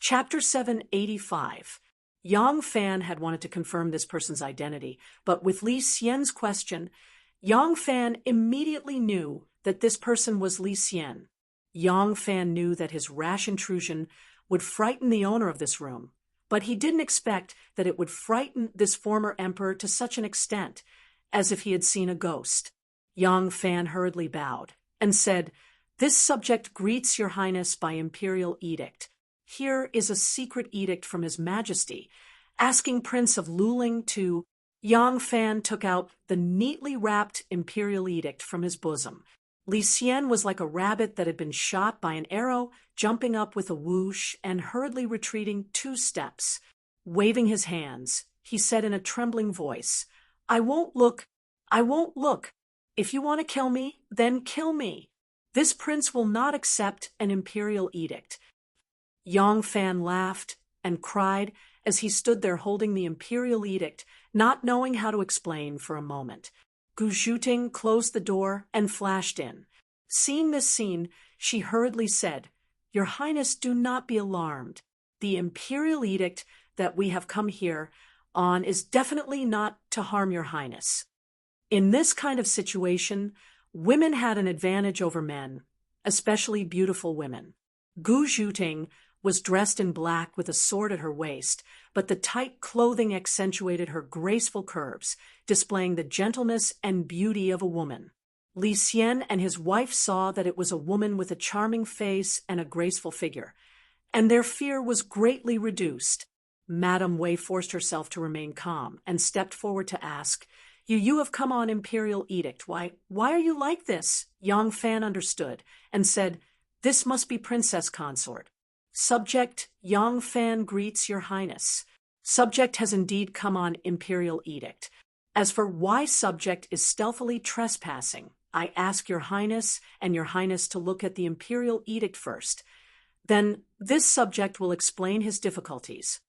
Chapter 785. Yang Fan had wanted to confirm this person's identity, but with Li Xian's question, Yang Fan immediately knew that this person was Li Xian. Yang Fan knew that his rash intrusion would frighten the owner of this room, but he didn't expect that it would frighten this former emperor to such an extent, as if he had seen a ghost. Yang Fan hurriedly bowed and said, "This subject greets your highness by imperial edict. Here is a secret edict from His Majesty, asking Prince of Luling to—" Yang Fan took out the neatly wrapped imperial edict from his bosom. Li Xian was like a rabbit that had been shot by an arrow, jumping up with a whoosh and hurriedly retreating 2 steps. Waving his hands, he said in a trembling voice, "I won't look. I won't look. If you want to kill me, then kill me. This prince will not accept an imperial edict." Yang Fan laughed and cried as he stood there holding the imperial edict, not knowing how to explain for a moment. Gu Zhuting closed the door and flashed in. Seeing this scene, she hurriedly said, "Your Highness, do not be alarmed. The imperial edict that we have come here on is definitely not to harm your Highness." In this kind of situation, women had an advantage over men, especially beautiful women. Gu Zhuting was dressed in black with a sword at her waist, but the tight clothing accentuated her graceful curves, displaying the gentleness and beauty of a woman. Li Xian and his wife saw that it was a woman with a charming face and a graceful figure, and their fear was greatly reduced. Madame Wei forced herself to remain calm and stepped forward to ask, You have come on imperial edict. Why are you like this?" Yang Fan understood and said, "This must be Princess Consort." "Subject, Yang Fan greets your Highness. Subject has indeed come on imperial edict. As for why subject is stealthily trespassing, I ask your Highness and your Highness to look at the imperial edict first. Then this subject will explain his difficulties."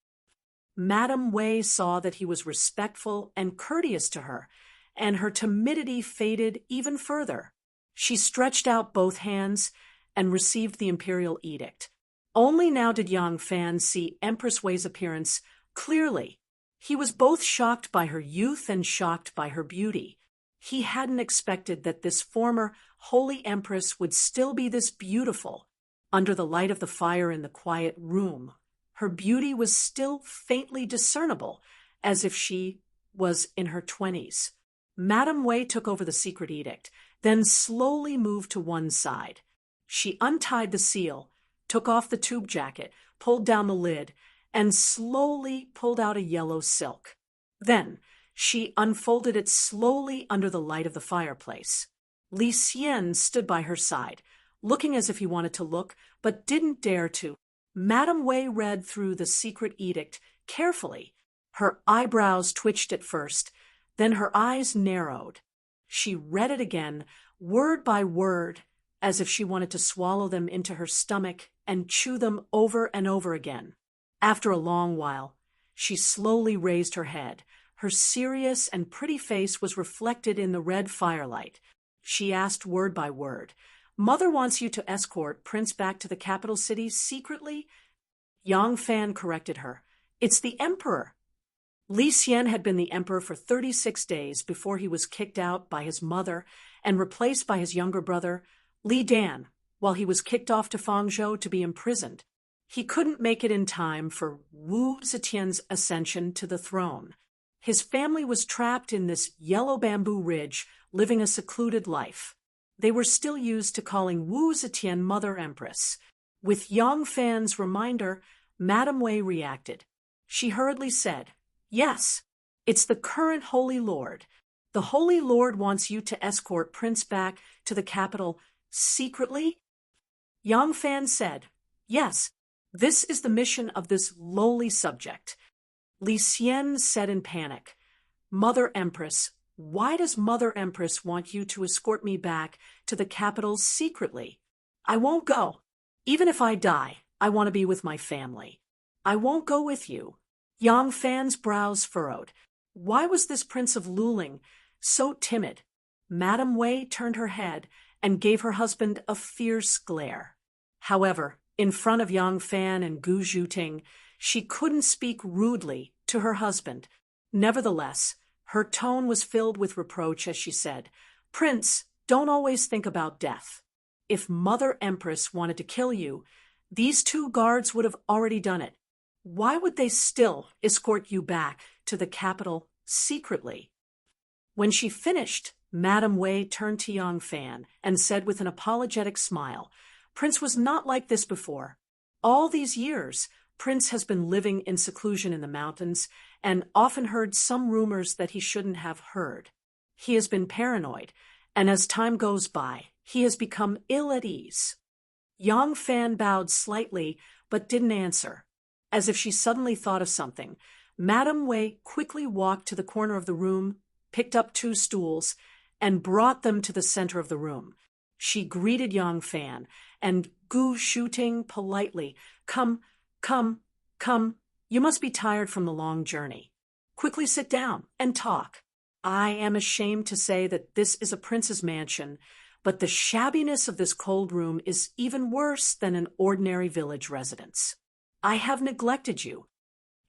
Madame Wei saw that he was respectful and courteous to her, and her timidity faded even further. She stretched out both hands and received the imperial edict. Only now did Yang Fan see Empress Wei's appearance clearly. He was both shocked by her youth and shocked by her beauty. He hadn't expected that this former holy empress would still be this beautiful. Under the light of the fire in the quiet room, her beauty was still faintly discernible, as if she was in her 20s. Madame Wei took over the secret edict, then slowly moved to one side. She untied the seal, took off the tube jacket, pulled down the lid, and slowly pulled out a yellow silk. Then she unfolded it slowly under the light of the fireplace. Li Xian stood by her side, looking as if he wanted to look, but didn't dare to. Madame Wei read through the secret edict carefully. Her eyebrows twitched at first, then her eyes narrowed. She read it again, word by word, as if she wanted to swallow them into her stomach and chew them over and over again. After a long while, she slowly raised her head. Her serious and pretty face was reflected in the red firelight. She asked word by word, "Mother wants you to escort Prince back to the capital city secretly?" Yang Fan corrected her. "It's the emperor." Li Xian had been the emperor for 36 days before he was kicked out by his mother and replaced by his younger brother, Li Dan, while he was kicked off to Fangzhou to be imprisoned. He couldn't make it in time for Wu Zetian's ascension to the throne. His family was trapped in this yellow bamboo ridge, living a secluded life. They were still used to calling Wu Zetian Mother Empress. With Yang Fan's reminder, Madame Wei reacted. She hurriedly said, "Yes, it's the current Holy Lord. The Holy Lord wants you to escort Prince back to the capital secretly?" Yang Fan said, "Yes, this is the mission of this lowly subject." Li Xian said in panic, "Mother Empress, why does Mother Empress want you to escort me back to the capital secretly? I won't go. Even if I die, I want to be with my family. I won't go with you." Yang Fan's brows furrowed. Why was this Prince of Luling so timid? Madame Wei turned her head and gave her husband a fierce glare. However, In front of Yang Fan and Gu Zhuting, she couldn't speak rudely to her husband. Nevertheless, her tone was filled with reproach as she said, "Prince, don't always think about death. If Mother Empress wanted to kill you, these two guards would have already done it. Why would they still escort you back to the capital secretly?" When she finished, Madame Wei turned to Yang Fan and said with an apologetic smile, "Prince was not like this before. All these years, Prince has been living in seclusion in the mountains and often heard some rumors that he shouldn't have heard. He has been paranoid, and as time goes by, he has become ill at ease." Yang Fan bowed slightly but didn't answer. As if she suddenly thought of something, Madame Wei quickly walked to the corner of the room, picked up 2 stools, and brought them to the center of the room. She greeted Yang Fan and Gu Zhuting politely. Come, come, you must be tired from the long journey. Quickly sit down and talk. I am ashamed to say that this is a prince's mansion, but the shabbiness of this cold room is even worse than an ordinary village residence. I have neglected you."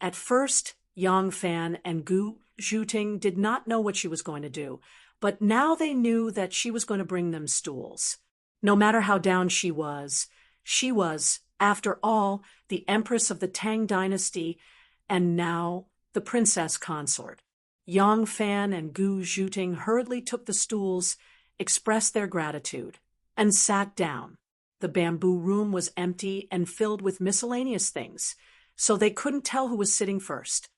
At first, Yang Fan and Gu Zhuting did not know what she was going to do, but now they knew that she was going to bring them stools. No matter how down she was, after all, the Empress of the Tang dynasty, and now the princess consort. Yang Fan and Gu Zhuting hurriedly took the stools, expressed their gratitude, and sat down. The bamboo room was empty and filled with miscellaneous things, so they couldn't tell who was sitting first.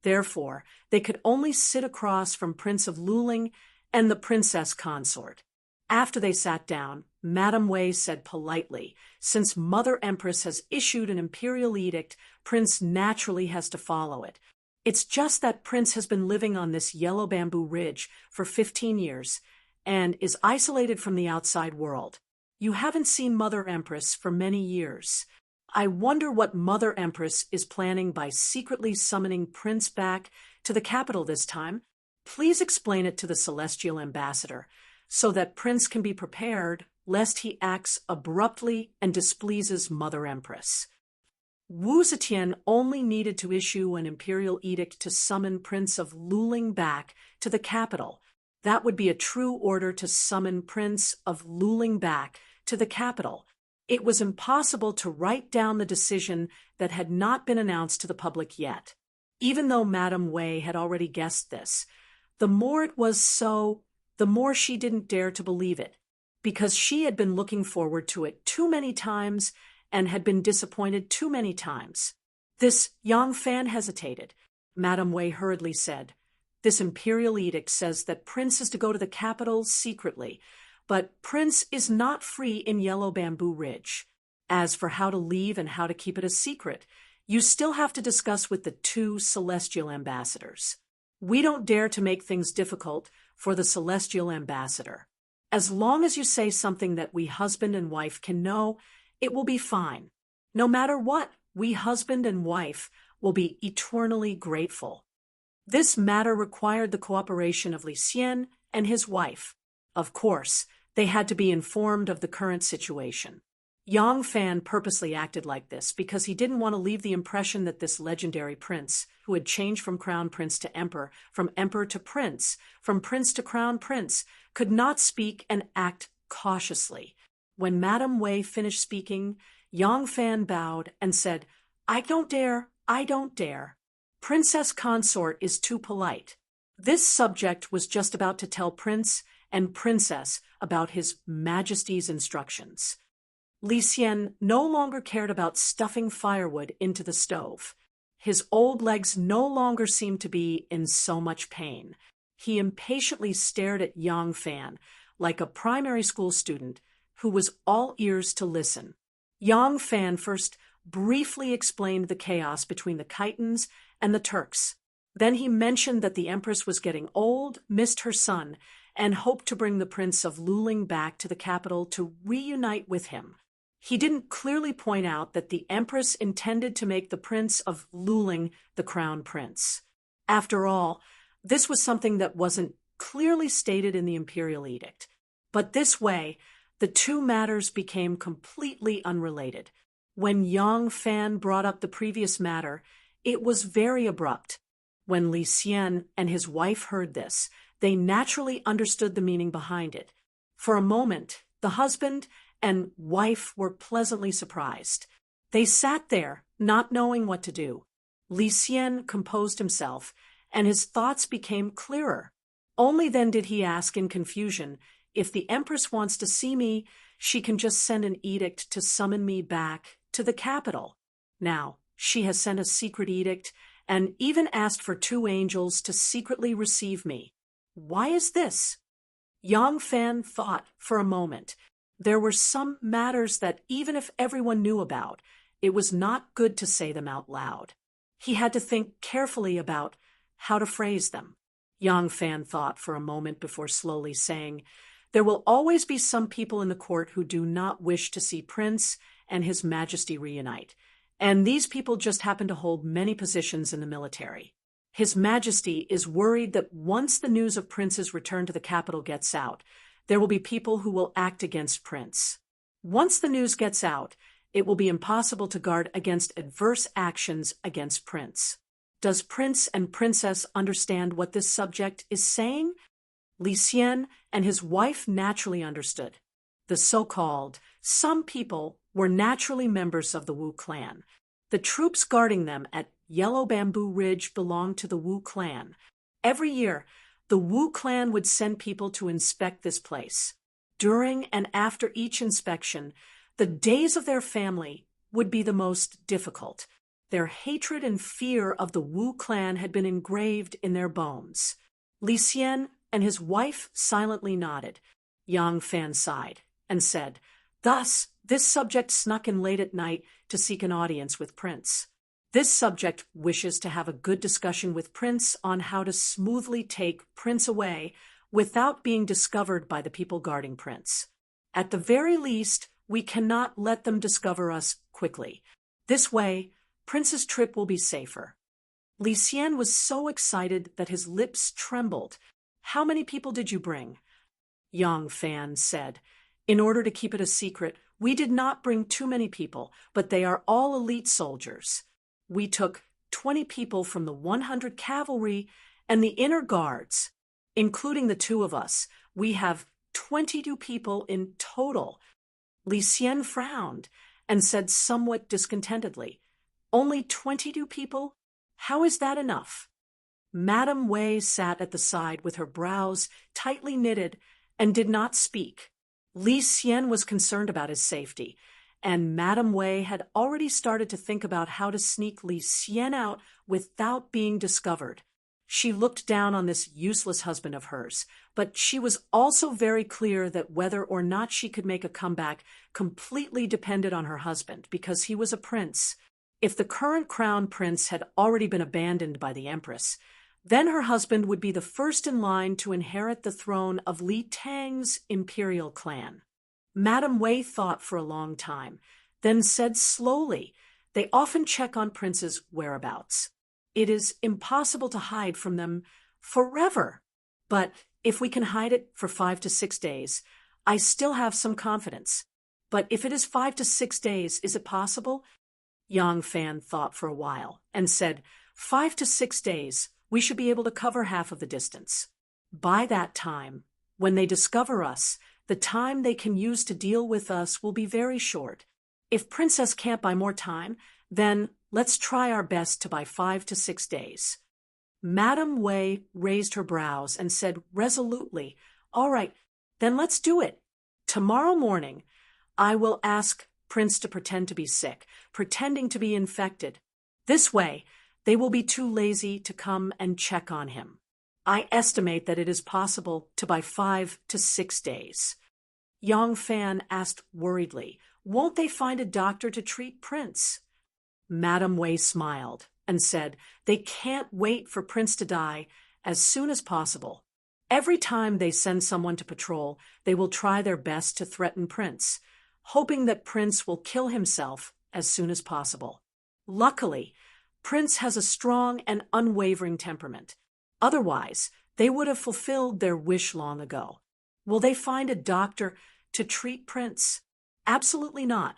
Therefore, they could only sit across from Prince of Luling and the princess consort. After they sat down, Madame Wei said politely, "Since Mother Empress has issued an imperial edict, Prince naturally has to follow it. It's just that Prince has been living on this yellow bamboo ridge for 15 years and is isolated from the outside world. You haven't seen Mother Empress for many years. I wonder what Mother Empress is planning by secretly summoning Prince back to the capital this time. Please explain it to the celestial ambassador, so that Prince can be prepared lest he acts abruptly and displeases Mother Empress." Wu Zetian only needed to issue an imperial edict to summon Prince of Luling back to the capital. That would be a true order to summon Prince of Luling back to the capital. It was impossible to write down the decision that had not been announced to the public yet. Even though Madame Wei had already guessed this, the more it was so, the more she didn't dare to believe it, because she had been looking forward to it too many times and had been disappointed too many times. This Yang Fan hesitated. Madame Wei hurriedly said, "This imperial edict says that Prince is to go to the capital secretly, but Prince is not free in Yellow Bamboo Ridge. As for how to leave and how to keep it a secret, you still have to discuss with the 2 celestial ambassadors. We don't dare to make things difficult for the celestial ambassador. As long as you say something that we husband and wife can know, it will be fine. No matter what, we husband and wife will be eternally grateful." This matter required the cooperation of Li Xian and his wife. Of course, they had to be informed of the current situation. Yang Fan purposely acted like this because he didn't want to leave the impression that this legendary prince, who had changed from crown prince to emperor, from emperor to prince, from prince to crown prince, could not speak and act cautiously. When Madame Wei finished speaking, Yang Fan bowed and said, I don't dare. Princess Consort is too polite. This subject was just about to tell Prince and Princess about His Majesty's instructions. Li Xian no longer cared about stuffing firewood into the stove. His old legs no longer seemed to be in so much pain. He impatiently stared at Yang Fan like a primary school student who was all ears to listen. Yang Fan first briefly explained the chaos between the Khitans and the Turks. Then he mentioned that the Empress was getting old, missed her son, and hoped to bring the Prince of Luling back to the capital to reunite with him. He didn't clearly point out that the Empress intended to make the Prince of Luling the crown prince. After all, this was something that wasn't clearly stated in the imperial edict. But this way, the two matters became completely unrelated. When Yang Fan brought up the previous matter, it was very abrupt. When Li Xian and his wife heard this, they naturally understood the meaning behind it. For a moment, the husband and wife were pleasantly surprised. They sat there, not knowing what to do. Li Xian composed himself, and his thoughts became clearer. Only then did he ask in confusion, "If the Empress wants to see me, she can just send an edict to summon me back to the capital. Now, she has sent a secret edict and even asked for 2 angels to secretly receive me. Why is this?" Yang Fan thought for a moment. There were some matters that even if everyone knew about, it was not good to say them out loud. He had to think carefully about how to phrase them. Yang Fan thought for a moment before slowly saying, "There will always be some people in the court who do not wish to see Prince and His Majesty reunite, and these people just happen to hold many positions in the military. His Majesty is worried that once the news of Prince's return to the capital gets out, there will be people who will act against Prince. Once the news gets out, it will be impossible to guard against adverse actions against Prince. Does Prince and Princess understand what this subject is saying?" Li Xian and his wife naturally understood. The so-called some people were naturally members of the Wu clan. The troops guarding them at Yellow Bamboo Ridge belonged to the Wu clan. Every year, the Wu clan would send people to inspect this place. During and after each inspection, the days of their family would be the most difficult. Their hatred and fear of the Wu clan had been engraved in their bones. Li Xian and his wife silently nodded. Yang Fan sighed and said, "Thus, this subject snuck in late at night to seek an audience with Prince. This subject wishes to have a good discussion with Prince on how to smoothly take Prince away without being discovered by the people guarding Prince. At the very least, we cannot let them discover us quickly. This way, Prince's trip will be safer." Li Xian was so excited that his lips trembled. "How many people did you bring?" Yang Fan said, "In order to keep it a secret, we did not bring too many people, but they are all elite soldiers. We took 20 people from the 100 cavalry and the inner guards. Including the 2 of us, we have 22 people in total." Li Xian frowned and said somewhat discontentedly, "Only 22 people? How is that enough?" Madame Wei sat at the side with her brows tightly knitted and did not speak. Li Xian was concerned about his safety, and Madame Wei had already started to think about how to sneak Li Xian out without being discovered. She looked down on this useless husband of hers, but she was also very clear that whether or not she could make a comeback completely depended on her husband, because he was a prince. If the current crown prince had already been abandoned by the Empress, then her husband would be the first in line to inherit the throne of Li Tang's imperial clan. Madame Wei thought for a long time, then said slowly, "They often check on princes' whereabouts. It is impossible to hide from them forever. But if we can hide it for 5 to 6 days, I still have some confidence. But if it is 5 to 6 days, is it possible?" Yang Fan thought for a while and said, 5 to 6 days, we should be able to cover half of the distance. By that time, when they discover us, the time they can use to deal with us will be very short. If Princess can't buy more time, then let's try our best to buy 5 to 6 days. Madame Wei raised her brows and said resolutely, "All right, then let's do it. Tomorrow morning, I will ask Prince to pretend to be sick, pretending to be infected. This way, they will be too lazy to come and check on him. I estimate that it is possible to buy 5 to 6 days." Yang Fan asked worriedly, "Won't they find a doctor to treat Prince?" Madame Wei smiled and said, "They can't wait for Prince to die as soon as possible. Every time they send someone to patrol, they will try their best to threaten Prince, hoping that Prince will kill himself as soon as possible. Luckily, Prince has a strong and unwavering temperament. Otherwise, they would have fulfilled their wish long ago. Will they find a doctor to treat Prince? Absolutely not.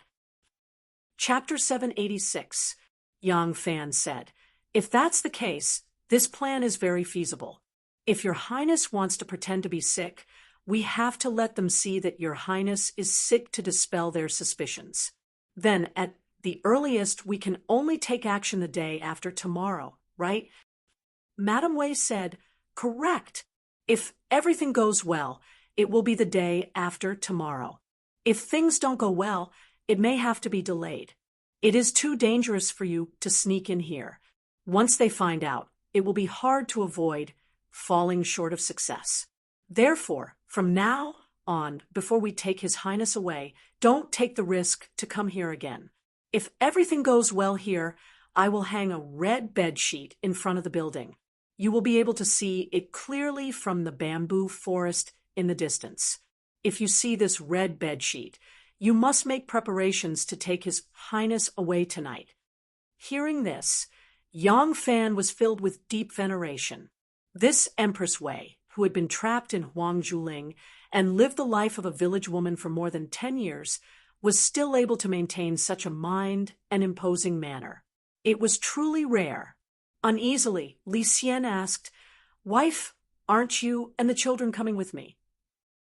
Chapter 786. Yang Fan said, "If that's the case, this plan is very feasible. If your Highness wants to pretend to be sick, we have to let them see that your Highness is sick to dispel their suspicions. Then, at the earliest, we can only take action the day after tomorrow, right?" Madame Wei said, "Correct. If everything goes well, it will be the day after tomorrow. If things don't go well, it may have to be delayed. It is too dangerous for you to sneak in here. Once they find out, it will be hard to avoid falling short of success. Therefore, from now on, before we take His Highness away, don't take the risk to come here again. If everything goes well here, I will hang a red bedsheet in front of the building. You will be able to see it clearly from the bamboo forest in the distance. If you see this red bedsheet, you must make preparations to take His Highness away tonight." Hearing this, Yang Fan was filled with deep veneration. This Empress Wei, who had been trapped in Huangjuling and lived the life of a village woman for more than 10 years, was still able to maintain such a mind and imposing manner. It was truly rare. Uneasily, Li Xian asked, "Wife, aren't you and the children coming with me?"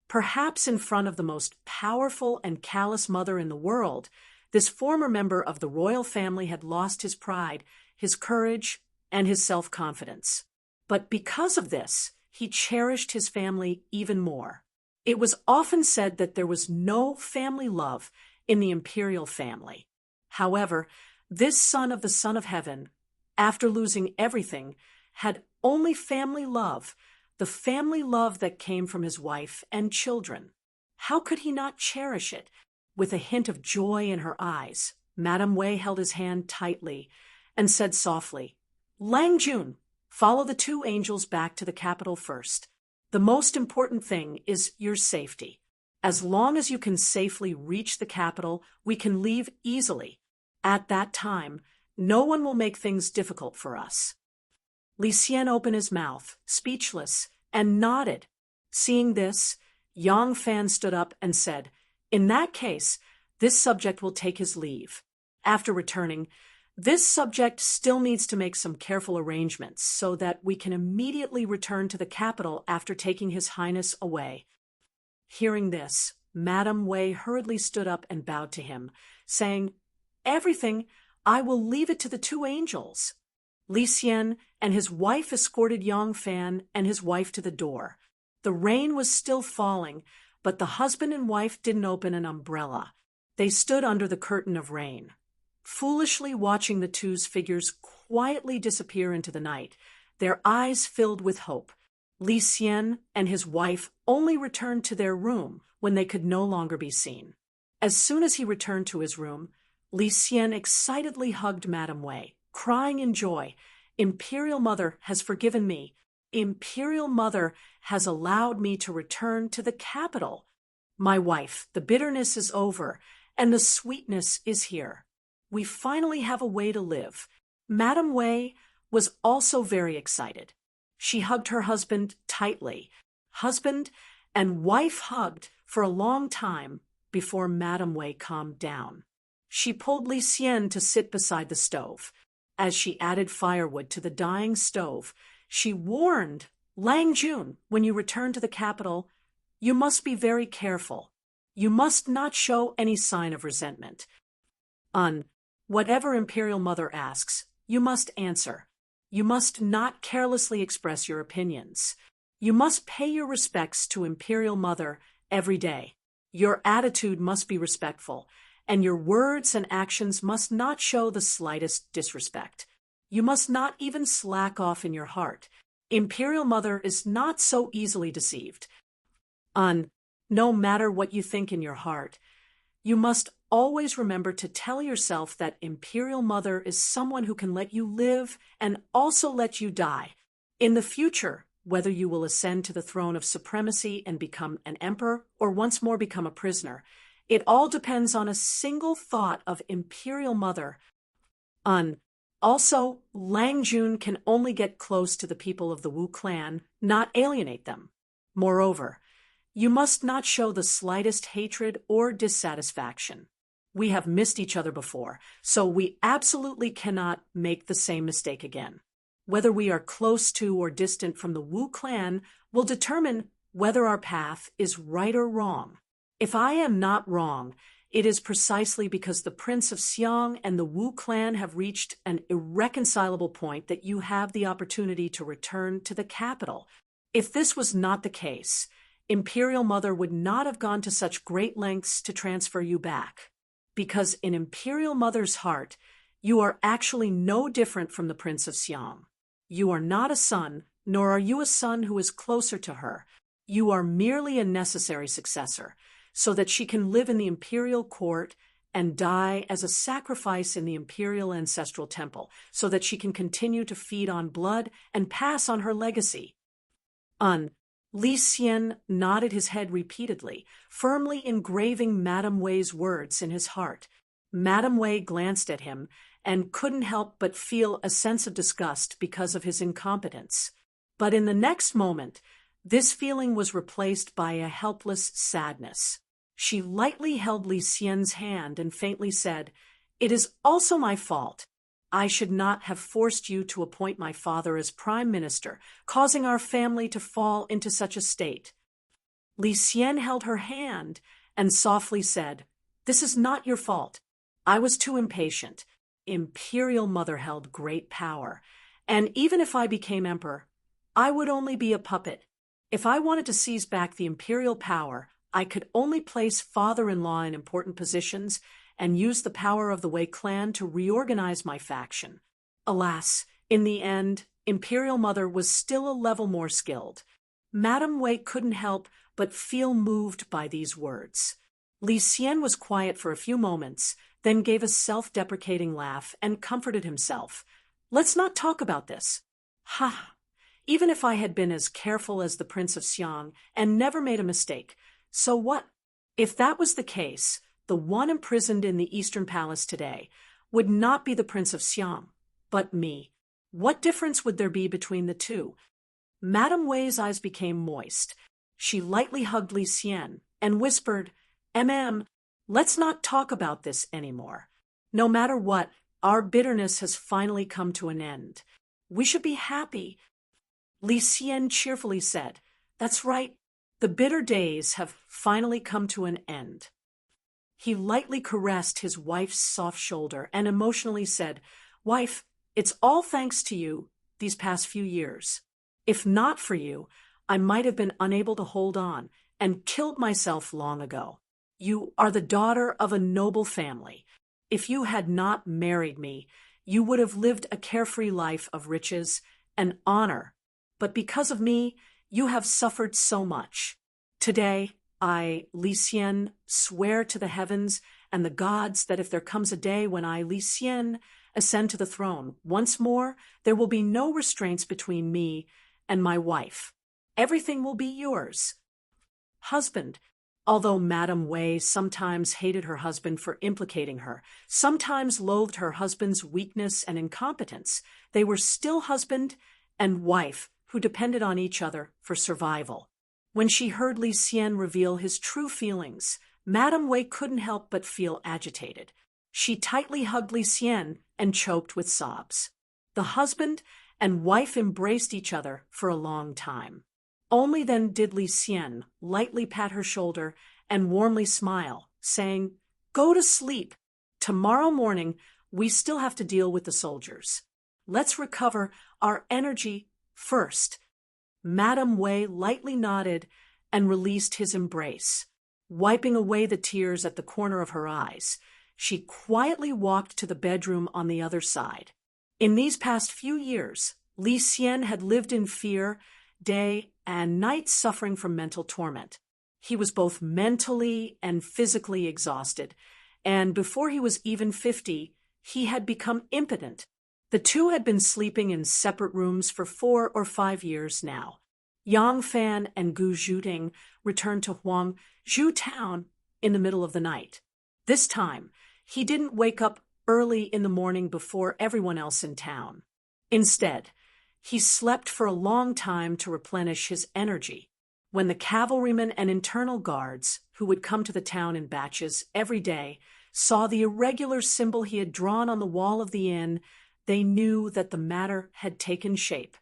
Perhaps in front of the most powerful and callous mother in the world, this former member of the royal family had lost his pride, his courage, and his self-confidence. But because of this, he cherished his family even more. It was often said that there was no family love in the imperial family. However, this son of the Son of Heaven, after losing everything, had only family love, the family love that came from his wife and children. How could he not cherish it? With a hint of joy in her eyes, Madame Wei held his hand tightly and said softly, "Lang Jun, follow the two angels back to the capital first. The most important thing is your safety. As long as you can safely reach the capital, we can leave easily. At that time, no one will make things difficult for us." Li Xian opened his mouth, speechless, and nodded. Seeing this, Yang Fan stood up and said, "In that case, this subject will take his leave. After returning, this subject still needs to make some careful arrangements so that we can immediately return to the capital after taking His Highness away." Hearing this, Madame Wei hurriedly stood up and bowed to him, saying, "Everything, I will leave it to the two angels." Li Xian and his wife escorted Yang Fan and his wife to the door. The rain was still falling, but the husband and wife didn't open an umbrella. They stood under the curtain of rain, foolishly watching the two's figures quietly disappear into the night, their eyes filled with hope. Li Xian and his wife only returned to their room when they could no longer be seen. As soon as he returned to his room, Li Xian excitedly hugged Madame Wei, crying in joy, "Imperial Mother has forgiven me. Imperial Mother has allowed me to return to the capital. My wife, the bitterness is over, and the sweetness is here. We finally have a way to live." Madame Wei was also very excited. She hugged her husband tightly. Husband and wife hugged for a long time before Madame Wei calmed down. She pulled Li Xian to sit beside the stove. As she added firewood to the dying stove, she warned, "Lang Jun, when you return to the capital, you must be very careful. You must not show any sign of resentment. Whatever Imperial Mother asks, you must answer. You must not carelessly express your opinions. You must pay your respects to Imperial Mother every day. Your attitude must be respectful, and your words and actions must not show the slightest disrespect. You must not even slack off in your heart. Imperial Mother is not so easily deceived. No matter what you think in your heart, you must always remember to tell yourself that Imperial Mother is someone who can let you live and also let you die. In the future, whether you will ascend to the throne of supremacy and become an emperor or once more become a prisoner, it all depends on a single thought of Imperial Mother. Also, Lang Jun can only get close to the people of the Wu clan, not alienate them. Moreover, you must not show the slightest hatred or dissatisfaction. We have missed each other before, so we absolutely cannot make the same mistake again. Whether we are close to or distant from the Wu clan will determine whether our path is right or wrong. If I am not wrong, it is precisely because the Prince of Xiang and the Wu clan have reached an irreconcilable point that you have the opportunity to return to the capital. If this was not the case, Imperial Mother would not have gone to such great lengths to transfer you back. Because in Imperial Mother's heart, you are actually no different from the Prince of Xiang. You are not a son, nor are you a son who is closer to her. You are merely a necessary successor, so that she can live in the imperial court and die as a sacrifice in the imperial ancestral temple, so that she can continue to feed on blood and pass on her legacy. Li Xian nodded his head repeatedly, firmly engraving Madame Wei's words in his heart. Madame Wei glanced at him and couldn't help but feel a sense of disgust because of his incompetence. But in the next moment, this feeling was replaced by a helpless sadness. She lightly held Li Xian's hand and faintly said, "It is also my fault. I should not have forced you to appoint my father as prime minister, causing our family to fall into such a state." Li Xian held her hand and softly said, "This is not your fault. I was too impatient. Imperial Mother held great power, and even if I became emperor, I would only be a puppet. If I wanted to seize back the imperial power, I could only place father-in-law in important positions and use the power of the Wei clan to reorganize my faction. Alas, in the end, Imperial Mother was still a level more skilled." Madame Wei couldn't help but feel moved by these words. Li Xian was quiet for a few moments, then gave a self-deprecating laugh and comforted himself. "Let's not talk about this. Ha! Even if I had been as careful as the Prince of Xiang and never made a mistake, so what? If that was the case, the one imprisoned in the Eastern Palace today would not be the Prince of Xiang, but me. What difference would there be between the two?" Madame Wei's eyes became moist. She lightly hugged Li Xian and whispered, Let's not talk about this anymore. No matter what, our bitterness has finally come to an end. We should be happy." Li Xian cheerfully said, "That's right. The bitter days have finally come to an end." He lightly caressed his wife's soft shoulder and emotionally said, "Wife, it's all thanks to you these past few years. If not for you, I might have been unable to hold on and killed myself long ago. You are the daughter of a noble family. If you had not married me, you would have lived a carefree life of riches and honor. But because of me, you have suffered so much. Today, I, Li Xian, swear to the heavens and the gods that if there comes a day when I, Li Xian, ascend to the throne once more, there will be no restraints between me and my wife. Everything will be yours." Husband. Although Madame Wei sometimes hated her husband for implicating her, sometimes loathed her husband's weakness and incompetence, they were still husband and wife who depended on each other for survival. When she heard Li Xian reveal his true feelings, Madame Wei couldn't help but feel agitated. She tightly hugged Li Xian and choked with sobs. The husband and wife embraced each other for a long time. Only then did Li Xian lightly pat her shoulder and warmly smile, saying, "Go to sleep. Tomorrow morning, we still have to deal with the soldiers. Let's recover our energy first." Madame Wei lightly nodded and released his embrace. Wiping away the tears at the corner of her eyes, she quietly walked to the bedroom on the other side. In these past few years, Li Xian had lived in fear, day and night, suffering from mental torment. He was both mentally and physically exhausted, and before he was even 50, he had become impotent. The two had been sleeping in separate rooms for 4 or 5 years now. Yang Fan and Gu Zhuting returned to Huangzhou town in the middle of the night. This time, he didn't wake up early in the morning before everyone else in town. Instead, he slept for a long time to replenish his energy. When the cavalrymen and internal guards, who would come to the town in batches every day, saw the irregular symbol he had drawn on the wall of the inn, they knew that the matter had taken shape.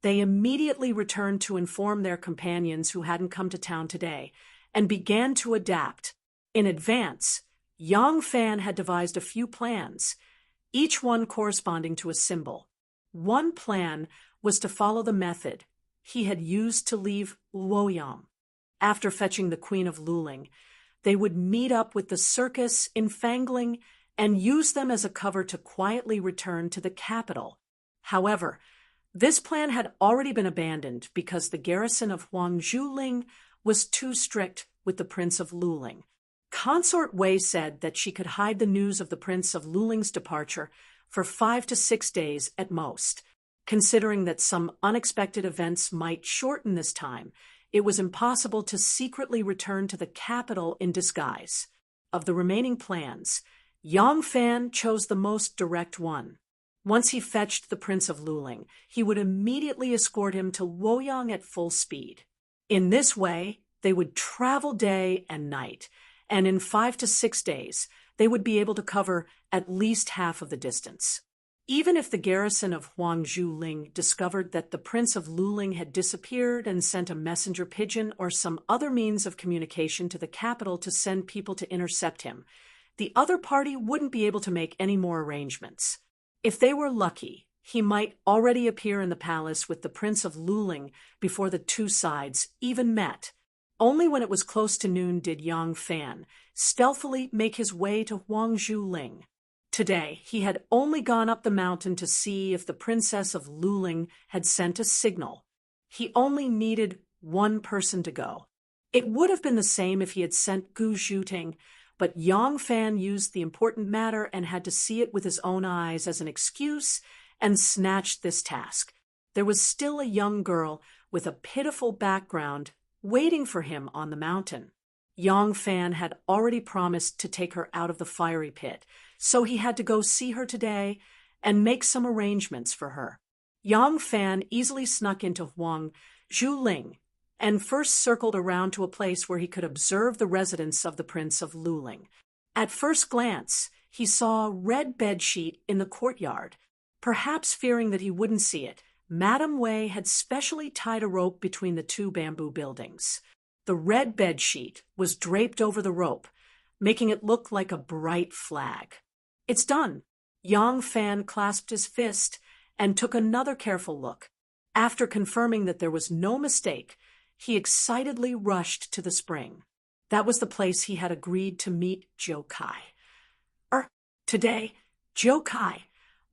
They immediately returned to inform their companions who hadn't come to town today, and began to adapt. In advance, Yang Fan had devised a few plans, each one corresponding to a symbol. One plan was to follow the method he had used to leave Luoyang. After fetching the Queen of Luling, they would meet up with the circus in Fangling and use them as a cover to quietly return to the capital. However, this plan had already been abandoned because the garrison of Huangzhuling was too strict with the Prince of Luling. Consort Wei said that she could hide the news of the Prince of Luling's departure for 5 to 6 days at most. Considering that some unexpected events might shorten this time, it was impossible to secretly return to the capital in disguise. Of the remaining plans, Yang Fan chose the most direct one. Once he fetched the Prince of Luling, he would immediately escort him to Luoyang at full speed. In this way, they would travel day and night, and in 5 to 6 days, they would be able to cover at least half of the distance. Even if the garrison of Huangzhuling discovered that the Prince of Luling had disappeared and sent a messenger pigeon or some other means of communication to the capital to send people to intercept him, the other party wouldn't be able to make any more arrangements. If they were lucky, he might already appear in the palace with the Prince of Luling before the two sides even met. Only when it was close to noon did Yang Fan stealthily make his way to Huangzhuling. Today, he had only gone up the mountain to see if the Princess of Luling had sent a signal. He only needed one person to go. It would have been the same if he had sent Gu Zhuting, but Yang Fan used the important matter and had to see it with his own eyes as an excuse and snatched this task. There was still a young girl with a pitiful background waiting for him on the mountain. Yang Fan had already promised to take her out of the fiery pit, so he had to go see her today and make some arrangements for her. Yang Fan easily snuck into Huangzhuling and first circled around to a place where he could observe the residence of the Prince of Luling. At first glance, he saw a red bedsheet in the courtyard. Perhaps fearing that he wouldn't see it, Madame Wei had specially tied a rope between the two bamboo buildings. The red bedsheet was draped over the rope, making it look like a bright flag. "It's done." Yang Fan clasped his fist and took another careful look. After confirming that there was no mistake, he excitedly rushed to the spring. That was the place he had agreed to meet Zhou Kai. Today, Zhou Kai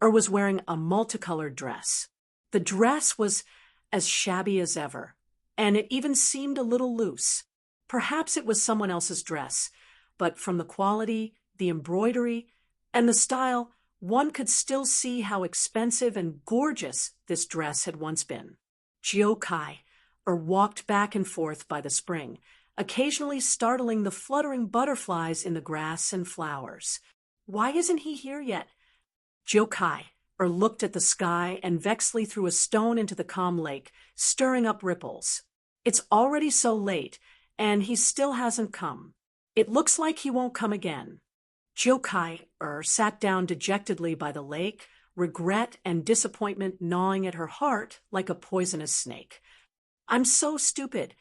was wearing a multicolored dress. The dress was as shabby as ever, and it even seemed a little loose. Perhaps it was someone else's dress, but from the quality, the embroidery, and the style, one could still see how expensive and gorgeous this dress had once been. Zhou Kai walked back and forth by the spring, occasionally startling the fluttering butterflies in the grass and flowers. "Why isn't he here yet?" Zhou Kai looked at the sky and vexedly threw a stone into the calm lake, stirring up ripples. "It's already so late, and he still hasn't come. It looks like he won't come again." Zhou Kai sat down dejectedly by the lake, regret and disappointment gnawing at her heart like a poisonous snake. I'm so stupid.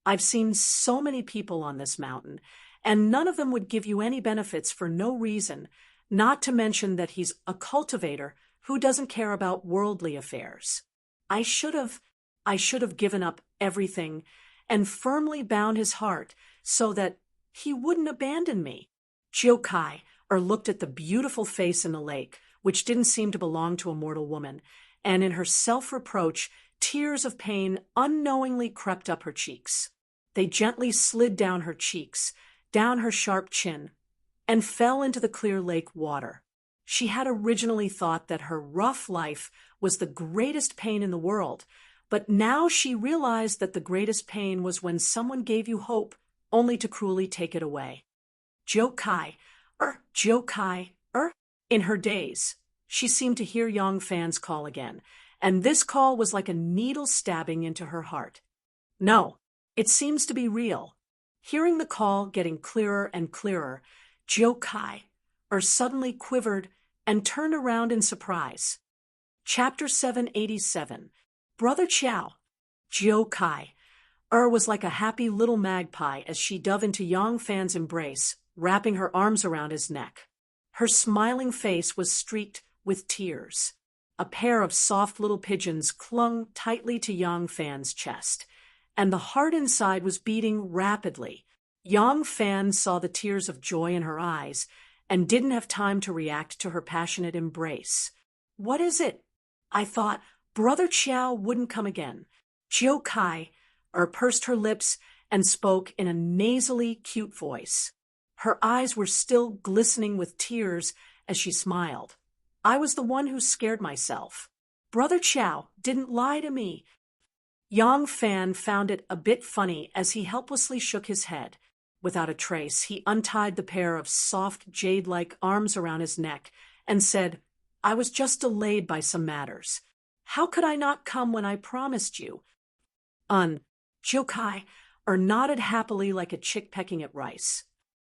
I've seen so many people on this mountain, and none of them would give you any benefits for no reason, not to mention that he's a cultivator who doesn't care about worldly affairs. I should have given up everything and firmly bound his heart so that he wouldn't abandon me." Zhou Kai looked at the beautiful face in the lake, which didn't seem to belong to a mortal woman, and in her self-reproach, tears of pain unknowingly crept up her cheeks. They gently slid down her cheeks, down her sharp chin, and fell into the clear lake water. She had originally thought that her rough life was the greatest pain in the world, but now she realized that the greatest pain was when someone gave you hope only to cruelly take it away. Zhou Kai. In her daze, she seemed to hear Yang Fan's call again, and this call was like a needle stabbing into her heart. "No, it seems to be real." Hearing the call getting clearer and clearer, suddenly quivered and turned around in surprise. Chapter 787. Brother Chow. Was like a happy little magpie as she dove into Yang Fan's embrace, wrapping her arms around his neck. Her smiling face was streaked with tears. A pair of soft little pigeons clung tightly to Yang Fan's chest, and the heart inside was beating rapidly. Yang Fan saw the tears of joy in her eyes and didn't have time to react to her passionate embrace. What is it? I thought Brother Chow wouldn't come again. Pursed her lips and spoke in a nasally cute voice. Her eyes were still glistening with tears as she smiled. I was the one who scared myself. Brother Chow didn't lie to me. Yang Fan found it a bit funny as he helplessly shook his head. Without a trace, he untied the pair of soft jade-like arms around his neck and said, I was just delayed by some matters. How could I not come when I promised you? Nodded happily like a chick pecking at rice.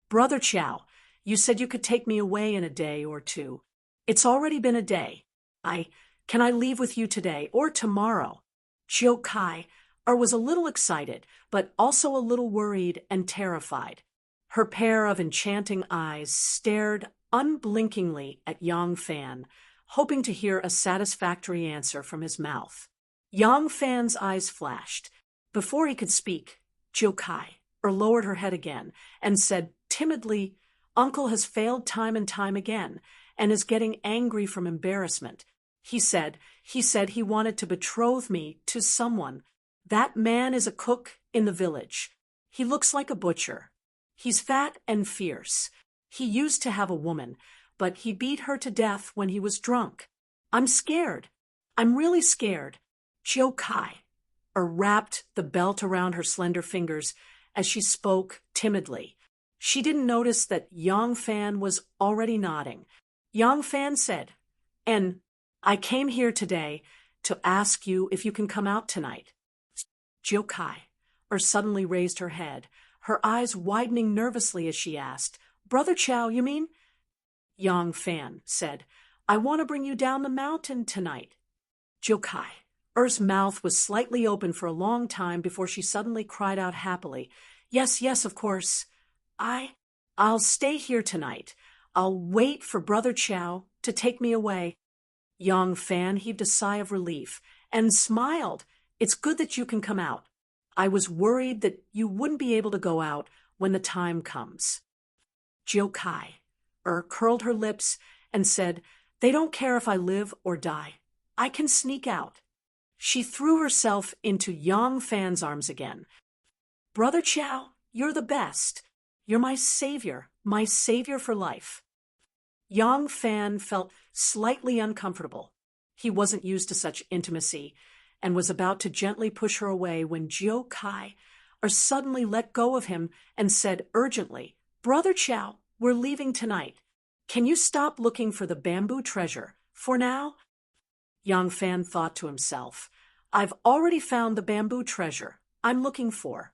Brother Chow, you said you could take me away in a day or two. It's already been a day. Can I leave with you today or tomorrow? Was a little excited, but also a little worried and terrified. Her pair of enchanting eyes stared unblinkingly at Yang Fan, hoping to hear a satisfactory answer from his mouth. Yang Fan's eyes flashed. Before he could speak, lowered her head again and said timidly, Uncle has failed time and time again and is getting angry from embarrassment. He said he wanted to betroth me to someone. That man is a cook in the village. He looks like a butcher. He's fat and fierce. He used to have a woman, but he beat her to death when he was drunk. I'm scared. I'm really scared. Wrapped the belt around her slender fingers as she spoke timidly. She didn't notice that Yang Fan was already nodding. Yang Fan said, And I came here today to ask you if you can come out tonight. Suddenly raised her head, her eyes widening nervously as she asked, Brother Chow, you mean? Yang Fan said, I want to bring you down the mountain tonight. Er's mouth was slightly open for a long time before she suddenly cried out happily, Yes, yes, of course. I'll stay here tonight. I'll wait for Brother Chow to take me away. Yang Fan heaved a sigh of relief and smiled. It's good that you can come out. I was worried that you wouldn't be able to go out when the time comes. Curled her lips and said, They don't care if I live or die. I can sneak out. She threw herself into Yang Fan's arms again. Brother Chow, you're the best. You're my savior for life. Yang Fan felt slightly uncomfortable. He wasn't used to such intimacy and was about to gently push her away when suddenly let go of him and said urgently, Brother Chow, we're leaving tonight. Can you stop looking for the bamboo treasure for now? Yang Fan thought to himself, I've already found the bamboo treasure I'm looking for.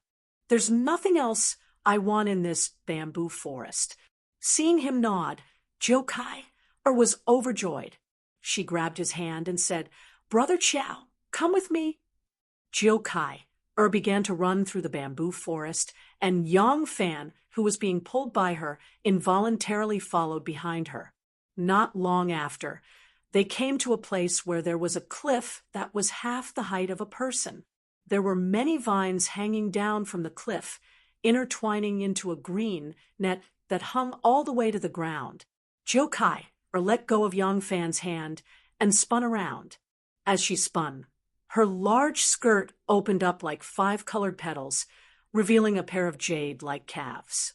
There's nothing else I want in this bamboo forest. Seeing him nod, was overjoyed. She grabbed his hand and said, Brother Chow, come with me. Began to run through the bamboo forest, and Yang Fan, who was being pulled by her, involuntarily followed behind her. Not long after, they came to a place where there was a cliff that was half the height of a person. There were many vines hanging down from the cliff, intertwining into a green net that hung all the way to the ground. Let go of Yang Fan's hand and spun around. As she spun, her large skirt opened up like 5 colored petals, revealing a pair of jade-like calves.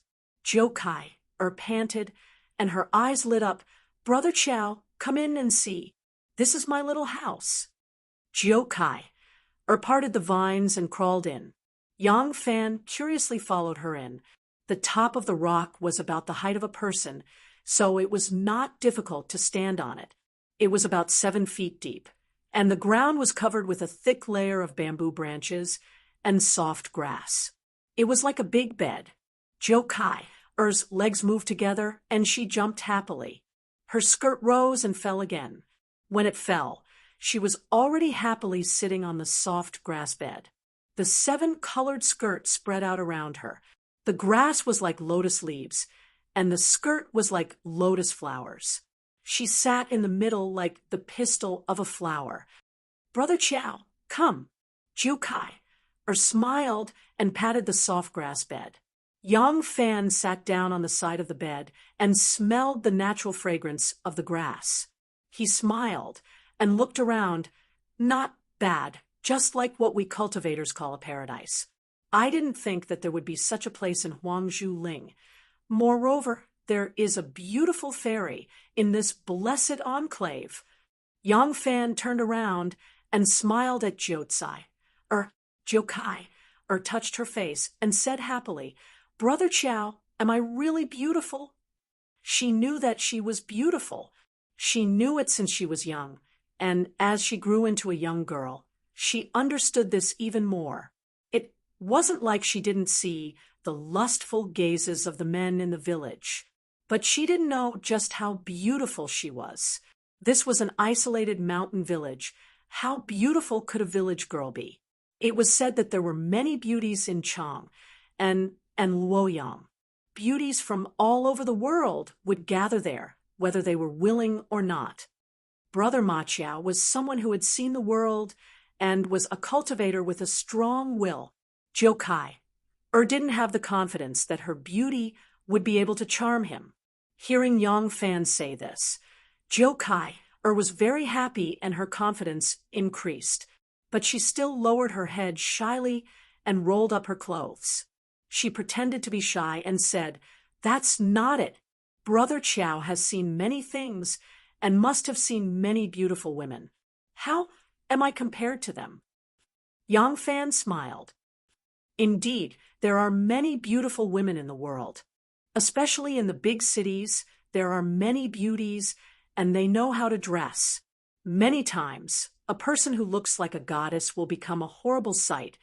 Panted, and her eyes lit up. Brother Chow, come in and see. This is my little house. Parted the vines and crawled in. Yang Fan curiously followed her in. The top of the rock was about the height of a person, so it was not difficult to stand on it. It was about 7 feet deep, and the ground was covered with a thick layer of bamboo branches and soft grass. It was like a big bed. Joe Kai's legs moved together, and she jumped happily. Her skirt rose and fell again. When it fell, she was already happily sitting on the soft grass bed. The 7-colored skirt spread out around her. The grass was like lotus leaves, and the skirt was like lotus flowers. She sat in the middle like the pistil of a flower. Brother Chow, come. Jiu Kai smiled and patted the soft grass bed. Yang Fan sat down on the side of the bed and smelled the natural fragrance of the grass. He smiled and looked around. Not bad, just like what we cultivators call a paradise. I didn't think that there would be such a place in Huangzhou Ling. Moreover, there is a beautiful fairy in this blessed enclave. Yang Fan turned around and smiled at Jiu Kai, touched her face and said happily, Brother Chow, am I really beautiful? She knew that she was beautiful. She knew it since she was young, and as she grew into a young girl, she understood this even more. It wasn't like she didn't see the lustful gazes of the men in the village, but she didn't know just how beautiful she was. This was an isolated mountain village. How beautiful could a village girl be? It was said that there were many beauties in Chang and Luoyang. Beauties from all over the world would gather there, whether they were willing or not. Brother Ma Chiao was someone who had seen the world and was a cultivator with a strong will. Jiu Kai didn't have the confidence that her beauty would be able to charm him. Hearing Yang Fan say this, Jiu Kai was very happy and her confidence increased, but she still lowered her head shyly and rolled up her clothes. She pretended to be shy and said, That's not it. Brother Chow has seen many things and must have seen many beautiful women. How am I compared to them? Yang Fan smiled. Indeed, there are many beautiful women in the world. Especially in the big cities, there are many beauties, and they know how to dress. Many times, a person who looks like a goddess will become a horrible sight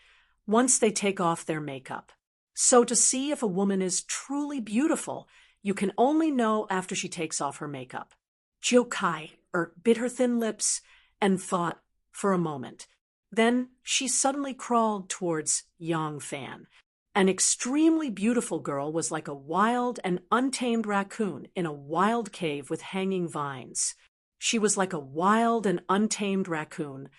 once they take off their makeup. So to see if a woman is truly beautiful, you can only know after she takes off her makeup. Jiu Kai bit her thin lips and thought for a moment. Then she suddenly crawled towards Yang Fan. An extremely beautiful girl was like a wild and untamed raccoon in a wild cave with hanging vines. She was like a wild and untamed raccoon,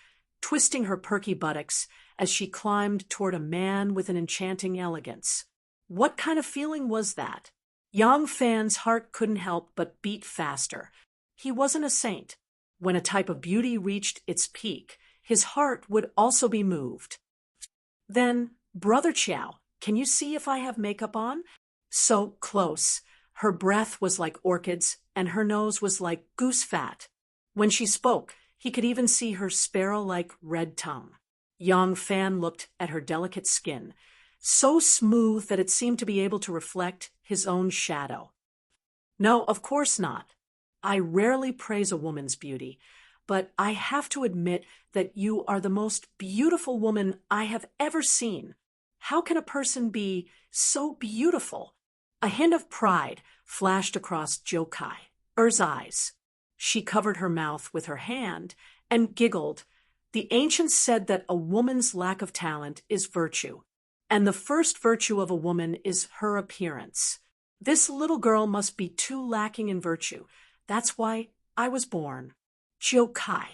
twisting her perky buttocks as she climbed toward a man with an enchanting elegance. What kind of feeling was that? Yang Fan's heart couldn't help but beat faster. He wasn't a saint. When a type of beauty reached its peak, his heart would also be moved. Then, Brother Chow, can you see if I have makeup on? So close. Her breath was like orchids, and her nose was like goose fat. When she spoke, he could even see her sparrow-like red tongue. Yang Fan looked at her delicate skin, so smooth that it seemed to be able to reflect his own shadow. No, of course not. I rarely praise a woman's beauty, but I have to admit that you are the most beautiful woman I have ever seen. How can a person be so beautiful? A hint of pride flashed across Jiu Kai's eyes. She covered her mouth with her hand and giggled. The ancients said that a woman's lack of talent is virtue, and the first virtue of a woman is her appearance. This little girl must be too lacking in virtue. That's why I was born. Jiu Kai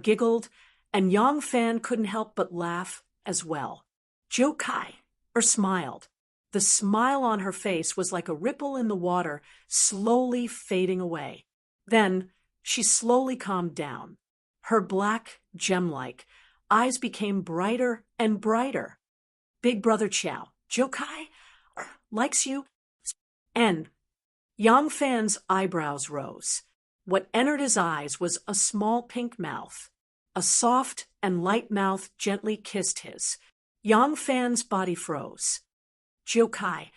giggled, and Yang Fan couldn't help but laugh as well. Jiu Kai smiled. The smile on her face was like a ripple in the water, slowly fading away. Then she slowly calmed down. Her black, gem-like eyes became brighter and brighter. Big Brother Chow, Jiu Kai likes you. And Yang Fan's eyebrows rose. What entered his eyes was a small pink mouth. A soft and light mouth gently kissed his. Yang Fan's body froze. Jiu Kai,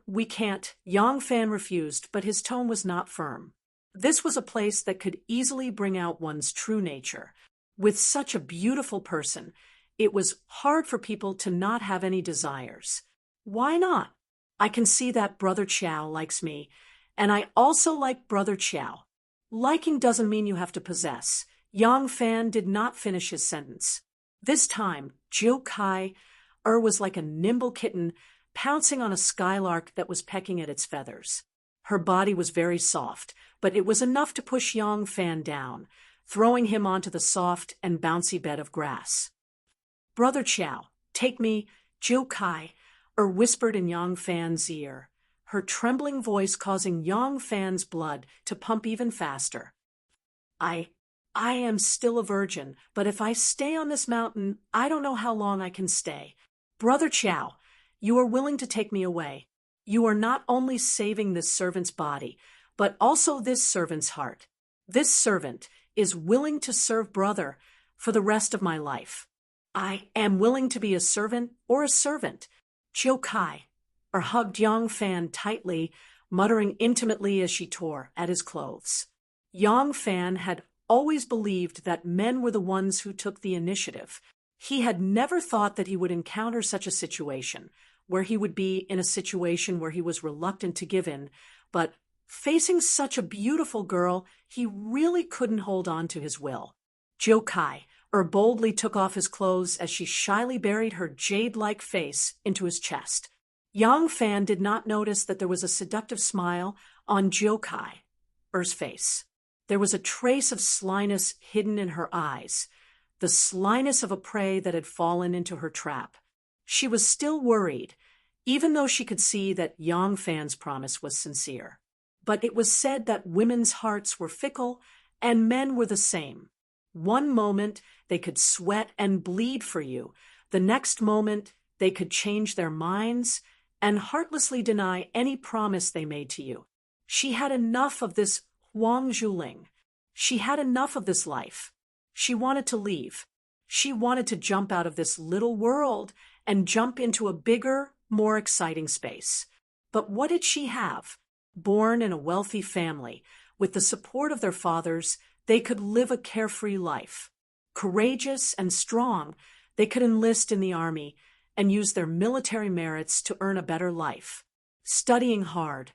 we can't. Yang Fan refused, but his tone was not firm. This was a place that could easily bring out one's true nature. With such a beautiful person, it was hard for people to not have any desires. Why not? I can see that Brother Chow likes me, and I also like Brother Chow. Liking doesn't mean you have to possess. Yang Fan did not finish his sentence. This time, Jiu Kai was like a nimble kitten pouncing on a skylark that was pecking at its feathers. Her body was very soft, but it was enough to push Yang Fan down, throwing him onto the soft and bouncy bed of grass. Brother Chow, take me, Jiu Kai, whispered in Yang Fan's ear, her trembling voice causing Yang Fan's blood to pump even faster. I am still a virgin, but if I stay on this mountain, I don't know how long I can stay. Brother Chow, you are willing to take me away. You are not only saving this servant's body, but also this servant's heart. This servant is willing to serve brother for the rest of my life. I am willing to be a servant or a servant. Jiu Kai, hugged Yang Fan tightly, muttering intimately as she tore at his clothes. Yang Fan had always believed that men were the ones who took the initiative. He had never thought that he would encounter such a situation, where he would be in a situation where he was reluctant to give in, but facing such a beautiful girl, he really couldn't hold on to his will. Jiu Kai boldly took off his clothes as she shyly buried her jade-like face into his chest. Yang Fan did not notice that there was a seductive smile on Jiu Kai's face. There was a trace of slyness hidden in her eyes, the slyness of a prey that had fallen into her trap. She was still worried, even though she could see that Yang Fan's promise was sincere. But it was said that women's hearts were fickle and men were the same. One moment they could sweat and bleed for you. The next moment they could change their minds and heartlessly deny any promise they made to you. She had enough of this Huang Zhuling. She had enough of this life. She wanted to leave. She wanted to jump out of this little world and jump into a bigger, more exciting space. But what did she have? Born in a wealthy family, with the support of their fathers, they could live a carefree life. Courageous and strong, they could enlist in the army and use their military merits to earn a better life. Studying hard.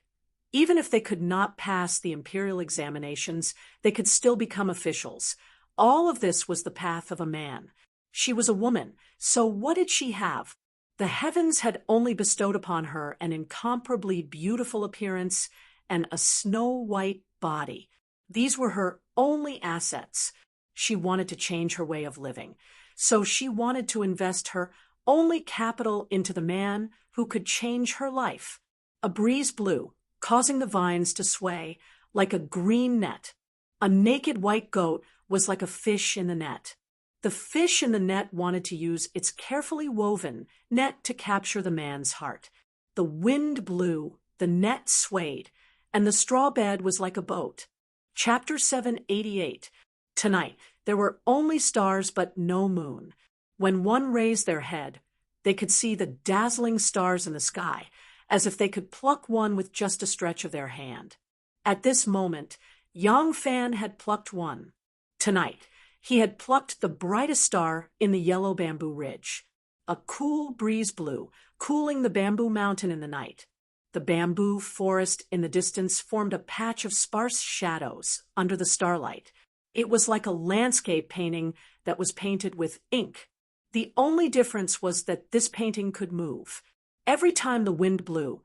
Even if they could not pass the imperial examinations, they could still become officials. All of this was the path of a man. She was a woman, so what did she have? The heavens had only bestowed upon her an incomparably beautiful appearance and a snow-white body. These were her only assets. She wanted to change her way of living, so she wanted to invest her only capital into the man who could change her life. A breeze blew, causing the vines to sway like a green net. A naked white goat was like a fish in the net. The fish in the net wanted to use its carefully woven net to capture the man's heart. The wind blew, the net swayed, and the straw bed was like a boat. Chapter 788. Tonight, there were only stars but no moon. When one raised their head, they could see the dazzling stars in the sky, as if they could pluck one with just a stretch of their hand. At this moment, Yang Fan had plucked one. Tonight, he had plucked the brightest star in the yellow bamboo ridge. A cool breeze blew, cooling the bamboo mountain in the night. The bamboo forest in the distance formed a patch of sparse shadows under the starlight. It was like a landscape painting that was painted with ink. The only difference was that this painting could move. Every time the wind blew,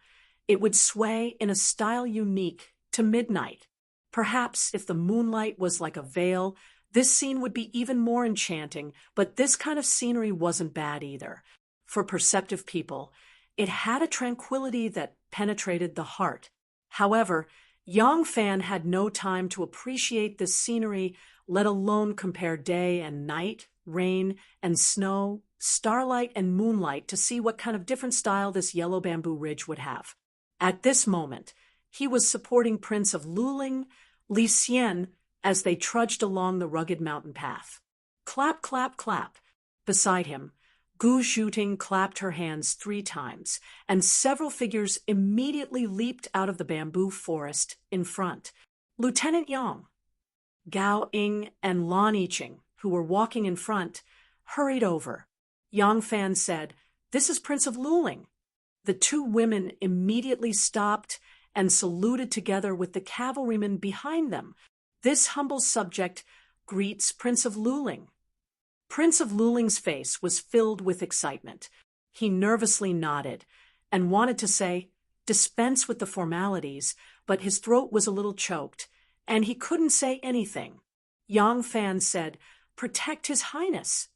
it would sway in a style unique to midnight. Perhaps if the moonlight was like a veil, this scene would be even more enchanting, but this kind of scenery wasn't bad either. For perceptive people, it had a tranquility that penetrated the heart. However, Yang Fan had no time to appreciate this scenery, let alone compare day and night, rain and snow, starlight and moonlight to see what kind of different style this yellow bamboo ridge would have. At this moment, he was supporting Prince of Luling, Li Xian, as they trudged along the rugged mountain path. Clap, clap, clap. Beside him, Gu Zhuting clapped her hands 3 times, and several figures immediately leaped out of the bamboo forest in front. Lieutenant Yang, Gao Ying, and Lan Yiqing, who were walking in front, hurried over. Yang Fan said, "This is Prince of Luling." The two women immediately stopped and saluted together with the cavalryman behind them. This humble subject greets Prince of Luling. Prince of Luling's face was filled with excitement. He nervously nodded and wanted to say, "Dispense with the formalities," but his throat was a little choked, and he couldn't say anything. Yang Fan said, "Protect His Highness."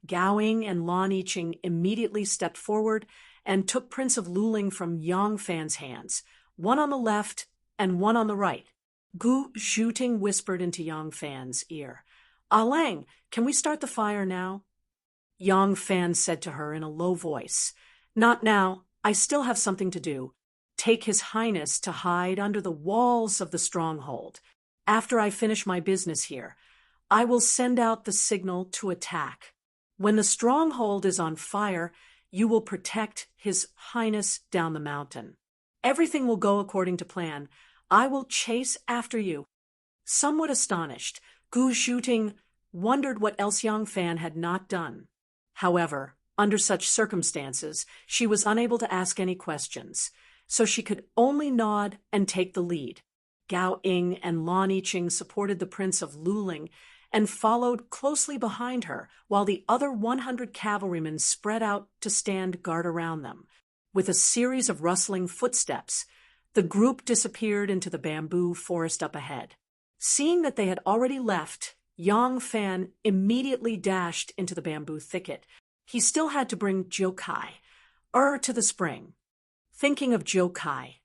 Gao Ying and Lan Yiqing immediately stepped forward and took Prince of Luling from Yang Fan's hands, one on the left and one on the right. Gu Zhuting whispered into Yang Fan's ear, "Lang, can we start the fire now?" Yang Fan said to her in a low voice, "Not now. I still have something to do. Take His Highness to hide under the walls of the stronghold. After I finish my business here, I will send out the signal to attack. When the stronghold is on fire, you will protect His Highness down the mountain. Everything will go according to plan. I will chase after you." Somewhat astonished, Gu Zhuting wondered what else Yang Fan had not done. However, under such circumstances, she was unable to ask any questions, so she could only nod and take the lead. Gao Ying and Lan Yiqing supported the Prince of Luling and followed closely behind her, while the other 100 cavalrymen spread out to stand guard around them. With a series of rustling footsteps, the group disappeared into the bamboo forest up ahead. Seeing that they had already left, Yang Fan immediately dashed into the bamboo thicket. He still had to bring Jokai to the spring. Thinking of Jokai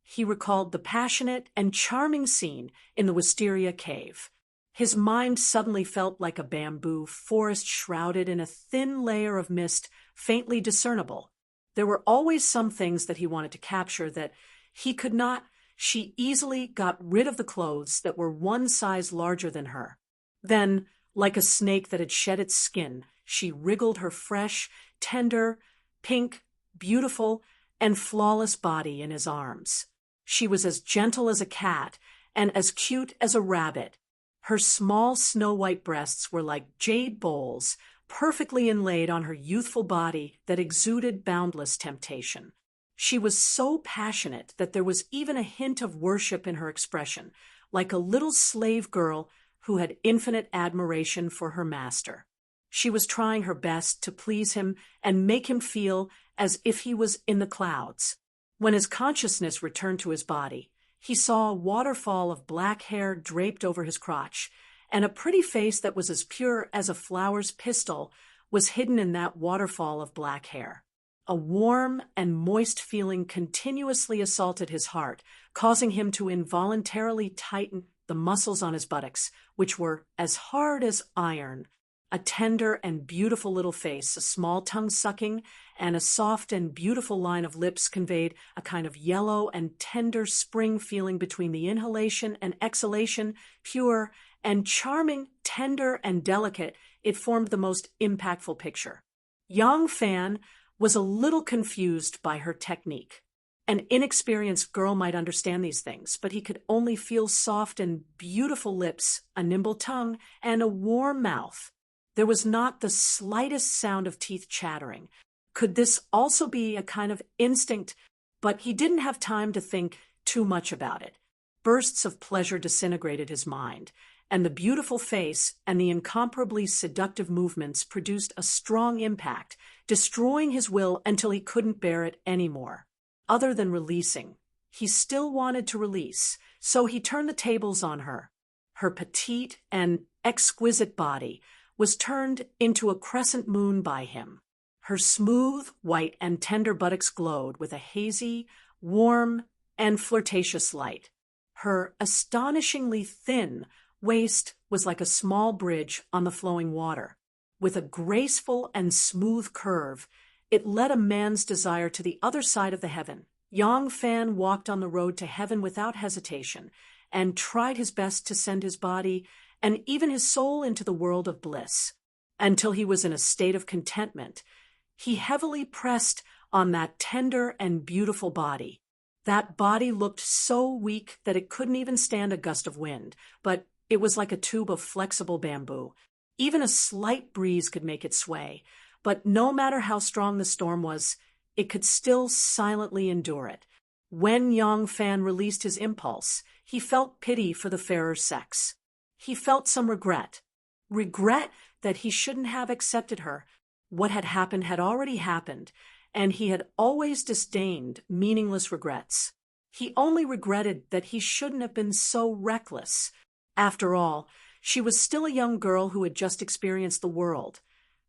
he recalled the passionate and charming scene in the Wisteria cave. His mind suddenly felt like a bamboo forest shrouded in a thin layer of mist, faintly discernible. There were always some things that he wanted to capture that he could not. She easily got rid of the clothes that were one size larger than her. Then, like a snake that had shed its skin, she wriggled her fresh, tender, pink, beautiful, and flawless body in his arms. She was as gentle as a cat and as cute as a rabbit. Her small snow-white breasts were like jade bowls, perfectly inlaid on her youthful body that exuded boundless temptation. She was so passionate that there was even a hint of worship in her expression, like a little slave girl who had infinite admiration for her master. She was trying her best to please him and make him feel as if he was in the clouds. When his consciousness returned to his body, he saw a waterfall of black hair draped over his crotch, and a pretty face that was as pure as a flower's pistil was hidden in that waterfall of black hair. A warm and moist feeling continuously assaulted his heart, causing him to involuntarily tighten the muscles on his buttocks, which were as hard as iron. A tender and beautiful little face, a small tongue sucking, and a soft and beautiful line of lips conveyed a kind of yellow and tender spring feeling between the inhalation and exhalation, pure and charming, tender and delicate. It formed the most impactful picture. Yang Fan was a little confused by her technique. An inexperienced girl might understand these things, but he could only feel soft and beautiful lips, a nimble tongue, and a warm mouth. There was not the slightest sound of teeth chattering. Could this also be a kind of instinct? But he didn't have time to think too much about it. Bursts of pleasure disintegrated his mind, and the beautiful face and the incomparably seductive movements produced a strong impact, destroying his will until he couldn't bear it anymore. Other than releasing, he still wanted to release, so he turned the tables on her. Her petite and exquisite body was turned into a crescent moon by him. Her smooth, white, and tender buttocks glowed with a hazy, warm, and flirtatious light. Her astonishingly thin waist was like a small bridge on the flowing water. With a graceful and smooth curve, it led a man's desire to the other side of the heaven. Yang Fan walked on the road to heaven without hesitation and tried his best to send his body and even his soul into the world of bliss. Until he was in a state of contentment, he heavily pressed on that tender and beautiful body. That body looked so weak that it couldn't even stand a gust of wind, but it was like a tube of flexible bamboo. Even a slight breeze could make it sway, but no matter how strong the storm was, it could still silently endure it. When Yang Fan released his impulse, he felt pity for the fairer sex. He felt some regret. Regret that he shouldn't have accepted her. What had already happened, and he had always disdained meaningless regrets. He only regretted that he shouldn't have been so reckless. After all, she was still a young girl who had just experienced the world.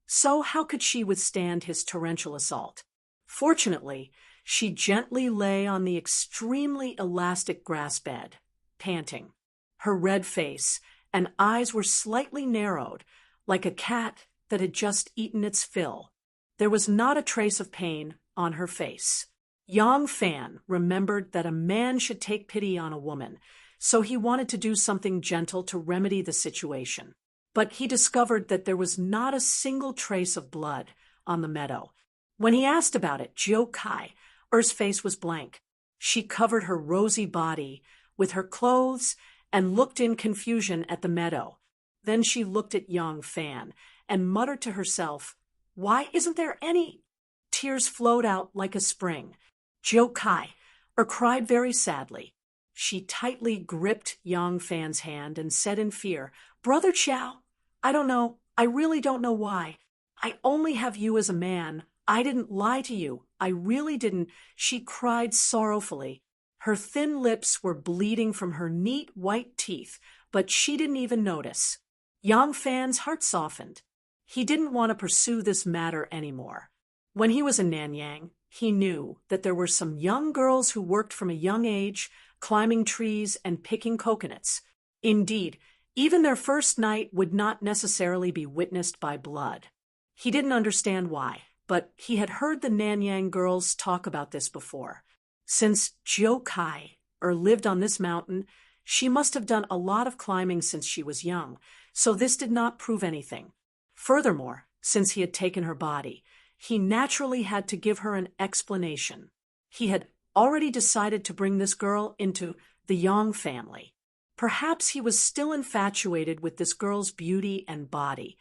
So how could she withstand his torrential assault? Fortunately, she gently lay on the extremely elastic grass bed, panting. Her red face and eyes were slightly narrowed, like a cat that had just eaten its fill. There was not a trace of pain on her face. Yang Fan remembered that a man should take pity on a woman, so he wanted to do something gentle to remedy the situation. But he discovered that there was not a single trace of blood on the meadow. When he asked about it, Jiu Kai, Er's face was blank. She covered her rosy body with her clothes and looked in confusion at the meadow. Then she looked at Yang Fan and muttered to herself, "Why isn't there any?" Tears flowed out like a spring. Jiu Kai cried very sadly. She tightly gripped Yang Fan's hand and said in fear, "Brother Chow, I don't know. I really don't know why. I only have you as a man. I didn't lie to you. I really didn't." She cried sorrowfully. Her thin lips were bleeding from her neat white teeth, but she didn't even notice. Yang Fan's heart softened. He didn't want to pursue this matter anymore. When he was in Nanyang, he knew that there were some young girls who worked from a young age, climbing trees and picking coconuts. Indeed, even their first night would not necessarily be witnessed by blood. He didn't understand why, but he had heard the Nanyang girls talk about this before. Since Jiu Kai lived on this mountain, she must have done a lot of climbing since she was young, so this did not prove anything. Furthermore, since he had taken her body, he naturally had to give her an explanation. He had already decided to bring this girl into the Yang family. Perhaps he was still infatuated with this girl's beauty and body,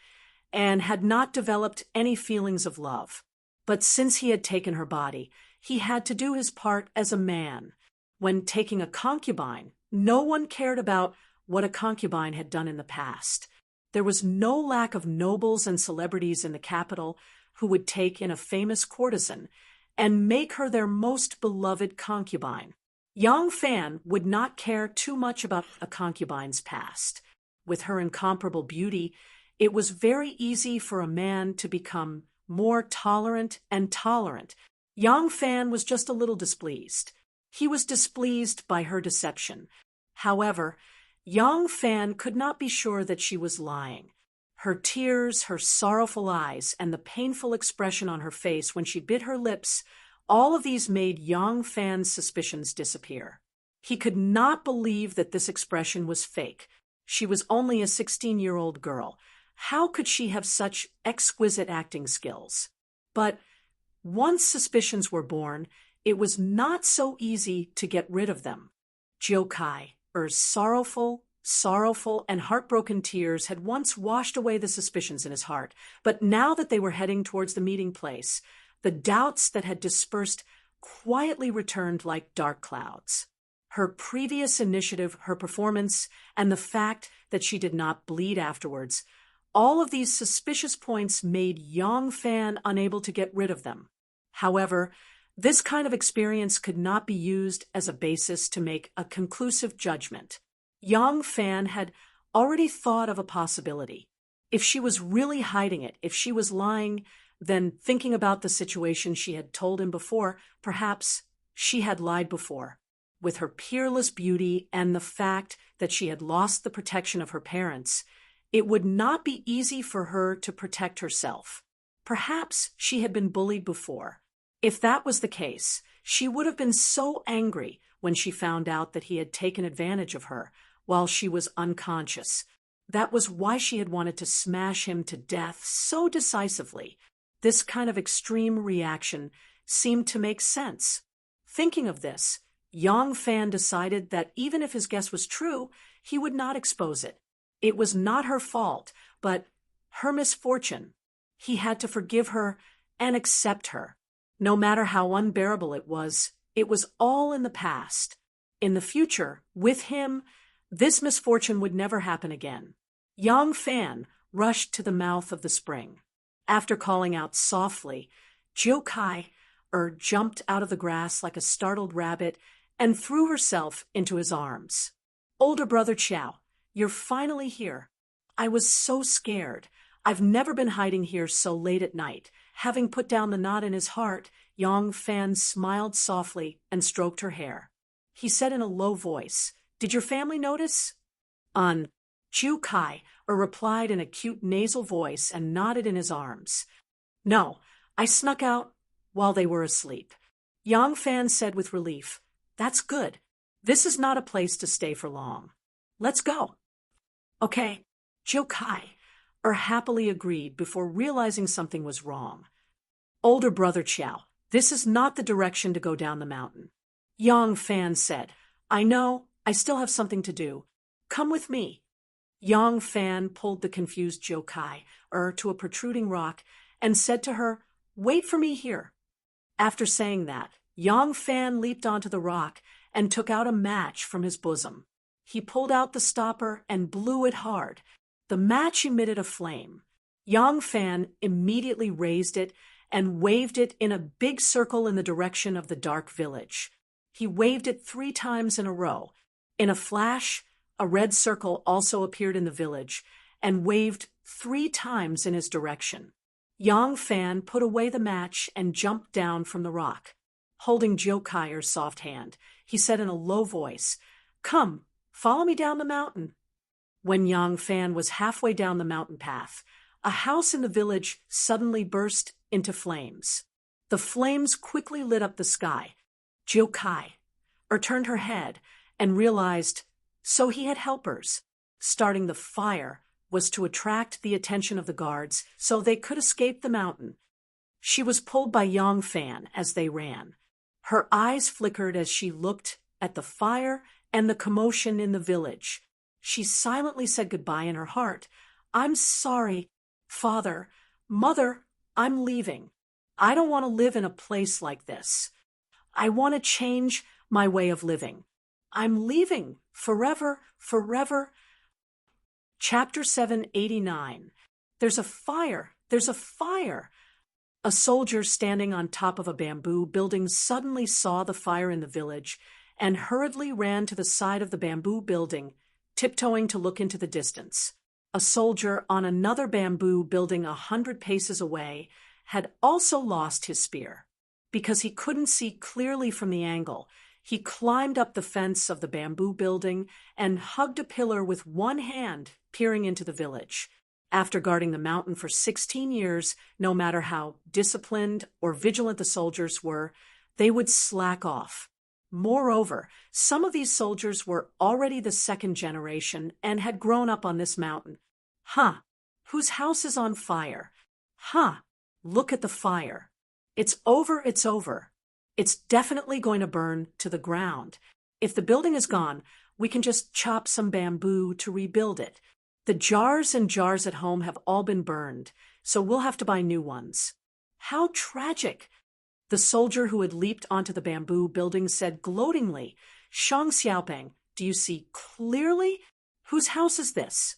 and had not developed any feelings of love. But since he had taken her body, he had to do his part as a man. When taking a concubine, no one cared about what a concubine had done in the past. There was no lack of nobles and celebrities in the capital who would take in a famous courtesan and make her their most beloved concubine. Yang Fan would not care too much about a concubine's past. With her incomparable beauty, it was very easy for a man to become more tolerant and tolerant. Yang Fan was just a little displeased. He was displeased by her deception. However, Yang Fan could not be sure that she was lying. Her tears, her sorrowful eyes, and the painful expression on her face when she bit her lips, all of these made Yang Fan's suspicions disappear. He could not believe that this expression was fake. She was only a 16-year-old girl. How could she have such exquisite acting skills? But once suspicions were born, it was not so easy to get rid of them. Jiu Kai's sorrowful and heartbroken tears had once washed away the suspicions in his heart, but now that they were heading towards the meeting place, the doubts that had dispersed quietly returned like dark clouds. Her previous initiative, her performance, and the fact that she did not bleed afterwards, all of these suspicious points made Yang Fan unable to get rid of them. However, this kind of experience could not be used as a basis to make a conclusive judgment. Yang Fan had already thought of a possibility. If she was really hiding it, if she was lying, then thinking about the situation she had told him before, perhaps she had lied before. With her peerless beauty and the fact that she had lost the protection of her parents, it would not be easy for her to protect herself. Perhaps she had been bullied before. If that was the case, she would have been so angry when she found out that he had taken advantage of her while she was unconscious. That was why she had wanted to smash him to death so decisively. This kind of extreme reaction seemed to make sense. Thinking of this, Yang Fan decided that even if his guess was true, he would not expose it. It was not her fault, but her misfortune. He had to forgive her and accept her. No matter how unbearable it was all in the past. In the future, with him, this misfortune would never happen again. Yang Fan rushed to the mouth of the spring. After calling out softly, Jiu Kai jumped out of the grass like a startled rabbit and threw herself into his arms. Older brother Qiao, you're finally here. I was so scared. I've never been hiding here so late at night. Having put down the knot in his heart, Yang Fan smiled softly and stroked her hair. He said in a low voice, "Did your family notice?" Jiu Kai replied in a cute nasal voice and nodded in his arms. "No, I snuck out while they were asleep." Yang Fan said with relief, "That's good. This is not a place to stay for long. Let's go." "Okay." Jiu Kai happily agreed before realizing something was wrong. "Older brother Qiao, this is not the direction to go down the mountain." Yang Fan said, "I know, I still have something to do. Come with me." Yang Fan pulled the confused Jiu Kai to a protruding rock and said to her, "Wait for me here." After saying that, Yang Fan leaped onto the rock and took out a match from his bosom. He pulled out the stopper and blew it hard. The match emitted a flame. Yang Fan immediately raised it and waved it in a big circle in the direction of the dark village. He waved it 3 times in a row. In a flash, a red circle also appeared in the village and waved 3 times in his direction. Yang Fan put away the match and jumped down from the rock. Holding Jiu Kai's soft hand, he said in a low voice, "Come, follow me down the mountain." When Yang Fan was halfway down the mountain path, a house in the village suddenly burst into flames. The flames quickly lit up the sky. Jiu Kai turned her head and realized, so he had helpers. Starting the fire was to attract the attention of the guards so they could escape the mountain. She was pulled by Yang Fan as they ran. Her eyes flickered as she looked at the fire and the commotion in the village. She silently said goodbye in her heart. "I'm sorry, Father, Mother, I'm leaving. I don't want to live in a place like this. I want to change my way of living. I'm leaving forever, forever." Chapter 789. There's a fire! There's a fire! A soldier standing on top of a bamboo building suddenly saw the fire in the village and hurriedly ran to the side of the bamboo building, tiptoeing to look into the distance. A soldier on another bamboo building 100 paces away had also lost his spear. Because he couldn't see clearly from the angle, he climbed up the fence of the bamboo building and hugged a pillar with one hand, peering into the village. After guarding the mountain for 16 years, no matter how disciplined or vigilant the soldiers were, they would slack off. Moreover, some of these soldiers were already the 2nd generation and had grown up on this mountain. Whose house is on fire? Look at the fire. It's over, it's over. It's definitely going to burn to the ground. If the building is gone, we can just chop some bamboo to rebuild it. The jars and jars at home have all been burned, so we'll have to buy new ones. How tragic! The soldier who had leaped onto the bamboo building said gloatingly, "Shang Xiaopeng, do you see clearly? Whose house is this?"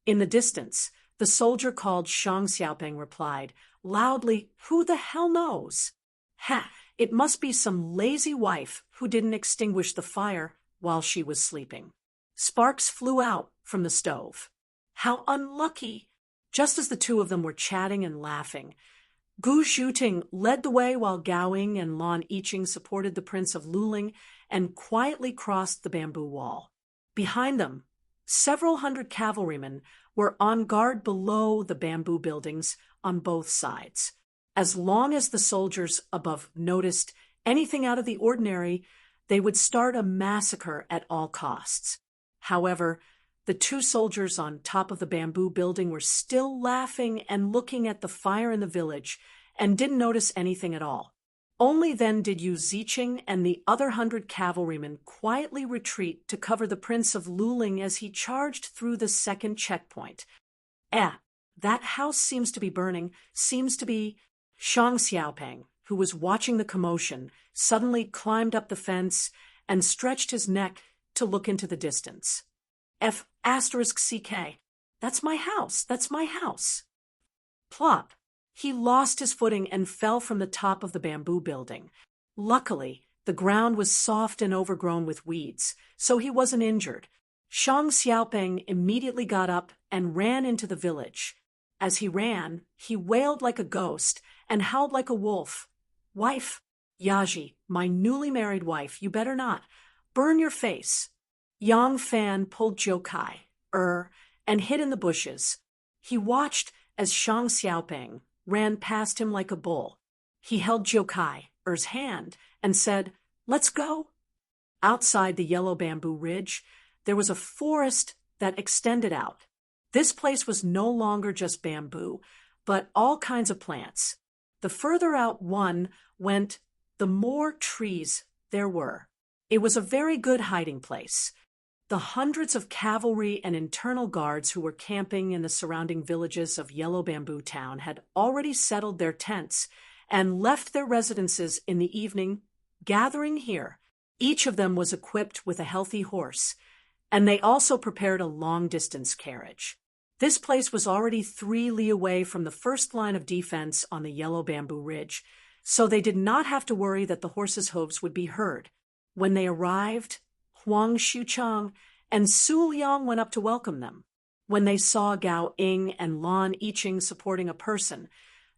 In the distance, the soldier called Shang Xiaopeng replied, loudly, "Who the hell knows?" It must be some lazy wife who didn't extinguish the fire while she was sleeping. Sparks flew out from the stove. How unlucky! Just as the two of them were chatting and laughing, Gu Zhuting led the way while Gao Ying and Lan Yiqing supported the Prince of Luling and quietly crossed the bamboo wall. Behind them, several hundred cavalrymen were on guard below the bamboo buildings on both sides. As long as the soldiers above noticed anything out of the ordinary, they would start a massacre at all costs. However, the two soldiers on top of the bamboo building were still laughing and looking at the fire in the village and didn't notice anything at all. Only then did Yu Ziqing and the other 100 cavalrymen quietly retreat to cover the Prince of Luling as he charged through the 2nd checkpoint. That house seems to be burning, seems to be Shang Xiaopeng. who was watching the commotion, suddenly climbed up the fence and stretched his neck to look into the distance. F***CK. That's my house. That's my house. Plop. He lost his footing and fell from the top of the bamboo building. Luckily, the ground was soft and overgrown with weeds, so he wasn't injured. Shang Xiaopeng immediately got up and ran into the village. As he ran, he wailed like a ghost and howled like a wolf. Wife, Yaji, my newly married wife, you better not. Burn your face. Yang Fan pulled Zhou Kai, and hid in the bushes. He watched as Shang Xiaopeng ran past him like a bull. He held Zhou Kai's hand and said, "Let's go." Outside the yellow bamboo ridge, there was a forest that extended out. This place was no longer just bamboo, but all kinds of plants. The further out one went, the more trees there were. It was a very good hiding place. The hundreds of cavalry and internal guards who were camping in the surrounding villages of Yellow Bamboo Town had already settled their tents and left their residences in the evening, gathering here. Each of them was equipped with a healthy horse, and they also prepared a long-distance carriage. This place was already 3 li away from the first line of defense on the Yellow Bamboo Ridge, so they did not have to worry that the horses' hooves would be heard. When they arrived, Huang Xuchang and Su Liang went up to welcome them. When they saw Gao Ying and Lan Yiqing supporting a person,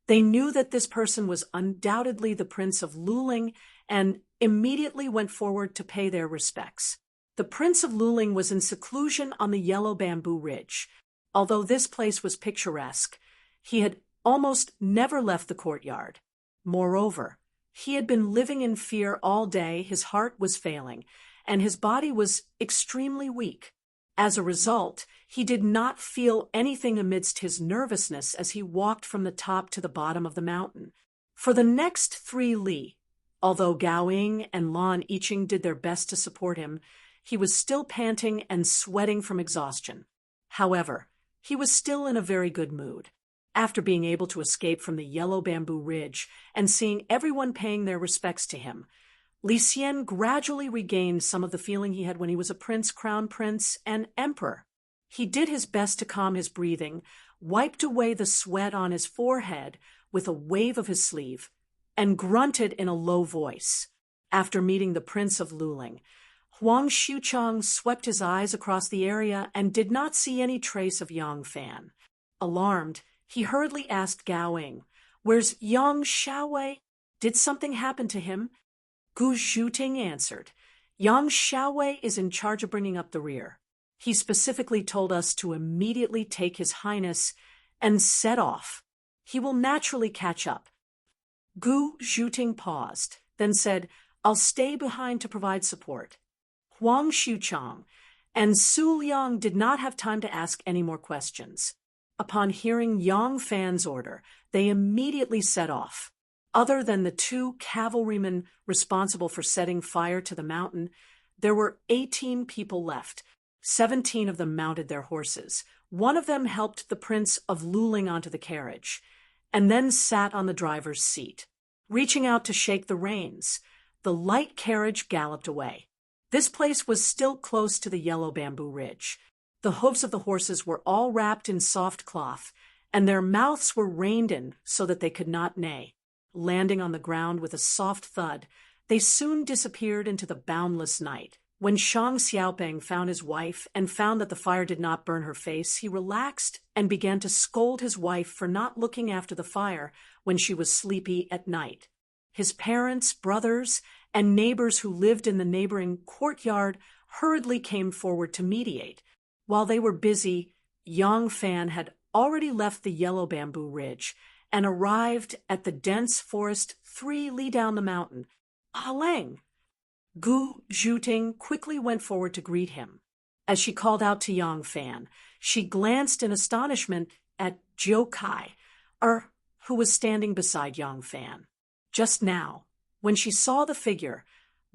they knew that this person was undoubtedly the Prince of Luling and immediately went forward to pay their respects. The Prince of Luling was in seclusion on the Yellow Bamboo Ridge. Although this place was picturesque, he had almost never left the courtyard. Moreover, he had been living in fear all day, his heart was failing, and his body was extremely weak. As a result, he did not feel anything amidst his nervousness as he walked from the top to the bottom of the mountain. For the next 3 li, although Gao Ying and Lan Yiqing did their best to support him, he was still panting and sweating from exhaustion. However, he was still in a very good mood. After being able to escape from the Yellow Bamboo Ridge and seeing everyone paying their respects to him, Li Xian gradually regained some of the feeling he had when he was a prince, crown prince, and emperor. He did his best to calm his breathing, wiped away the sweat on his forehead with a wave of his sleeve, and grunted in a low voice. After meeting the Prince of Luling, Huang Xuchang swept his eyes across the area and did not see any trace of Yang Fan. Alarmed, he hurriedly asked Gao Ying, "Where's Yang Xiaowei? Did something happen to him?" Gu Zhuting answered, "Yang Xiaowei is in charge of bringing up the rear. He specifically told us to immediately take His Highness and set off. He will naturally catch up." Gu Zhuting paused, then said, "I'll stay behind to provide support." Huang Xuchang and Su Liang did not have time to ask any more questions. Upon hearing Yang Fan's order, they immediately set off. Other than the 2 cavalrymen responsible for setting fire to the mountain, there were 18 people left. 17 of them mounted their horses. One of them helped the Prince of Luling onto the carriage, and then sat on the driver's seat. Reaching out to shake the reins, the light carriage galloped away. This place was still close to the Yellow Bamboo Ridge. The hoofs of the horses were all wrapped in soft cloth, and their mouths were reined in so that they could not neigh. Landing on the ground with a soft thud, they soon disappeared into the boundless night. When Shang Xiaopeng found his wife and found that the fire did not burn her face, he relaxed and began to scold his wife for not looking after the fire when she was sleepy at night. His parents, brothers, and neighbors who lived in the neighboring courtyard hurriedly came forward to mediate. While they were busy, Yang Fan had already left the Yellow Bamboo Ridge and arrived at the dense forest 3 li down the mountain. "Aleng!" Gu Zhuting quickly went forward to greet him. As she called out to Yang Fan, she glanced in astonishment at Zhou Kai, who was standing beside Yang Fan. Just now, when she saw the figure,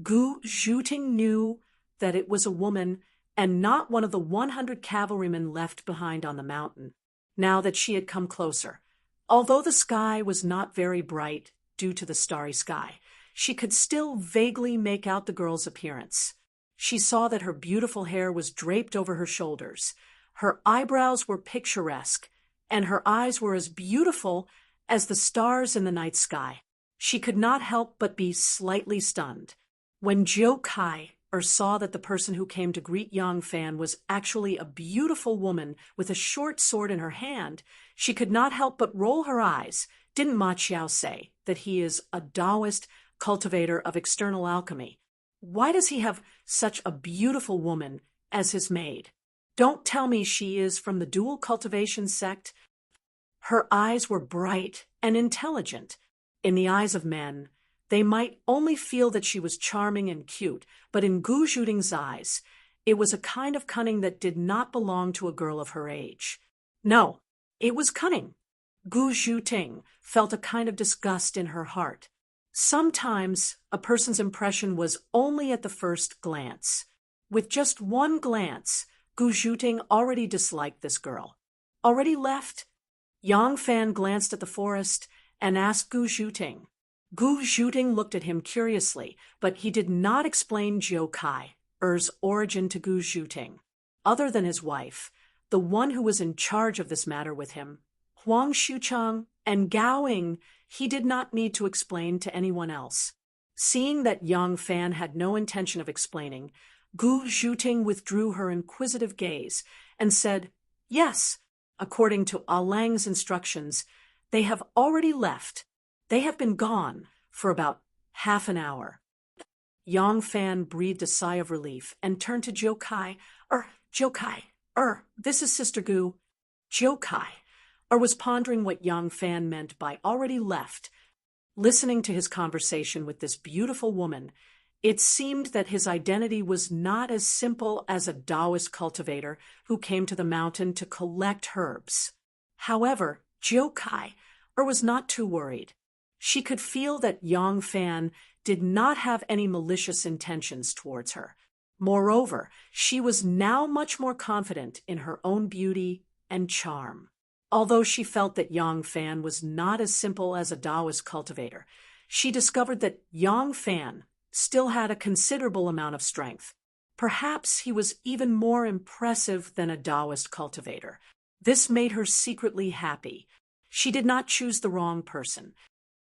Gu Zhuting knew that it was a woman and not one of the 100 cavalrymen left behind on the mountain. Now that she had come closer, although the sky was not very bright, due to the starry sky, she could still vaguely make out the girl's appearance. She saw that her beautiful hair was draped over her shoulders, her eyebrows were picturesque, and her eyes were as beautiful as the stars in the night sky. She could not help but be slightly stunned. When Zhou Kai saw that the person who came to greet Yang Fan was actually a beautiful woman with a short sword in her hand, she could not help but roll her eyes. Didn't Ma Qiao say that he is a Taoist cultivator of external alchemy? Why does he have such a beautiful woman as his maid? Don't tell me she is from the dual cultivation sect. Her eyes were bright and intelligent. In the eyes of men, they might only feel that she was charming and cute, but in Gu Zhuting's eyes, it was a kind of cunning that did not belong to a girl of her age. No, it was cunning. Gu Zhuting felt a kind of disgust in her heart. Sometimes a person's impression was only at the first glance. With just one glance, Gu Zhuting already disliked this girl. Already left? Yang Fan glanced at the forest and asked Gu Zhuting. Gu Zhuting looked at him curiously, but he did not explain Zhou Kai's origin to Gu Zhuting. Other than his wife, the one who was in charge of this matter with him, Huang Xuchang and Gao Ying, he did not need to explain to anyone else. Seeing that Yang Fan had no intention of explaining, Gu Zhuting withdrew her inquisitive gaze and said, "Yes, according to Lang's instructions, they have already left. They have been gone for about half an hour." Yang Fan breathed a sigh of relief and turned to Zhou Kai. This is Sister Gu." Zhou Kai was pondering what Yang Fan meant by already left. Listening to his conversation with this beautiful woman, it seemed that his identity was not as simple as a Taoist cultivator who came to the mountain to collect herbs. However, Zhou Kai was not too worried. She could feel that Yang Fan did not have any malicious intentions towards her. Moreover, she was now much more confident in her own beauty and charm. Although she felt that Yang Fan was not as simple as a Taoist cultivator, she discovered that Yang Fan still had a considerable amount of strength. Perhaps he was even more impressive than a Taoist cultivator. This made her secretly happy. She did not choose the wrong person.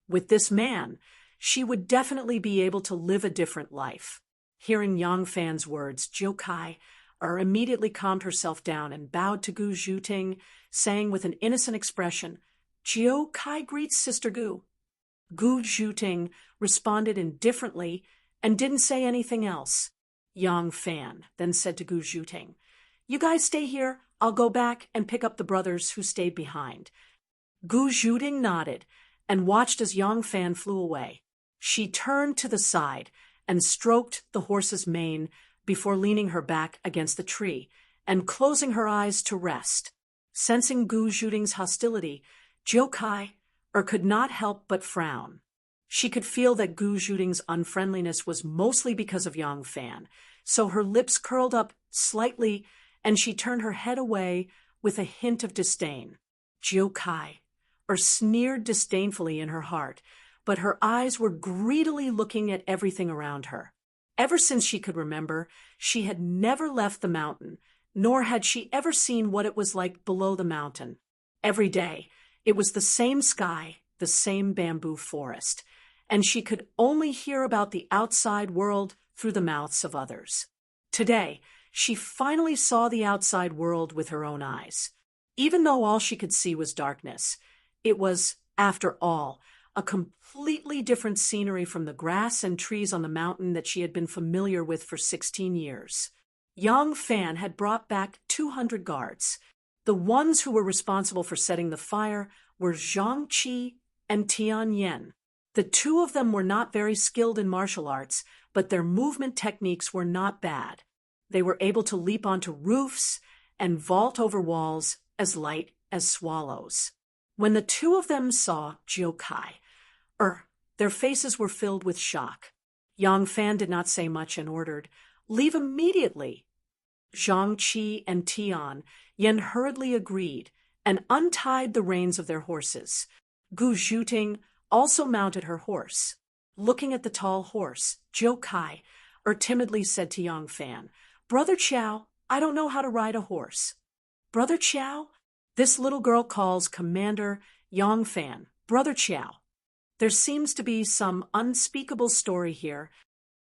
With this man, she would definitely be able to live a different life. Hearing Yang Fan's words, Zhou Kai immediately calmed herself down and bowed to Gu Zhuting, saying with an innocent expression, "Zhou Kai greets Sister Gu." Gu Zhuting responded indifferently and didn't say anything else. Yang Fan then said to Gu Zhuting, "You guys stay here. I'll go back and pick up the brothers who stayed behind." Gu Zhuting nodded and watched as Yang Fan flew away. She turned to the side and stroked the horse's mane before leaning her back against the tree and closing her eyes to rest. Sensing Gu Zhuting's hostility, Zhou Kai could not help but frown. She could feel that Gu Zhuting's unfriendliness was mostly because of Yang Fan, so her lips curled up slightly and she turned her head away with a hint of disdain. Zhou Kai sneered disdainfully in her heart, but her eyes were greedily looking at everything around her. Ever since she could remember, she had never left the mountain, nor had she ever seen what it was like below the mountain. Every day, it was the same sky, the same bamboo forest, and she could only hear about the outside world through the mouths of others. Today, she finally saw the outside world with her own eyes. Even though all she could see was darkness, it was, after all, a completely different scenery from the grass and trees on the mountain that she had been familiar with for 16 years. Yang Fan had brought back 200 guards. The ones who were responsible for setting the fire were Zhang Qi and Tian Yen. The two of them were not very skilled in martial arts, but their movement techniques were not bad. They were able to leap onto roofs and vault over walls as light as swallows. When the two of them saw Zhou Kai, their faces were filled with shock. Yang Fan did not say much and ordered, "Leave immediately." Zhang Qi and Tian Yen hurriedly agreed and untied the reins of their horses. Gu Zhuting also mounted her horse. Looking at the tall horse, Zhou Kai timidly said to Yang Fan, "Brother Qiao, I don't know how to ride a horse." "Brother Qiao?" This little girl calls Commander Yang Fan Brother Qiao. There seems to be some unspeakable story here.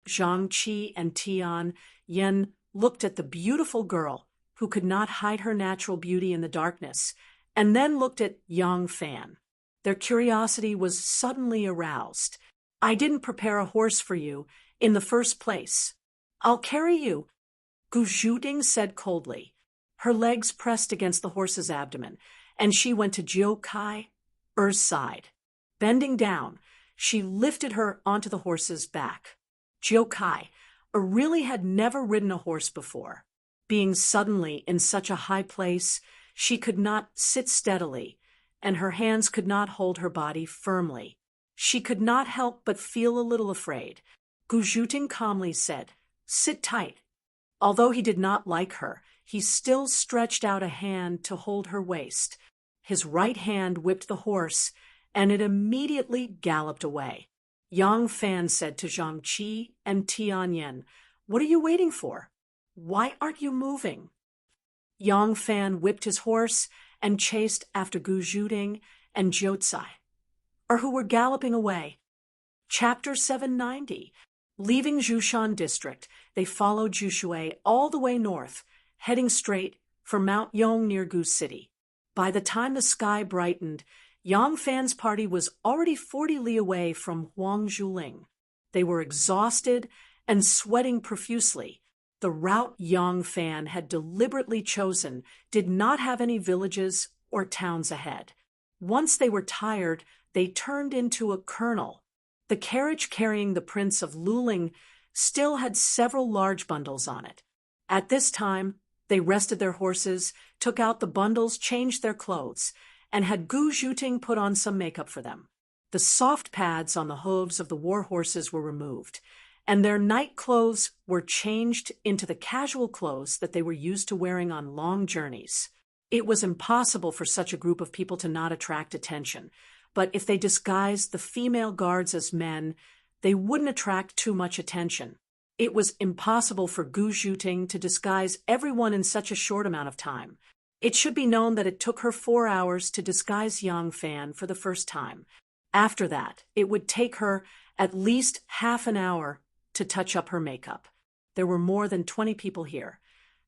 Zhang Qi and Tian Yen looked at the beautiful girl who could not hide her natural beauty in the darkness, and then looked at Yang Fan. Their curiosity was suddenly aroused. "I didn't prepare a horse for you in the first place. I'll carry you," Gu Zhuding said coldly. Her legs pressed against the horse's abdomen, and she went to Zhou Kai's side. Bending down, she lifted her onto the horse's back. Zhou Kai really had never ridden a horse before. Being suddenly in such a high place, she could not sit steadily, and her hands could not hold her body firmly. She could not help but feel a little afraid. Gu Zhuting calmly said, "Sit tight." Although he did not like her, he still stretched out a hand to hold her waist. His right hand whipped the horse, and it immediately galloped away. Yang Fan said to Zhang Qi and Tian Yen, "What are you waiting for? Why aren't you moving?" Yang Fan whipped his horse and chased after Gu Zhuding and Jiuzai, who were galloping away. Chapter 790. Leaving Zhushan district, they followed Jushui all the way north, heading straight for Mount Yong near Gu City. By the time the sky brightened, Yang Fan's party was already 40 li away from Huangzhuling. They were exhausted and sweating profusely. The route Yang Fan had deliberately chosen did not have any villages or towns ahead. Once they were tired, they turned into a kernel. The carriage carrying the Prince of Luling still had several large bundles on it. At this time, they rested their horses, took out the bundles, changed their clothes, and had Gu Zhuting put on some makeup for them. The soft pads on the hooves of the war horses were removed, and their night clothes were changed into the casual clothes that they were used to wearing on long journeys. It was impossible for such a group of people to not attract attention, but if they disguised the female guards as men, they wouldn't attract too much attention. It was impossible for Gu Zhuting to disguise everyone in such a short amount of time. It should be known that it took her 4 hours to disguise Yang Fan for the first time. After that, it would take her at least half an hour to touch up her makeup. There were more than 20 people here.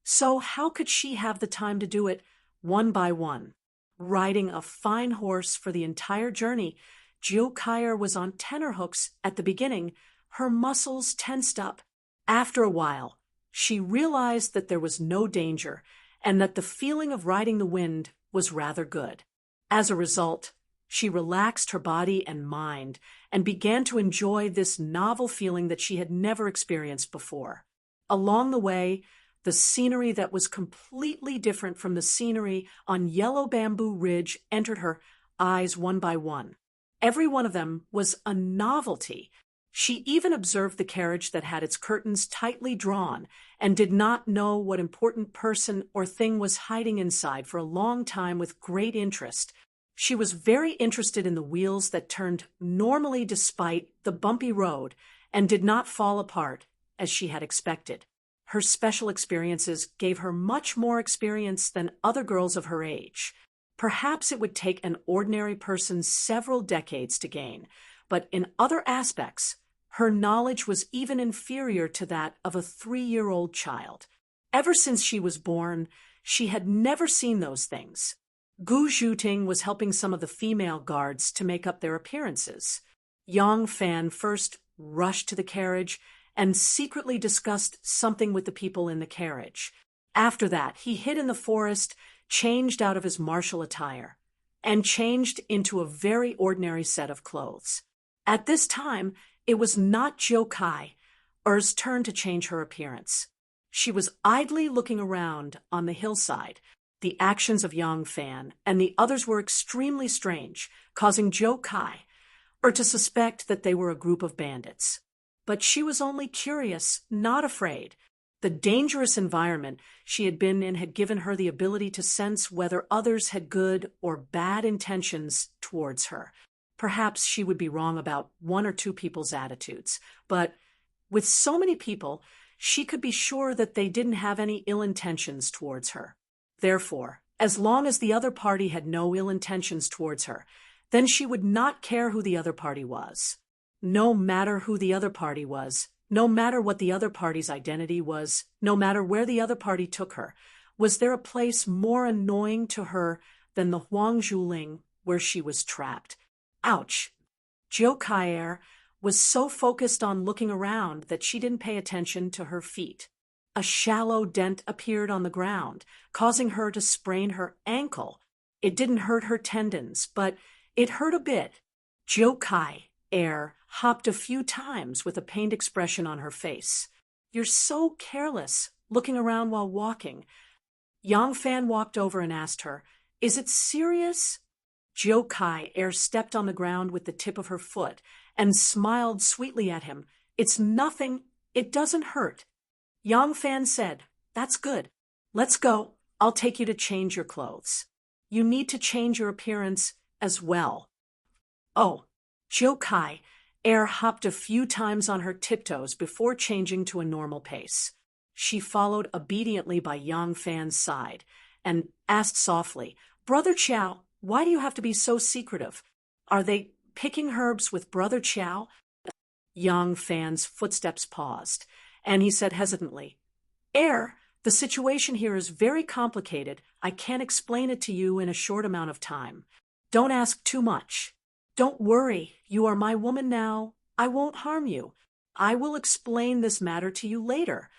So how could she have the time to do it one by one? Riding a fine horse for the entire journey, Zhou Kai was on tenterhooks at the beginning. Her muscles tensed up. After a while, she realized that there was no danger and that the feeling of riding the wind was rather good. As a result, she relaxed her body and mind and began to enjoy this novel feeling that she had never experienced before. Along the way, the scenery that was completely different from the scenery on Yellow Bamboo Ridge entered her eyes one by one. Every one of them was a novelty. She even observed the carriage that had its curtains tightly drawn and did not know what important person or thing was hiding inside for a long time with great interest. She was very interested in the wheels that turned normally despite the bumpy road and did not fall apart as she had expected. Her special experiences gave her much more experience than other girls of her age. Perhaps it would take an ordinary person several decades to gain, but in other aspects, her knowledge was even inferior to that of a 3-year-old child. Ever since she was born, she had never seen those things. Gu Zhuting was helping some of the female guards to make up their appearances. Yang Fan first rushed to the carriage and secretly discussed something with the people in the carriage. After that, he hid in the forest, changed out of his martial attire, and changed into a very ordinary set of clothes. At this time, it was not Zhou Kai's turn to change her appearance. She was idly looking around on the hillside. The actions of Yang Fan and the others were extremely strange, causing Zhou Kai to suspect that they were a group of bandits. But she was only curious, not afraid. The dangerous environment she had been in had given her the ability to sense whether others had good or bad intentions towards her. perhaps she would be wrong about one or two people's attitudes. But with so many people, she could be sure that they didn't have any ill intentions towards her. Therefore, as long as the other party had no ill intentions towards her, then she would not care who the other party was. No matter who the other party was, no matter what the other party's identity was, no matter where the other party took her, was there a place more annoying to her than the Huangzhuling where she was trapped? Ouch! Zhou Kai'er was so focused on looking around that she didn't pay attention to her feet. A shallow dent appeared on the ground, causing her to sprain her ankle. It didn't hurt her tendons, but it hurt a bit. Zhou Kai'er hopped a few times with a pained expression on her face. "You're so careless, looking around while walking." Yang Fan walked over and asked her, "Is it serious?" Zhou Kai'er stepped on the ground with the tip of her foot and smiled sweetly at him. "It's nothing. It doesn't hurt." Yang Fan said, "That's good. Let's go. I'll take you to change your clothes. You need to change your appearance as well." Oh, Zhou Kai'er hopped a few times on her tiptoes before changing to a normal pace. She followed obediently by Yang Fan's side and asked softly, "Brother Qiao, why do you have to be so secretive? Are they picking herbs with Brother Qiao?" Yang Fan's footsteps paused, and he said hesitantly, "The situation here is very complicated. I can't explain it to you in a short amount of time. Don't ask too much. Don't worry, you are my woman now. I won't harm you. I will explain this matter to you later."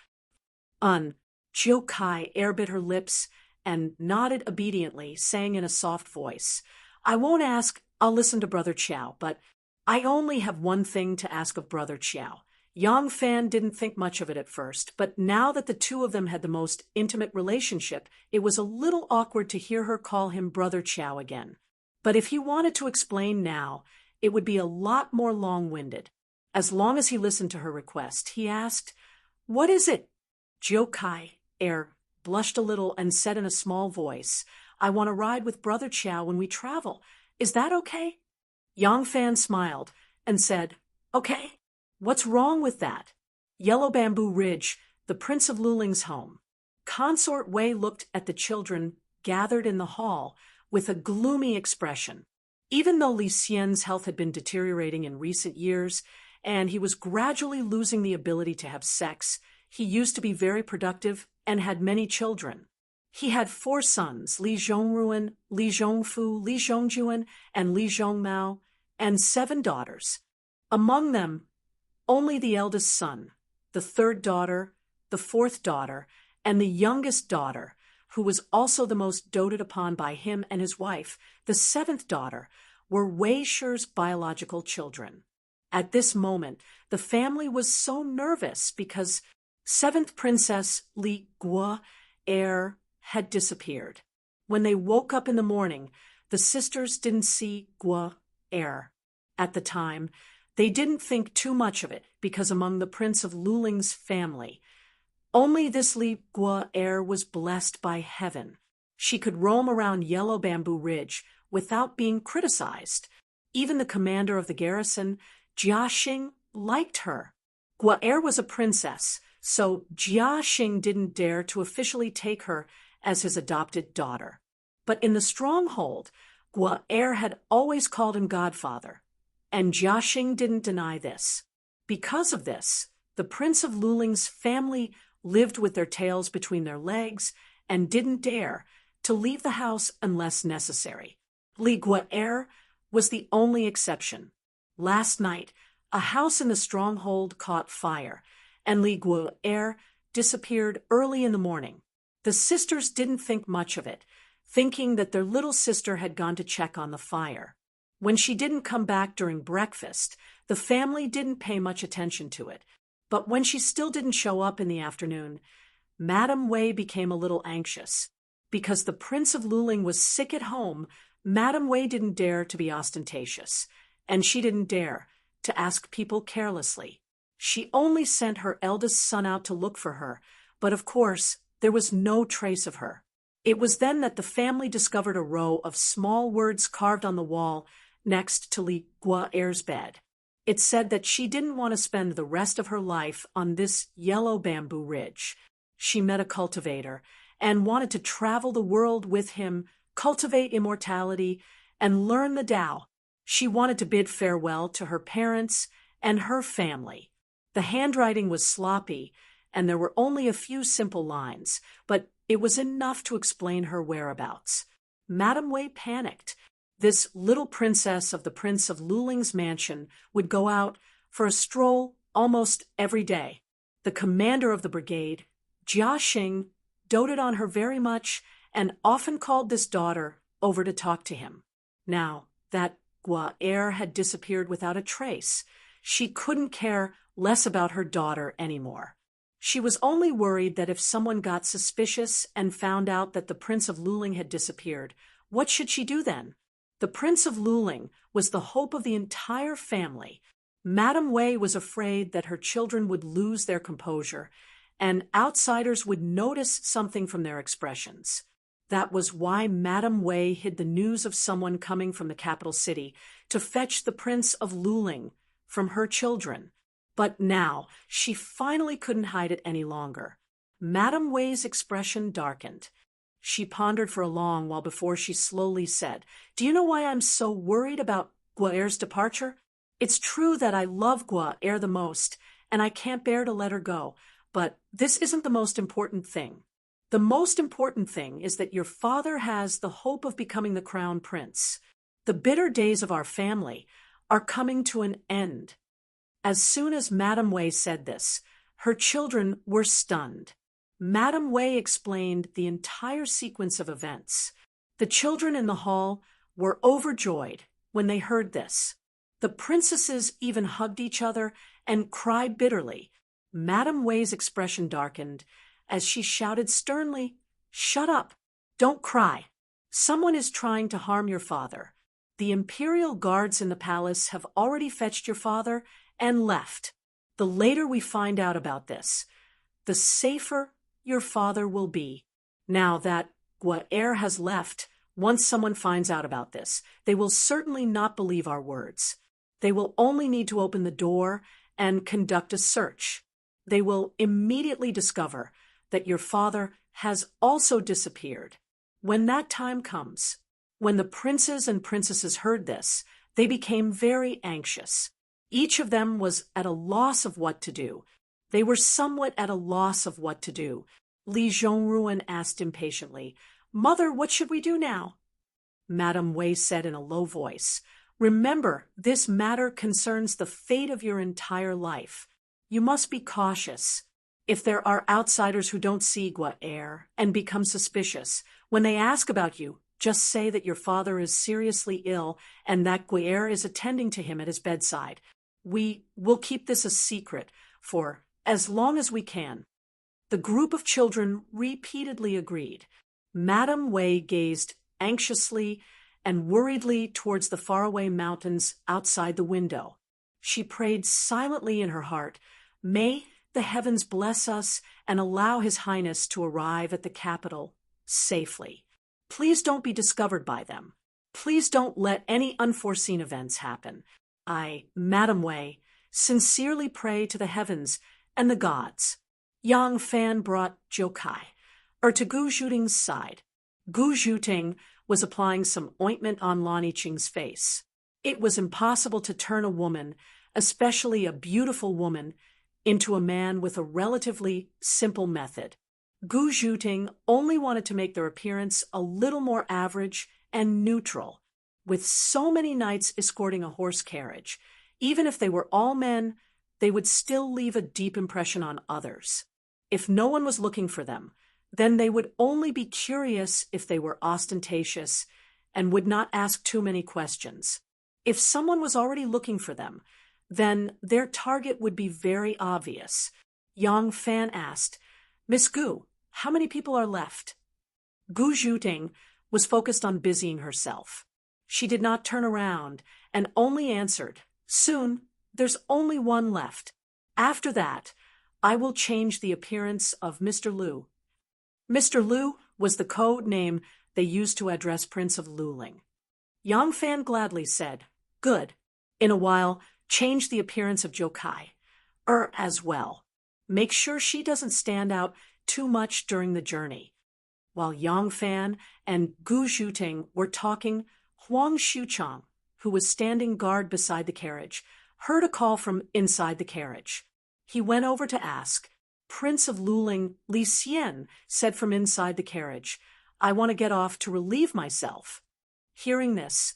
Zhou Kai'er bit her lips and nodded obediently, saying in a soft voice, "I won't ask, I'll listen to Brother Qiao, but I only have one thing to ask of Brother Qiao." Yang Fan didn't think much of it at first, but now that the two of them had the most intimate relationship, it was a little awkward to hear her call him Brother Qiao again. But if he wanted to explain now, it would be a lot more long-winded. As long as he listened to her request, he asked, "What is it?" Zhou Kai'er blushed a little and said in a small voice, "I want to ride with Brother Qiao when we travel. Is that okay?" Yang Fan smiled and said, "Okay. What's wrong with that?" Yellow Bamboo Ridge, the Prince of Luling's home. Consort Wei looked at the children gathered in the hall with a gloomy expression. Even though Li Xian's health had been deteriorating in recent years, and he was gradually losing the ability to have sex, he used to be very productive and had many children. He had 4 sons, Li Zhongruan, Li Zhongfu, Li Zhongjuan, and Li Zhongmao, and 7 daughters. Among them, only the eldest son, the 3rd daughter, the 4th daughter, and the youngest daughter, who was also the most doted upon by him and his wife, the 7th daughter, were Wei Shi's biological children. At this moment, the family was so nervous because 7th Princess Li Guo had disappeared. When they woke up in the morning, the sisters didn't see Guo. At the time, they didn't think too much of it because among the Prince of Luling's family, only this Li Guo was blessed by heaven. She could roam around Yellow Bamboo Ridge without being criticized. Even the commander of the garrison, Jia Xing, liked her. Guo was a princess, so Jia Xing didn't dare to officially take her as his adopted daughter. But in the stronghold, Guo had always called him godfather, and Jia Xing didn't deny this. Because of this, the Prince of Luling's family lived with their tails between their legs and didn't dare to leave the house unless necessary. Li Guo was the only exception. Last night, a house in the stronghold caught fire, and Li Guo disappeared early in the morning. The sisters didn't think much of it, thinking that their little sister had gone to check on the fire. When she didn't come back during breakfast, the family didn't pay much attention to it. But when she still didn't show up in the afternoon, Madame Wei became a little anxious. Because the Prince of Luling was sick at home, Madame Wei didn't dare to be ostentatious, and she didn't dare to ask people carelessly. She only sent her eldest son out to look for her, but of course, there was no trace of her. It was then that the family discovered a row of small words carved on the wall next to Li Guaer's bed. It said that she didn't want to spend the rest of her life on this yellow bamboo ridge. She met a cultivator and wanted to travel the world with him, cultivate immortality, and learn the Tao. She wanted to bid farewell to her parents and her family. The handwriting was sloppy, and there were only a few simple lines, but it was enough to explain her whereabouts. Madame Wei panicked. This little princess of the Prince of Luling's mansion would go out for a stroll almost every day. The commander of the brigade, Jia Xing, doted on her very much and often called this daughter over to talk to him. Now that Guaer had disappeared without a trace, she couldn't care less about her daughter anymore. She was only worried that if someone got suspicious and found out that the Prince of Luling had disappeared, what should she do then? The Prince of Luling was the hope of the entire family. Madame Wei was afraid that her children would lose their composure, and outsiders would notice something from their expressions. That was why Madame Wei hid the news of someone coming from the capital city to fetch the Prince of Luling from her children. But now she finally couldn't hide it any longer. Madame Wei's expression darkened. She pondered for a long while before she slowly said, "Do you know why I'm so worried about Guaer's departure? It's true that I love Guaer the most, and I can't bear to let her go, but this isn't the most important thing. The most important thing is that your father has the hope of becoming the crown prince. The bitter days of our family are coming to an end." As soon as Madame Wei said this, her children were stunned. Madame Wei explained the entire sequence of events. The children in the hall were overjoyed when they heard this. The princesses even hugged each other and cried bitterly. Madame Wei's expression darkened as she shouted sternly, "Shut up! Don't cry! Someone is trying to harm your father. The imperial guards in the palace have already fetched your father and left. The later we find out about this, the safer your father will be. Now that Guaer has left, once someone finds out about this, they will certainly not believe our words. They will only need to open the door and conduct a search. They will immediately discover that your father has also disappeared. When that time comes, when the princes and princesses heard this, they became very anxious. Each of them was at a loss of what to do. They were somewhat at a loss of what to do. Li Zhongruan asked impatiently, "Mother, what should we do now?" Madame Wei said in a low voice, "Remember, this matter concerns the fate of your entire life. You must be cautious. If there are outsiders who don't see Guaer and become suspicious, when they ask about you, just say that your father is seriously ill and that Guaer is attending to him at his bedside. We will keep this a secret for as long as we can." The group of children repeatedly agreed. Madame Wei gazed anxiously and worriedly towards the faraway mountains outside the window. She prayed silently in her heart, "May the heavens bless us and allow His Highness to arrive at the capital safely. Please don't be discovered by them. Please don't let any unforeseen events happen. I, Madame Wei, sincerely pray to the heavens and the gods." Yang Fan brought Jokai, to Gu Zhuting's side. Gu Zhuting was applying some ointment on Lan Yiqing's face. It was impossible to turn a woman, especially a beautiful woman, into a man with a relatively simple method. Gu Zhuting only wanted to make their appearance a little more average and neutral. With so many knights escorting a horse carriage, even if they were all men, they would still leave a deep impression on others. If no one was looking for them, then they would only be curious if they were ostentatious and would not ask too many questions. If someone was already looking for them, then their target would be very obvious. Yang Fan asked, "Miss Gu, how many people are left?" Gu Zhuting was focused on busying herself. She did not turn around and only answered, "Soon, there's only one left. After that, I will change the appearance of Mr. Liu." Mr. Liu was the code name they used to address Prince of Luling. Yang Fan gladly said, Good. In a while, change the appearance of Jokai. As well. Make sure she doesn't stand out too much during the journey. While Yang Fan and Gu Zhuting were talking, Huang Xuchang, who was standing guard beside the carriage, heard a call from inside the carriage. He went over to ask. Prince of Luling, Li Xian, said from inside the carriage, "I want to get off to relieve myself." Hearing this,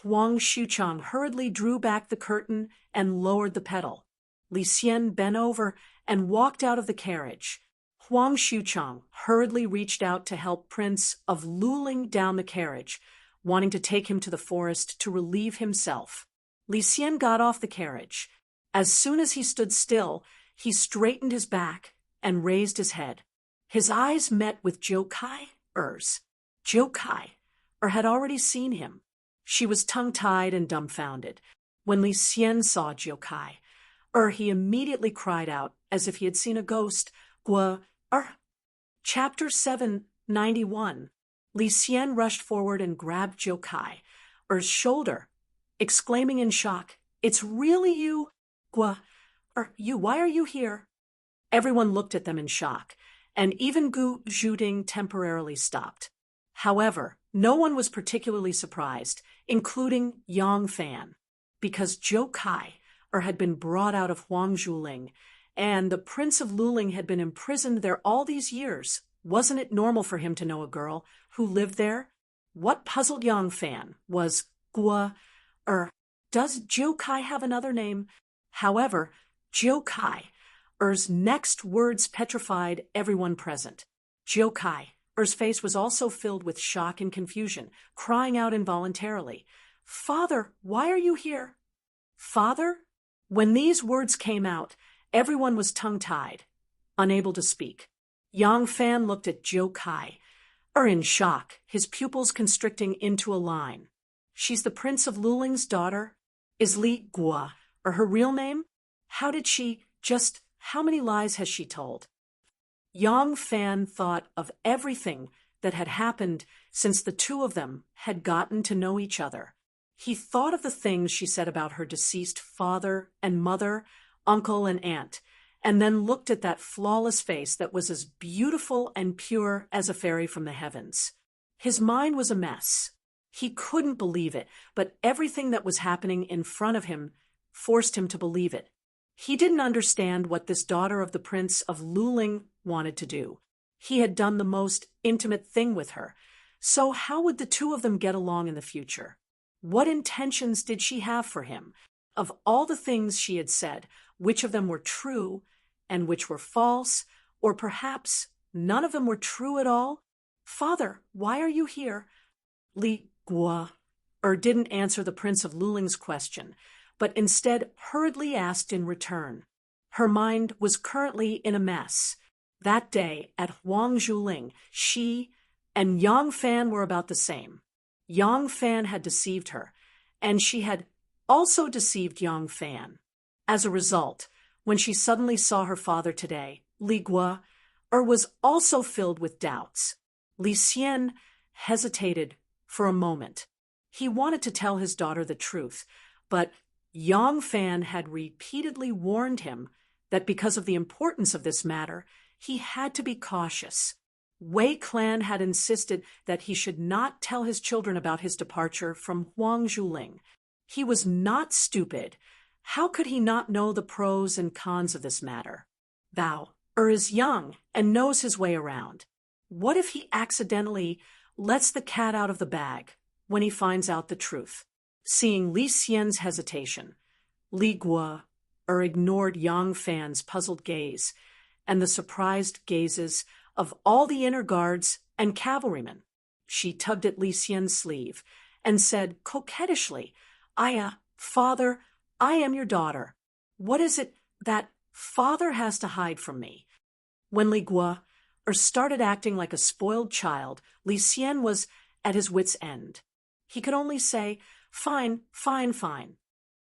Huang Xuchang hurriedly drew back the curtain and lowered the pedal. Li Xian bent over and walked out of the carriage. Huang Xuchang hurriedly reached out to help Prince of Luling down the carriage, wanting to take him to the forest to relieve himself. Li Xian got off the carriage. As soon as he stood still, he straightened his back and raised his head. His eyes met with Jokai-er's. Jokai-er had already seen him. She was tongue-tied and dumbfounded. When Li Xian saw Jokai-er, he immediately cried out as if he had seen a ghost. Chapter 791. Li Xian rushed forward and grabbed Jokai-er's shoulder, exclaiming in shock, "It's really you? Why are you here?" Everyone looked at them in shock, and even Gu Zhuting temporarily stopped. However, no one was particularly surprised, including Yang Fan, because Jokai-er had been brought out of Huangzhuling, and the Prince of Luling had been imprisoned there all these years. Wasn't it normal for him to know a girl who lived there? What puzzled Yang Fan was does Jokai have another name? However, Jokai-er's next words petrified everyone present. Jokai-er's face was also filled with shock and confusion, crying out involuntarily, "Father, why are you here?" "Father?" When these words came out, everyone was tongue-tied, unable to speak. Yang Fan looked at Jokai-er in shock, his pupils constricting into a line. "She's the Prince of Luling's daughter? Is Li Gua her real name? How many lies has she told?" Yang Fan thought of everything that had happened since the two of them had gotten to know each other. He thought of the things she said about her deceased father and mother, uncle and aunt, and then looked at that flawless face that was as beautiful and pure as a fairy from the heavens. His mind was a mess. He couldn't believe it, but everything that was happening in front of him forced him to believe it. He didn't understand what this daughter of the Prince of Luling wanted to do. He had done the most intimate thing with her. So how would the two of them get along in the future? What intentions did she have for him? Of all the things she had said, which of them were true and which were false, or perhaps none of them were true at all? "Father, why are you here?" Li Gua didn't answer the Prince of Luling's question, but instead hurriedly asked in return. Her mind was currently in a mess. That day at Huangzhuling, she and Yang Fan were about the same. Yang Fan had deceived her, and she had also deceived Yang Fan. As a result, when she suddenly saw her father today, Li Gua was also filled with doubts. Li Xian hesitated for a moment. He wanted to tell his daughter the truth, but Yang Fan had repeatedly warned him that because of the importance of this matter, he had to be cautious. Wei Clan had insisted that he should not tell his children about his departure from Huangzhuling. He was not stupid. How could he not know the pros and cons of this matter? Thou is young and knows his way around. What if he accidentally lets the cat out of the bag when he finds out the truth? Seeing Li Xian's hesitation, Li Gua ignored Yang Fan's puzzled gaze and the surprised gazes of all the inner guards and cavalrymen. She tugged at Li Xian's sleeve and said coquettishly, "Father, I am your daughter. What is it that Father has to hide from me?" When Li Gua started acting like a spoiled child, Li Xian was at his wit's end. He could only say, "Fine, fine, fine.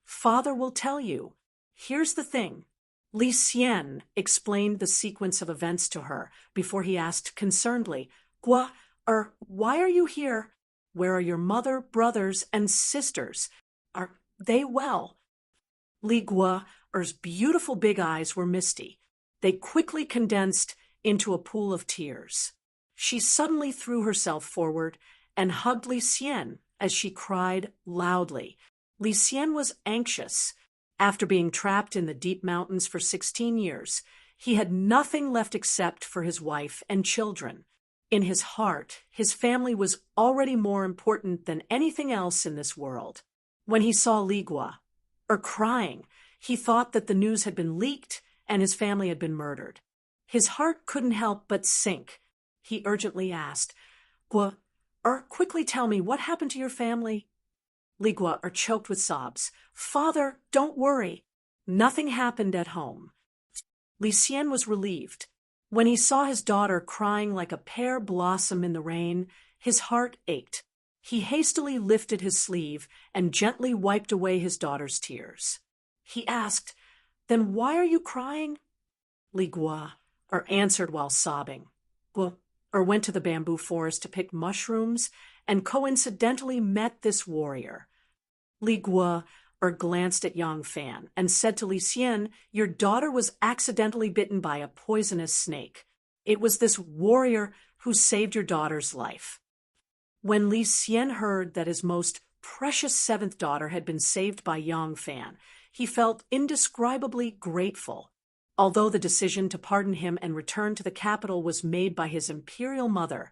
Father will tell you. Here's the thing." Li Xian explained the sequence of events to her before he asked concernedly, "Gua, why are you here? Where are your mother, brothers, and sisters? they well. Li Guo's beautiful big eyes were misty. They quickly condensed into a pool of tears. She suddenly threw herself forward and hugged Li Xian as she cried loudly. Li Xian was anxious. After being trapped in the deep mountains for 16 years, he had nothing left except for his wife and children. In his heart, his family was already more important than anything else in this world. When he saw Li Guo crying, he thought that the news had been leaked and his family had been murdered. His heart couldn't help but sink. He urgently asked, Guo, quickly tell me, what happened to your family? Li Guo choked with sobs. Father, don't worry. Nothing happened at home. Li Xian was relieved. When he saw his daughter crying like a pear blossom in the rain, his heart ached. He hastily lifted his sleeve and gently wiped away his daughter's tears. He asked, Then why are you crying? Li Guo answered while sobbing. Guo went to the bamboo forest to pick mushrooms and coincidentally met this warrior. Li Guo glanced at Yang Fan and said to Li Xian, Your daughter was accidentally bitten by a poisonous snake. It was this warrior who saved your daughter's life. When Li Xian heard that his most precious seventh daughter had been saved by Yang Fan, he felt indescribably grateful. Although the decision to pardon him and return to the capital was made by his imperial mother,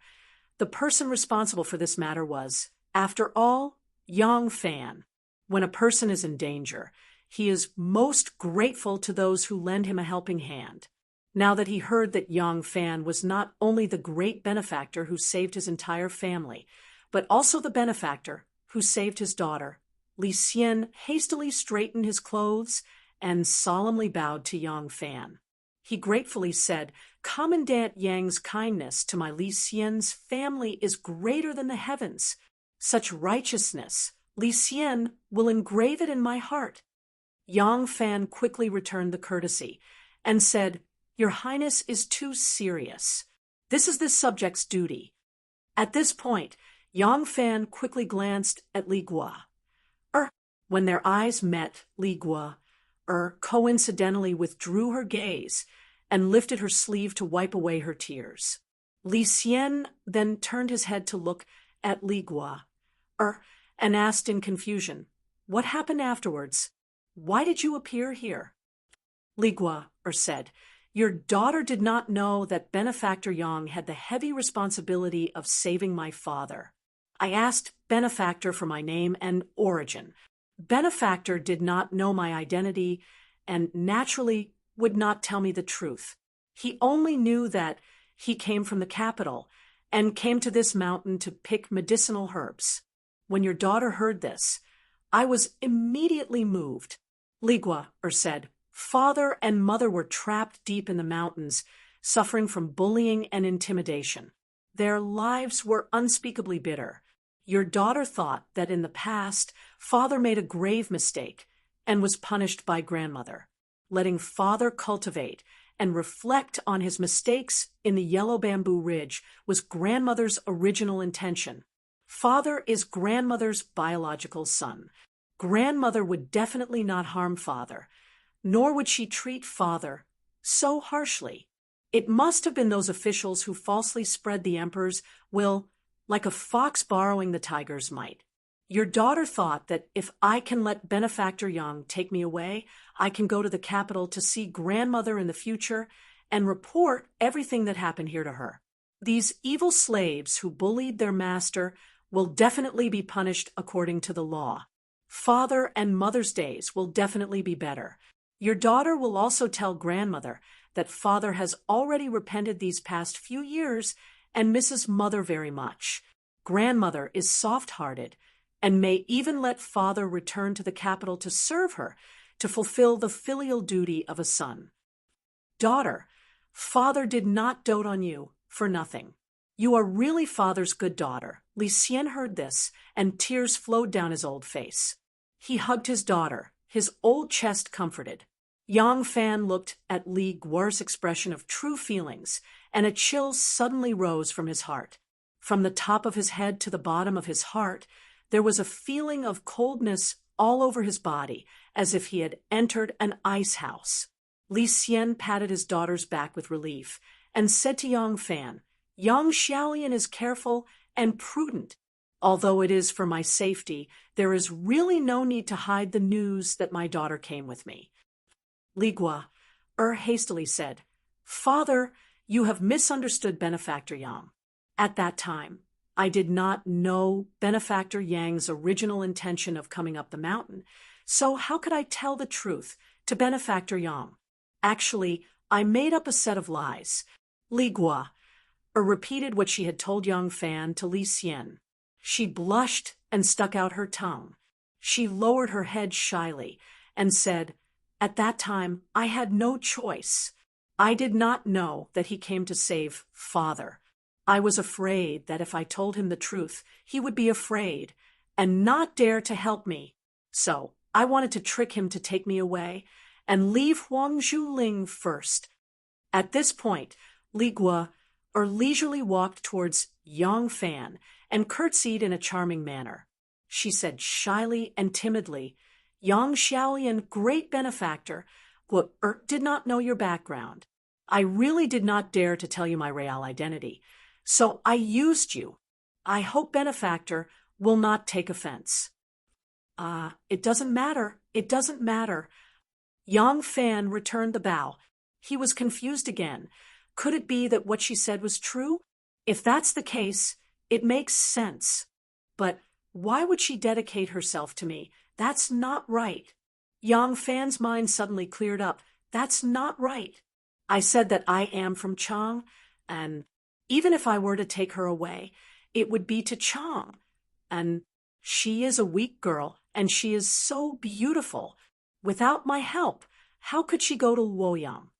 the person responsible for this matter was, after all, Yang Fan. When a person is in danger, he is most grateful to those who lend him a helping hand. Now that he heard that Yang Fan was not only the great benefactor who saved his entire family, but also the benefactor who saved his daughter, Li Xian hastily straightened his clothes and solemnly bowed to Yang Fan. He gratefully said, Commandant Yang's kindness to my Li Xian's family is greater than the heavens. Such righteousness, Li Xian will engrave it in my heart. Yang Fan quickly returned the courtesy and said, Your Highness is too serious. This is this subject's duty. At this point, Yang Fan quickly glanced at Li Guo. When their eyes met, Li Guo coincidentally withdrew her gaze and lifted her sleeve to wipe away her tears. Li Xian then turned his head to look at Li Guo and asked in confusion, What happened afterwards? Why did you appear here? Li Guo said, Your daughter did not know that Benefactor Yang had the heavy responsibility of saving my father. I asked Benefactor for my name and origin. Benefactor did not know my identity and naturally would not tell me the truth. He only knew that he came from the capital and came to this mountain to pick medicinal herbs. When your daughter heard this, I was immediately moved. Li Guo said, Father and mother were trapped deep in the mountains, suffering from bullying and intimidation. Their lives were unspeakably bitter. Your daughter thought that in the past, father made a grave mistake and was punished by grandmother. Letting father cultivate and reflect on his mistakes in the yellow bamboo ridge was grandmother's original intention. Father is grandmother's biological son. Grandmother would definitely not harm father, nor would she treat father so harshly. It must have been those officials who falsely spread the emperor's will, like a fox borrowing the tiger's might. Your daughter thought that if I can let Benefactor Yang take me away, I can go to the capital to see grandmother in the future and report everything that happened here to her. These evil slaves who bullied their master will definitely be punished according to the law. Father and Mother's days will definitely be better. Your daughter will also tell grandmother that father has already repented these past few years and misses mother very much. Grandmother is soft-hearted and may even let father return to the capital to serve her, to fulfill the filial duty of a son. Daughter, father did not dote on you for nothing. You are really father's good daughter. Li Xian heard this, and tears flowed down his old face. He hugged his daughter, his old chest comforted. Yang Fan looked at Li Guo's expression of true feelings, and a chill suddenly rose from his heart. From the top of his head to the bottom of his heart, there was a feeling of coldness all over his body, as if he had entered an ice house. Li Xian patted his daughter's back with relief and said to Yang Fan, "Yang Xiaolian is careful and prudent. Although it is for my safety, there is really no need to hide the news that my daughter came with me." Li Gua hastily said, "Father, you have misunderstood Benefactor Yang. At that time, I did not know Benefactor Yang's original intention of coming up the mountain, so how could I tell the truth to Benefactor Yang? Actually, I made up a set of lies." Li Gua repeated what she had told Yang Fan to Li Xian. She blushed and stuck out her tongue. She lowered her head shyly and said, "At that time, I had no choice. I did not know that he came to save Father. I was afraid that if I told him the truth, he would be afraid and not dare to help me. So I wanted to trick him to take me away and leave Huang Zhuling first." At this point, Li Gua leisurely walked towards Yang Fan and curtsied in a charming manner. She said shyly and timidly, "Yang Xiaolian, great benefactor, did not know your background. I really did not dare to tell you my real identity, so I used you. I hope benefactor will not take offense." It doesn't matter. It doesn't matter." Yang Fan returned the bow. He was confused again. Could it be that what she said was true? If that's the case, it makes sense. But why would she dedicate herself to me? That's not right. Yang Fan's mind suddenly cleared up. That's not right. I said that I am from Chang, and even if I were to take her away, it would be to Chang. And she is a weak girl, and she is so beautiful. Without my help, how could she go to Luoyang?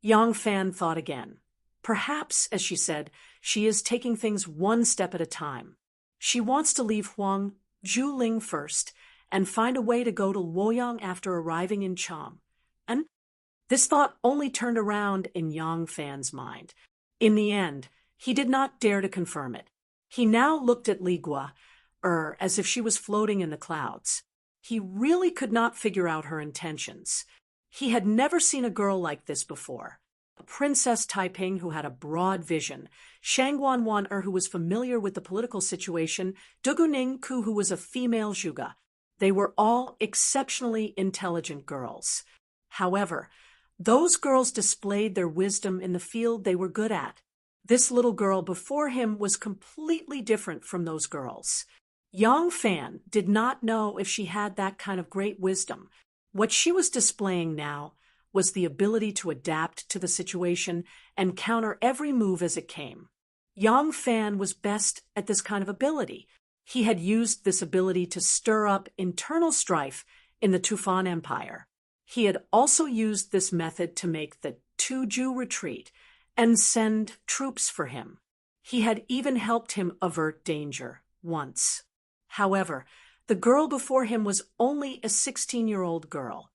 Yang Fan thought again. Perhaps, as she said, she is taking things one step at a time. She wants to leave Huang Zhuling first and find a way to go to Luoyang after arriving in Chang. And this thought only turned around in Yang Fan's mind. In the end, he did not dare to confirm it. He now looked at Li Gua, as if she was floating in the clouds. He really could not figure out her intentions. He had never seen a girl like this before. A Princess Taiping who had a broad vision, Shangguan Wan who was familiar with the political situation, Duguning Ku who was a female zhuge. They were all exceptionally intelligent girls. However, those girls displayed their wisdom in the field they were good at. This little girl before him was completely different from those girls. Yang Fan did not know if she had that kind of great wisdom. What she was displaying now was the ability to adapt to the situation and counter every move as it came. Yang Fan was best at this kind of ability. He had used this ability to stir up internal strife in the Tufan Empire. He had also used this method to make the Tuju retreat and send troops for him. He had even helped him avert danger once. However, the girl before him was only a 16-year-old girl.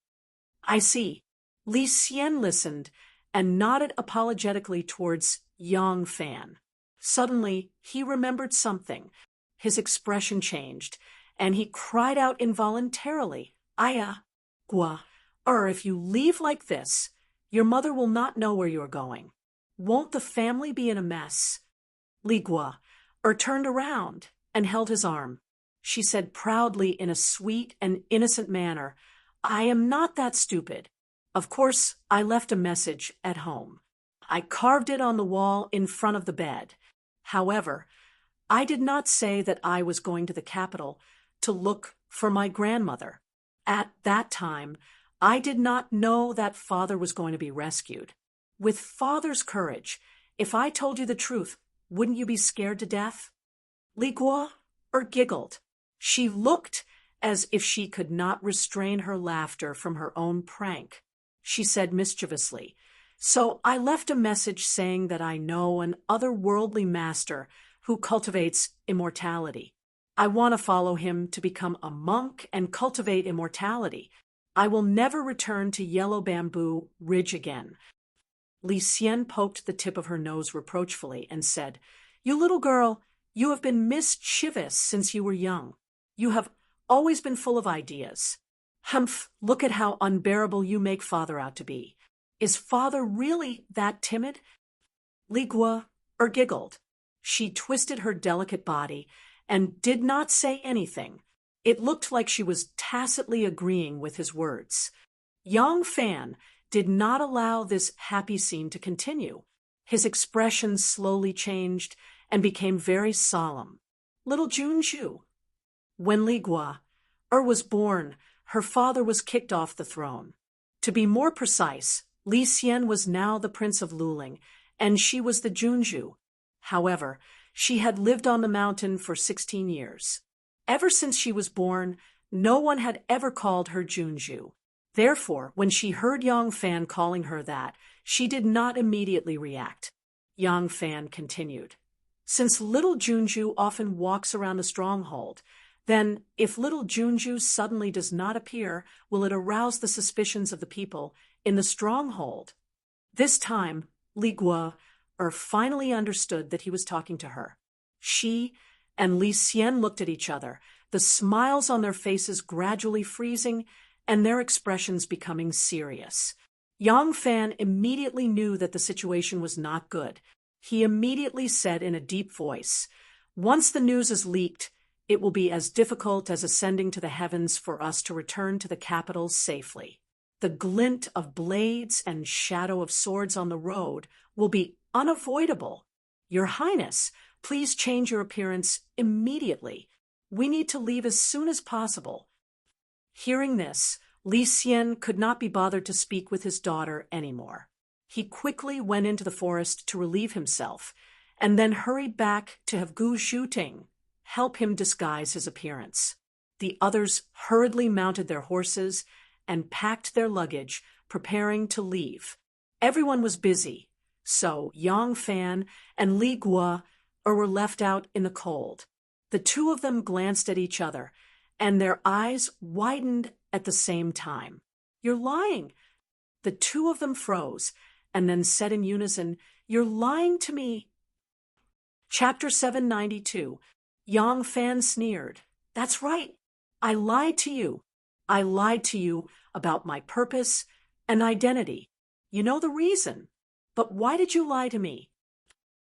"I see." Li Xian listened and nodded apologetically towards Yang Fan. Suddenly, he remembered something. His expression changed, and he cried out involuntarily, "Aya, Gua, if you leave like this, your mother will not know where you are going. Won't the family be in a mess?" Li Gua turned around and held his arm. She said proudly in a sweet and innocent manner, "I am not that stupid. Of course, I left a message at home. I carved it on the wall in front of the bed. However, I did not say that I was going to the capital to look for my grandmother. At that time, I did not know that Father was going to be rescued. With Father's courage, if I told you the truth, wouldn't you be scared to death?" Li Gua giggled. She looked as if she could not restrain her laughter from her own prank. She said mischievously, "So I left a message saying that I know an otherworldly master who cultivates immortality. I want to follow him to become a monk and cultivate immortality. I will never return to Yellow Bamboo Ridge again." Li Xian poked the tip of her nose reproachfully and said, "You little girl, you have been mischievous since you were young. You have always been full of ideas. Humph, look at how unbearable you make father out to be. Is father really that timid? Li Guo giggled. She twisted her delicate body and did not say anything. It looked like she was tacitly agreeing with his words. Yang Fan did not allow this happy scene to continue. His expression slowly changed and became very solemn. Little Junju. When Li Guo was born, her father was kicked off the throne. To be more precise, Li Xian was now the Prince of Luling, and she was the Junju. However, she had lived on the mountain for 16 years. Ever since she was born, no one had ever called her Junju. Therefore, when she heard Yang Fan calling her that, she did not immediately react. Yang Fan continued. Since little Junju often walks around the stronghold, then if little Junju suddenly does not appear, will it arouse the suspicions of the people in the stronghold? This time, Li Guo finally understood that he was talking to her. She and Li Xian looked at each other, the smiles on their faces gradually freezing and their expressions becoming serious. Yang Fan immediately knew that the situation was not good. He immediately said in a deep voice, "Once the news is leaked, it will be as difficult as ascending to the heavens for us to return to the capital safely. The glint of blades and shadow of swords on the road will be unavoidable. Your Highness, please change your appearance immediately. We need to leave as soon as possible." Hearing this, Li Xian could not be bothered to speak with his daughter anymore. He quickly went into the forest to relieve himself, and then hurried back to have Gu Shuting help him disguise his appearance. The others hurriedly mounted their horses and packed their luggage, preparing to leave. Everyone was busy, so Yang Fan and Li Guo were left out in the cold. The two of them glanced at each other, and their eyes widened at the same time. "You're lying." The two of them froze, and then said in unison, "You're lying to me." Chapter 792. Yang Fan sneered. "That's right. I lied to you. I lied to you about my purpose and identity. You know the reason. But why did you lie to me?"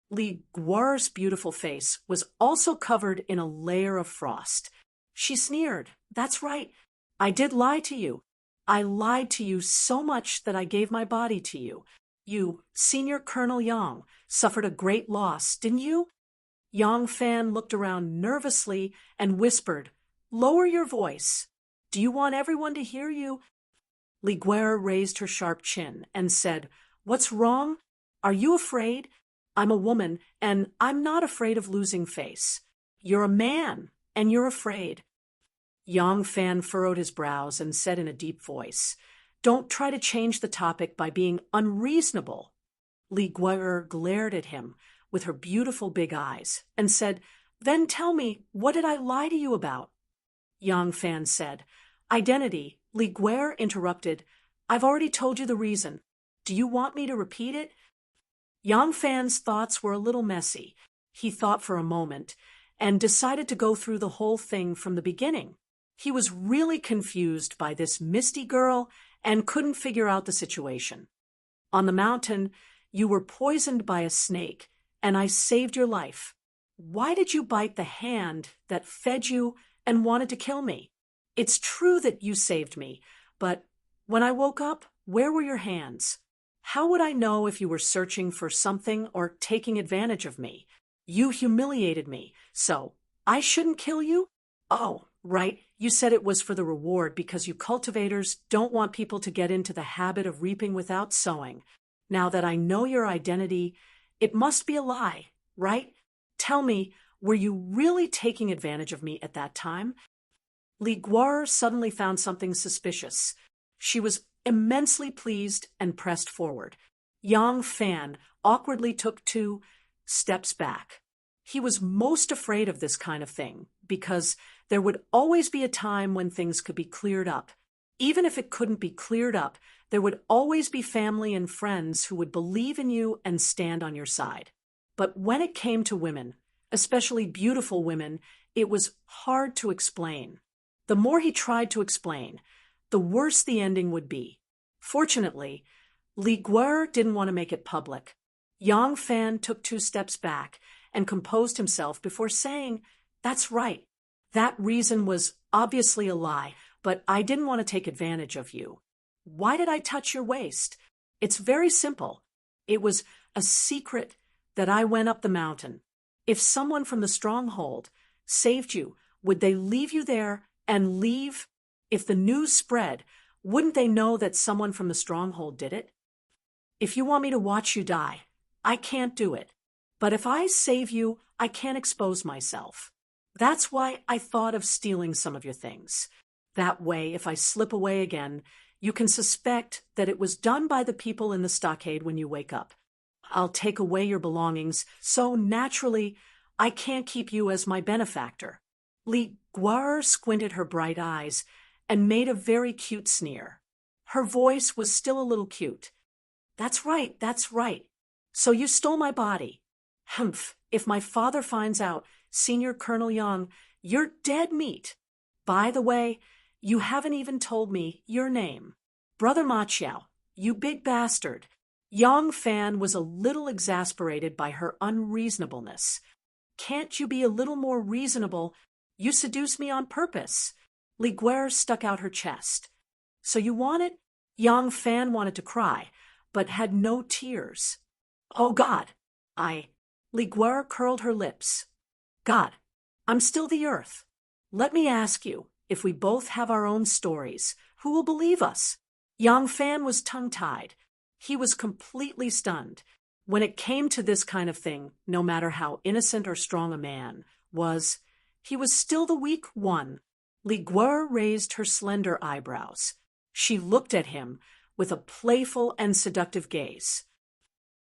Li Guo's beautiful face was also covered in a layer of frost. She sneered. "That's right. I did lie to you. I lied to you so much that I gave my body to you. You, Senior Colonel Yang, suffered a great loss, didn't you?" Yang Fan looked around nervously and whispered, "Lower your voice. Do you want everyone to hear you?" Li Guo raised her sharp chin and said, "What's wrong? Are you afraid? I'm a woman, and I'm not afraid of losing face. You're a man, and you're afraid." Yang Fan furrowed his brows and said in a deep voice, "Don't try to change the topic by being unreasonable." Li Guo glared at him with her beautiful big eyes and said, "Then tell me, what did I lie to you about?" Yang Fan said, "Identity." Li Guo interrupted, "I've already told you the reason. Do you want me to repeat it?" Yang Fan's thoughts were a little messy. He thought for a moment and decided to go through the whole thing from the beginning. He was really confused by this Misty girl and couldn't figure out the situation. "On the mountain, you were poisoned by a snake, and I saved your life. Why did you bite the hand that fed you and wanted to kill me? It's true that you saved me, but when I woke up, where were your hands? How would I know if you were searching for something or taking advantage of me? You humiliated me, so I shouldn't kill you? Oh, right, you said it was for the reward because you cultivators don't want people to get into the habit of reaping without sowing. Now that I know your identity, it must be a lie, right? Tell me, were you really taking advantage of me at that time?" Li Guo suddenly found something suspicious. She was immensely pleased and pressed forward. Yang Fan awkwardly took 2 steps back. He was most afraid of this kind of thing because there would always be a time when things could be cleared up. Even if it couldn't be cleared up, there would always be family and friends who would believe in you and stand on your side. But when it came to women, especially beautiful women, it was hard to explain. The more he tried to explain, the worse the ending would be. Fortunately, Li Guer didn't want to make it public. Yang Fan took 2 steps back and composed himself before saying, "That's right. That reason was obviously a lie, but I didn't want to take advantage of you. Why did I touch your waist? It's very simple. It was a secret that I went up the mountain. If someone from the stronghold saved you, would they leave you there and leave? If the news spread, wouldn't they know that someone from the stronghold did it? If you want me to watch you die, I can't do it. But if I save you, I can't expose myself. That's why I thought of stealing some of your things. That way, if I slip away again, you can suspect that it was done by the people in the stockade when you wake up. I'll take away your belongings, so naturally, I can't keep you as my benefactor." Li Guer squinted her bright eyes and made a very cute sneer. Her voice was still a little cute. That's right. So you stole my body. Humph, if my father finds out, Senior Colonel Yang, you're dead meat. By the way, you haven't even told me your name. Brother Ma Chiao, you big bastard. Yang Fan was a little exasperated by her unreasonableness. Can't you be a little more reasonable? You seduced me on purpose. Li Guer stuck out her chest. So you want it? Yang Fan wanted to cry, but had no tears. Oh God, Li Guer curled her lips. God, I'm still the earth. Let me ask you, if we both have our own stories, who will believe us? Yang Fan was tongue-tied. He was completely stunned. When it came to this kind of thing, no matter how innocent or strong a man was, he was still the weak one. Li Guer raised her slender eyebrows. She looked at him with a playful and seductive gaze.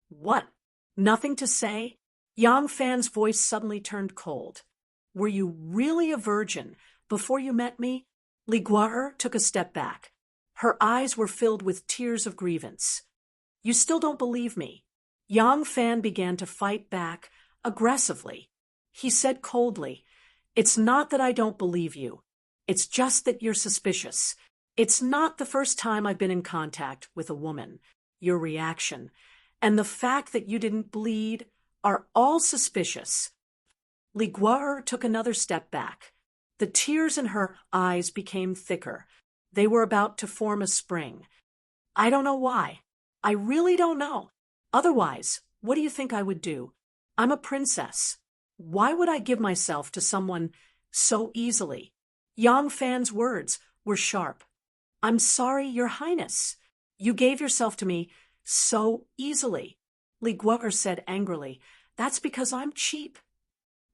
What? Nothing to say? Yang Fan's voice suddenly turned cold. Were you really a virgin before you met me? Li Guer took a step back. Her eyes were filled with tears of grievance. You still don't believe me. Yang Fan began to fight back aggressively. He said coldly, It's not that I don't believe you. It's just that you're suspicious. It's not the first time I've been in contact with a woman. Your reaction and the fact that you didn't bleed are all suspicious. Li Guer took another step back. The tears in her eyes became thicker. They were about to form a spring. I don't know why. I really don't know. Otherwise, what do you think I would do? I'm a princess. Why would I give myself to someone so easily? Yang Fan's words were sharp. I'm sorry, Your Highness. You gave yourself to me so easily. Li Guer said angrily, That's because I'm cheap.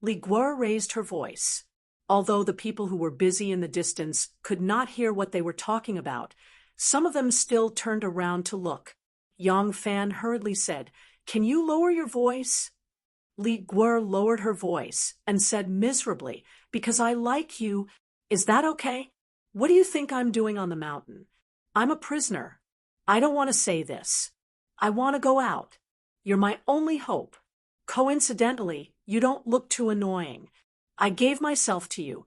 Li Guer raised her voice. Although the people who were busy in the distance could not hear what they were talking about, some of them still turned around to look. Yang Fan hurriedly said, Can you lower your voice? Li Guer lowered her voice and said miserably, Because I like you. Is that okay? What do you think I'm doing on the mountain? I'm a prisoner. I don't want to say this. I want to go out. You're my only hope. Coincidentally, you don't look too annoying. I gave myself to you.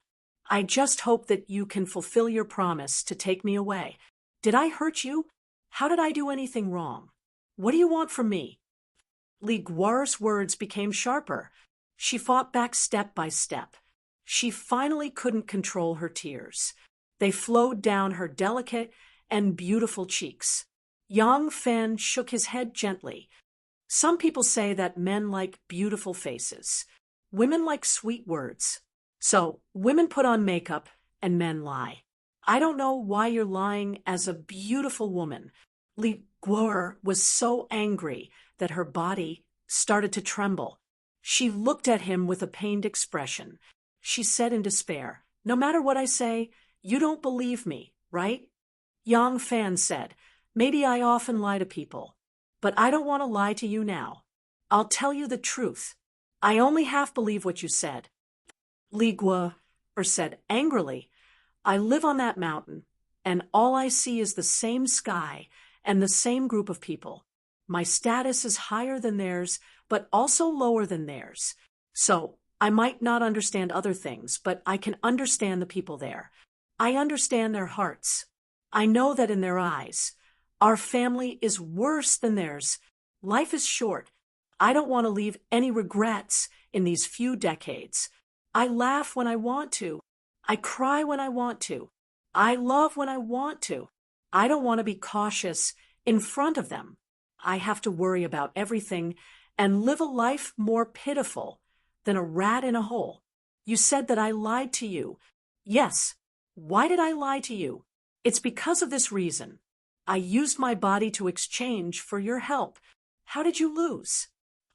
I just hope that you can fulfill your promise to take me away. Did I hurt you? How did I do anything wrong? What do you want from me? Li Guer's words became sharper. She fought back step by step. She finally couldn't control her tears. They flowed down her delicate and beautiful cheeks. Yang Fan shook his head gently. Some people say that men like beautiful faces. Women like sweet words. So, women put on makeup and men lie. I don't know why you're lying as a beautiful woman. Li Guer was so angry that her body started to tremble. She looked at him with a pained expression. She said in despair, No matter what I say, you don't believe me, right? Yang Fan said, Maybe I often lie to people, but I don't want to lie to you now. I'll tell you the truth. I only half believe what you said. Li Guer said angrily, I live on that mountain, and all I see is the same sky and the same group of people. My status is higher than theirs, but also lower than theirs. So, I might not understand other things, but I can understand the people there. I understand their hearts. I know that in their eyes, our family is worse than theirs. Life is short. I don't want to leave any regrets in these few decades. I laugh when I want to. I cry when I want to. I love when I want to. I don't want to be cautious in front of them. I have to worry about everything and live a life more pitiful than a rat in a hole. You said that I lied to you. Yes. Why did I lie to you? It's because of this reason. I used my body to exchange for your help. How did you lose?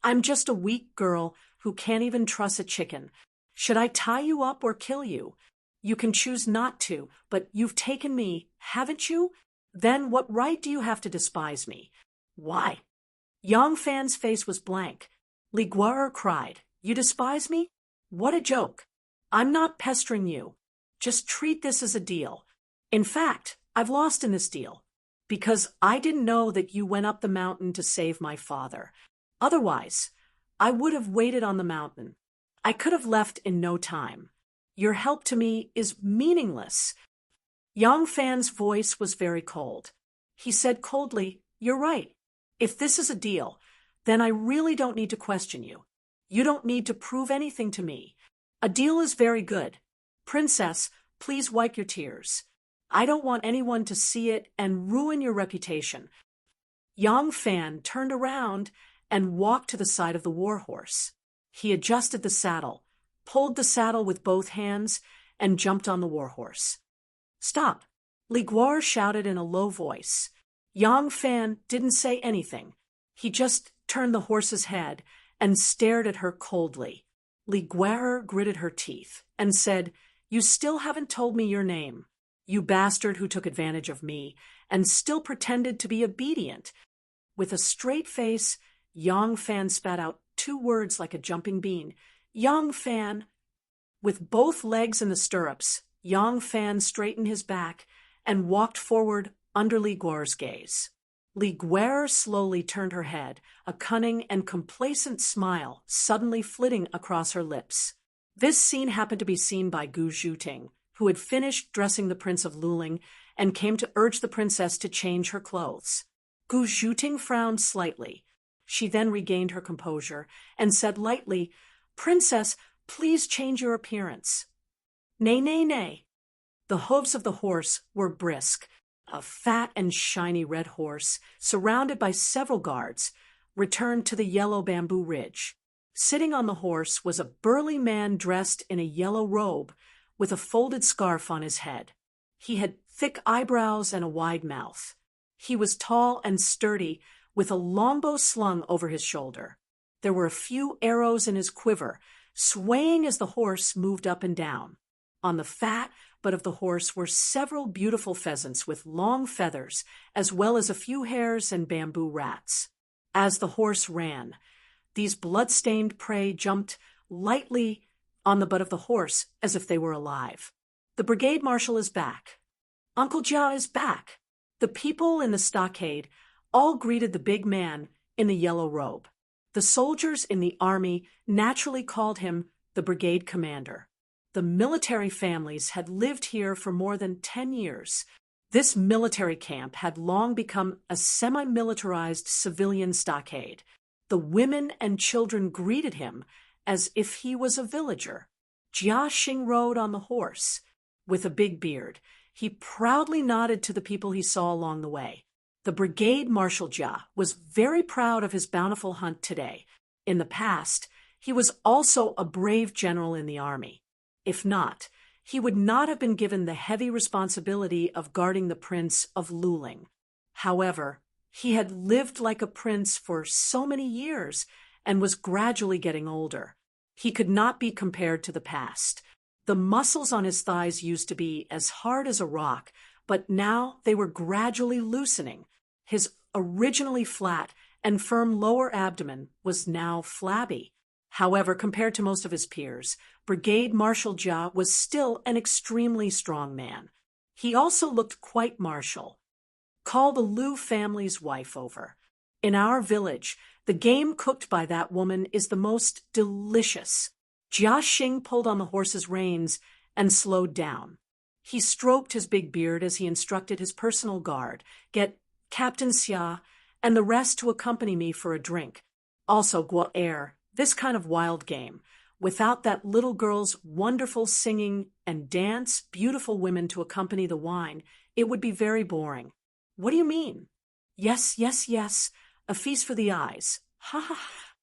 I'm just a weak girl who can't even trust a chicken. Should I tie you up or kill you? You can choose not to, but you've taken me, haven't you? Then what right do you have to despise me? Why? Yang Fan's face was blank. Li Guo'er cried, You despise me? What a joke. I'm not pestering you. Just treat this as a deal. In fact, I've lost in this deal, because I didn't know that you went up the mountain to save my father. Otherwise, I would have waited on the mountain. I could have left in no time. Your help to me is meaningless. Yang Fan's voice was very cold. He said coldly, You're right. If this is a deal, then I really don't need to question you. You don't need to prove anything to me. A deal is very good. Princess, please wipe your tears. I don't want anyone to see it and ruin your reputation. Yang Fan turned around and walked to the side of the war horse. He adjusted the saddle, pulled the saddle with both hands, and jumped on the war horse. Stop! Li Guo'er shouted in a low voice. Yang Fan didn't say anything. He just turned the horse's head and stared at her coldly. Li Guo'er gritted her teeth and said, You still haven't told me your name. You bastard who took advantage of me and still pretended to be obedient. With a straight face, Yang Fan spat out 2 words like a jumping bean. Yang Fan. With both legs in the stirrups, Yang Fan straightened his back and walked forward under Li Guo'er's gaze. Li Guo'er slowly turned her head, a cunning and complacent smile suddenly flitting across her lips. This scene happened to be seen by Gu Zhuting, who had finished dressing the Prince of Luling and came to urge the princess to change her clothes. Gu Zhuting frowned slightly. She then regained her composure and said lightly, Princess, please change your appearance. Nay, nay, nay. The hooves of the horse were brisk. A fat and shiny red horse, surrounded by several guards, returned to the yellow bamboo ridge. Sitting on the horse was a burly man dressed in a yellow robe with a folded scarf on his head. He had thick eyebrows and a wide mouth. He was tall and sturdy, with a longbow slung over his shoulder. There were a few arrows in his quiver, swaying as the horse moved up and down. On the fat butt of the horse were several beautiful pheasants with long feathers, as well as a few hares and bamboo rats. As the horse ran, these blood-stained prey jumped lightly on the butt of the horse as if they were alive. The brigade marshal is back. Uncle Jia is back. The people in the stockade all greeted the big man in the yellow robe. The soldiers in the army naturally called him the brigade commander. The military families had lived here for more than 10 years. This military camp had long become a semi-militarized civilian stockade. The women and children greeted him as if he was a villager. Jia Xing rode on the horse. With a big beard, he proudly nodded to the people he saw along the way. The brigade marshal Jia was very proud of his bountiful hunt today. In the past, he was also a brave general in the army. If not, he would not have been given the heavy responsibility of guarding the Prince of Luling. However, he had lived like a prince for so many years and was gradually getting older. He could not be compared to the past. The muscles on his thighs used to be as hard as a rock, but now they were gradually loosening. His originally flat and firm lower abdomen was now flabby. However, compared to most of his peers, Brigade Marshal Jia was still an extremely strong man. He also looked quite martial. Call the Lu family's wife over. In our village, the game cooked by that woman is the most delicious. Jia Xing pulled on the horse's reins and slowed down. He stroked his big beard as he instructed his personal guard, "Get Captain Xia and the rest to accompany me for a drink. Also, Guo Air, this kind of wild game. Without that little girl's wonderful singing and dance, beautiful women to accompany the wine, it would be very boring." "What do you mean?" "Yes, yes, yes. A feast for the eyes. Ha ha ha."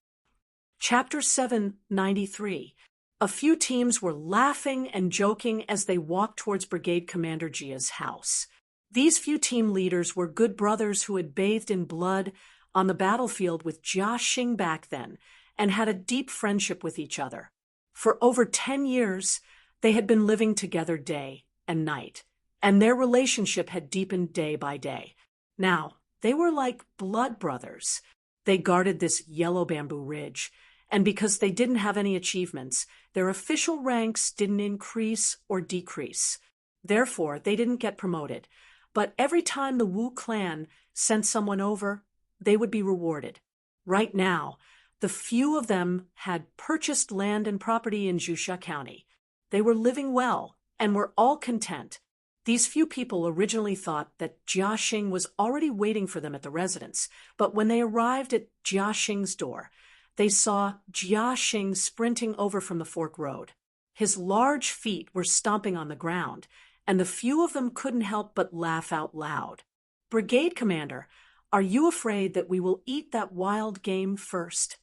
Chapter 793. A few teams were laughing and joking as they walked towards Brigade Commander Jia's house. These few team leaders were good brothers who had bathed in blood on the battlefield with Jia Xing back then and had a deep friendship with each other. For over 10 years, they had been living together day and night, and their relationship had deepened day by day. Now, they were like blood brothers. They guarded this yellow bamboo ridge, and because they didn't have any achievements, their official ranks didn't increase or decrease. Therefore, they didn't get promoted. But every time the Wu clan sent someone over, they would be rewarded. Right now, the few of them had purchased land and property in Zhuxia County. They were living well and were all content. These few people originally thought that Jia Xing was already waiting for them at the residence, but when they arrived at Jia Xing's door, they saw Jia Xing sprinting over from the fork road. His large feet were stomping on the ground, and the few of them couldn't help but laugh out loud. "Brigade Commander, are you afraid that we will eat that wild game first?"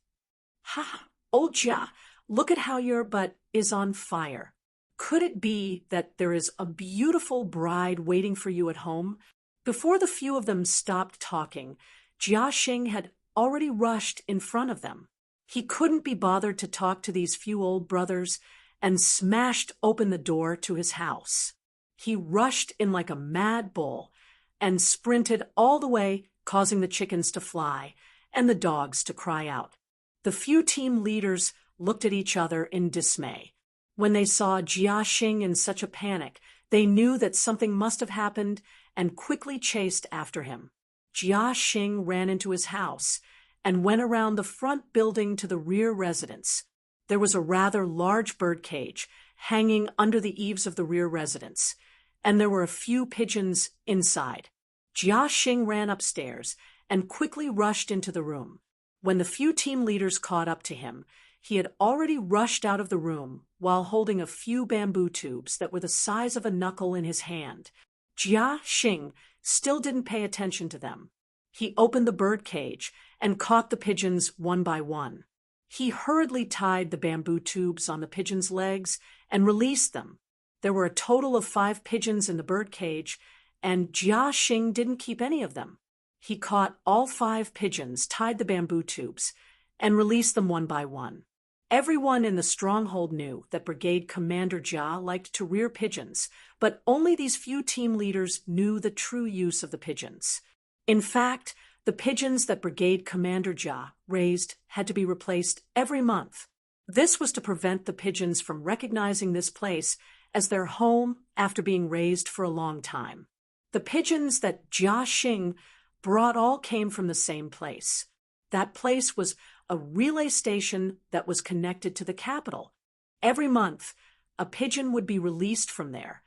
"Ha, old Jia, look at how your butt is on fire. Could it be that there is a beautiful bride waiting for you at home?" Before the few of them stopped talking, Jia Xing had already rushed in front of them. He couldn't be bothered to talk to these few old brothers and smashed open the door to his house. He rushed in like a mad bull and sprinted all the way, causing the chickens to fly and the dogs to cry out. The few team leaders looked at each other in dismay. When they saw Jia Xing in such a panic, they knew that something must have happened and quickly chased after him. Jia Xing ran into his house and went around the front building to the rear residence. There was a rather large bird cage hanging under the eaves of the rear residence, and there were a few pigeons inside. Jia Xing ran upstairs and quickly rushed into the room. When the few team leaders caught up to him, he had already rushed out of the room while holding a few bamboo tubes that were the size of a knuckle in his hand. Jia Xing still didn't pay attention to them. He opened the bird cage and caught the pigeons one by one. He hurriedly tied the bamboo tubes on the pigeons' legs and released them. There were a total of 5 pigeons in the bird cage, and Jia Xing didn't keep any of them. He caught all 5 pigeons, tied the bamboo tubes, and released them one by one. Everyone in the stronghold knew that Brigade Commander Jia liked to rear pigeons, but only these few team leaders knew the true use of the pigeons. In fact, the pigeons that Brigade Commander Jia raised had to be replaced every month. This was to prevent the pigeons from recognizing this place as their home after being raised for a long time. The pigeons that Jia Xing brought all came from the same place. That place was a relay station that was connected to the capital. Every month, a pigeon would be released from there,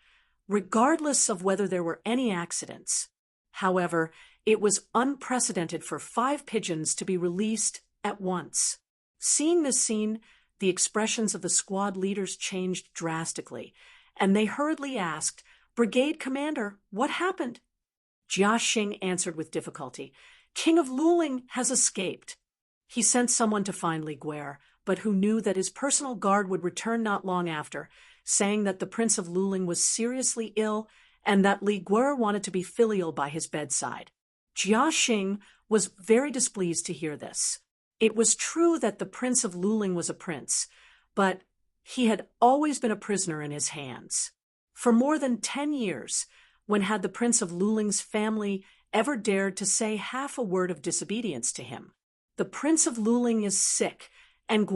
regardless of whether there were any accidents. However, it was unprecedented for 5 pigeons to be released at once. Seeing this scene, the expressions of the squad leaders changed drastically, and they hurriedly asked, "Brigade Commander, what happened?" Jia Xing answered with difficulty, "King of Luling has escaped." He sent someone to find Li Guer, but who knew that his personal guard would return not long after, saying that the Prince of Luling was seriously ill and that Li Guer wanted to be filial by his bedside. Jia Xing was very displeased to hear this. It was true that the Prince of Luling was a prince, but he had always been a prisoner in his hands. For more than 10 years, when had the Prince of Luling's family ever dared to say half a word of disobedience to him? The Prince of Luling is sick, and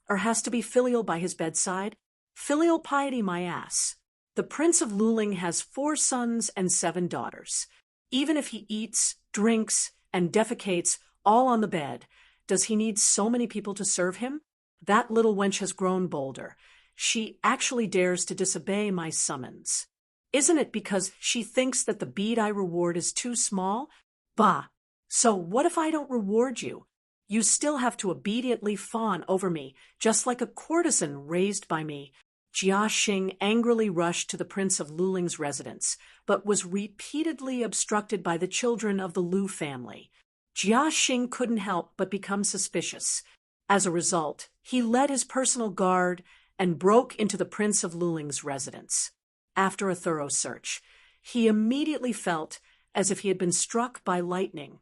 has to be filial by his bedside. Filial piety, my ass. The Prince of Luling has 4 sons and 7 daughters. Even if he eats, drinks, and defecates all on the bed, does he need so many people to serve him? That little wench has grown bolder. She actually dares to disobey my summons. Isn't it because she thinks that the bead I reward is too small? Bah! So what if I don't reward you? You still have to obediently fawn over me, just like a courtesan raised by me. Jia Xing angrily rushed to the Prince of Luling's residence, but was repeatedly obstructed by the children of the Lu family. Jia Xing couldn't help but become suspicious. As a result, he led his personal guard and broke into the Prince of Luling's residence. After a thorough search, he immediately felt as if he had been struck by lightning.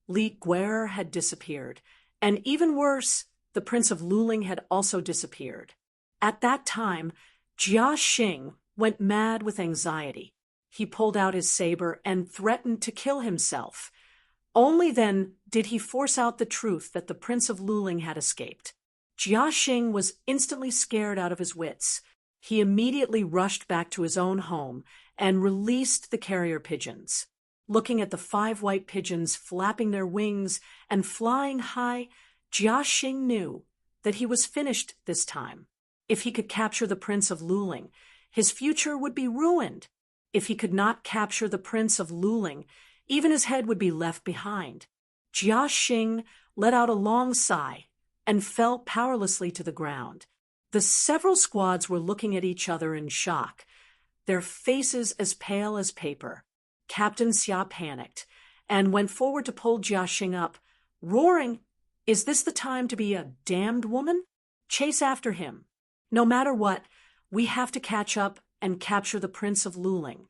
Li Guer had disappeared, and even worse, the Prince of Luling had also disappeared. At that time, Jia Xing went mad with anxiety. He pulled out his saber and threatened to kill himself. Only then did he force out the truth that the Prince of Luling had escaped. Jia Xing was instantly scared out of his wits. He immediately rushed back to his own home and released the carrier pigeons. Looking at the 5 white pigeons flapping their wings and flying high, Jia Xing knew that he was finished this time. If he could capture the Prince of Luling, his future would be ruined. If he could not capture the Prince of Luling, even his head would be left behind. Jia Xing let out a long sigh and fell powerlessly to the ground. The several squads were looking at each other in shock, their faces as pale as paper. Captain Xia panicked and went forward to pull Jia Xing up, roaring, "Is this the time to be a damned woman? Chase after him. No matter what, we have to catch up and capture the Prince of Luling."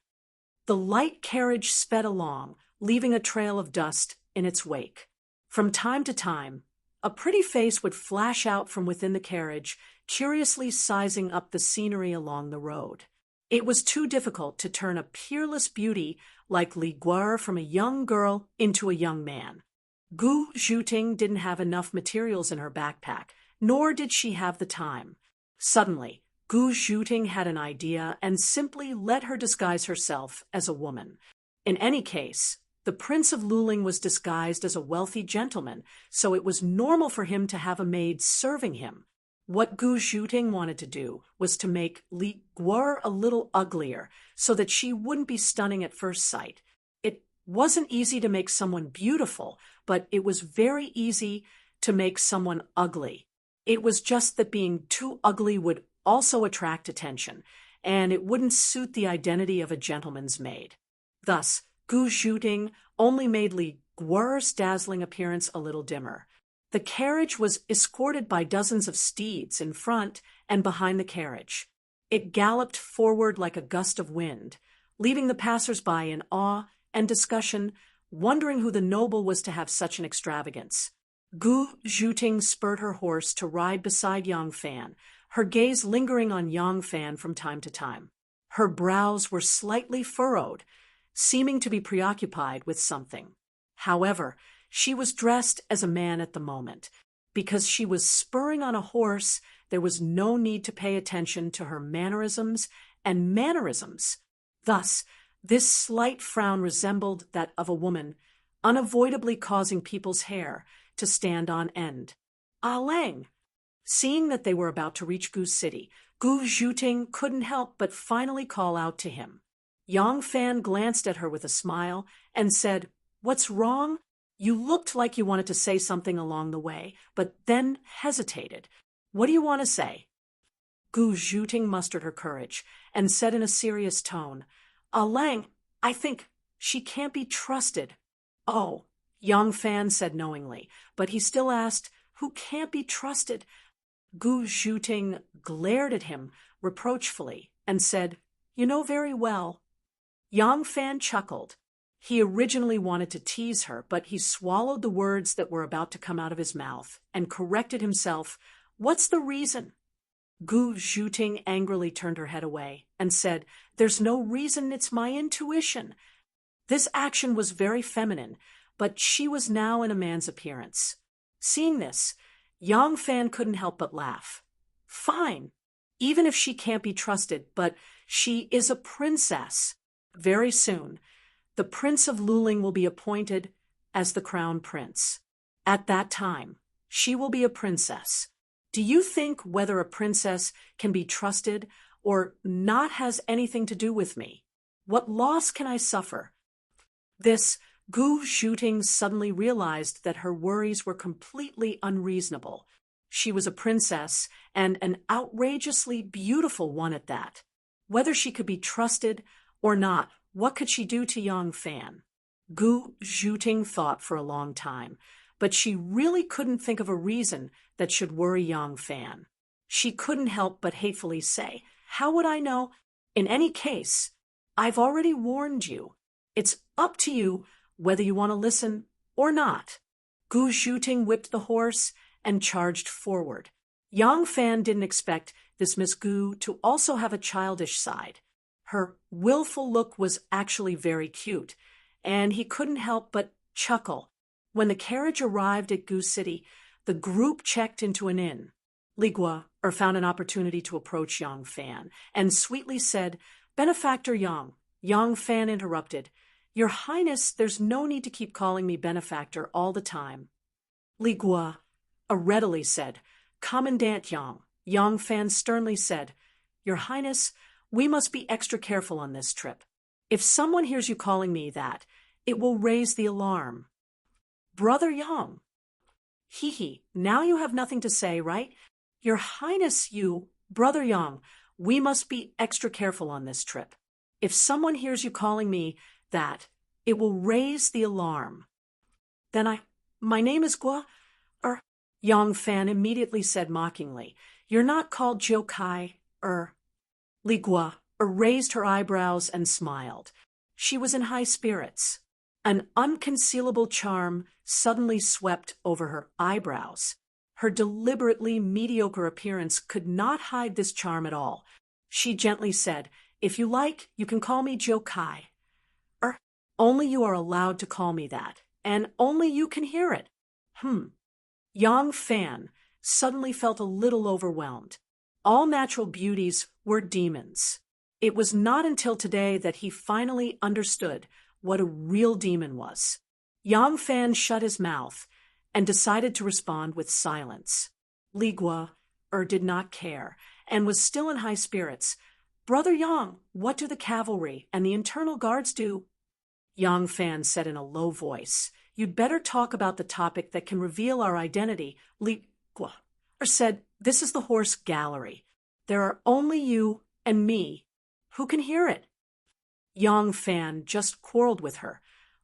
The light carriage sped along, leaving a trail of dust in its wake. From time to time, a pretty face would flash out from within the carriage, curiously sizing up the scenery along the road. It was too difficult to turn a peerless beauty like Li Guer from a young girl into a young man. Gu Zhuting didn't have enough materials in her backpack, nor did she have the time. Suddenly, Gu Zhuting had an idea and simply let her disguise herself as a woman. In any case, the Prince of Luling was disguised as a wealthy gentleman, so it was normal for him to have a maid serving him. What Gu Zhuting wanted to do was to make Li Guer a little uglier so that she wouldn't be stunning at first sight. It wasn't easy to make someone beautiful, but it was very easy to make someone ugly. It was just that being too ugly would also attract attention, and it wouldn't suit the identity of a gentleman's maid. Thus, Gu Zhuting only made Li Guer's dazzling appearance a little dimmer. The carriage was escorted by dozens of steeds in front and behind the carriage. It galloped forward like a gust of wind, leaving the passers-by in awe and discussion, wondering who the noble was to have such an extravagance. Gu Zhuting spurred her horse to ride beside Yang Fan, her gaze lingering on Yang Fan from time to time. Her brows were slightly furrowed, seeming to be preoccupied with something. However, she was dressed as a man at the moment. Because she was spurring on a horse, there was no need to pay attention to her mannerisms and mannerisms. Thus, this slight frown resembled that of a woman, unavoidably causing people's hair to stand on end. Ah Lang! Seeing that they were about to reach Gu's city, Gu Zhuting couldn't help but finally call out to him. Yang Fan glanced at her with a smile and said, "What's wrong? You looked like you wanted to say something along the way, but then hesitated. What do you want to say?" Gu Zhuting mustered her courage and said in a serious tone, "Ah Lang, I think she can't be trusted." "Oh," Yang Fan said knowingly, but he still asked, "Who can't be trusted?" Gu Zhuting glared at him reproachfully and said, "You know very well." Yang Fan chuckled. He originally wanted to tease her, but he swallowed the words that were about to come out of his mouth and corrected himself. "What's the reason?" Gu Zhuting angrily turned her head away and said, "There's no reason, it's my intuition." This action was very feminine, but she was now in a man's appearance. Seeing this, Yang Fan couldn't help but laugh. "Fine, even if she can't be trusted, but she is a princess. Very soon, the Prince of Luling will be appointed as the crown prince. At that time, she will be a princess. Do you think whether a princess can be trusted or not has anything to do with me? What loss can I suffer? This Gu Shooting suddenly realized that her worries were completely unreasonable. She was a princess, and an outrageously beautiful one at that. Whether she could be trusted or not, what could she do to Yang Fan? Gu Shooting thought for a long time, but she really couldn't think of a reason that should worry Yang Fan. She couldn't help but hatefully say, "How would I know? In any case, I've already warned you. It's up to you whether you want to listen or not." Gu Shooting whipped the horse and charged forward. Yang Fan didn't expect this Miss Gu to also have a childish side. Her willful look was actually very cute, and he couldn't help but chuckle. When the carriage arrived at Gu City, the group checked into an inn. Li Gua found an opportunity to approach Yang Fan and sweetly said, "Benefactor Yang." Yang Fan interrupted, "Your Highness, there's no need to keep calling me benefactor all the time." Li Gua readily said, "Commandant Yang." Yang Fan sternly said, "Your Highness, we must be extra careful on this trip. If someone hears you calling me that, it will raise the alarm." "Brother Yang." "Hee, now you have nothing to say, right? Your Highness, Brother Yang, we must be extra careful on this trip. If someone hears you calling me that, it will raise the alarm." "Then my name is Gua, Yang Fan immediately said mockingly, "You're not called Jiu Kai, Li Gua raised her eyebrows and smiled. She was in high spirits. An unconcealable charm suddenly swept over her eyebrows. Her deliberately mediocre appearance could not hide this charm at all. She gently said, "If you like, you can call me Jiu Kai. Only you are allowed to call me that, and only you can hear it." Yang Fan suddenly felt a little overwhelmed. All natural beauties were demons. It was not until today that he finally understood what a real demon was. Yang Fan shut his mouth and decided to respond with silence. Li Gua did not care and was still in high spirits. "Brother Yang, what do the cavalry and the internal guards do?" Yang Fan said in a low voice, "You'd better talk about the topic that can reveal our identity." Li Gua said, "This is the horse gallery. There are only you and me who can hear it." Yang Fan just quarreled with her,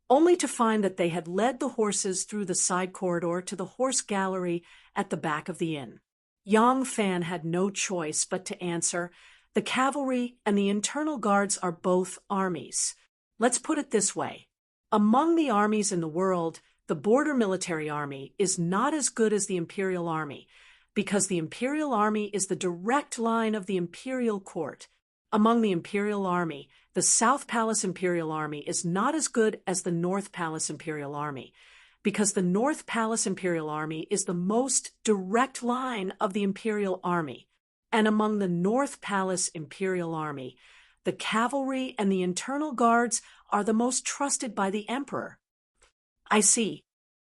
only to find that they had led the horses through the side corridor to the horse gallery at the back of the inn. Yang Fan had no choice but to answer, "The cavalry and the internal guards are both armies. Let's put it this way. Among the armies in the world, the border military army is not as good as the imperial army, because the imperial army is the direct line of the imperial court. Among the imperial army, the South Palace Imperial Army is not as good as the North Palace Imperial Army, because the North Palace Imperial Army is the most direct line of the Imperial Army. And among the North Palace Imperial Army, the cavalry and the internal guards are the most trusted by the Emperor." "I see."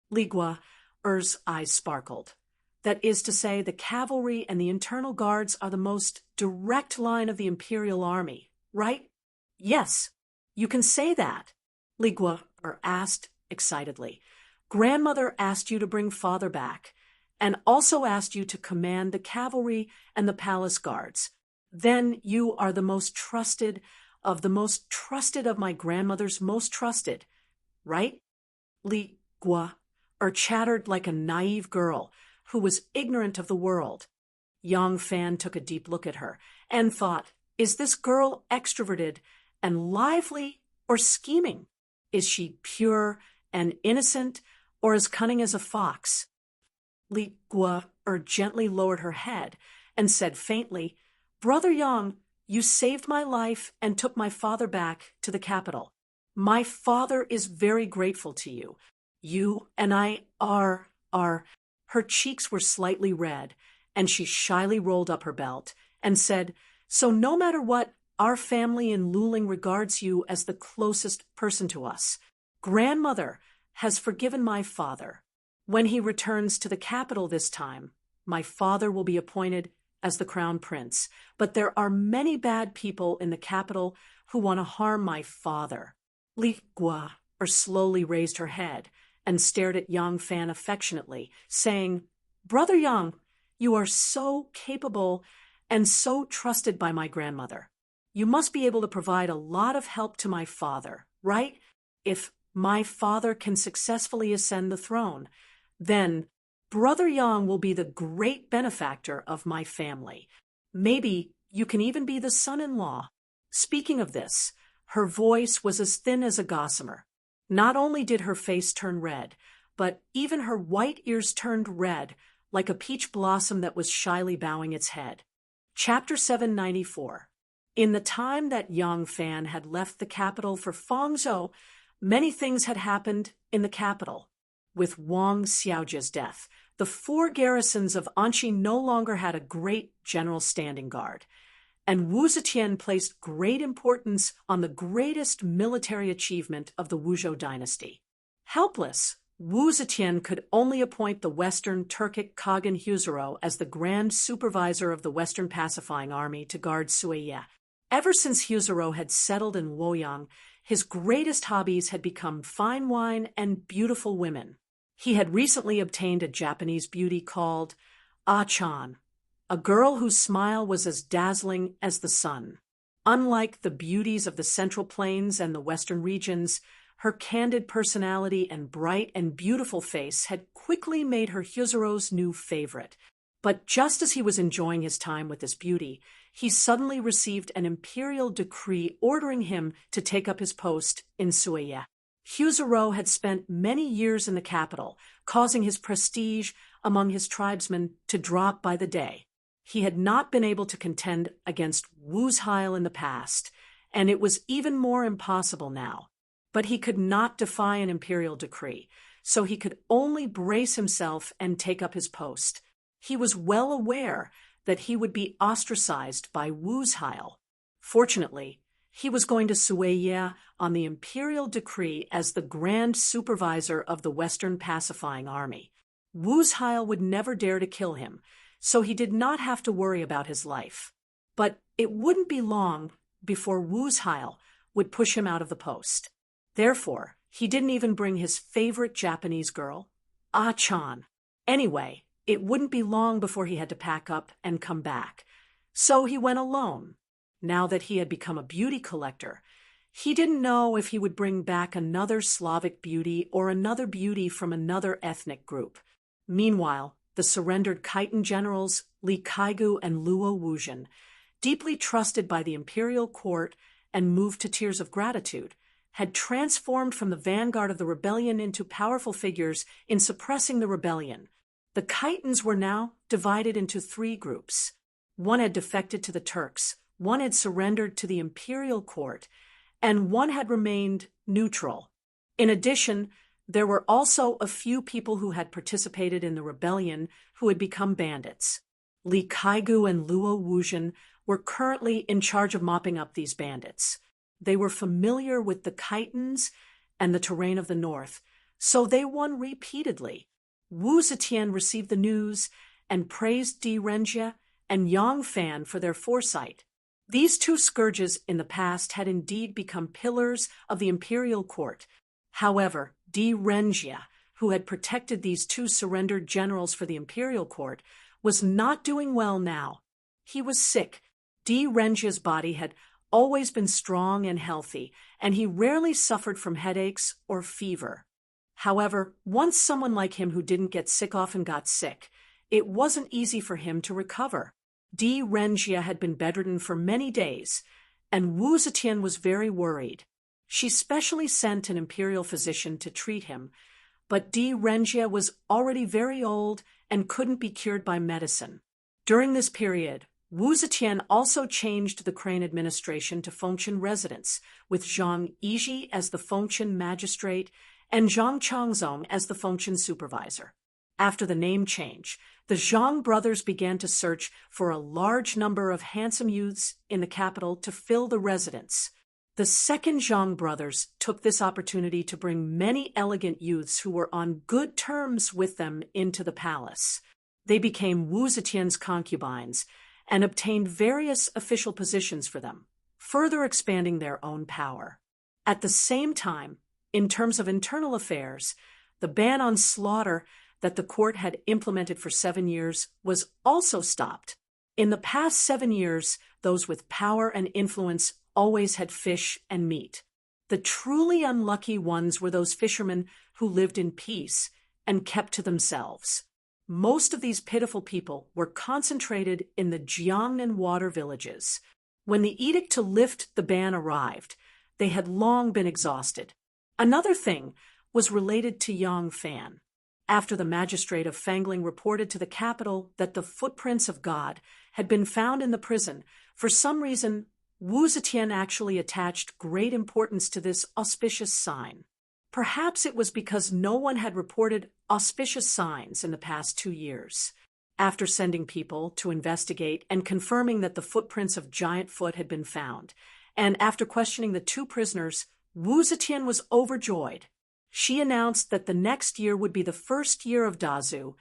Li Gua's eyes sparkled. "That is to say, the cavalry and the internal guards are the most direct line of the Imperial Army, right?" "Yes, you can say that," Li Gua asked excitedly. "Grandmother asked you to bring father back, and also asked you to command the cavalry and the palace guards. Then you are the most trusted of my grandmother's most trusted, right?" Li Gua chattered like a naive girl who was ignorant of the world. Yang Fan took a deep look at her and thought, "Is this girl extroverted and lively or scheming? Is she pure and innocent or as cunning as a fox?" Li Gua gently lowered her head and said faintly, "Brother Yang, you saved my life and took my father back to the capital. My father is very grateful to you. You and I are. Her cheeks were slightly red, and she shyly rolled up her belt and said, "So no matter what, our family in Luling regards you as the closest person to us. Grandmother has forgiven my father. When he returns to the capital this time, my father will be appointed as the crown prince. But there are many bad people in the capital who want to harm my father. Li Gua slowly raised her head and stared at Yang Fan affectionately, saying, "Brother Yang, you are so capable and so trusted by my grandmother. You must be able to provide a lot of help to my father, right? If my father can successfully ascend the throne, then Brother Yang will be the great benefactor of my family. Maybe you can even be the son-in-law." Speaking of this, her voice was as thin as a gossamer. Not only did her face turn red, but even her white ears turned red, like a peach blossom that was shyly bowing its head. Chapter 794. In the time that Yang Fan had left the capital for Fangzhou, many things had happened in the capital. With Wang Xiaojie's death, the 4 garrisons of Anqi no longer had a great general standing guard, and Wu Zetian placed great importance on the greatest military achievement of the Wuzhou dynasty. Helpless, Wu Zetian could only appoint the Western Turkic Khagan Huzuro as the grand supervisor of the Western Pacifying Army to guard Suiye. Ever since Huzuro had settled in Luoyang, his greatest hobbies had become fine wine and beautiful women. He had recently obtained a Japanese beauty called Ah-chan, a girl whose smile was as dazzling as the sun. Unlike the beauties of the Central Plains and the Western regions, her candid personality and bright and beautiful face had quickly made her Huzuro's new favorite. But just as he was enjoying his time with this beauty, he suddenly received an imperial decree ordering him to take up his post in Suiye. Huzuro had spent many years in the capital, causing his prestige among his tribesmen to drop by the day. He had not been able to contend against Wuzheil in the past, and it was even more impossible now. But he could not defy an imperial decree, so he could only brace himself and take up his post. He was well aware that he would be ostracized by Wuzheil. Fortunately, he was going to Suiye on the imperial decree as the grand supervisor of the Western Pacifying Army. Wuzheil would never dare to kill him, so he did not have to worry about his life. But it wouldn't be long before Wuzheil would push him out of the post. Therefore, he didn't even bring his favorite Japanese girl, Ah-chan. Anyway, it wouldn't be long before he had to pack up and come back. So he went alone. Now that he had become a beauty collector, he didn't know if he would bring back another Slavic beauty or another beauty from another ethnic group. Meanwhile, the surrendered Khitan generals Li Kaigu and Luo Wuzhen, deeply trusted by the imperial court and moved to tears of gratitude, had transformed from the vanguard of the rebellion into powerful figures in suppressing the rebellion. The Khitans were now divided into 3 groups. One had defected to the Turks, one had surrendered to the imperial court, and one had remained neutral. In addition, there were also a few people who had participated in the rebellion who had become bandits. Li Kaigu and Luo Wuzhen were currently in charge of mopping up these bandits. They were familiar with the Khitans and the terrain of the north, so they won repeatedly. Wu Zetian received the news and praised Di Renjie and Yang Fan for their foresight. These 2 scourges in the past had indeed become pillars of the imperial court. However, Di Renjie, who had protected these 2 surrendered generals for the imperial court, was not doing well now. He was sick. Di Renjie's body had always been strong and healthy, and he rarely suffered from headaches or fever. However, once someone like him who didn't get sick often got sick, it wasn't easy for him to recover. Di Renjie had been bedridden for many days, and Wu Zetian was very worried. She specially sent an imperial physician to treat him, but Di Renjie was already very old and couldn't be cured by medicine. During this period, Wu Zetian also changed the Crane administration to Fengchen residence, with Zhang Yizhi as the Fengchen magistrate and Zhang Changzong as the Fengchen supervisor. After the name change, the Zhang brothers began to search for a large number of handsome youths in the capital to fill the residence. The second Zhang brothers took this opportunity to bring many elegant youths who were on good terms with them into the palace. They became Wu Zetian's concubines and obtained various official positions for them. further expanding their own power. At the same time, in terms of internal affairs, the ban on slaughter that the court had implemented for 7 years was also stopped. In the past 7 years, those with power and influence always had fish and meat. The truly unlucky ones were those fishermen who lived in peace and kept to themselves. Most of these pitiful people were concentrated in the Jiangnan water villages. When the edict to lift the ban arrived, they had long been exhausted. Another thing was related to Yang Fan. After the magistrate of Fangling reported to the capital that the footprints of God had been found in the prison, for some reason, Wu Zetian actually attached great importance to this auspicious sign. Perhaps it was because no one had reported auspicious signs in the past 2 years. After sending people to investigate and confirming that the footprints of Giant Foot had been found, and after questioning the 2 prisoners, Wu Zetian was overjoyed. She announced that the next year would be the first year of Dazu,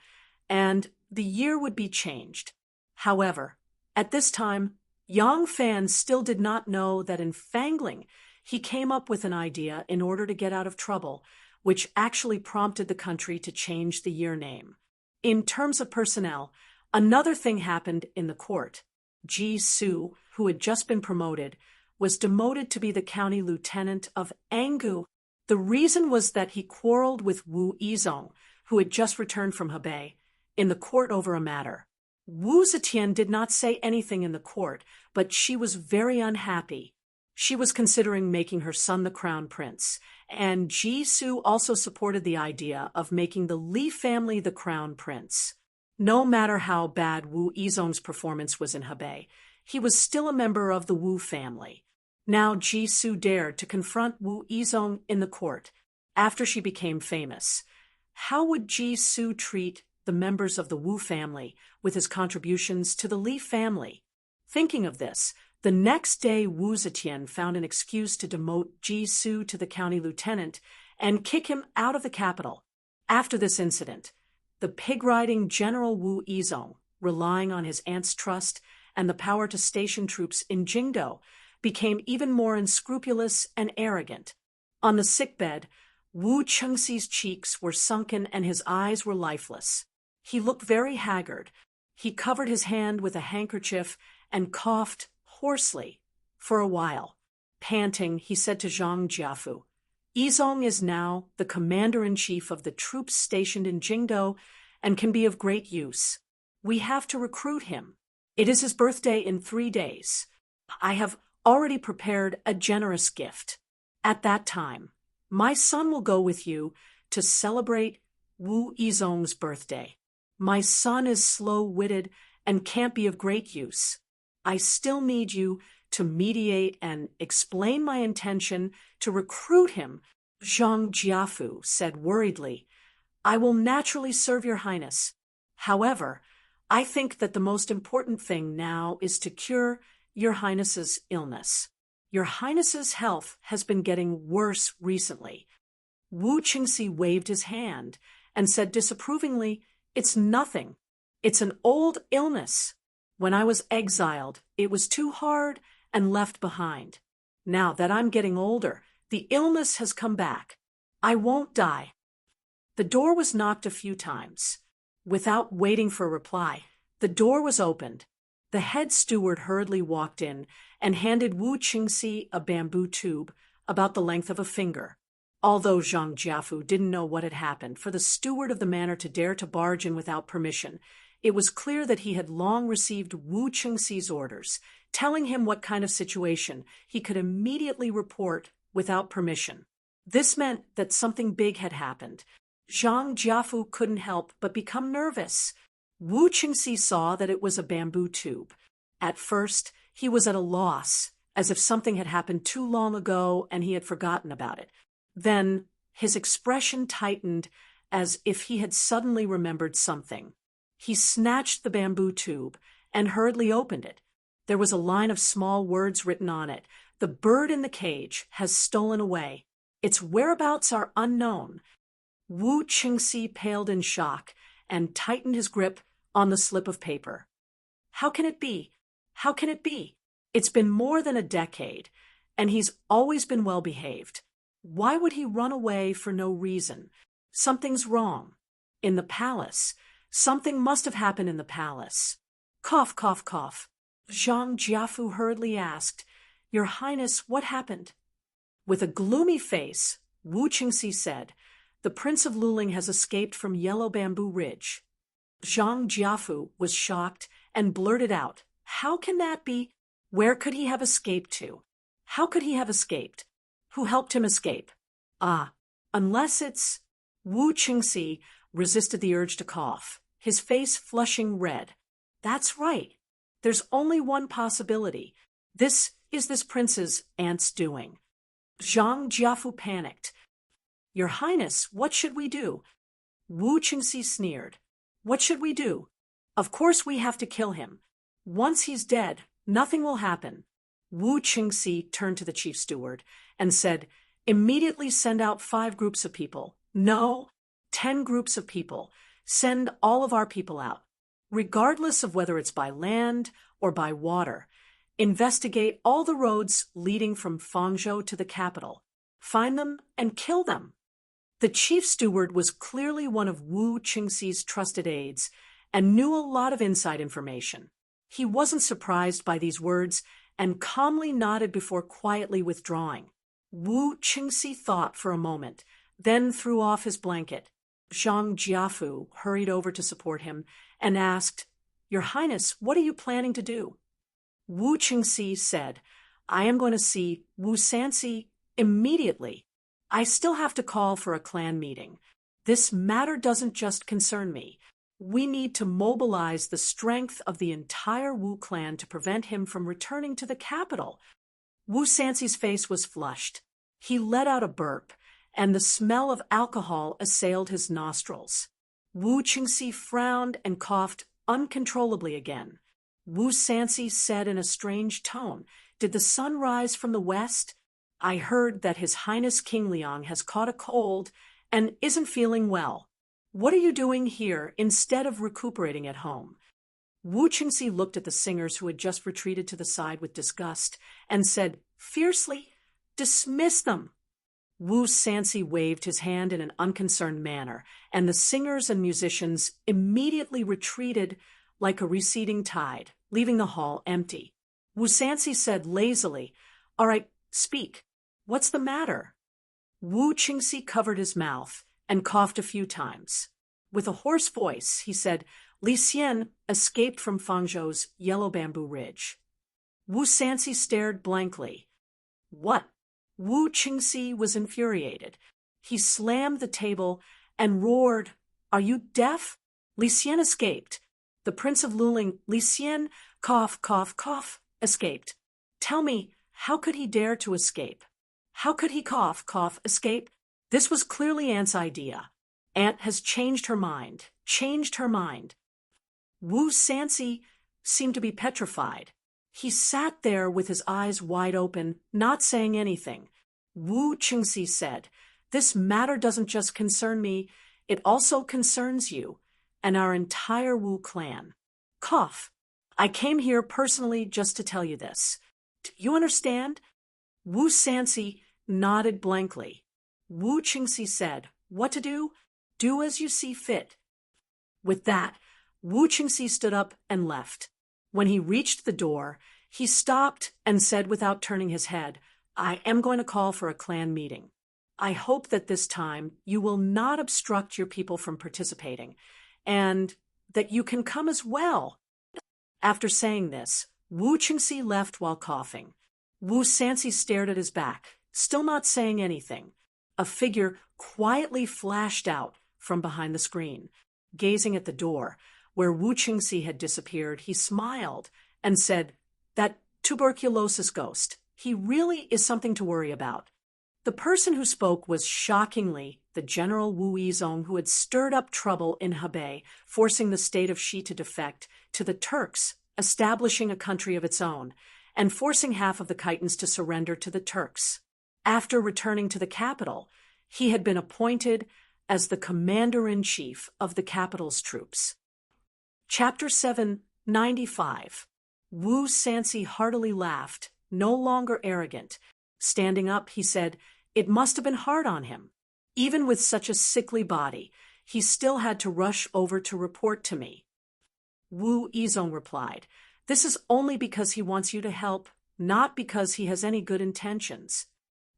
and the year would be changed. However, at this time, Yang Fan still did not know that in Fangling, he came up with an idea in order to get out of trouble, which actually prompted the country to change the year name. In terms of personnel, another thing happened in the court. Ji Su, who had just been promoted, was demoted to be the county lieutenant of Angu. The reason was that he quarreled with Wu Yizong, who had just returned from Hebei, in the court over a matter. Wu Zetian did not say anything in the court, but she was very unhappy. She was considering making her son the crown prince, and Ji Su also supported the idea of making the Li family the crown prince. No matter how bad Wu Yizong's performance was in Hebei, he was still a member of the Wu family. Now Ji Su dared to confront Wu Yizong in the court, after she became famous. How would Ji Su treat the members of the Wu family with his contributions to the Li family? Thinking of this, the next day Wu Zetian found an excuse to demote Ji Su to the county lieutenant and kick him out of the capital. After this incident, the pig-riding General Wu Yizong, relying on his aunt's trust and the power to station troops in Jingdo, became even more unscrupulous and arrogant. On the sickbed, Wu Chengxi's cheeks were sunken and his eyes were lifeless. He looked very haggard. He covered his hand with a handkerchief and coughed hoarsely for a while. Panting, he said to Zhang Jiafu, "Yizong is now the commander-in-chief of the troops stationed in Jingdo and can be of great use. We have to recruit him. It is his birthday in 3 days. I have already prepared a generous gift. At that time, my son will go with you to celebrate Wu Yizong's birthday. My son is slow-witted and can't be of great use. I still need you to mediate and explain my intention to recruit him." Zhang Jiafu said worriedly, "I will naturally serve your highness. However, I think that the most important thing now is to cure your highness's illness. Your highness's health has been getting worse recently." Wu Qingxi waved his hand and said disapprovingly, "It's nothing. It's an old illness. When I was exiled, it was too hard and left behind. Now that I'm getting older, the illness has come back. I won't die." The door was knocked a few times. Without waiting for a reply, the door was opened. The head steward hurriedly walked in and handed Wu Qingxi a bamboo tube about the length of a finger. Although Zhang Jiafu didn't know what had happened for the steward of the manor to dare to barge in without permission, it was clear that he had long received Wu Qingxi's orders, telling him what kind of situation he could immediately report without permission. This meant that something big had happened. Zhang Jiafu couldn't help but become nervous. Wu Qingxi saw that it was a bamboo tube. At first, he was at a loss, as if something had happened too long ago and he had forgotten about it. Then, his expression tightened as if he had suddenly remembered something. He snatched the bamboo tube and hurriedly opened it. There was a line of small words written on it. "The bird in the cage has stolen away. Its whereabouts are unknown." Wu Qingxi paled in shock and tightened his grip on the slip of paper. "How can it be? How can it be?" It's been more than a decade, and he's always been well behaved. Why would he run away for no reason? Something's wrong. In the palace. Something must have happened in the palace. Cough, cough, cough. Zhang Jiafu hurriedly asked, "Your Highness, what happened?" With a gloomy face, Wu Qingxi said, "The Prince of Luling has escaped from Yellow Bamboo Ridge." Zhang Jiafu was shocked and blurted out, "How can that be? Where could he have escaped to? How could he have escaped? Who helped him escape? Unless it's—" Wu Qingxi resisted the urge to cough, his face flushing red. "That's right. There's only one possibility. This is this prince's aunt's doing." Zhang Jiafu panicked. "Your Highness, what should we do?" Wu Qingxi sneered. "What should we do? Of course we have to kill him. Once he's dead, nothing will happen." Wu Qingxi turned to the chief steward and said, "Immediately send out 5 groups of people. No, 10 groups of people. Send all of our people out. Regardless of whether it's by land or by water. Investigate all the roads leading from Fangzhou to the capital. Find them and kill them." The chief steward was clearly one of Wu Qingxi's trusted aides and knew a lot of inside information. He wasn't surprised by these words and calmly nodded before quietly withdrawing. Wu Qingxi thought for a moment, then threw off his blanket. Zhang Jiafu hurried over to support him and asked, "Your Highness, what are you planning to do?" Wu Qingxi said, "I am going to see Wu Sanxi immediately. I still have to call for a clan meeting. This matter doesn't just concern me. We need to mobilize the strength of the entire Wu clan to prevent him from returning to the capital." Wu Sanxi's face was flushed. He let out a burp, and the smell of alcohol assailed his nostrils. Wu Qingxi frowned and coughed uncontrollably again. Wu Sanxi said in a strange tone, "Did the sun rise from the west? I heard that His Highness King Liang has caught a cold and isn't feeling well. What are you doing here instead of recuperating at home?" Wu Qingxi looked at the singers who had just retreated to the side with disgust and said fiercely, "Dismiss them." Wu Sanxi waved his hand in an unconcerned manner, and the singers and musicians immediately retreated like a receding tide, leaving the hall empty. Wu Sanxi said lazily, "All right, speak. What's the matter?" Wu Qingxi covered his mouth and coughed a few times. With a hoarse voice, he said, "Li Xian escaped from Fangzhou's Yellow Bamboo Ridge." Wu Sanxi stared blankly. "What?" Wu Qingxi was infuriated. He slammed the table and roared, "Are you deaf? Li Xian escaped. The Prince of Luling, Li Xian, cough, cough, cough, escaped. Tell me, how could he dare to escape? How could he cough, cough, escape? This was clearly Aunt's idea. Aunt has changed her mind, changed her mind." Wu Sanxi seemed to be petrified. He sat there with his eyes wide open, not saying anything. Wu Qingxi said, "This matter doesn't just concern me, it also concerns you and our entire Wu clan. Cough. I came here personally just to tell you this. Do you understand?" Wu Sanxi nodded blankly. Wu Qingxi said, "What to do? Do as you see fit." With that, Wu Qingxi stood up and left. When he reached the door, he stopped and said without turning his head, "I am going to call for a clan meeting. I hope that this time you will not obstruct your people from participating, and that you can come as well." After saying this, Wu Qingxi left while coughing. Wu Sanxi stared at his back, still not saying anything. A figure quietly flashed out from behind the screen. Gazing at the door, where Wu Qingxi had disappeared, he smiled and said, "That tuberculosis ghost, he really is something to worry about." The person who spoke was shockingly the General Wu Yizong, who had stirred up trouble in Hebei, forcing the state of Xi to defect to the Turks, establishing a country of its own, and forcing half of the Khitans to surrender to the Turks. After returning to the capital, he had been appointed as the commander-in-chief of the capital's troops. Chapter 795. Wu Sansi heartily laughed, no longer arrogant. Standing up, he said, "It must have been hard on him. Even with such a sickly body, he still had to rush over to report to me." Wu Yizong replied, "This is only because he wants you to help, not because he has any good intentions."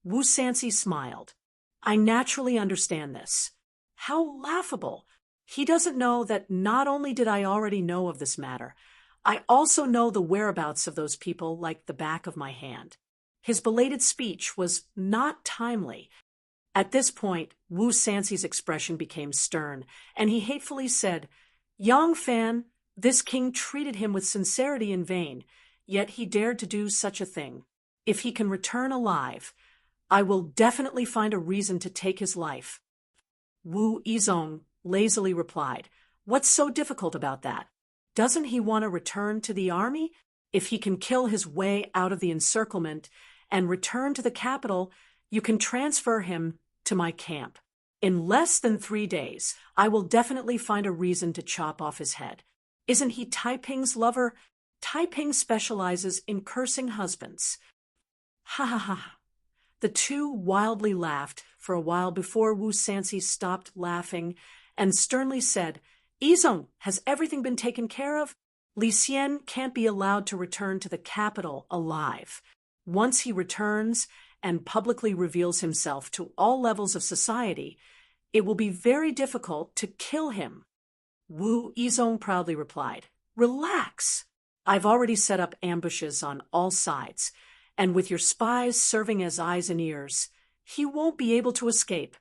Wu Sansi smiled. "I naturally understand this." How laughable! He doesn't know that not only did I already know of this matter, I also know the whereabouts of those people like the back of my hand. His belated speech was not timely. At this point, Wu Sansi's expression became stern, and he hatefully said, "Yang Fan, this king treated him with sincerity in vain, yet he dared to do such a thing. If he can return alive, I will definitely find a reason to take his life." Wu Yizong lazily replied, "What's so difficult about that? Doesn't he want to return to the army? If he can kill his way out of the encirclement and return to the capital, you can transfer him to my camp. In less than 3 days, I will definitely find a reason to chop off his head. Isn't he Taiping's lover? Taiping specializes in cursing husbands." Ha ha ha. The two wildly laughed for a while before Wu Sansi stopped laughing and sternly said, "Yizong, has everything been taken care of? Li Xian can't be allowed to return to the capital alive. Once he returns and publicly reveals himself to all levels of society, it will be very difficult to kill him." Wu Yizong proudly replied, "Relax. I've already set up ambushes on all sides, and with your spies serving as eyes and ears, he won't be able to escape."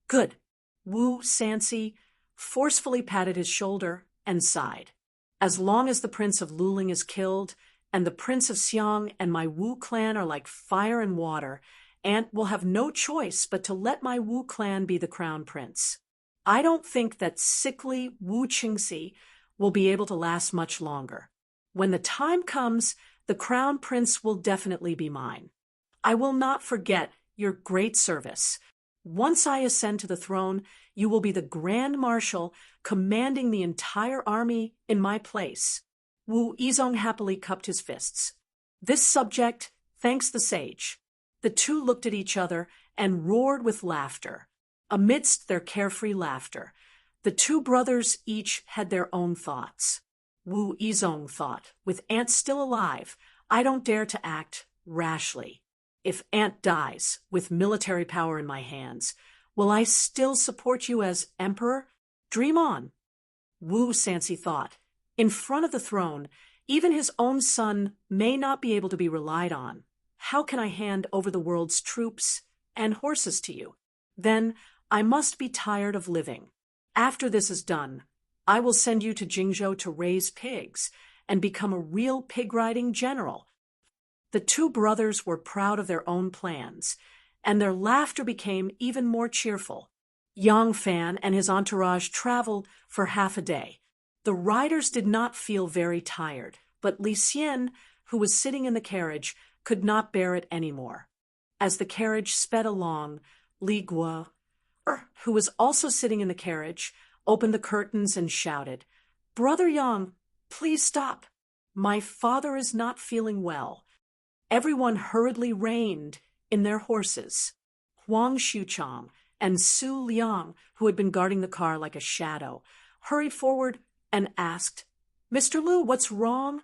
"Good." Wu Sansi forcefully patted his shoulder and sighed. "As long as the Prince of Luling is killed, and the Prince of Xiang and my Wu clan are like fire and water, Ant will have no choice but to let my Wu clan be the crown prince. I don't think that sickly Wu Qingxi will be able to last much longer. When the time comes, the crown prince will definitely be mine. I will not forget your great service. Once I ascend to the throne, you will be the Grand Marshal commanding the entire army in my place." Wu Yizong happily cupped his fists. "This subject thanks the sage." The two looked at each other and roared with laughter. Amidst their carefree laughter, the two brothers each had their own thoughts. Wu Yizong thought, "With Ant still alive, I don't dare to act rashly. If Ant dies with military power in my hands, will I still support you as emperor? Dream on." Wu Sansi thought, "In front of the throne, even his own son may not be able to be relied on. How can I hand over the world's troops and horses to you? Then I must be tired of living. After this is done, I will send you to Jingzhou to raise pigs and become a real pig-riding general." The two brothers were proud of their own plans, and their laughter became even more cheerful. Yang Fan and his entourage traveled for half a day. The riders did not feel very tired, but Li Xian, who was sitting in the carriage, could not bear it anymore. As the carriage sped along, Li Guo, who was also sitting in the carriage, opened the curtains and shouted, "Brother Yang, please stop. My father is not feeling well." Everyone hurriedly reined in their horses. Huang Xuchang and Su Liang, who had been guarding the car like a shadow, hurried forward and asked, "Mr. Lu, what's wrong?"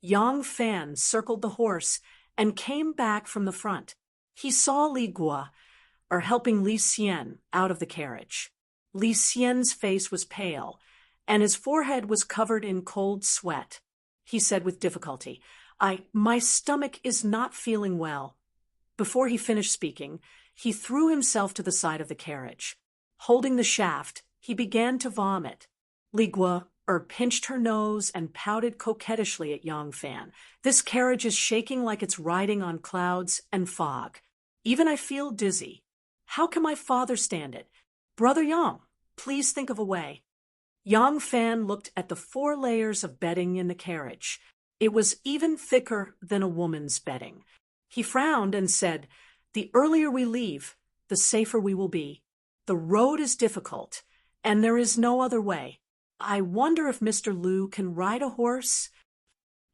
Yang Fan circled the horse and came back from the front. He saw Li Guo, helping Li Xian out of the carriage. Li Xian's face was pale, and his forehead was covered in cold sweat. He said with difficulty, My stomach is not feeling well." Before he finished speaking, he threw himself to the side of the carriage. Holding the shaft, he began to vomit. Li Guo pinched her nose and pouted coquettishly at Yang Fan. "This carriage is shaking like it's riding on clouds and fog. Even I feel dizzy. How can my father stand it? Brother Yang, please think of a way." Yang Fan looked at the 4 layers of bedding in the carriage. It was even thicker than a woman's bedding. He frowned and said, "The earlier we leave, the safer we will be. The road is difficult, and there is no other way. I wonder if Mr. Lu can ride a horse?"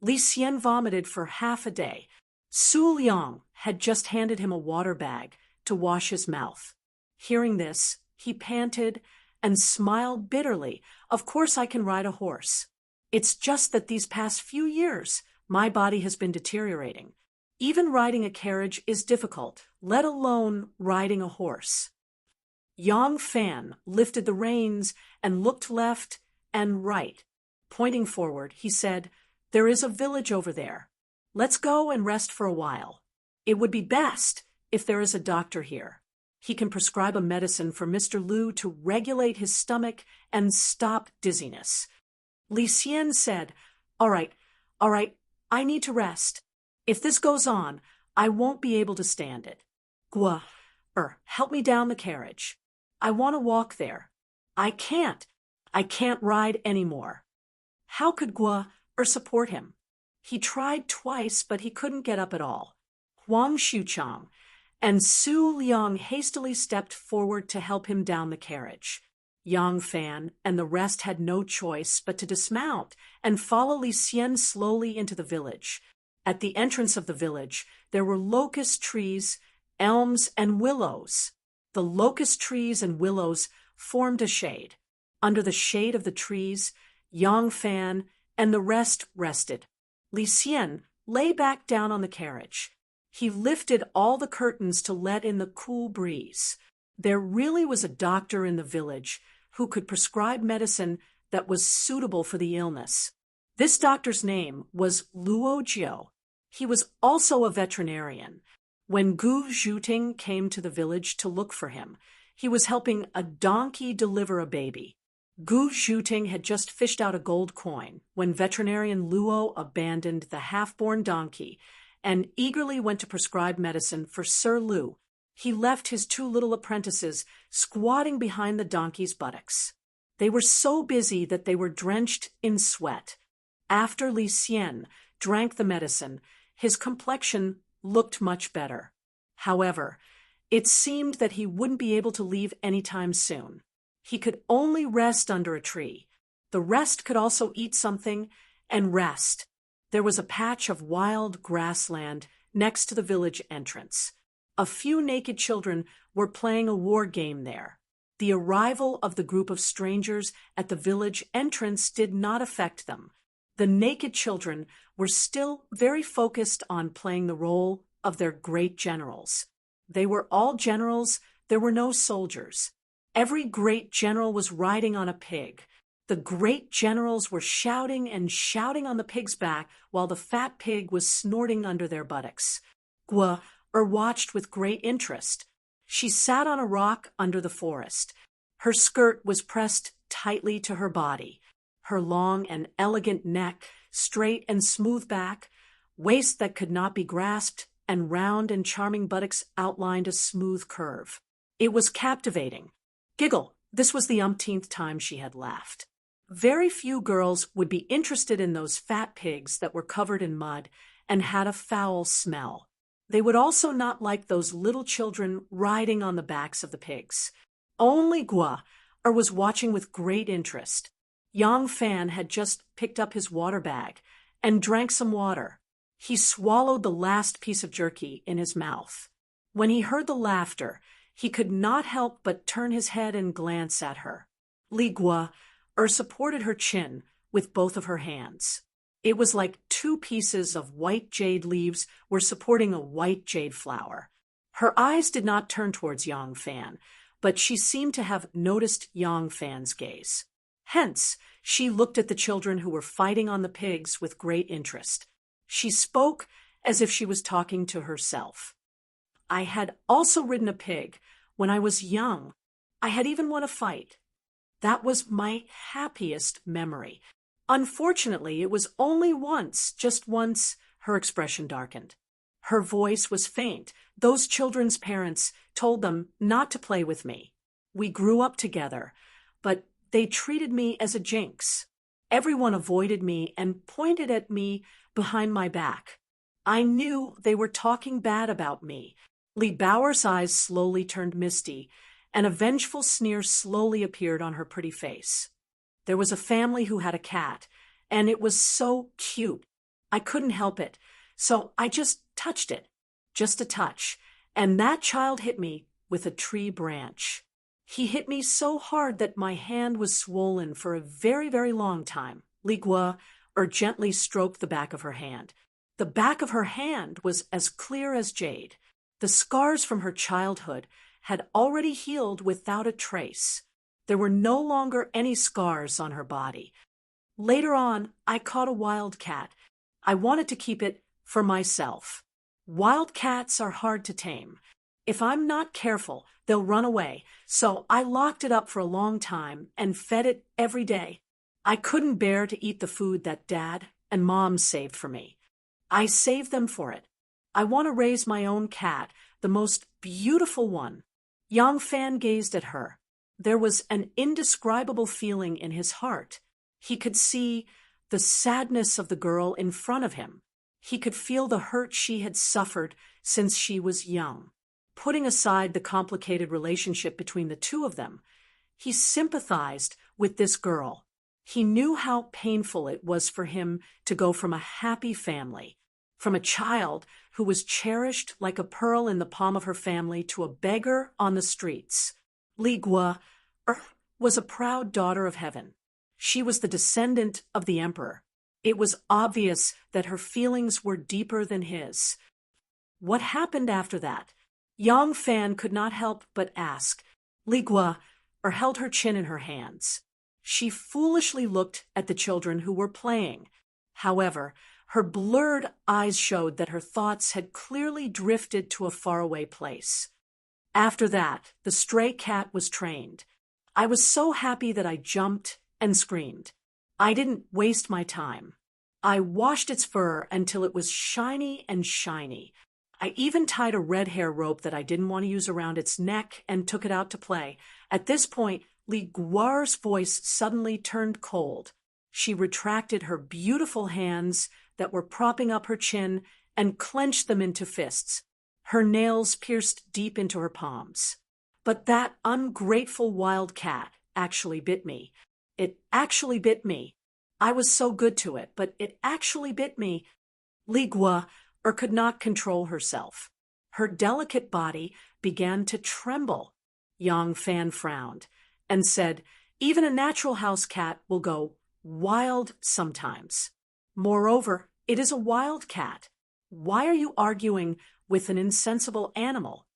Li Xian vomited for half a day. Su Liang had just handed him a water bag to wash his mouth. Hearing this, he panted and smiled bitterly. Of course I can ride a horse. It's just that these past few years, my body has been deteriorating. Even riding a carriage is difficult, let alone riding a horse. Yang Fan lifted the reins and looked left and right. Pointing forward, he said, "There is a village over there. Let's go and rest for a while. It would be best if there is a doctor here. He can prescribe a medicine for Mr. Liu to regulate his stomach and stop dizziness." Li Xian said, all right, I need to rest. If this goes on, I won't be able to stand it. Gua, help me down the carriage. I want to walk there. I can't ride anymore." How could Gua support him? He tried twice, but he couldn't get up at all. Huang Xuchang and Su Liang hastily stepped forward to help him down the carriage. Yang Fan and the rest had no choice but to dismount and follow Li Xian slowly into the village. At the entrance of the village, there were locust trees, elms, and willows. The locust trees and willows formed a shade. Under the shade of the trees, Yang Fan and the rest rested. Li Xian lay back down on the carriage. He lifted all the curtains to let in the cool breeze. There really was a doctor in the village who could prescribe medicine that was suitable for the illness. This doctor's name was Luo Jiu. He was also a veterinarian. When Gu Zhuting came to the village to look for him, he was helping a donkey deliver a baby. Gu Zhuting had just fished out a gold coin when veterinarian Luo abandoned the half-born donkey and eagerly went to prescribe medicine for Sir Liu. He left his two little apprentices squatting behind the donkey's buttocks. They were so busy that they were drenched in sweat. After Li Xian drank the medicine, his complexion looked much better. However, it seemed that he wouldn't be able to leave anytime soon. He could only rest under a tree. The rest could also eat something and rest. There was a patch of wild grassland next to the village entrance. A few naked children were playing a war game there. The arrival of the group of strangers at the village entrance did not affect them. The naked children were still very focused on playing the role of their great generals. They were all generals, there were no soldiers. Every great general was riding on a pig. The great generals were shouting and shouting on the pig's back while the fat pig was snorting under their buttocks. Gua watched with great interest. She sat on a rock under the forest. Her skirt was pressed tightly to her body. Her long and elegant neck, straight and smooth back, waist that could not be grasped, and round and charming buttocks outlined a smooth curve. It was captivating. Giggle, this was the umpteenth time she had laughed. Very few girls would be interested in those fat pigs that were covered in mud and had a foul smell. They would also not like those little children riding on the backs of the pigs. Only Gua was watching with great interest. Yang Fan had just picked up his water bag and drank some water. He swallowed the last piece of jerky in his mouth. When he heard the laughter, he could not help but turn his head and glance at her. Li Gua supported her chin with both of her hands. It was like two pieces of white jade leaves were supporting a white jade flower. Her eyes did not turn towards Yang Fan, but she seemed to have noticed Yang Fan's gaze. Hence, she looked at the children who were fighting on the pigs with great interest. She spoke as if she was talking to herself. I had also ridden a pig when I was young. I had even won a fight. That was my happiest memory. Unfortunately, it was only once, just once, her expression darkened. Her voice was faint. Those children's parents told them not to play with me. We grew up together, but they treated me as a jinx. Everyone avoided me and pointed at me behind my back. I knew they were talking bad about me. Li Bauer's eyes slowly turned misty, and a vengeful sneer slowly appeared on her pretty face. There was a family who had a cat, and it was so cute. I couldn't help it, so I just touched it. Just a touch. And that child hit me with a tree branch. He hit me so hard that my hand was swollen for a very, very long time. Li Guo gently stroked the back of her hand. The back of her hand was as clear as jade. The scars from her childhood had already healed without a trace. There were no longer any scars on her body. Later on, I caught a wild cat. I wanted to keep it for myself. Wild cats are hard to tame. If I'm not careful, they'll run away, so I locked it up for a long time and fed it every day. I couldn't bear to eat the food that Dad and Mom saved for me. I saved them for it. I want to raise my own cat, the most beautiful one. Yang Fan gazed at her. There was an indescribable feeling in his heart. He could see the sadness of the girl in front of him. He could feel the hurt she had suffered since she was young. Putting aside the complicated relationship between the two of them, he sympathized with this girl. He knew how painful it was for him to go from a happy family, from a child who was cherished like a pearl in the palm of her family, to a beggar on the streets. Li Guo was a proud daughter of heaven. She was the descendant of the emperor. It was obvious that her feelings were deeper than his. What happened after that? Yang Fan could not help but ask. Li Guo held her chin in her hands. She foolishly looked at the children who were playing. However, her blurred eyes showed that her thoughts had clearly drifted to a faraway place. After that, the stray cat was trained. I was so happy that I jumped and screamed. I didn't waste my time. I washed its fur until it was shiny and shiny. I even tied a red hair rope that I didn't want to use around its neck and took it out to play. At this point, Li Guo's voice suddenly turned cold. She retracted her beautiful hands that were propping up her chin and clenched them into fists. Her nails pierced deep into her palms. But that ungrateful wild cat actually bit me. It actually bit me. I was so good to it, but it actually bit me. Li Guo could not control herself. Her delicate body began to tremble. Yang Fan frowned and said, "Even a natural house cat will go wild sometimes. Moreover, it is a wild cat. Why are you arguing with an insensible animal?"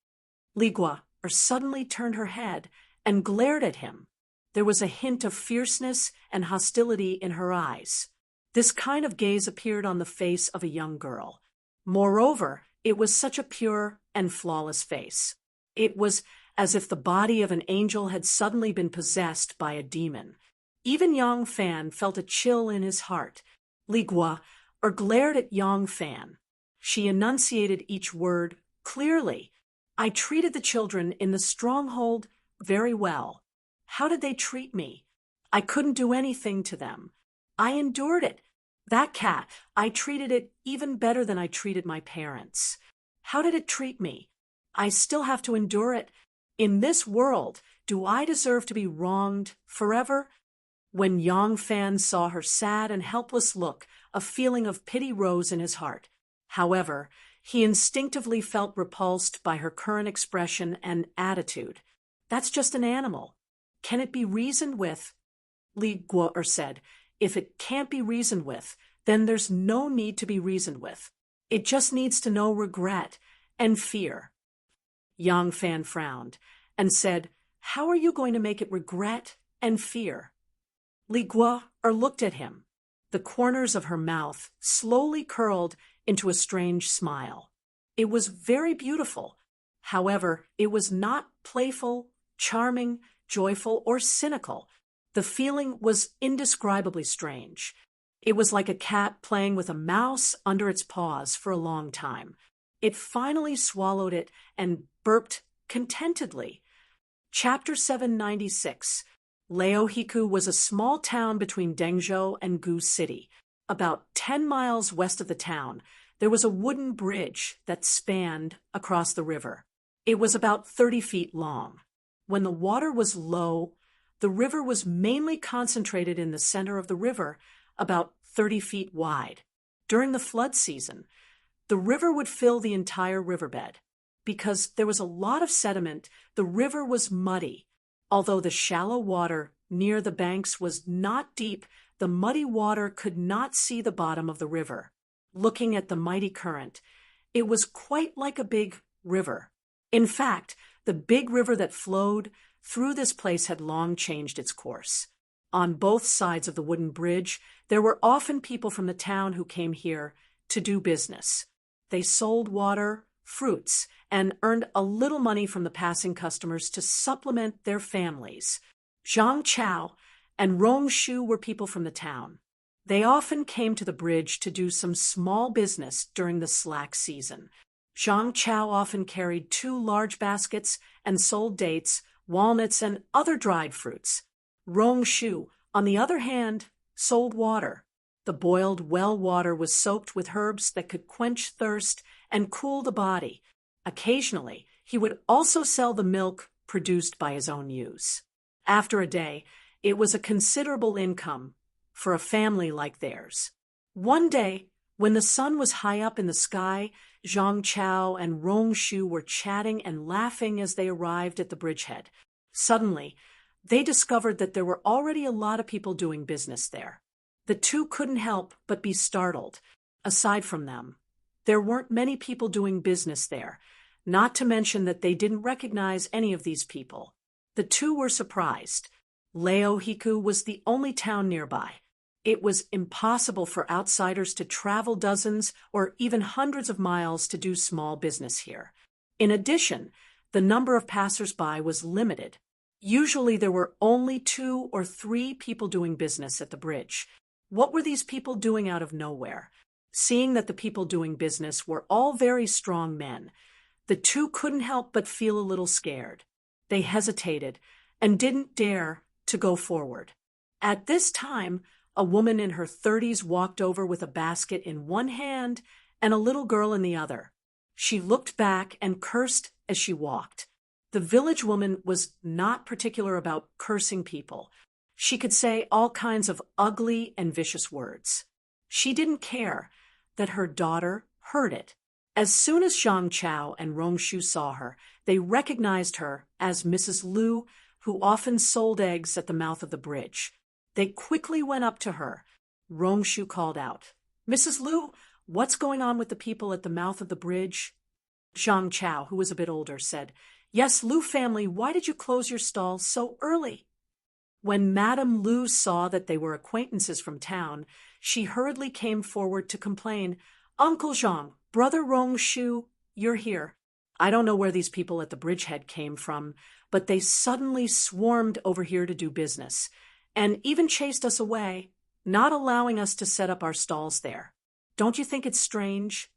Li Guo suddenly turned her head and glared at him. There was a hint of fierceness and hostility in her eyes. This kind of gaze appeared on the face of a young girl. Moreover, it was such a pure and flawless face. It was as if the body of an angel had suddenly been possessed by a demon. Even Yang Fan felt a chill in his heart. Li Guo glared at Yang Fan. She enunciated each word clearly. "I treated the children in the stronghold very well. How did they treat me? I couldn't do anything to them. I endured it. That cat, I treated it even better than I treated my parents. How did it treat me? I still have to endure it. In this world, do I deserve to be wronged forever?" When Yang Fan saw her sad and helpless look, a feeling of pity rose in his heart. However, he instinctively felt repulsed by her current expression and attitude. That's just an animal. Can it be reasoned with? Li Guo said, "If it can't be reasoned with, then there's no need to be reasoned with. It just needs to know regret and fear." Yang Fan frowned and said, "How are you going to make it regret and fear?" Li Guo looked at him. The corners of her mouth slowly curled into a strange smile. It was very beautiful. However, it was not playful, charming, joyful, or cynical. The feeling was indescribably strange. It was like a cat playing with a mouse under its paws for a long time. It finally swallowed it and burped contentedly. Chapter 796. Leohiku was a small town between Dengzhou and Gu City. About 10 miles west of the town, there was a wooden bridge that spanned across the river. It was about 30 feet long. When the water was low, the river was mainly concentrated in the center of the river, about 30 feet wide. During the flood season, the river would fill the entire riverbed. Because there was a lot of sediment, the river was muddy. Although the shallow water near the banks was not deep, the muddy water could not see the bottom of the river. Looking at the mighty current, it was quite like a big river. In fact, the big river that flowed through this place had long changed its course. On both sides of the wooden bridge, there were often people from the town who came here to do business. They sold water, fruits, and earned a little money from the passing customers to supplement their families. Zhang Chao and Rong Shu were people from the town. They often came to the bridge to do some small business during the slack season. Zhang Chao often carried 2 large baskets and sold dates, walnuts, and other dried fruits. Rong Shu, on the other hand, sold water. The boiled well water was soaked with herbs that could quench thirst and cool the body. Occasionally, he would also sell the milk produced by his own ewes. After a day, it was a considerable income for a family like theirs. One day, when the sun was high up in the sky, Zhang Chao and Rong Shu were chatting and laughing as they arrived at the bridgehead. Suddenly, they discovered that there were already a lot of people doing business there. The two couldn't help but be startled. Aside from them, there weren't many people doing business there, not to mention that they didn't recognize any of these people. The two were surprised. Laohiku was the only town nearby. It was impossible for outsiders to travel dozens or even hundreds of miles to do small business here. In addition, the number of passers-by was limited. Usually there were only 2 or 3 people doing business at the bridge. What were these people doing out of nowhere? Seeing that the people doing business were all very strong men, the two couldn't help but feel a little scared. They hesitated and didn't dare to go forward. At this time, a woman in her 30s walked over with a basket in one hand and a little girl in the other. She looked back and cursed as she walked. The village woman was not particular about cursing people. She could say all kinds of ugly and vicious words. She didn't care that her daughter heard it. As soon as Zhang Chao and Rong Shu saw her, they recognized her as Mrs. Lu, who often sold eggs at the mouth of the bridge. They quickly went up to her. Rong Shu called out, "Mrs. Lu, what's going on with the people at the mouth of the bridge?" Zhang Chao, who was a bit older, said, "Yes, Lu family, why did you close your stall so early?" When Madame Lu saw that they were acquaintances from town, she hurriedly came forward to complain, "Uncle Zhang, Brother Rong Shu, you're here. I don't know where these people at the bridgehead came from, but they suddenly swarmed over here to do business, and even chased us away, not allowing us to set up our stalls there. Don't you think it's strange?"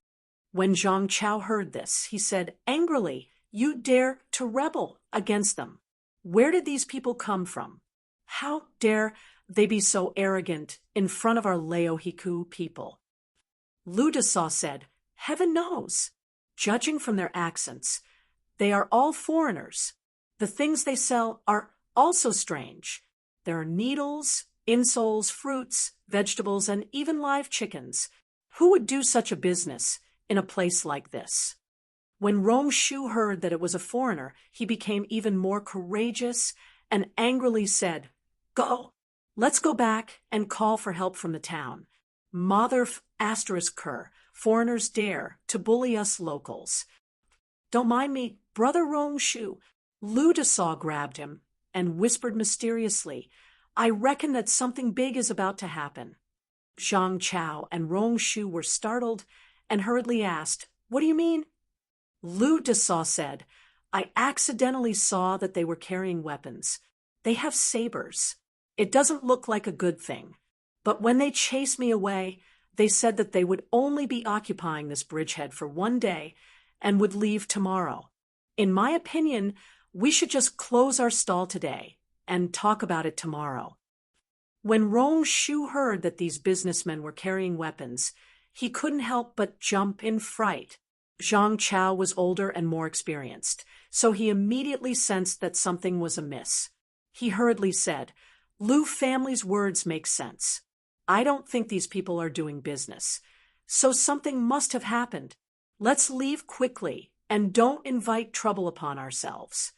When Zhang Chao heard this, he said angrily, "You dare to rebel against them. Where did these people come from? How dare they be so arrogant in front of our Laohiku people?" Lu Dasa said, "Heaven knows. Judging from their accents, they are all foreigners. The things they sell are also strange. There are needles, insoles, fruits, vegetables, and even live chickens. Who would do such a business in a place like this?" When Rong Shu heard that it was a foreigner, he became even more courageous and angrily said, "Go, let's go back and call for help from the town. Mother ***, foreigners dare to bully us locals." "Don't mind me, Brother Rong Shu." Lu Dasa grabbed him and whispered mysteriously, "I reckon that something big is about to happen." Zhang Chao and Rong Shu were startled and hurriedly asked, "What do you mean?" Lu Dasa said, "I accidentally saw that they were carrying weapons. They have sabers. It doesn't look like a good thing. But when they chased me away, they said that they would only be occupying this bridgehead for one day and would leave tomorrow. In my opinion, we should just close our stall today and talk about it tomorrow." When Rong Shu heard that these businessmen were carrying weapons, he couldn't help but jump in fright. Zhang Chao was older and more experienced, so he immediately sensed that something was amiss. He hurriedly said, "Lu family's words make sense. I don't think these people are doing business. So something must have happened. Let's leave quickly and don't invite trouble upon ourselves.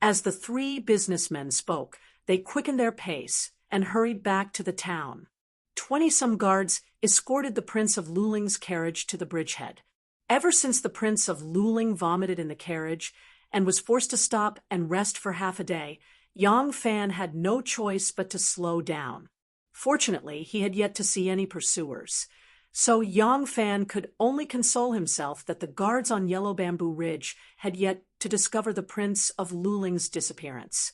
As the three businessmen spoke, they quickened their pace and hurried back to the town. 20-some guards escorted the Prince of Luling's carriage to the bridgehead. Ever since the Prince of Luling vomited in the carriage and was forced to stop and rest for half a day, Yang Fan had no choice but to slow down. Fortunately, he had yet to see any pursuers. So Yang Fan could only console himself that the guards on Yellow Bamboo Ridge had yet to discover the Prince of Luling's disappearance.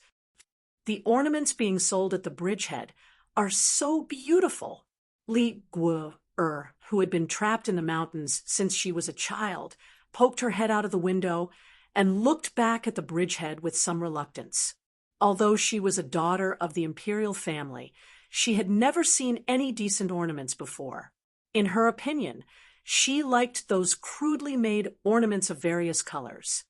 The ornaments being sold at the bridgehead are so beautiful. Li Guo-er, who had been trapped in the mountains since she was a child, poked her head out of the window and looked back at the bridgehead with some reluctance. Although she was a daughter of the imperial family, she had never seen any decent ornaments before. In her opinion, she liked those crudely made ornaments of various colors.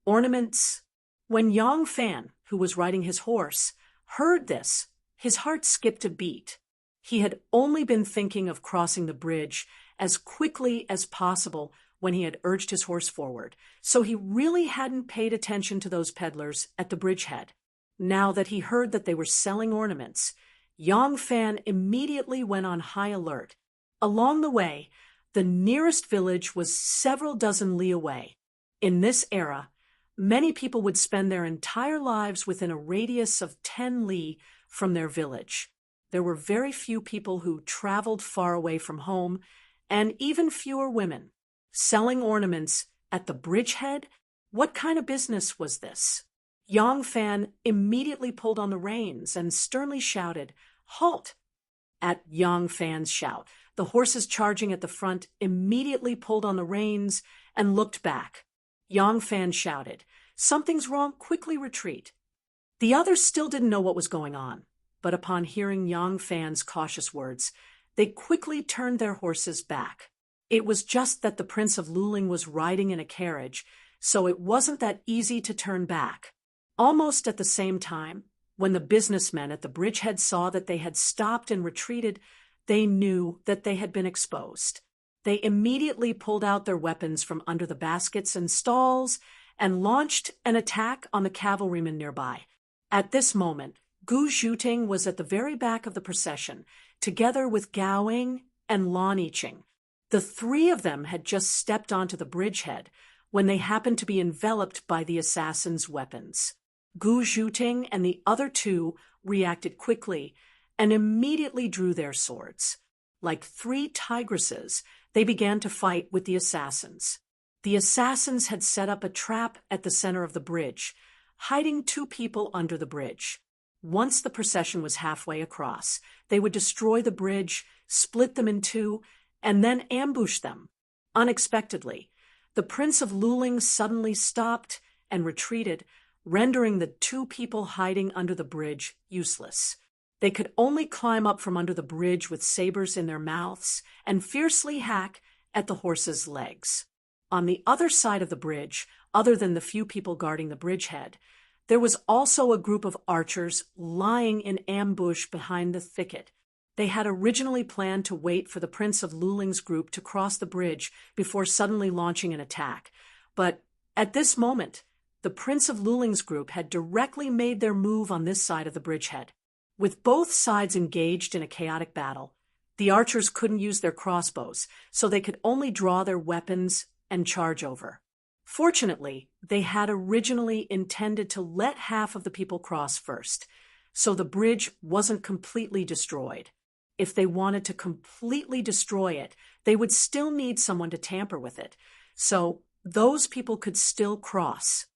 Ornaments. When Yang Fan, who was riding his horse, heard this, his heart skipped a beat. He had only been thinking of crossing the bridge as quickly as possible when he had urged his horse forward, so he really hadn't paid attention to those peddlers at the bridgehead. Now that he heard that they were selling ornaments, Yang Fan immediately went on high alert. Along the way, the nearest village was several dozen li away. In this era, many people would spend their entire lives within a radius of 10 li from their village. There were very few people who traveled far away from home, and even fewer women. Selling ornaments at the bridgehead? What kind of business was this? Yang Fan immediately pulled on the reins and sternly shouted, "Halt!" At Yang Fan's shout, the horses charging at the front immediately pulled on the reins and looked back. Yang Fan shouted, "Something's wrong, quickly retreat." The others still didn't know what was going on, but upon hearing Yang Fan's cautious words, they quickly turned their horses back. It was just that the Prince of Luling was riding in a carriage, so it wasn't that easy to turn back. Almost at the same time, when the businessmen at the bridgehead saw that they had stopped and retreated, they knew that they had been exposed. They immediately pulled out their weapons from under the baskets and stalls and launched an attack on the cavalrymen nearby. At this moment, Gu Zhuting was at the very back of the procession, together with Gao Ying and Lan Yiqing. The three of them had just stepped onto the bridgehead when they happened to be enveloped by the assassins' weapons. Gu Zhuting and the other two reacted quickly and immediately drew their swords. Like three tigresses, they began to fight with the assassins. The assassins had set up a trap at the center of the bridge, hiding two people under the bridge. Once the procession was halfway across, they would destroy the bridge, split them in two, and then ambush them. Unexpectedly, the Prince of Luling suddenly stopped and retreated, rendering the two people hiding under the bridge useless. They could only climb up from under the bridge with sabers in their mouths and fiercely hack at the horses' legs. On the other side of the bridge, other than the few people guarding the bridgehead, there was also a group of archers lying in ambush behind the thicket. They had originally planned to wait for the Prince of Luling's group to cross the bridge before suddenly launching an attack. But at this moment, the Prince of Luling's group had directly made their move on this side of the bridgehead. With both sides engaged in a chaotic battle, the archers couldn't use their crossbows, so they could only draw their weapons and charge over. Fortunately, they had originally intended to let half of the people cross first, so the bridge wasn't completely destroyed. If they wanted to completely destroy it, they would still need someone to tamper with it, so those people could still cross.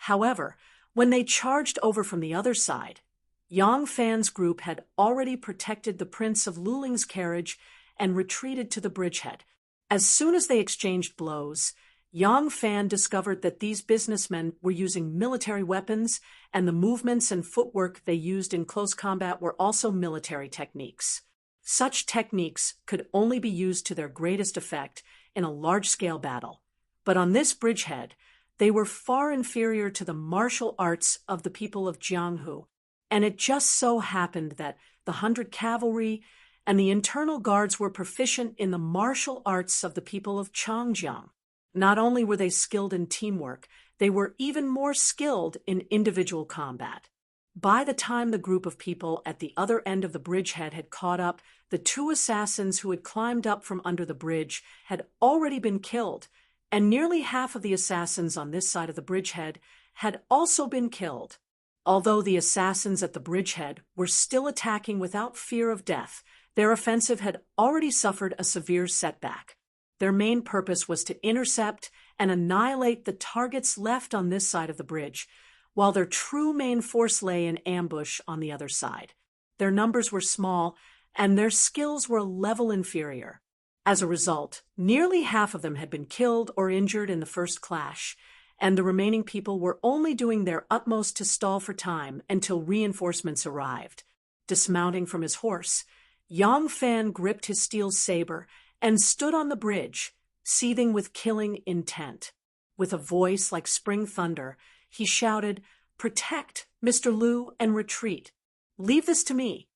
However, when they charged over from the other side, Yang Fan's group had already protected the Prince of Luling's carriage and retreated to the bridgehead. As soon as they exchanged blows, Yang Fan discovered that these businessmen were using military weapons, and the movements and footwork they used in close combat were also military techniques. Such techniques could only be used to their greatest effect in a large-scale battle. But on this bridgehead, they were far inferior to the martial arts of the people of Jianghu, and it just so happened that the 100 cavalry and the internal guards were proficient in the martial arts of the people of Changjiang. Not only were they skilled in teamwork, they were even more skilled in individual combat. By the time the group of people at the other end of the bridgehead had caught up, the two assassins who had climbed up from under the bridge had already been killed, and nearly half of the assassins on this side of the bridgehead had also been killed. Although the assassins at the bridgehead were still attacking without fear of death, their offensive had already suffered a severe setback. Their main purpose was to intercept and annihilate the targets left on this side of the bridge, while their true main force lay in ambush on the other side. Their numbers were small, and their skills were a level inferior. As a result, nearly half of them had been killed or injured in the first clash, and the remaining people were only doing their utmost to stall for time until reinforcements arrived. Dismounting from his horse, Yang Fan gripped his steel saber and stood on the bridge, seething with killing intent. With a voice like spring thunder, he shouted, "Protect, Mr. Liu, and retreat. Leave this to me."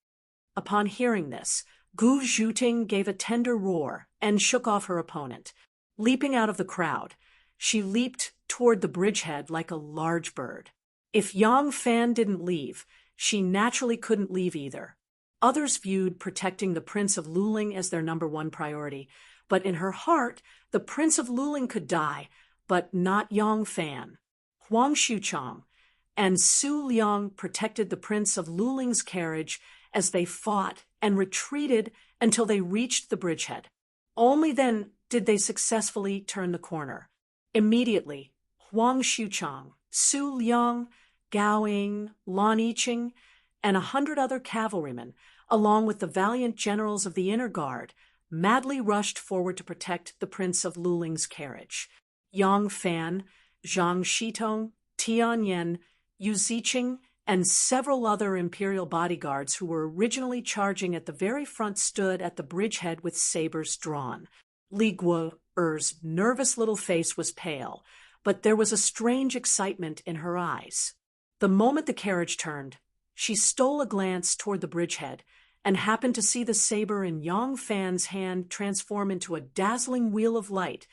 Upon hearing this, Gu Zhuting gave a tender roar and shook off her opponent. Leaping out of the crowd, she leaped toward the bridgehead like a large bird. If Yang Fan didn't leave, she naturally couldn't leave either. Others viewed protecting the Prince of Luling as their number one priority, but in her heart, the Prince of Luling could die, but not Yang Fan. Huang Xuchang and Su Liang protected the Prince of Luling's carriage as they fought and retreated until they reached the bridgehead. Only then did they successfully turn the corner. Immediately, Huang Xuchang, Su Liang, Gao Ying, Lan Yiqing, and 100 other cavalrymen, along with the valiant generals of the inner guard, madly rushed forward to protect the Prince of Luling's carriage. Yang Fan, Zhang Shitong, Tian Yen, Yu Ziqing, and several other imperial bodyguards who were originally charging at the very front stood at the bridgehead with sabers drawn. Li Guo'er's nervous little face was pale, but there was a strange excitement in her eyes. The moment the carriage turned, she stole a glance toward the bridgehead and happened to see the saber in Yang Fan's hand transform into a dazzling wheel of light,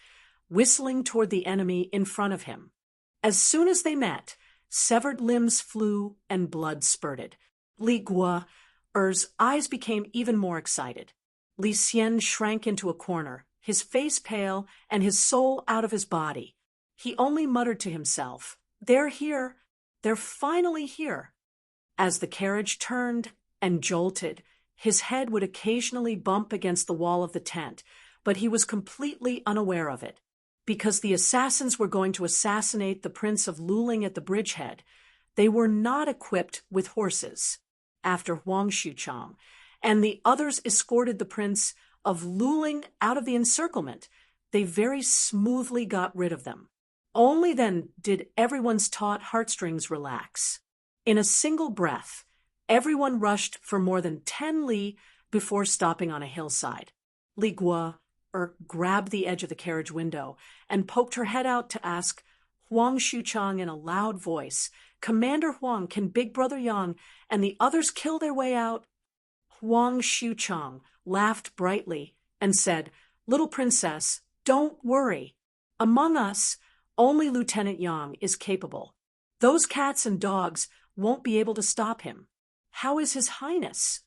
whistling toward the enemy in front of him. As soon as they met, severed limbs flew and blood spurted. Li Guo'er's eyes became even more excited. Li Xian shrank into a corner, his face pale and his soul out of his body. He only muttered to himself, "They're here. They're finally here." As the carriage turned and jolted, his head would occasionally bump against the wall of the tent, but he was completely unaware of it. Because the assassins were going to assassinate the Prince of Luling at the bridgehead, they were not equipped with horses. After Huang Xuchang and the others escorted the Prince of Luling out of the encirclement, they very smoothly got rid of them. Only then did everyone's taut heartstrings relax. In a single breath, everyone rushed for more than 10 li before stopping on a hillside. Li Guo grabbed the edge of the carriage window and poked her head out to ask Huang Xuchang in a loud voice, "Commander Huang, can Big Brother Yang and the others kill their way out?" Huang Xuchang laughed brightly and said, "Little princess, don't worry. Among us, only Lieutenant Yang is capable. Those cats and dogs won't be able to stop him. How is His Highness?"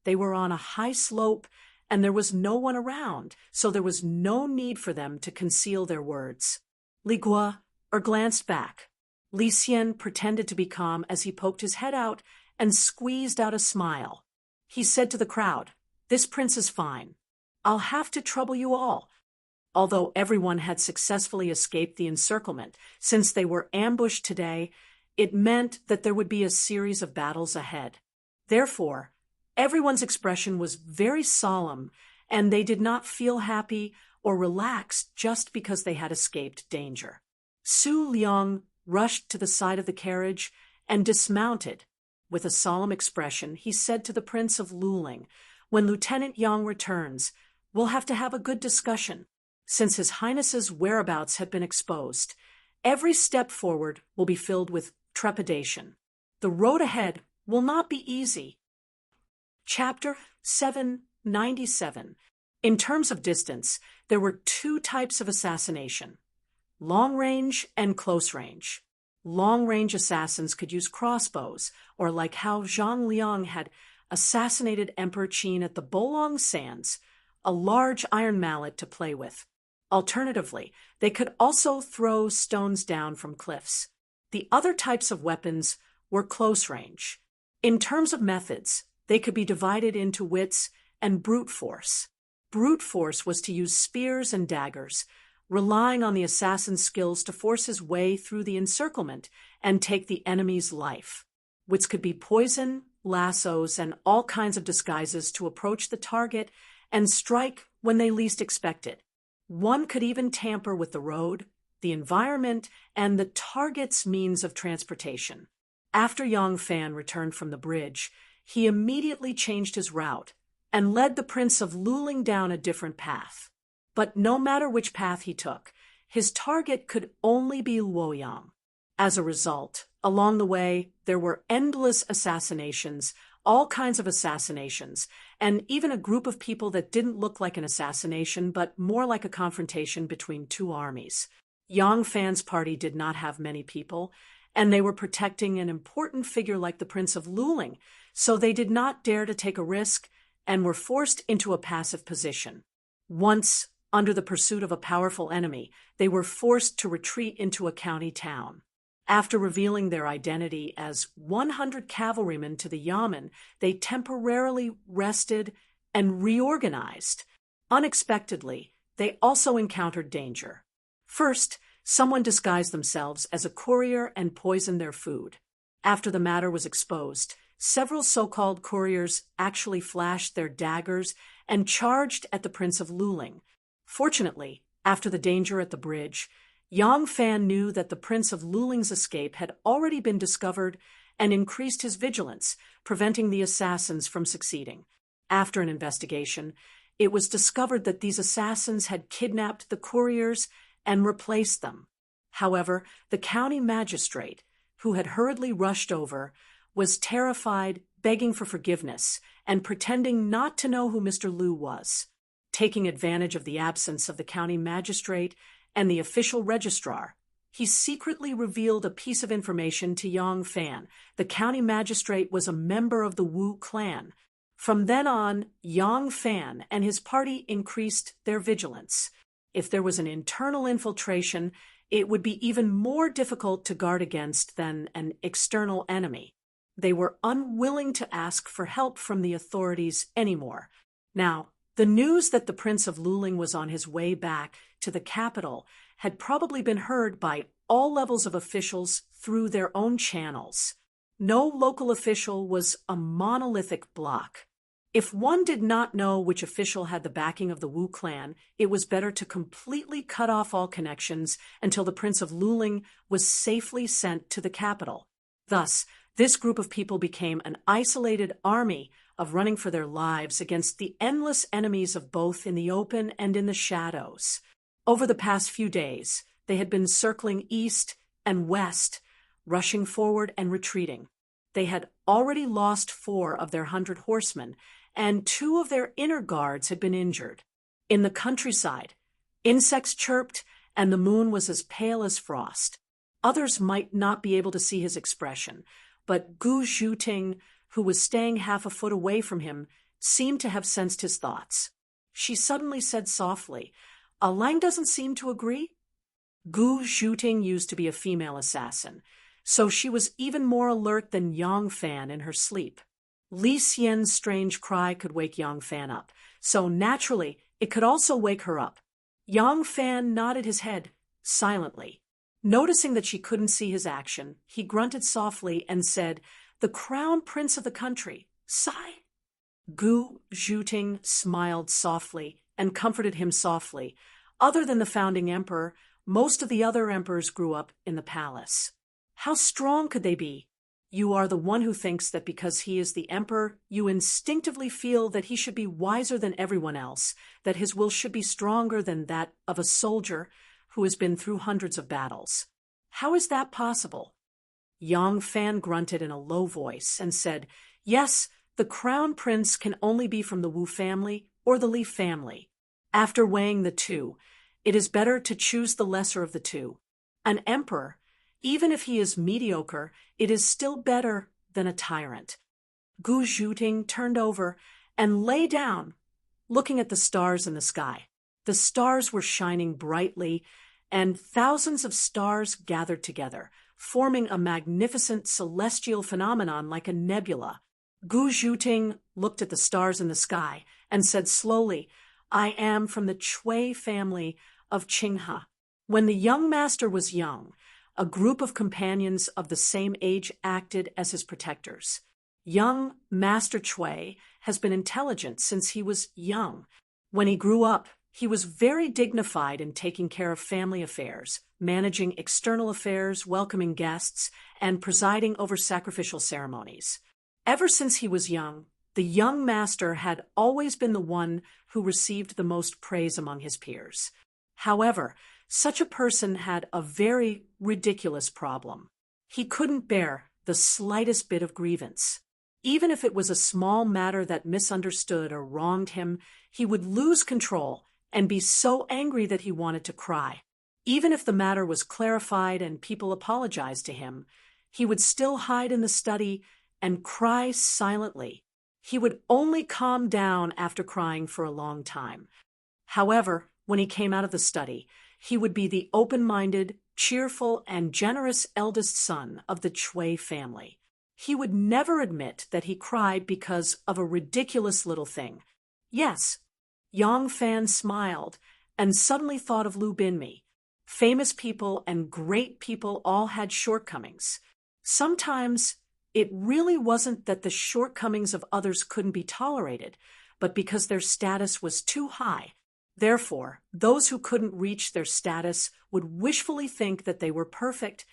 They were on a high slope, and there was no one around, so there was no need for them to conceal their words. Li Guo glanced back. Li Xian pretended to be calm as he poked his head out and squeezed out a smile. He said to the crowd, "This prince is fine. I'll have to trouble you all." Although everyone had successfully escaped the encirclement, since they were ambushed today, it meant that there would be a series of battles ahead. Therefore, everyone's expression was very solemn, and they did not feel happy or relaxed just because they had escaped danger. Su Liang rushed to the side of the carriage and dismounted. With a solemn expression, he said to the Prince of Luling, "When Lieutenant Yang returns, we'll have to have a good discussion. Since His Highness's whereabouts have been exposed, every step forward will be filled with trepidation. The road ahead will not be easy." Chapter 7 97. In terms of distance, there were two types of assassination: long range and close range. Long-range assassins could use crossbows, or like how Zhang Liang had assassinated Emperor Qin at the Bolong Sands, a large iron mallet to play with. Alternatively, they could also throw stones down from cliffs. The other types of weapons were close range. In terms of methods, they could be divided into wits and brute force. Brute force was to use spears and daggers, relying on the assassin's skills to force his way through the encirclement and take the enemy's life. Wits could be poison, lassos, and all kinds of disguises to approach the target and strike when they least expect it. One could even tamper with the road, the environment, and the target's means of transportation. After Yang Fan returned from the bridge, he immediately changed his route and led the Prince of Luling down a different path. But no matter which path he took, his target could only be Luoyang. As a result, along the way, there were endless assassinations, all kinds of assassinations, and even a group of people that didn't look like an assassination, but more like a confrontation between two armies. Yang Fan's party did not have many people, and they were protecting an important figure like the Prince of Luling, so they did not dare to take a risk and were forced into a passive position. Once, under the pursuit of a powerful enemy, they were forced to retreat into a county town. After revealing their identity as 100 cavalrymen to the Yamen, they temporarily rested and reorganized. Unexpectedly, they also encountered danger. First, someone disguised themselves as a courier and poisoned their food. After the matter was exposed, several so-called couriers actually flashed their daggers and charged at the Prince of Luling. Fortunately, after the danger at the bridge, Yang Fan knew that the Prince of Luling's escape had already been discovered and increased his vigilance, preventing the assassins from succeeding. After an investigation, it was discovered that these assassins had kidnapped the couriers and replaced them. However, the county magistrate, who had hurriedly rushed over, was terrified, begging for forgiveness, and pretending not to know who Mr. Lu was. Taking advantage of the absence of the county magistrate and the official registrar, he secretly revealed a piece of information to Yang Fan. The county magistrate was a member of the Wu clan. From then on, Yang Fan and his party increased their vigilance. If there was an internal infiltration, it would be even more difficult to guard against than an external enemy. They were unwilling to ask for help from the authorities anymore. Now, the news that the Prince of Luling was on his way back to the capital had probably been heard by all levels of officials through their own channels. No local official was a monolithic block. If one did not know which official had the backing of the Wu clan, it was better to completely cut off all connections until the Prince of Luling was safely sent to the capital. Thus, this group of people became an isolated army of running for their lives against the endless enemies of both in the open and in the shadows. Over the past few days, they had been circling east and west, rushing forward and retreating. They had already lost 4 of their 100 horsemen, and 2 of their inner guards had been injured. In the countryside, insects chirped, and the moon was as pale as frost. Others might not be able to see his expression, but Gu Zhuting, who was staying half a foot away from him, seemed to have sensed his thoughts. She suddenly said softly, "Lang doesn't seem to agree?" Gu Zhuting used to be a female assassin, so she was even more alert than Yang Fan in her sleep. Li Xian's strange cry could wake Yang Fan up, so naturally it could also wake her up. Yang Fan nodded his head, silently. Noticing that she couldn't see his action, he grunted softly and said, "The crown prince of the country, sigh." Gu Zhuting smiled softly and comforted him softly. Other than the founding emperor, most of the other emperors grew up in the palace. How strong could they be? You are the one who thinks that because he is the emperor, you instinctively feel that he should be wiser than everyone else, that his will should be stronger than that of a soldier who has been through hundreds of battles. How is that possible? Yang Fan grunted in a low voice and said, "Yes, The crown prince can only be from the Wu family or the Li family. After weighing the two, it is better to choose the lesser of the two. An emperor, even if he is mediocre, it is still better than a tyrant. Gu Zhuting turned over and lay down, looking at the stars in the sky. The stars were shining brightly, and thousands of stars gathered together, forming a magnificent celestial phenomenon like a nebula. Gu Zhuting looked at the stars in the sky and said slowly, "I am from the Chui family of Qinghe." When the young master was young, a group of companions of the same age acted as his protectors. Young Master Chui has been intelligent since he was young. When he grew up, he was very dignified in taking care of family affairs, managing external affairs, welcoming guests, and presiding over sacrificial ceremonies. Ever since he was young, the young master had always been the one who received the most praise among his peers. However, such a person had a very ridiculous problem. He couldn't bear the slightest bit of grievance. Even if it was a small matter that misunderstood or wronged him, he would lose control and be so angry that he wanted to cry. Even if the matter was clarified and people apologized to him, he would still hide in the study and cry silently. He would only calm down after crying for a long time. However, when he came out of the study, he would be the open-minded, cheerful, and generous eldest son of the Chui family. He would never admit that he cried because of a ridiculous little thing. Yes, Yang Fan smiled and suddenly thought of Lu Binmi. Famous people and great people all had shortcomings. Sometimes it really wasn't that the shortcomings of others couldn't be tolerated, but because their status was too high. Therefore, those who couldn't reach their status would wishfully think that they were perfect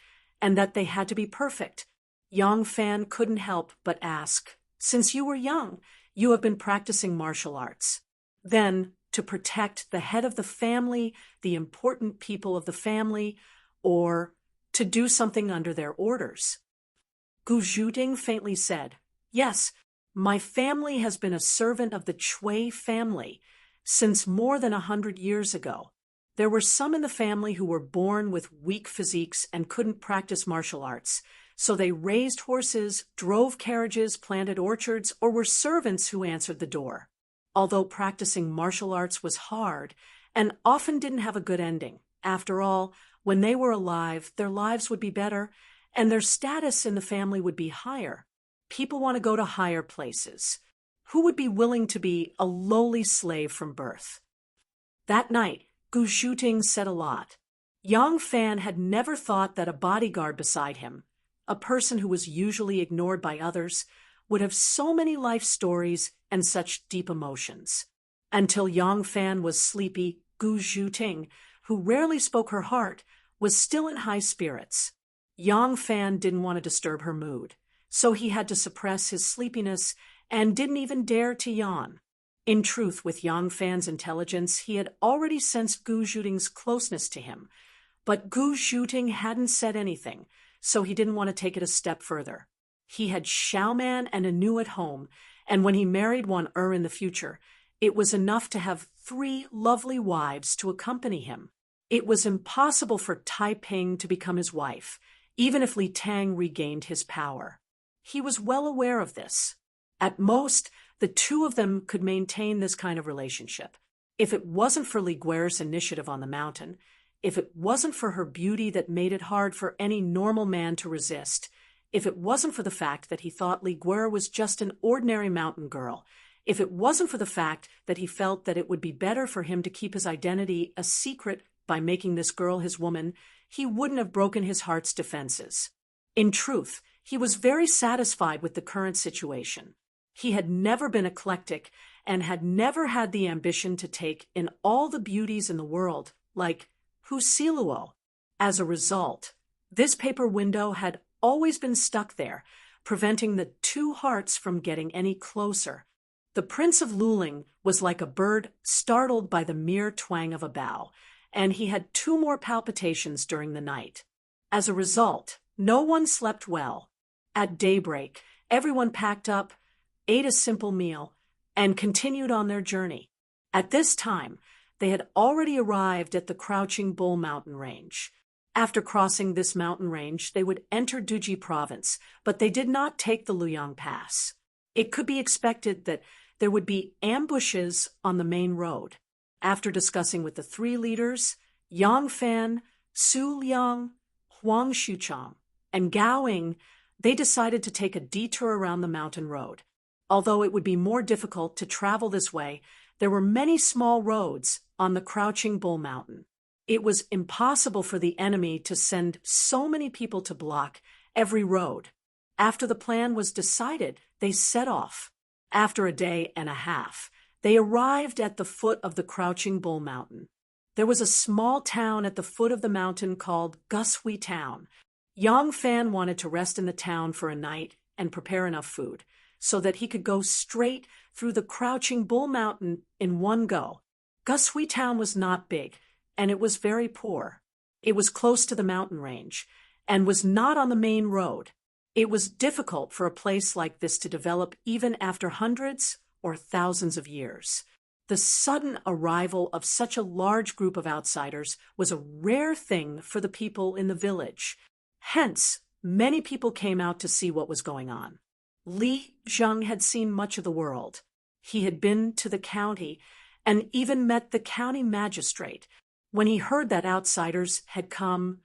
and that they had to be perfect. Yang Fan couldn't help but ask, "Since you were young, you have been practicing martial arts. Then, to protect the head of the family, the important people of the family, or to do something under their orders?" Gu Zhuting faintly said, "Yes, my family has been a servant of the Chui family since more than 100 years ago. There were some in the family who were born with weak physiques and couldn't practice martial arts. So they raised horses, drove carriages, planted orchards, or were servants who answered the door. Although practicing martial arts was hard and often didn't have a good ending, after all, when they were alive, their lives would be better and their status in the family would be higher. People want to go to higher places. Who would be willing to be a lowly slave from birth?" That night, Gu Zhuting said a lot. Yang Fan had never thought that a bodyguard beside him, a person who was usually ignored by others, would have so many life stories and such deep emotions. Until Yang Fan was sleepy, Gu Zhuting, who rarely spoke her heart, was still in high spirits. Yang Fan didn't want to disturb her mood, so he had to suppress his sleepiness and didn't even dare to yawn. In truth, with Yang Fan's intelligence, he had already sensed Gu Zhuting's closeness to him, but Gu Zhuting hadn't said anything, so he didn't want to take it a step further. He had Xiaoman and Anu at home, and when he married one in the future, it was enough to have 3 lovely wives to accompany him. It was impossible for Tai Ping to become his wife, even if Li Tang regained his power. He was well aware of this. At most, the two of them could maintain this kind of relationship. If it wasn't for Li Guerre's initiative on the mountain, if it wasn't for her beauty that made it hard for any normal man to resist, if it wasn't for the fact that he thought Li Guerre was just an ordinary mountain girl, if it wasn't for the fact that he felt that it would be better for him to keep his identity a secret by making this girl his woman, he wouldn't have broken his heart's defenses. In truth, he was very satisfied with the current situation. He had never been eclectic and had never had the ambition to take in all the beauties in the world, like Husiluo. As a result, this paper window had always been stuck there, preventing the 2 hearts from getting any closer. The Prince of Luling was like a bird startled by the mere twang of a bough, and he had 2 more palpitations during the night. As a result, no one slept well. At daybreak, everyone packed up, ate a simple meal, and continued on their journey. At this time, they had already arrived at the Crouching Bull mountain range. After crossing this mountain range, they would enter Duji province, but they did not take the Luyang Pass. It could be expected that there would be ambushes on the main road. After discussing with the three leaders, Yang Fan, Su Liang, Huang Xuchang, and Gao Ying, they decided to take a detour around the mountain road. Although it would be more difficult to travel this way, there were many small roads on the Crouching Bull Mountain. It was impossible for the enemy to send so many people to block every road. After the plan was decided, they set off. After a day and a half, they arrived at the foot of the Crouching Bull Mountain. There was a small town at the foot of the mountain called Gushui Town. Yang Fan wanted to rest in the town for a night and prepare enough food so that he could go straight through the Crouching Bull Mountain in one go. Gushui Town was not big, and it was very poor. It was close to the mountain range and was not on the main road. It was difficult for a place like this to develop even after hundreds or thousands of years. The sudden arrival of such a large group of outsiders was a rare thing for the people in the village. Hence, many people came out to see what was going on. Li Zheng had seen much of the world. He had been to the county and even met the county magistrate. When he heard that outsiders had come,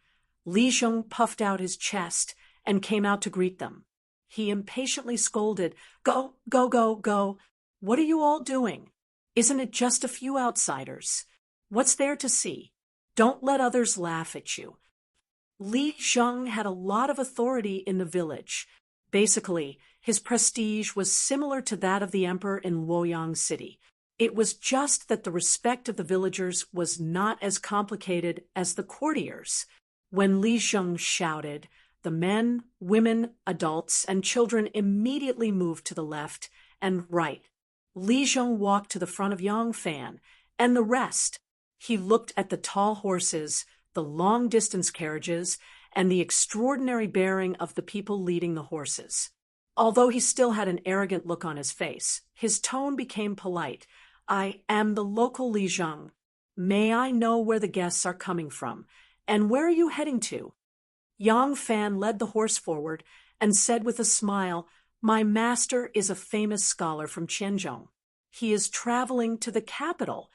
Li Zheng puffed out his chest and came out to greet them. He impatiently scolded, "Go, go, go, go. What are you all doing? Isn't it just a few outsiders? What's there to see? Don't let others laugh at you." Li Zheng had a lot of authority in the village. Basically, his prestige was similar to that of the emperor in Luoyang City. It was just that the respect of the villagers was not as complicated as the courtiers. When Li Zheng shouted, the men, women, adults, and children immediately moved to the left and right. Li Zheng walked to the front of Yang Fan and the rest. He looked at the tall horses, the long-distance carriages, and the extraordinary bearing of the people leading the horses. Although he still had an arrogant look on his face, his tone became polite. "I am the local Li Zheng. May I know where the guests are coming from, and where are you heading to?" Yang Fan led the horse forward and said with a smile, "My master is a famous scholar from Qianzhong. He is traveling to the capital."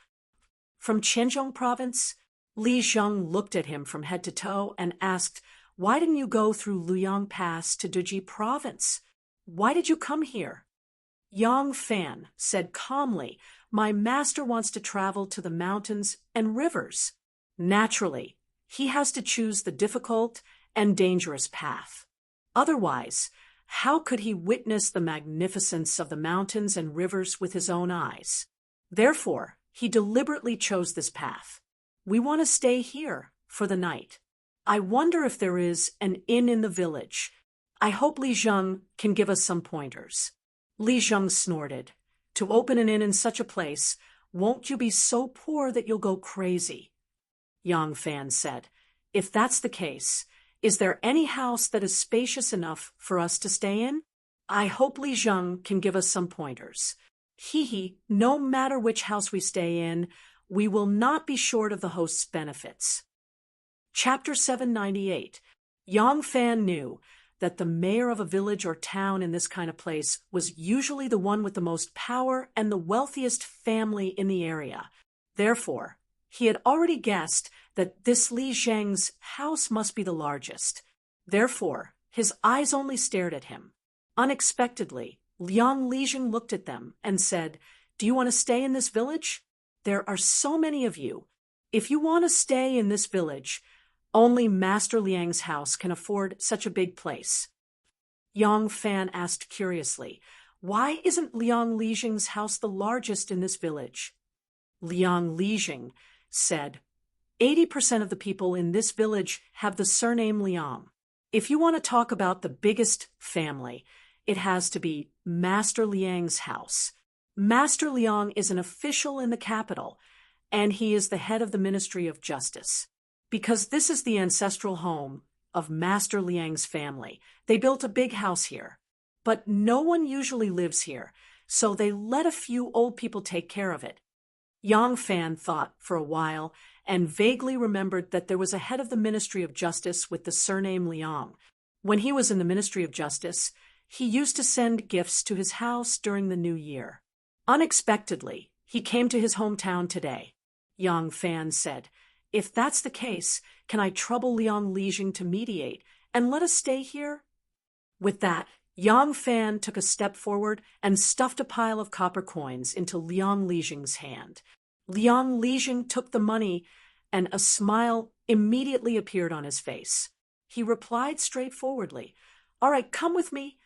"From Qianzhong province?" Li Zheng looked at him from head to toe and asked, "Why didn't you go through Luyang Pass to Duji province? Why did you come here?" Yang Fan said calmly, "My master wants to travel to the mountains and rivers. Naturally, he has to choose the difficult and dangerous path. Otherwise, how could he witness the magnificence of the mountains and rivers with his own eyes? Therefore, he deliberately chose this path. We want to stay here for the night. I wonder if there is an inn in the village. I hope Li Zheng can give us some pointers." Li Zheng snorted. "To open an inn in such a place, won't you be so poor that you'll go crazy?" Yang Fan said, "If that's the case, is there any house that is spacious enough for us to stay in? I hope Li Zheng can give us some pointers. No matter which house we stay in, we will not be short of the host's benefits." Chapter 798. Yang Fan knew that the mayor of a village or town in this kind of place was usually the one with the most power and the wealthiest family in the area. Therefore, he had already guessed that this Li Zheng's house must be the largest. Therefore, his eyes only stared at him. Unexpectedly, young Li Zheng looked at them and said, "Do you want to stay in this village? There are so many of you. If you want to stay in this village, only Master Liang's house can afford such a big place." Yang Fan asked curiously, "Why isn't Liang Li Zheng's house the largest in this village?" Liang Li Zheng said, 80% of the people in this village have the surname Liang. If you want to talk about the biggest family, it has to be Master Liang's house. Master Liang is an official in the capital, and he is the head of the Ministry of Justice. Because this is the ancestral home of Master Liang's family, they built a big house here. but no one usually lives here, so they let a few old people take care of it. Yang Fan thought for a while and vaguely remembered that there was a head of the Ministry of Justice with the surname Liang. When he was in the Ministry of Justice, he used to send gifts to his house during the New Year. Unexpectedly, he came to his hometown today. Yang Fan said, "If that's the case, can I trouble Liang Lijing to mediate and let us stay here?" With that, Yang Fan took a step forward and stuffed a pile of copper coins into Liang Lijing's hand. Liang Lijing took the money, and a smile immediately appeared on his face. He replied straightforwardly, "All right, come with me."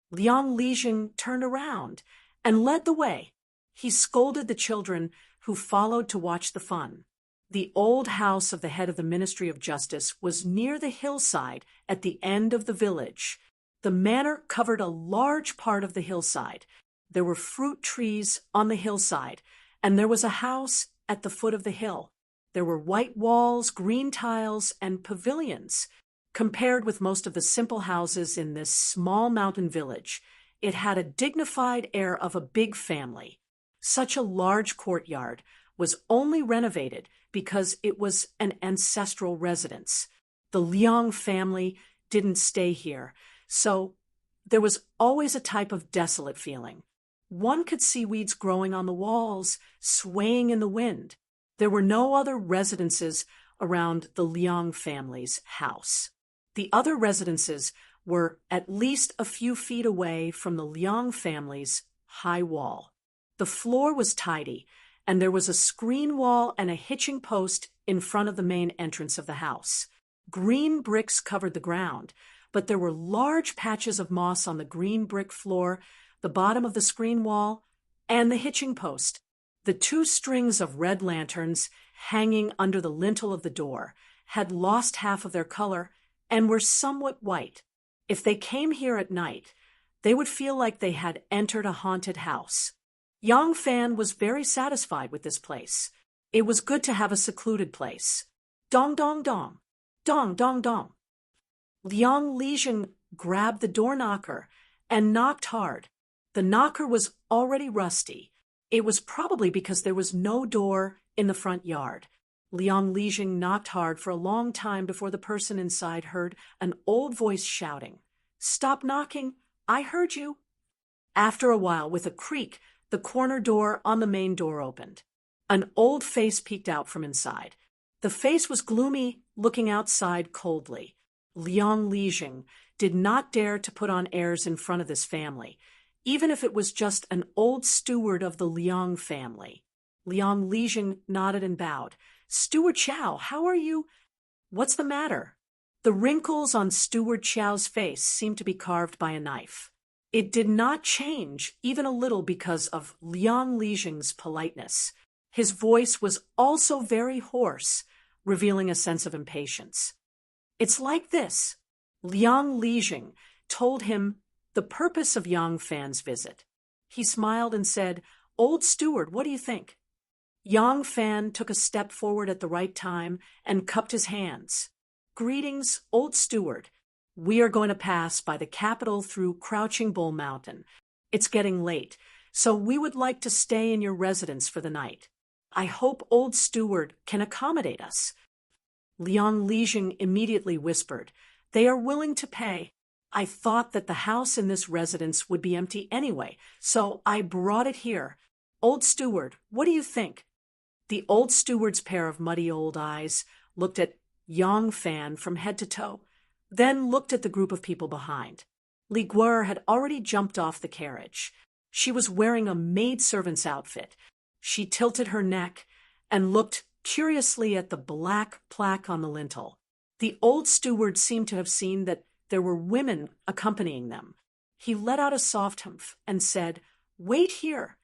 Liang Lijing turned around and led the way. He scolded the children who followed to watch the fun. The old house of the head of the Ministry of Justice was near the hillside at the end of the village. The manor covered a large part of the hillside. There were fruit trees on the hillside, and there was a house at the foot of the hill. There were white walls, green tiles, and pavilions. Compared with most of the simple houses in this small mountain village, it had a dignified air of a big family. Such a large courtyard was only renovated because it was an ancestral residence. The Liang family didn't stay here, so there was always a type of desolate feeling. One could see weeds growing on the walls, swaying in the wind. There were no other residences around the Liang family's house. The other residences were at least a few feet away from the Liang family's high wall. The floor was tidy, and there was a screen wall and a hitching post in front of the main entrance of the house. Green bricks covered the ground, but there were large patches of moss on the green brick floor, the bottom of the screen wall, and the hitching post. The 2 strings of red lanterns hanging under the lintel of the door had lost half of their color and were somewhat white. If they came here at night, they would feel like they had entered a haunted house. Yang Fan was very satisfied with this place. It was good to have a secluded place. Dong, dong, dong. Dong, dong, dong. Liang Lijing grabbed the door knocker and knocked hard. The knocker was already rusty. It was probably because there was no door in the front yard. Liang Lijing knocked hard for a long time before the person inside heard an old voice shouting, "Stop knocking! I heard you!" After a while, with a creak, the corner door on the main door opened. An old face peeked out from inside. The face was gloomy, looking outside coldly. Liang Lijing did not dare to put on airs in front of this family, even if it was just an old steward of the Liang family. Liang Lijing nodded and bowed. "Steward Chow, how are you?" "What's the matter?" The wrinkles on Steward Chow's face seemed to be carved by a knife. It did not change even a little because of Liang Lijing's politeness. His voice was also very hoarse, revealing a sense of impatience. "It's like this." Liang Lijing told him the purpose of Yang Fan's visit. He smiled and said, "Old steward, what do you think?" Yang Fan took a step forward at the right time and cupped his hands. "Greetings, old steward. We are going to pass by the capital through Crouching Bull Mountain. It's getting late, so we would like to stay in your residence for the night. I hope old steward can accommodate us." Liang Lijing immediately whispered, "They are willing to pay. I thought that the house in this residence would be empty anyway, so I brought it here. Old steward, what do you think?" The old steward's pair of muddy old eyes looked at Yang Fan from head to toe, then looked at the group of people behind. Li Guer had already jumped off the carriage. She was wearing a maidservant's outfit. She tilted her neck and looked curiously at the black plaque on the lintel. The old steward seemed to have seen that there were women accompanying them. He let out a soft humph and said, "Wait here."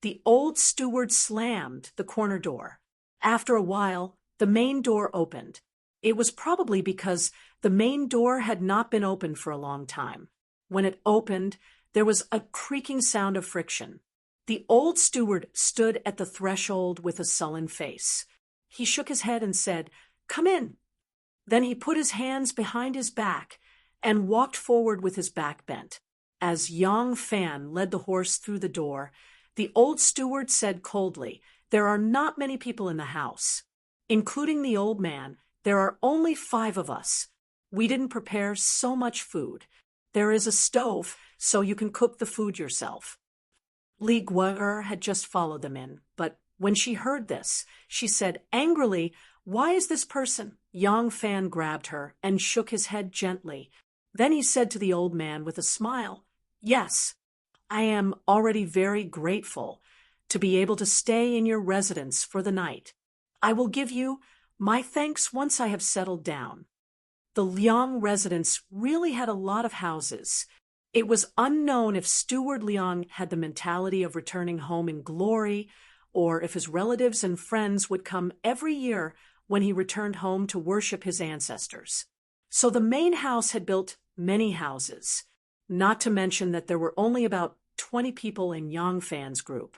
The old steward slammed the corner door. After a while, the main door opened. It was probably because the main door had not been opened for a long time. When it opened, there was a creaking sound of friction. The old steward stood at the threshold with a sullen face. He shook his head and said, "Come in." Then he put his hands behind his back and walked forward with his back bent. As Yang Fan led the horse through the door, the old steward said coldly, "There are not many people in the house. Including the old man, there are only 5 of us. We didn't prepare so much food. There is a stove, so you can cook the food yourself." Li Guer had just followed them in, but when she heard this, she said angrily, "Why is this person?" Yang Fan grabbed her and shook his head gently. Then he said to the old man with a smile, "Yes, I am already very grateful to be able to stay in your residence for the night. I will give you my thanks once I have settled down." The Liang residence really had a lot of houses. It was unknown if Steward Liang had the mentality of returning home in glory, or if his relatives and friends would come every year when he returned home to worship his ancestors. So the main house had built many houses, not to mention that there were only about 20 people in Yang Fan's group.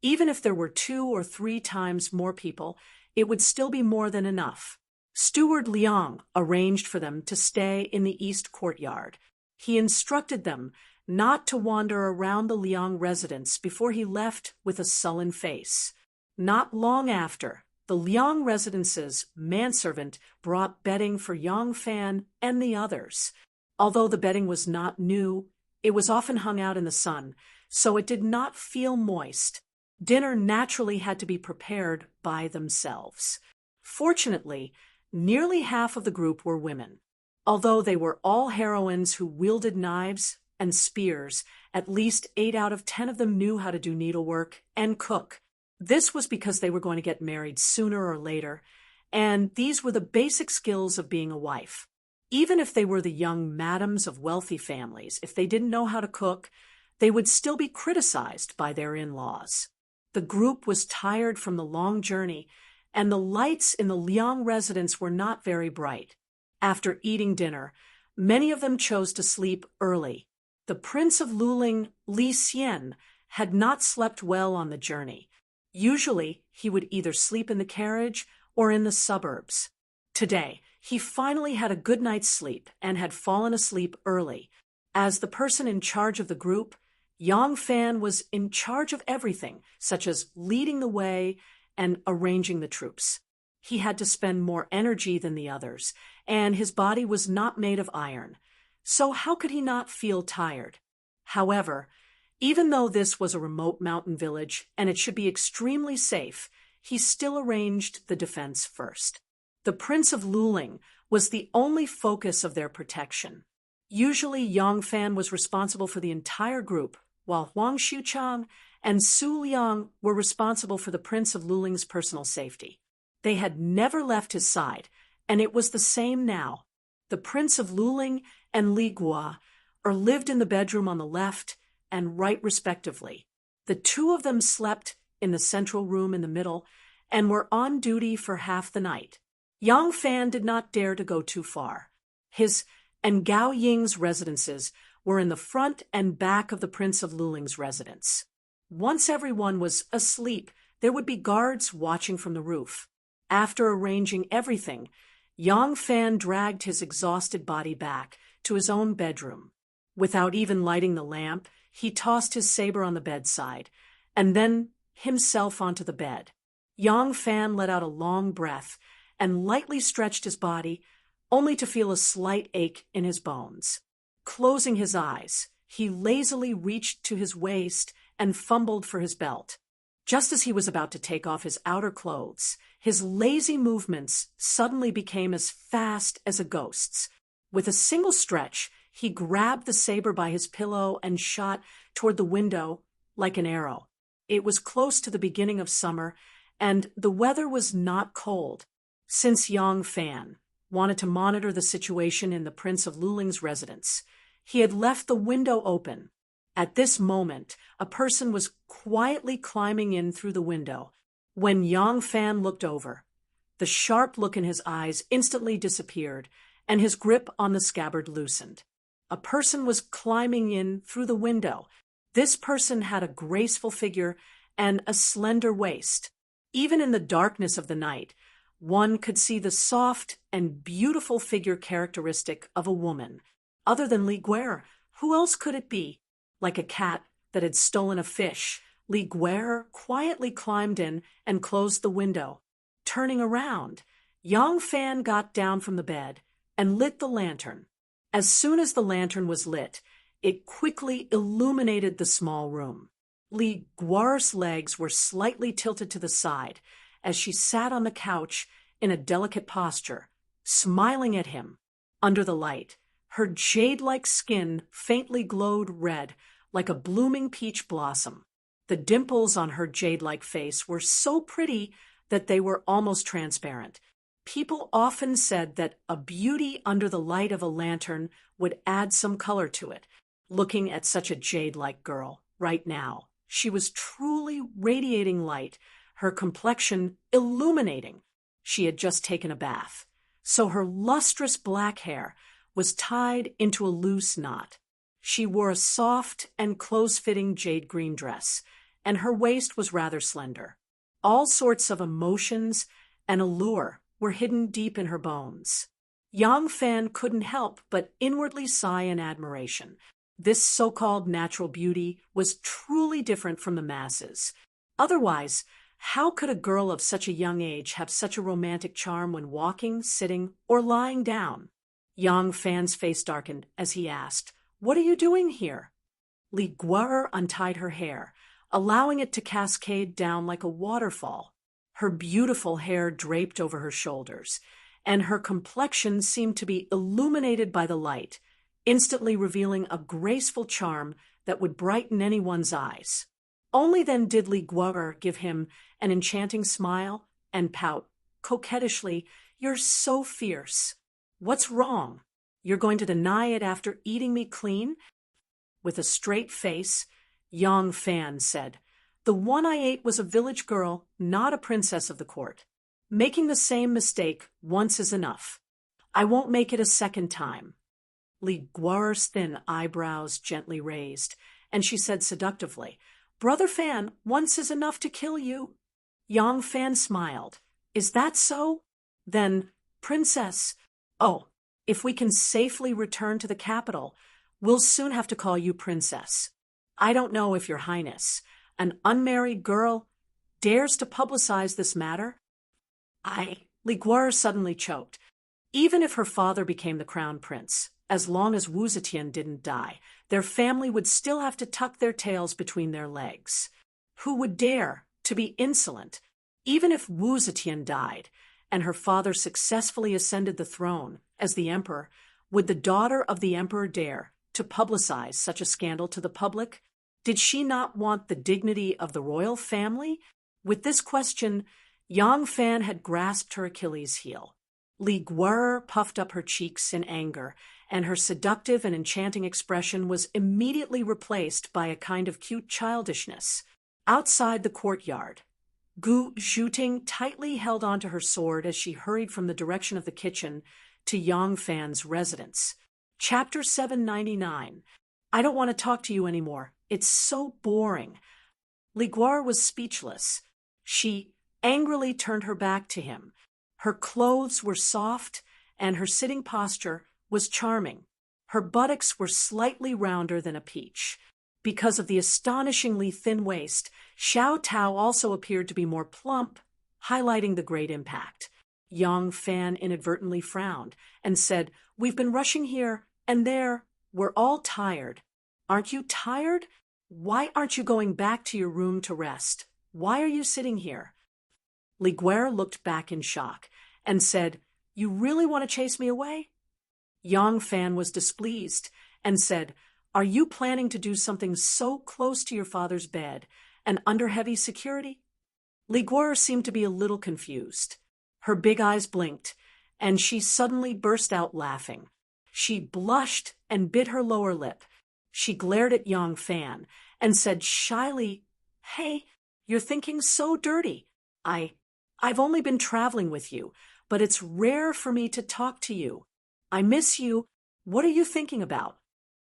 Even if there were 2 or 3 times more people, it would still be more than enough. Steward Liang arranged for them to stay in the east courtyard. He instructed them not to wander around the Liang residence before he left with a sullen face. Not long after, the Liang residence's manservant brought bedding for Yang Fan and the others. Although the bedding was not new, it was often hung out in the sun, so it did not feel moist. Dinner naturally had to be prepared by themselves. Fortunately, nearly half of the group were women. Although they were all heroines who wielded knives and spears, at least 8 out of 10 of them knew how to do needlework and cook. This was because they were going to get married sooner or later, and these were the basic skills of being a wife. Even if they were the young madams of wealthy families, if they didn't know how to cook, they would still be criticized by their in-laws. The group was tired from the long journey, and the lights in the Liang residence were not very bright. After eating dinner, many of them chose to sleep early. The Prince of Luling, Li Xian, had not slept well on the journey. Usually, he would either sleep in the carriage or in the suburbs. Today, he finally had a good night's sleep and had fallen asleep early. As the person in charge of the group, Yang Fan was in charge of everything, such as leading the way and arranging the troops. He had to spend more energy than the others, and his body was not made of iron. So how could he not feel tired? However, even though this was a remote mountain village and it should be extremely safe, he still arranged the defense first. The Prince of Luling was the only focus of their protection. Usually Yang Fan was responsible for the entire group, while Huang Xuchang and Su Liang were responsible for the Prince of Luling's personal safety. They had never left his side, and it was the same now. The Prince of Luling and Li Guo lived in the bedroom on the left and right respectively. The 2 of them slept in the central room in the middle and were on duty for half the night. Yang Fan did not dare to go too far. His and Gao Ying's residences were in the front and back of the Prince of Luling's residence. Once everyone was asleep, there would be guards watching from the roof. After arranging everything, Yang Fan dragged his exhausted body back to his own bedroom. Without even lighting the lamp, he tossed his saber on the bedside, and then himself onto the bed. Yang Fan let out a long breath and lightly stretched his body, only to feel a slight ache in his bones. Closing his eyes, he lazily reached to his waist and fumbled for his belt. Just as he was about to take off his outer clothes, his lazy movements suddenly became as fast as a ghost's. With a single stretch, he grabbed the saber by his pillow and shot toward the window like an arrow. It was close to the beginning of summer, and the weather was not cold. Since Yang Fan wanted to monitor the situation in the Prince of Luling's residence, he had left the window open. At this moment, a person was quietly climbing in through the window. When Yang Fan looked over, the sharp look in his eyes instantly disappeared, and his grip on the scabbard loosened. A person was climbing in through the window. This person had a graceful figure and a slender waist. Even in the darkness of the night, one could see the soft and beautiful figure characteristic of a woman. Other than Li Guer, who else could it be? Like a cat that had stolen a fish, Li Guer quietly climbed in and closed the window. Turning around, Yang Fan got down from the bed and lit the lantern. As soon as the lantern was lit, it quickly illuminated the small room. Li Guer's legs were slightly tilted to the side as she sat on the couch in a delicate posture, smiling at him. Under the light, her jade-like skin faintly glowed red like a blooming peach blossom. The dimples on her jade-like face were so pretty that they were almost transparent. People often said that a beauty under the light of a lantern would add some color to it. Looking at such a jade-like girl right now, she was truly radiating light, her complexion illuminating. She had just taken a bath, so her lustrous black hair was tied into a loose knot. She wore a soft and close-fitting jade green dress, and her waist was rather slender. All sorts of emotions and allure were hidden deep in her bones. Yang Fan couldn't help but inwardly sigh in admiration. This so-called natural beauty was truly different from the masses. Otherwise, how could a girl of such a young age have such a romantic charm when walking, sitting, or lying down? Yang Fan's face darkened as he asked, "What are you doing here?" Li Guer untied her hair, allowing it to cascade down like a waterfall. Her beautiful hair draped over her shoulders, and her complexion seemed to be illuminated by the light, instantly revealing a graceful charm that would brighten anyone's eyes. Only then did Li Guer give him an enchanting smile and pout coquettishly, "You're so fierce. What's wrong? You're going to deny it after eating me clean?" With a straight face, Yang Fan said, "The one I ate was a village girl, not a princess of the court. Making the same mistake once is enough. I won't make it a second time." Li Guer's thin eyebrows gently raised, and she said seductively, "Brother Fan, once is enough to kill you." Yang Fan smiled. "Is that so? Then, Princess, oh, if we can safely return to the capital, we'll soon have to call you Princess. I don't know if Your Highness, an unmarried girl, dares to publicize this matter." Li Guer suddenly choked. Even if her father became the crown prince, as long as Wu Zetian didn't die, their family would still have to tuck their tails between their legs. Who would dare to be insolent? Even if Wu Zetian died, and her father successfully ascended the throne as the emperor, would the daughter of the emperor dare to publicize such a scandal to the public? Did she not want the dignity of the royal family? With this question, Yang Fan had grasped her Achilles' heel. Li Guer puffed up her cheeks in anger, and her seductive and enchanting expression was immediately replaced by a kind of cute childishness. Outside the courtyard, Gu Zhuting tightly held onto her sword as she hurried from the direction of the kitchen to Yang Fan's residence. Chapter 799. "I don't want to talk to you anymore. It's so boring." Li Guer was speechless. She angrily turned her back to him. Her clothes were soft, and her sitting posture was charming. Her buttocks were slightly rounder than a peach. Because of the astonishingly thin waist, Xiao Tao also appeared to be more plump, highlighting the great impact. Yang Fan inadvertently frowned and said, "We've been rushing here and there. We're all tired." "Aren't you tired? Why aren't you going back to your room to rest? Why are you sitting here?" Li Guer looked back in shock and said, "You really want to chase me away?" Yang Fan was displeased and said, "Are you planning to do something so close to your father's bed and under heavy security?" Li Guer seemed to be a little confused. Her big eyes blinked, and she suddenly burst out laughing. She blushed and bit her lower lip. She glared at Yang Fan and said shyly, "Hey, you're thinking so dirty. I've only been traveling with you, but it's rare for me to talk to you. I miss you. What are you thinking about?"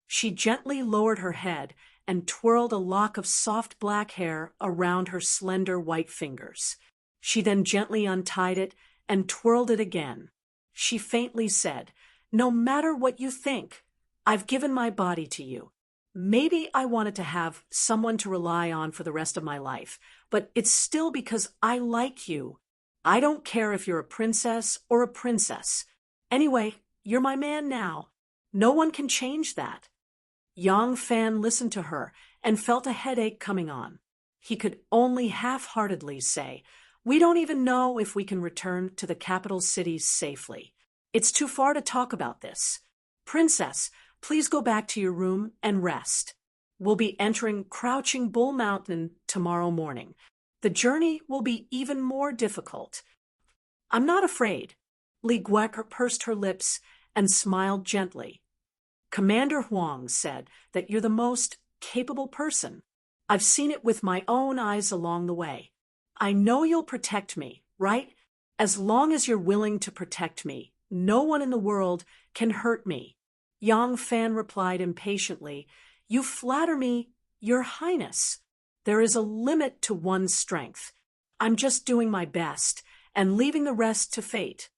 She gently lowered her head and twirled a lock of soft black hair around her slender white fingers. She then gently untied it and twirled it again. She faintly said, "No matter what you think, I've given my body to you. Maybe I wanted to have someone to rely on for the rest of my life, but it's still because I like you. I don't care if you're a princess or a princess. Anyway, you're my man now. No one can change that. Yang Fan listened to her and felt a headache coming on. He could only half-heartedly say, "We don't even know if we can return to the capital city safely. It's too far to talk about this. Princess, please go back to your room and rest. We'll be entering Crouching Bull Mountain tomorrow morning. The journey will be even more difficult." "I'm not afraid." Li Guo'er pursed her lips and smiled gently. "Commander Huang said that you're the most capable person. I've seen it with my own eyes along the way. I know you'll protect me, right? As long as you're willing to protect me, no one in the world can hurt me." Yang Fan replied impatiently, "You flatter me, Your Highness. There is a limit to one's strength. I'm just doing my best and leaving the rest to fate."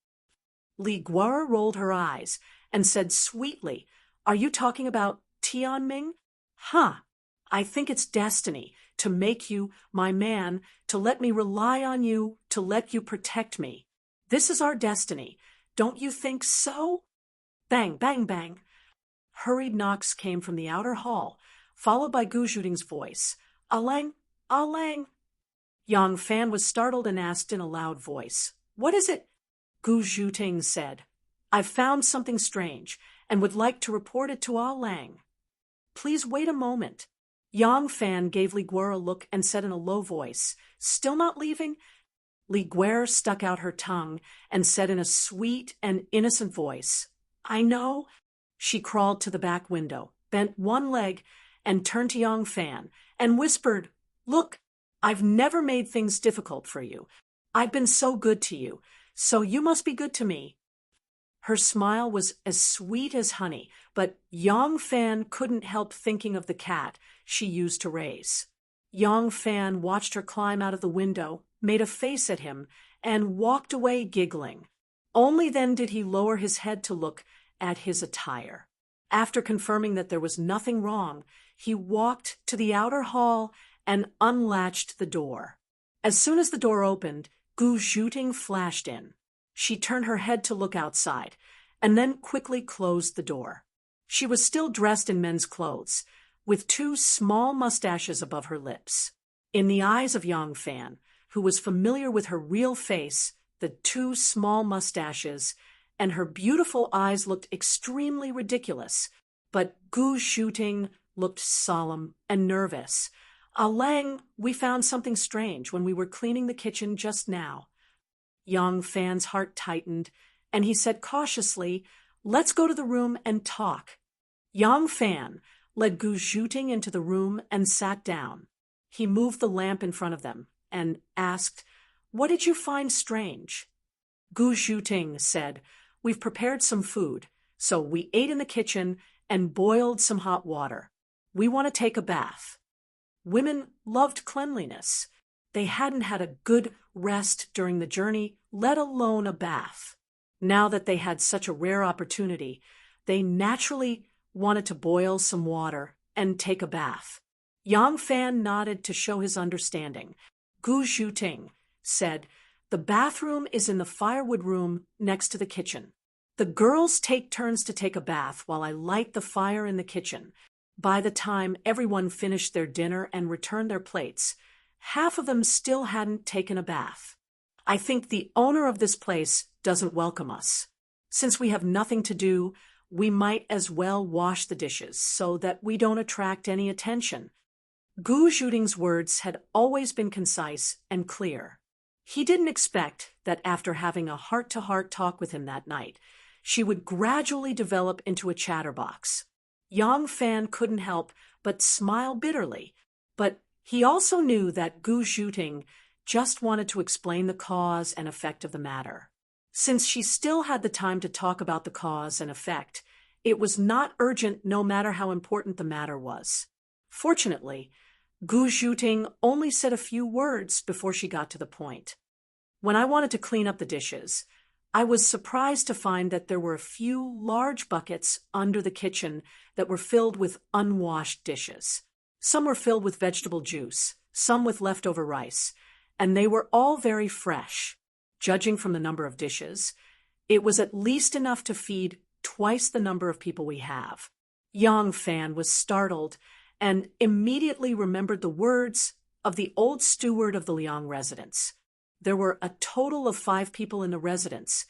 Li Guo'er rolled her eyes and said sweetly, "Are you talking about Tianming? Huh. I think it's destiny to make you my man, to let me rely on you, to let you protect me. This is our destiny. Don't you think so?" Bang, bang, bang. Hurried knocks came from the outer hall, followed by Gu Zhuting's voice. "Alang, Alang." Yang Fan was startled and asked in a loud voice, "What is it?" Gu Zhuting said, "I've found something strange and would like to report it to Alang." "Please wait a moment." Yang Fan gave Li Guo'er a look and said in a low voice, "Still not leaving?" Li Guo'er stuck out her tongue and said in a sweet and innocent voice, "I know." She crawled to the back window, bent one leg, and turned to Yang Fan and whispered, "Look, I've never made things difficult for you. I've been so good to you, so you must be good to me." Her smile was as sweet as honey, but Yang Fan couldn't help thinking of the cat she used to raise. Yang Fan watched her climb out of the window, made a face at him, and walked away giggling. Only then did he lower his head to look at his attire. After confirming that there was nothing wrong, he walked to the outer hall and unlatched the door. As soon as the door opened, Gu Zhuting flashed in. She turned her head to look outside, and then quickly closed the door. She was still dressed in men's clothes, with two small mustaches above her lips. In the eyes of Yang Fan, who was familiar with her real face, the two small mustaches and her beautiful eyes looked extremely ridiculous, but Gu Zhuting looked solemn and nervous. "Alang, we found something strange when we were cleaning the kitchen just now." Yang Fan's heart tightened, and he said cautiously, "Let's go to the room and talk." Yang Fan led Gu Zhuting into the room and sat down. He moved the lamp in front of them and asked, "What did you find strange?" Gu Zhuting said, "We've prepared some food, so we ate in the kitchen and boiled some hot water. We want to take a bath." Women loved cleanliness. They hadn't had a good rest during the journey, let alone a bath. Now that they had such a rare opportunity, they naturally wanted to boil some water and take a bath. Yang Fan nodded to show his understanding. Gu Zhuting said, "The bathroom is in the firewood room next to the kitchen. The girls take turns to take a bath while I light the fire in the kitchen. By the time everyone finished their dinner and returned their plates, half of them still hadn't taken a bath. I think the owner of this place doesn't welcome us. Since we have nothing to do, we might as well wash the dishes so that we don't attract any attention." Gu Zhuting's words had always been concise and clear. He didn't expect that after having a heart-to-heart talk with him that night, she would gradually develop into a chatterbox. Yang Fan couldn't help but smile bitterly, but he also knew that Gu Zhuting just wanted to explain the cause and effect of the matter. Since she still had the time to talk about the cause and effect, it was not urgent no matter how important the matter was. Fortunately, Gu Zhuting only said a few words before she got to the point. "When I wanted to clean up the dishes, I was surprised to find that there were a few large buckets under the kitchen that were filled with unwashed dishes. Some were filled with vegetable juice, some with leftover rice, and they were all very fresh. Judging from the number of dishes, it was at least enough to feed twice the number of people we have. Yang Fan was startled and immediately remembered the words of the old steward of the Liang residence. There were a total of 5 people in the residence,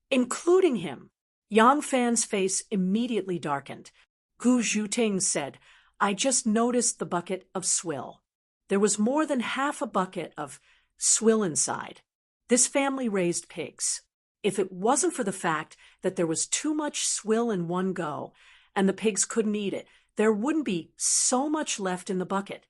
including him. Yang Fan's face immediately darkened. Gu Zhuting said, "I just noticed the bucket of swill." There was more than half a bucket of swill inside. This family raised pigs. If it wasn't for the fact that there was too much swill in one go and the pigs couldn't eat it, there wouldn't be so much left in the bucket.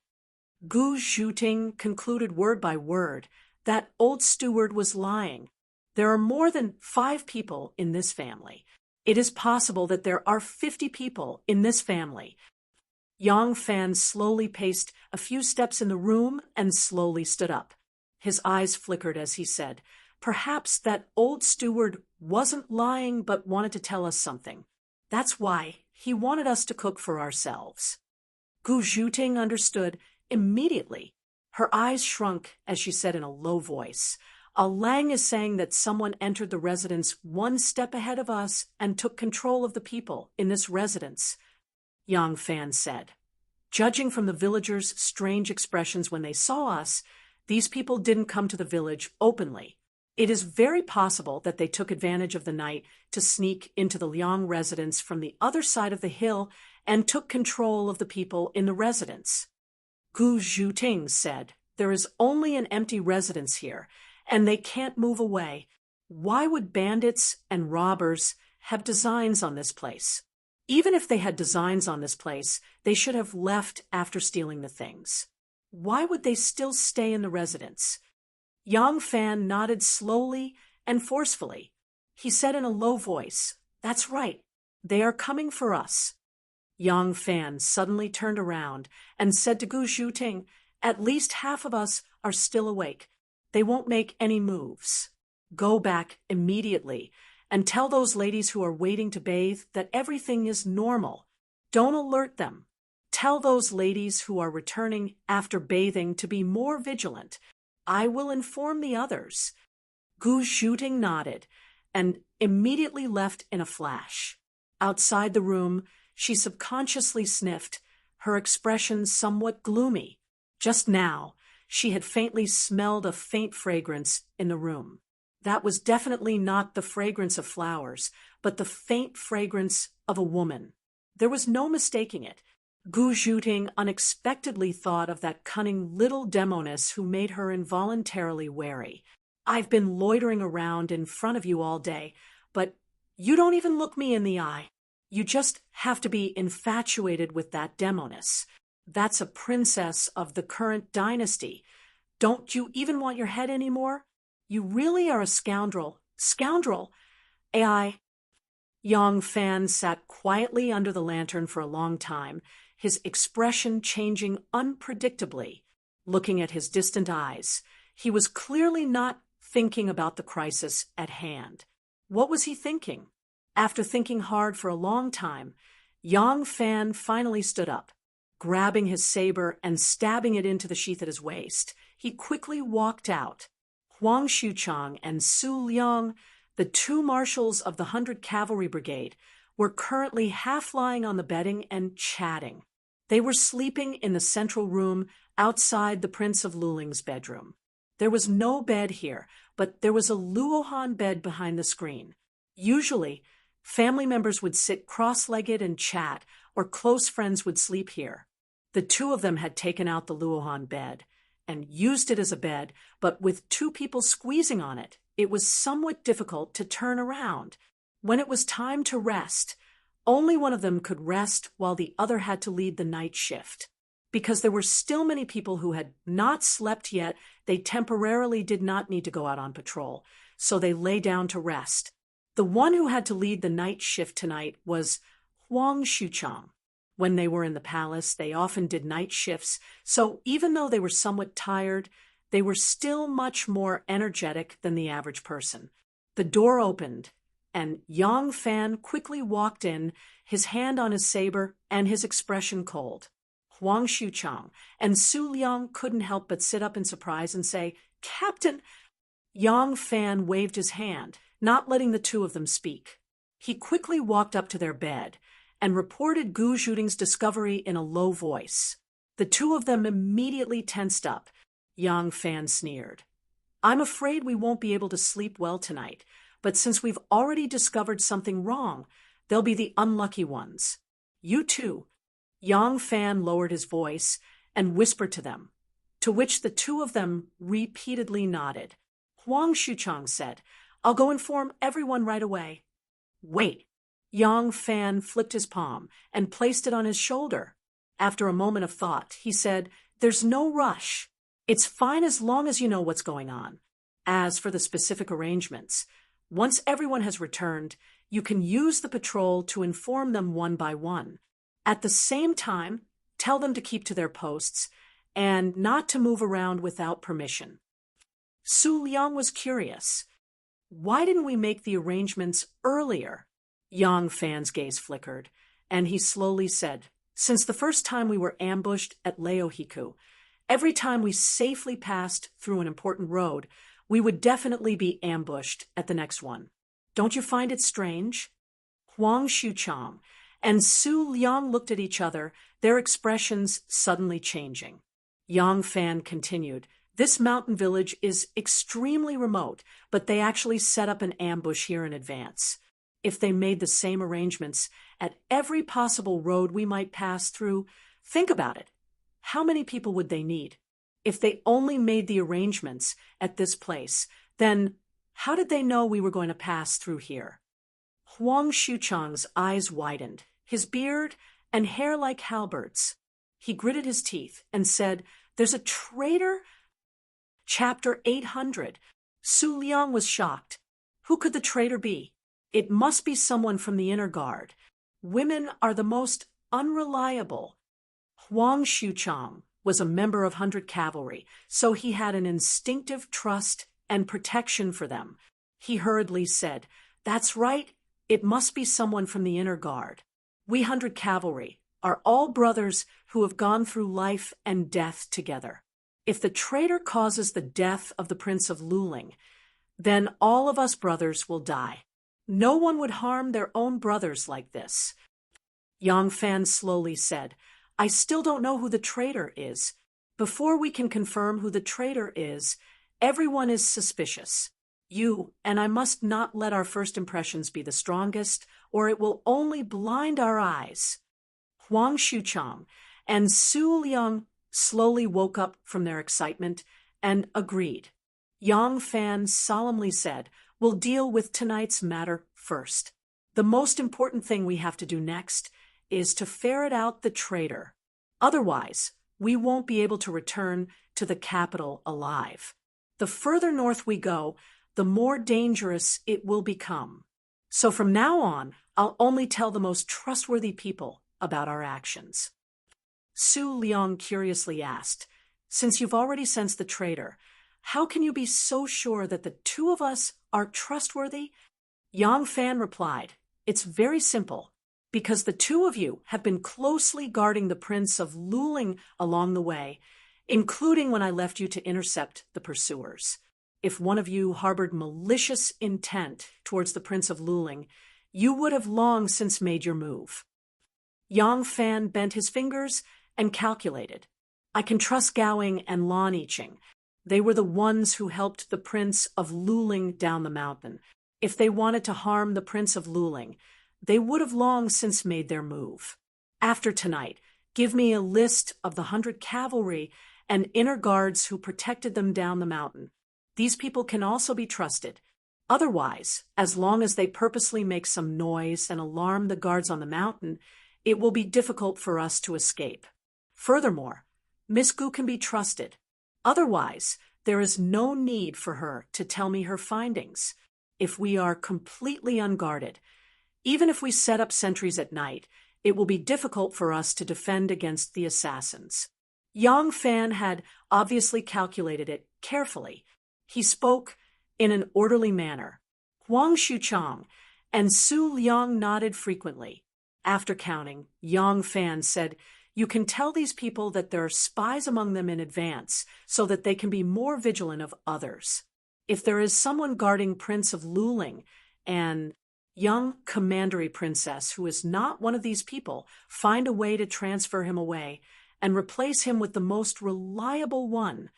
Gu Zhuting concluded word by word that old steward was lying. There are more than 5 people in this family. It is possible that there are 50 people in this family. Yang Fan slowly paced a few steps in the room and slowly stood up. His eyes flickered as he said, "Perhaps that old steward wasn't lying but wanted to tell us something. That's why he wanted us to cook for ourselves." Gu Zhuting understood immediately. Her eyes shrunk as she said in a low voice, "Lang is saying that someone entered the residence one step ahead of us and took control of the people in this residence," Yang Fan said. "Judging from the villagers' strange expressions when they saw us, these people didn't come to the village openly. It is very possible that they took advantage of the night to sneak into the Liang residence from the other side of the hill and took control of the people in the residence." Gu Zhuting said, "There is only an empty residence here, and they can't move away. Why would bandits and robbers have designs on this place? Even if they had designs on this place, they should have left after stealing the things. Why would they still stay in the residence?" Yang Fan nodded slowly and forcefully. He said in a low voice, "That's right. They are coming for us." Yang Fan suddenly turned around and said to Gu Zhuting, "At least half of us are still awake. They won't make any moves. Go back immediately and tell those ladies who are waiting to bathe that everything is normal. Don't alert them. Tell those ladies who are returning after bathing to be more vigilant. I will inform the others." Gu Zhuting nodded and immediately left in a flash. Outside the room, she subconsciously sniffed, her expression somewhat gloomy. Just now, she had faintly smelled a faint fragrance in the room. That was definitely not the fragrance of flowers, but the faint fragrance of a woman. There was no mistaking it. Gu Zhuting unexpectedly thought of that cunning little demoness who made her involuntarily wary. "I've been loitering around in front of you all day, but you don't even look me in the eye. You just have to be infatuated with that demoness. That's a princess of the current dynasty. Don't you even want your head anymore? You really are a scoundrel. Scoundrel! AI." Yang Fan sat quietly under the lantern for a long time, his expression changing unpredictably. Looking at his distant eyes, he was clearly not thinking about the crisis at hand. What was he thinking? After thinking hard for a long time, Yang Fan finally stood up. Grabbing his saber and stabbing it into the sheath at his waist, he quickly walked out. Huang Xuchang and Su Liang, the 2 marshals of the 100 Cavalry Brigade, were currently half lying on the bedding and chatting. They were sleeping in the central room outside the Prince of Luling's bedroom. There was no bed here, but there was a Luohan bed behind the screen. Usually, family members would sit cross-legged and chat, or close friends would sleep here. The 2 of them had taken out the Luohan bed and used it as a bed, but with 2 people squeezing on it, it was somewhat difficult to turn around. When it was time to rest, only one of them could rest while the other had to lead the night shift. Because there were still many people who had not slept yet, they temporarily did not need to go out on patrol, so they lay down to rest. The one who had to lead the night shift tonight was Huang Xuchang. When they were in the palace, they often did night shifts, so even though they were somewhat tired, they were still much more energetic than the average person. The door opened, and Yang Fan quickly walked in, his hand on his saber and his expression cold. Huang Xuchang and Su Liang couldn't help but sit up in surprise and say, "Captain!" Yang Fan waved his hand, not letting the two of them speak. He quickly walked up to their bed and reported Gu Zhuding's discovery in a low voice. The two of them immediately tensed up. Yang Fan sneered. "I'm afraid we won't be able to sleep well tonight, but since we've already discovered something wrong, they'll be the unlucky ones. You too." Yang Fan lowered his voice and whispered to them, to which the two of them repeatedly nodded. Huang Xuchang said, "I'll go inform everyone right away." "Wait." Yang Fan flicked his palm and placed it on his shoulder. After a moment of thought, he said, "There's no rush. It's fine as long as you know what's going on. As for the specific arrangements, once everyone has returned, you can use the patrol to inform them one by one. At the same time, tell them to keep to their posts and not to move around without permission." Su Liang was curious. "Why didn't we make the arrangements earlier?" Yang Fan's gaze flickered, and he slowly said, "Since the first time we were ambushed at Leohiku, every time we safely passed through an important road, we would definitely be ambushed at the next one. Don't you find it strange?" Huang Xuchang and Su Liang looked at each other, their expressions suddenly changing. Yang Fan continued, "This mountain village is extremely remote, but they actually set up an ambush here in advance. If they made the same arrangements at every possible road we might pass through, think about it. How many people would they need? If they only made the arrangements at this place, then how did they know we were going to pass through here?" Huang Xuchang's eyes widened, his beard and hair like halberds. He gritted his teeth and said, "There's a traitor?" Chapter 800. Su Liang was shocked. Who could the traitor be? It must be someone from the inner guard. Women are the most unreliable. Huang Xuchang was a member of 100 Cavalry, so he had an instinctive trust and protection for them. He hurriedly said, "That's right, it must be someone from the inner guard. We 100 Cavalry are all brothers who have gone through life and death together. If the traitor causes the death of the Prince of Luling, then all of us brothers will die. No one would harm their own brothers like this." Yang Fan slowly said, "I still don't know who the traitor is. Before we can confirm who the traitor is, everyone is suspicious. You and I must not let our first impressions be the strongest, or it will only blind our eyes." Huang Xuchang and Su Liang slowly woke up from their excitement and agreed. Yang Fan solemnly said, "We'll deal with tonight's matter first. The most important thing we have to do next is to ferret out the traitor. Otherwise, we won't be able to return to the capital alive. The further north we go, the more dangerous it will become. So from now on, I'll only tell the most trustworthy people about our actions." Su Liang curiously asked, "Since you've already sensed the traitor, how can you be so sure that the two of us are trustworthy?" Yang Fan replied, "It's very simple. Because the two of you have been closely guarding the Prince of Luling along the way, including when I left you to intercept the pursuers. If one of you harbored malicious intent towards the Prince of Luling, you would have long since made your move." Yang Fan bent his fingers and calculated. "I can trust Gowing and Lan Yiqing. They were the ones who helped the Prince of Luling down the mountain. If they wanted to harm the Prince of Luling, they would have long since made their move. After tonight, give me a list of the 100 Cavalry and inner guards who protected them down the mountain. These people can also be trusted. Otherwise, as long as they purposely make some noise and alarm the guards on the mountain, it will be difficult for us to escape. Furthermore, Miss Gu can be trusted. Otherwise, there is no need for her to tell me her findings. If we are completely unguarded, even if we set up sentries at night, it will be difficult for us to defend against the assassins." Yang Fan had obviously calculated it carefully. He spoke in an orderly manner. Huang Xuchang and Su Liang nodded frequently. After counting, Yang Fan said, "You can tell these people that there are spies among them in advance so that they can be more vigilant of others. If there is someone guarding Prince of Luling and young commandery princess who is not one of these people, find a way to transfer him away and replace him with the most reliable one."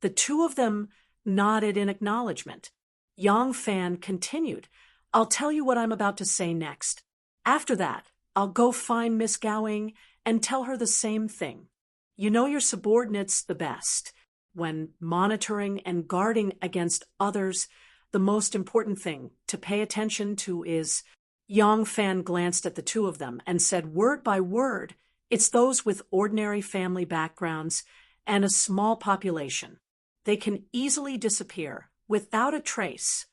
The two of them nodded in acknowledgement. Yang Fan continued, "I'll tell you what I'm about to say next. After that, I'll go find Miss Gowing and tell her the same thing. You know your subordinates the best. When monitoring and guarding against others, the most important thing to pay attention to is—" Yang Fan glanced at the two of them and said word by word, "It's those with ordinary family backgrounds and a small population. They can easily disappear without a trace."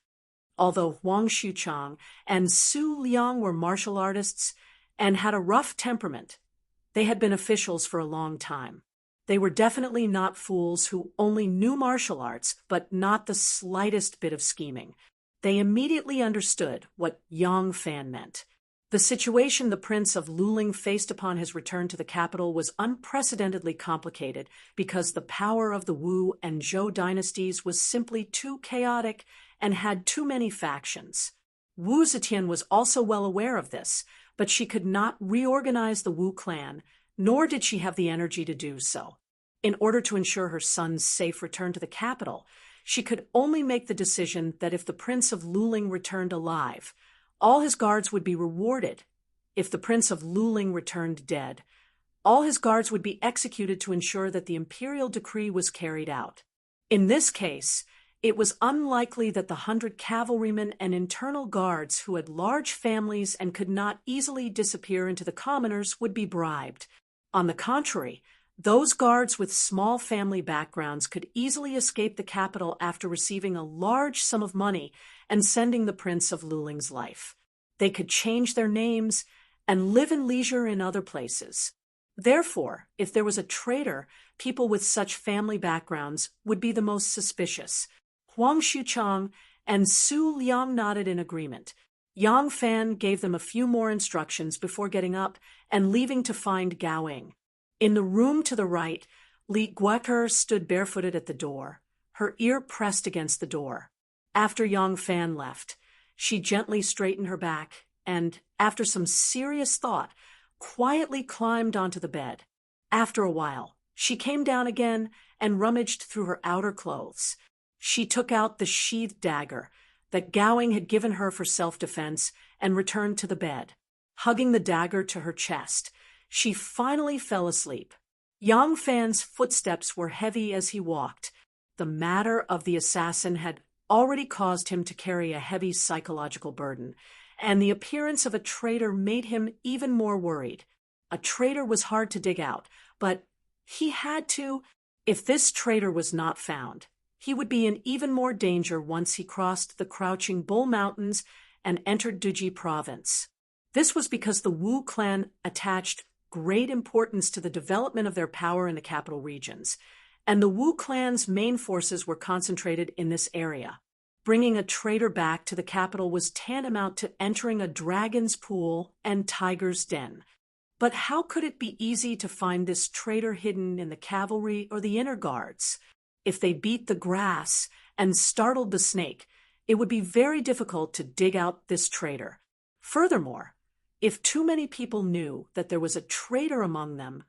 Although Huang Xuchang and Su Liang were martial artists and had a rough temperament, they had been officials for a long time. They were definitely not fools who only knew martial arts but not the slightest bit of scheming. They immediately understood what Yang Fan meant. The situation the Prince of Luling faced upon his return to the capital was unprecedentedly complicated because the power of the Wu and Zhou dynasties was simply too chaotic and had too many factions. Wu Zetian was also well aware of this, but she could not reorganize the Wu clan, nor did she have the energy to do so. In order to ensure her son's safe return to the capital, she could only make the decision that if the Prince of Luling returned alive, all his guards would be rewarded. If the Prince of Luling returned dead, all his guards would be executed to ensure that the imperial decree was carried out. In this case, it was unlikely that the 100 cavalrymen and internal guards who had large families and could not easily disappear into the commoners would be bribed. On the contrary, those guards with small family backgrounds could easily escape the capital after receiving a large sum of money and sending the Prince of Luling's life. They could change their names and live in leisure in other places. Therefore, if there was a traitor, people with such family backgrounds would be the most suspicious. Huang Xuchang and Su Liang nodded in agreement. Yang Fan gave them a few more instructions before getting up and leaving to find Gowing. In the room to the right, Li Gueker stood barefooted at the door, her ear pressed against the door. After Yang Fan left, she gently straightened her back and, after some serious thought, quietly climbed onto the bed. After a while, she came down again and rummaged through her outer clothes. She took out the sheathed dagger that Gowing had given her for self-defense and returned to the bed. Hugging the dagger to her chest, she finally fell asleep. Yang Fan's footsteps were heavy as he walked. The matter of the assassin had already caused him to carry a heavy psychological burden, and the appearance of a traitor made him even more worried. A traitor was hard to dig out, but he had to. If this traitor was not found, he would be in even more danger once he crossed the Crouching Bull Mountains and entered Duji province. This was because the Wu clan attached great importance to the development of their power in the capital regions, and the Wu clan's main forces were concentrated in this area. Bringing a traitor back to the capital was tantamount to entering a dragon's pool and tiger's den. But how could it be easy to find this traitor hidden in the cavalry or the inner guards? If they beat the grass and startled the snake, it would be very difficult to dig out this traitor. Furthermore, if too many people knew that there was a traitor among them,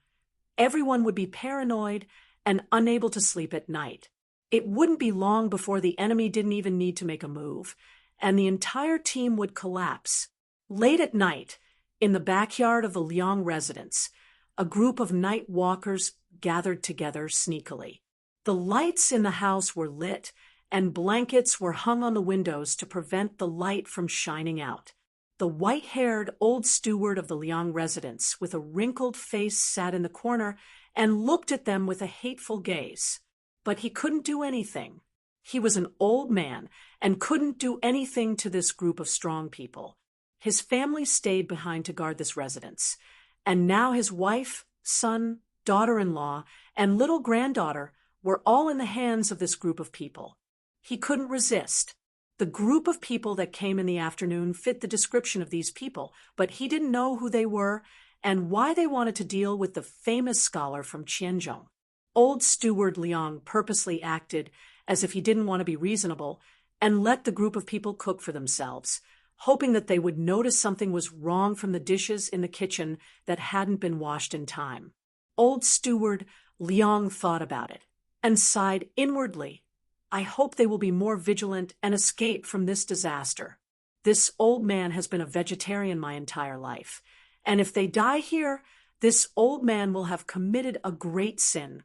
everyone would be paranoid and unable to sleep at night. It wouldn't be long before the enemy didn't even need to make a move, and the entire team would collapse. Late at night, in the backyard of the Liang residence, a group of night walkers gathered together sneakily. The lights in the house were lit, and blankets were hung on the windows to prevent the light from shining out. The white-haired old steward of the Liang residence with a wrinkled face sat in the corner and looked at them with a hateful gaze. But he couldn't do anything. He was an old man and couldn't do anything to this group of strong people. His family stayed behind to guard this residence, and now his wife, son, daughter-in-law, and little granddaughter were all in the hands of this group of people. He couldn't resist. The group of people that came in the afternoon fit the description of these people, but he didn't know who they were and why they wanted to deal with the famous scholar from Qianzhong. Old Steward Liang purposely acted as if he didn't want to be reasonable and let the group of people cook for themselves, hoping that they would notice something was wrong from the dishes in the kitchen that hadn't been washed in time. Old Steward Liang thought about it and sighed inwardly. I hope they will be more vigilant and escape from this disaster. This old man has been a vegetarian my entire life, and if they die here, this old man will have committed a great sin.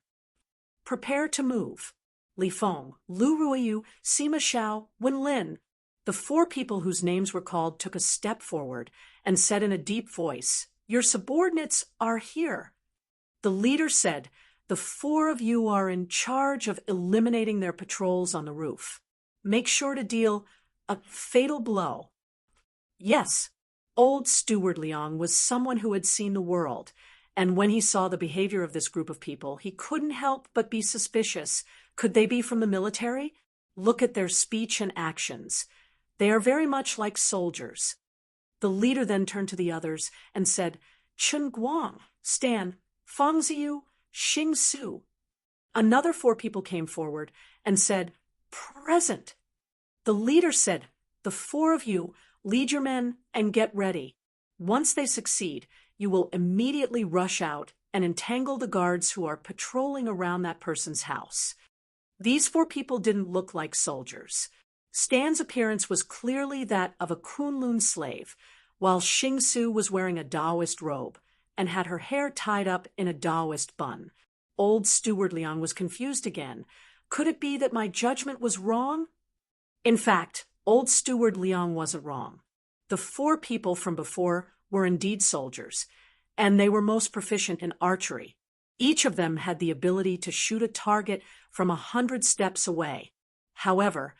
Prepare to move. Li Feng, Lu Ruiyu, Sima Xiao, Wen Lin. The 4 people whose names were called took a step forward and said in a deep voice, Your subordinates are here. The leader said, The 4 of you are in charge of eliminating their patrols on the roof. Make sure to deal a fatal blow. Yes, old Steward Liang was someone who had seen the world, and when he saw the behavior of this group of people, he couldn't help but be suspicious. Could they be from the military? Look at their speech and actions. They are very much like soldiers. The leader then turned to the others and said, Chen Guang, Stan, Fang Ziyu, Xing Su. Another 4 people came forward and said, Present. The leader said, The 4 of you, lead your men and get ready. Once they succeed, you will immediately rush out and entangle the guards who are patrolling around that person's house. These 4 people didn't look like soldiers. Stan's appearance was clearly that of a Kunlun slave, while Xing Su was wearing a Taoist robe and had her hair tied up in a Taoist bun. Old Steward Liang was confused again. Could it be that my judgment was wrong? In fact, old Steward Liang wasn't wrong. The 4 people from before were indeed soldiers, and they were most proficient in archery. Each of them had the ability to shoot a target from 100 steps away. However,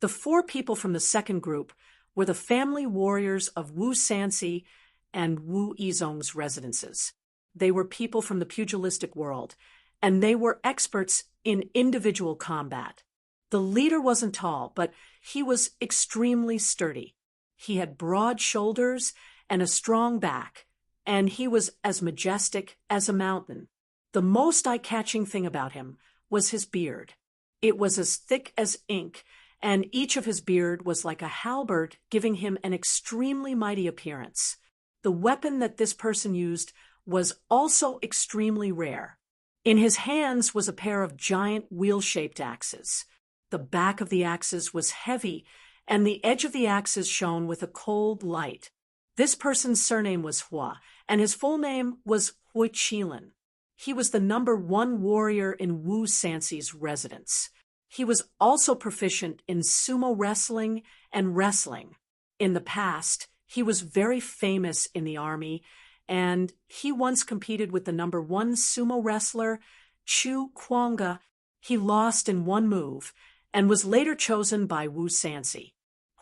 the 4 people from the second group were the family warriors of Wu Sanxi and Wu Yizong's residences. They were people from the pugilistic world, and they were experts in individual combat. The leader wasn't tall, but he was extremely sturdy. He had broad shoulders and a strong back, and he was as majestic as a mountain. The most eye-catching thing about him was his beard. It was as thick as ink, and each of his beard was like a halberd, giving him an extremely mighty appearance. The weapon that this person used was also extremely rare. In his hands was a pair of giant wheel-shaped axes. The back of the axes was heavy, and the edge of the axes shone with a cold light. This person's surname was Hua, and his full name was Hui Qilin. He was the number 1 warrior in Wu Sanxi's residence. He was also proficient in sumo wrestling and wrestling. In the past, he was very famous in the army, and he once competed with the number 1 sumo wrestler, Chu Kuanga. He lost in 1 move, and was later chosen by Wu Sanxi.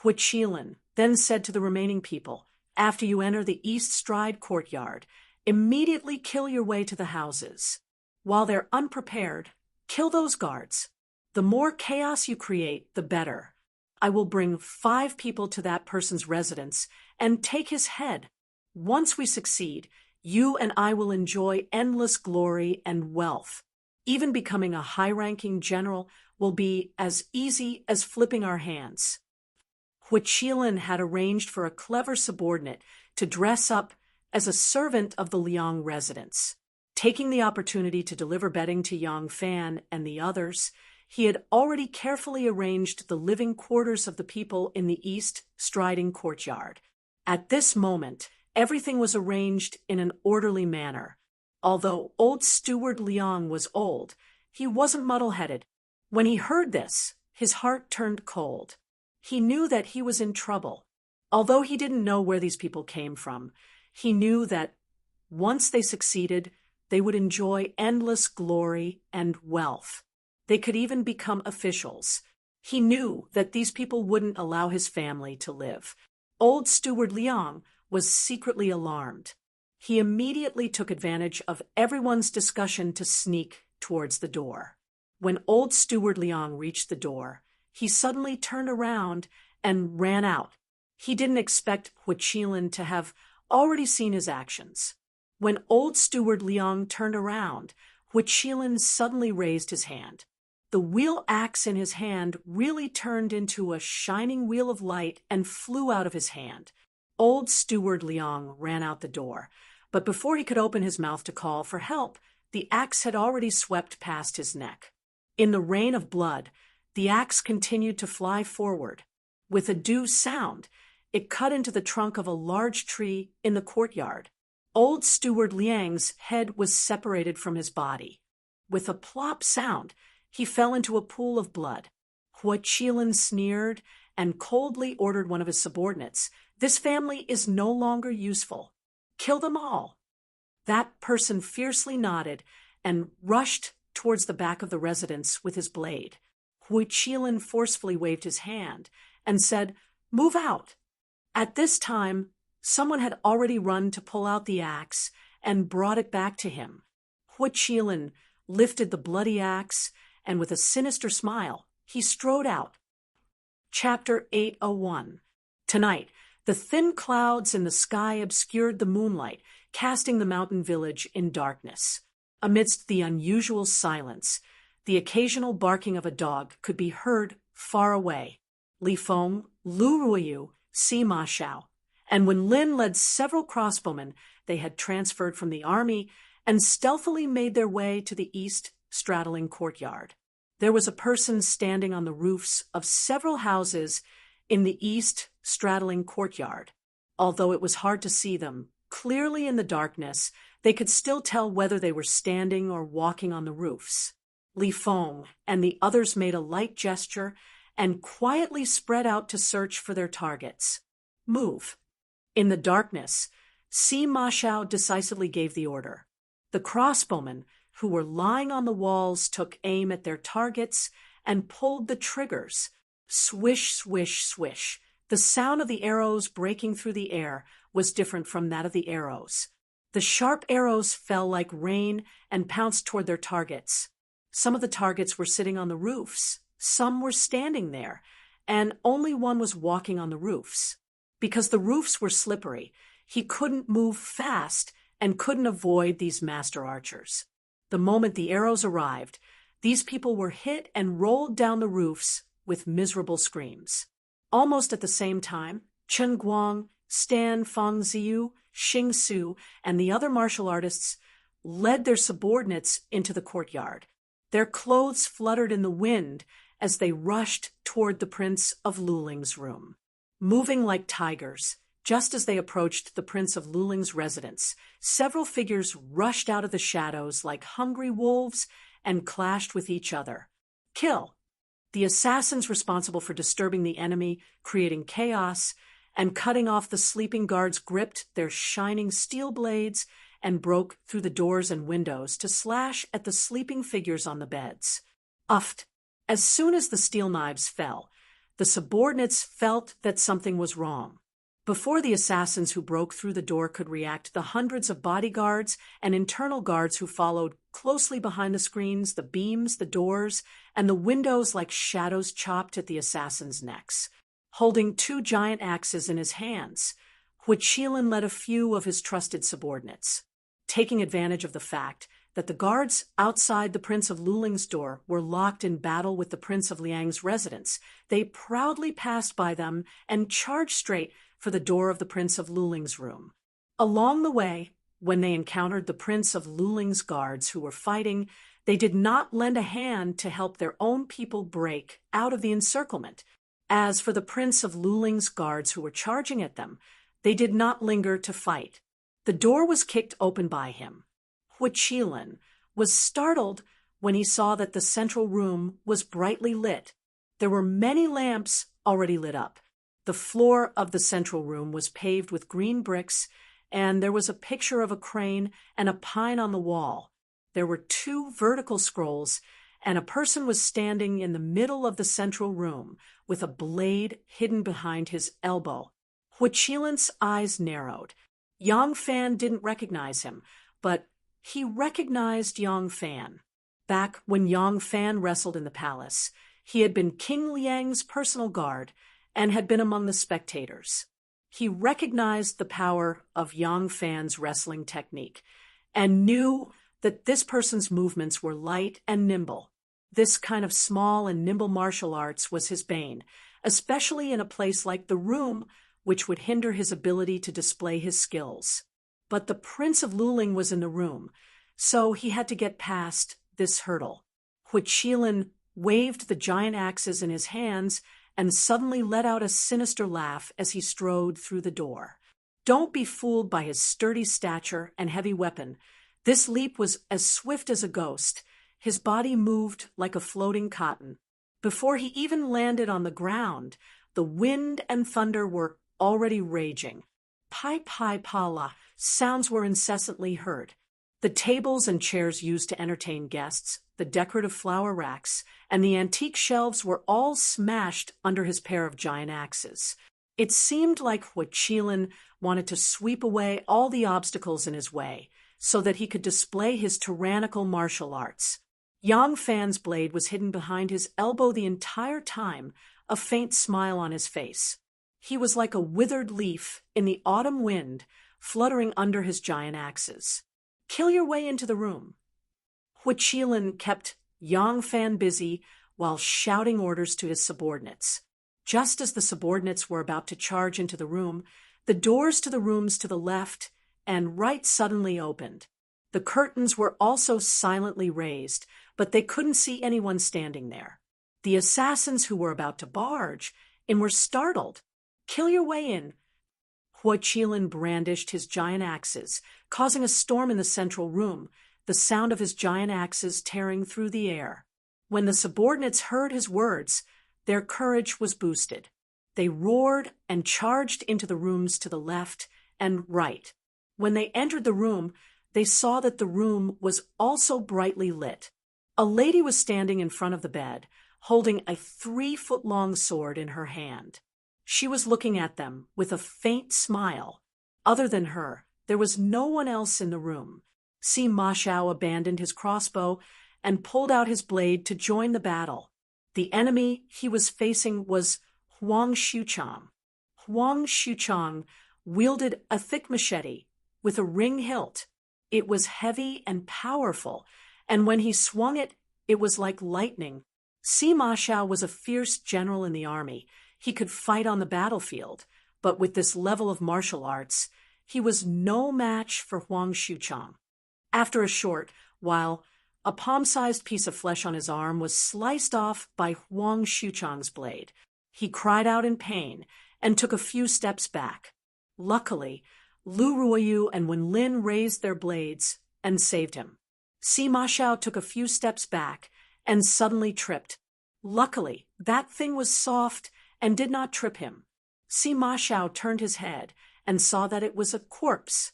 Hui Qilin then said to the remaining people, After you enter the East Stride courtyard, immediately kill your way to the houses. While they're unprepared, kill those guards. The more chaos you create, the better. I will bring 5 people to that person's residence and take his head. Once we succeed, you and I will enjoy endless glory and wealth. Even becoming a high-ranking general will be as easy as flipping our hands. Hui Qilin had arranged for a clever subordinate to dress up as a servant of the Liang residence. Taking the opportunity to deliver bedding to Yang Fan and the others, he had already carefully arranged the living quarters of the people in the East Striding courtyard. At this moment, everything was arranged in an orderly manner. Although old Steward Liang was old, he wasn't muddle-headed. When he heard this, his heart turned cold. He knew that he was in trouble. Although he didn't know where these people came from, he knew that once they succeeded, they would enjoy endless glory and wealth. They could even become officials. He knew that these people wouldn't allow his family to live. Old Steward Liang was secretly alarmed. He immediately took advantage of everyone's discussion to sneak towards the door. When old Steward Liang reached the door, he suddenly turned around and ran out. He didn't expect Huichilin to have already seen his actions. When old steward Liang turned around, Huichilin suddenly raised his hand. The wheel axe in his hand really turned into a shining wheel of light and flew out of his hand. Old steward Liang ran out the door, but before he could open his mouth to call for help, the axe had already swept past his neck. In the rain of blood, the axe continued to fly forward. With a due sound, it cut into the trunk of a large tree in the courtyard. Old steward Liang's head was separated from his body. With a plop sound, he fell into a pool of blood. Huichilin sneered and coldly ordered one of his subordinates, "This family is no longer useful. Kill them all." That person fiercely nodded and rushed towards the back of the residence with his blade. Huichilin forcefully waved his hand and said, "Move out." At this time, someone had already run to pull out the axe and brought it back to him. Huichilin lifted the bloody axe, and with a sinister smile, he strode out. Chapter 801. Tonight, the thin clouds in the sky obscured the moonlight, casting the mountain village in darkness. Amidst the unusual silence, the occasional barking of a dog could be heard far away. Li Feng, Lu Ruiyu, Sima Xiao, and when Lin led several crossbowmen, they had transferred from the army and stealthily made their way to the east straddling courtyard. There was a person standing on the roofs of several houses in the east straddling courtyard. Although it was hard to see them clearly in the darkness, they could still tell whether they were standing or walking on the roofs. Li Feng and the others made a light gesture and quietly spread out to search for their targets. "Move." In the darkness, Sima Xiao decisively gave the order. The crossbowmen, who were lying on the walls, took aim at their targets and pulled the triggers. Swish, swish, swish. The sound of the arrows breaking through the air was different from that of the arrows. The sharp arrows fell like rain and pounced toward their targets. Some of the targets were sitting on the roofs, some were standing there, and only one was walking on the roofs. Because the roofs were slippery, he couldn't move fast and couldn't avoid these master archers. The moment the arrows arrived, these people were hit and rolled down the roofs with miserable screams. Almost at the same time, Chen Guang, Stan Fangziyu, Xing Su, and the other martial artists led their subordinates into the courtyard. Their clothes fluttered in the wind as they rushed toward the Prince of Luling's room. Moving like tigers, just as they approached the Prince of Luling's residence, several figures rushed out of the shadows like hungry wolves and clashed with each other. Kill! The assassins responsible for disturbing the enemy, creating chaos, and cutting off the sleeping guards gripped their shining steel blades and broke through the doors and windows to slash at the sleeping figures on the beds. Uffed! As soon as the steel knives fell, the subordinates felt that something was wrong. Before the assassins who broke through the door could react, the hundreds of bodyguards and internal guards who followed closely behind the screens, the beams, the doors, and the windows like shadows chopped at the assassins' necks. Holding two giant axes in his hands, Huichilin led a few of his trusted subordinates. Taking advantage of the fact that the guards outside the Prince of Luling's door were locked in battle with the Prince of Liang's residence, they proudly passed by them and charged straight for the door of the Prince of Luling's room. Along the way, when they encountered the Prince of Luling's guards who were fighting, they did not lend a hand to help their own people break out of the encirclement. As for the Prince of Luling's guards who were charging at them, they did not linger to fight. The door was kicked open by him. Huichilin was startled when he saw that the central room was brightly lit. There were many lamps already lit up. The floor of the central room was paved with green bricks, and there was a picture of a crane and a pine on the wall. There were 2 vertical scrolls, and a person was standing in the middle of the central room with a blade hidden behind his elbow. Huichilin's eyes narrowed. Yang Fan didn't recognize him, but he recognized Yang Fan. Back when Yang Fan wrestled in the palace, he had been King Liang's personal guard, and had been among the spectators. He recognized the power of Yang Fan's wrestling technique and knew that this person's movements were light and nimble. This kind of small and nimble martial arts was his bane, especially in a place like the room, which would hinder his ability to display his skills. But the Prince of Luling was in the room, so he had to get past this hurdle. Huichilin waved the giant axes in his hands and suddenly let out a sinister laugh as he strode through the door. Don't be fooled by his sturdy stature and heavy weapon. This leap was as swift as a ghost. His body moved like a floating cotton. Before he even landed on the ground, the wind and thunder were already raging. Pai pai pala sounds were incessantly heard. The tables and chairs used to entertain guests, the decorative flower racks, and the antique shelves were all smashed under his pair of giant axes. It seemed like Huichilin wanted to sweep away all the obstacles in his way, so that he could display his tyrannical martial arts. Yang Fan's blade was hidden behind his elbow the entire time, a faint smile on his face. He was like a withered leaf in the autumn wind, fluttering under his giant axes. Kill your way into the room. Huichilin kept Yang Fan busy while shouting orders to his subordinates. Just as the subordinates were about to charge into the room, the doors to the rooms to the left and right suddenly opened. The curtains were also silently raised, but they couldn't see anyone standing there. The assassins who were about to barge in were startled. Kill your way in. Huichilin brandished his giant axes, causing a storm in the central room, the sound of his giant axes tearing through the air. When the subordinates heard his words, their courage was boosted. They roared and charged into the rooms to the left and right. When they entered the room, they saw that the room was also brightly lit. A lady was standing in front of the bed, holding a 3-foot-long sword in her hand. She was looking at them with a faint smile. Other than her, there was no one else in the room. Ma Xiao abandoned his crossbow and pulled out his blade to join the battle. The enemy he was facing was Huang Xuchang. Huang Xuchang wielded a thick machete with a ring hilt. It was heavy and powerful, and when he swung it, it was like lightning. Ma Xiao was a fierce general in the army. He could fight on the battlefield, but with this level of martial arts, he was no match for Huang Xuchang. After a short while, a palm-sized piece of flesh on his arm was sliced off by Huang Xuchang's blade. He cried out in pain and took a few steps back. Luckily, Lu Ruoyu and Wen Lin raised their blades and saved him. Ma Xiao took a few steps back and suddenly tripped. Luckily, that thing was soft and did not trip him. Ma Xiao turned his head and saw that it was a corpse.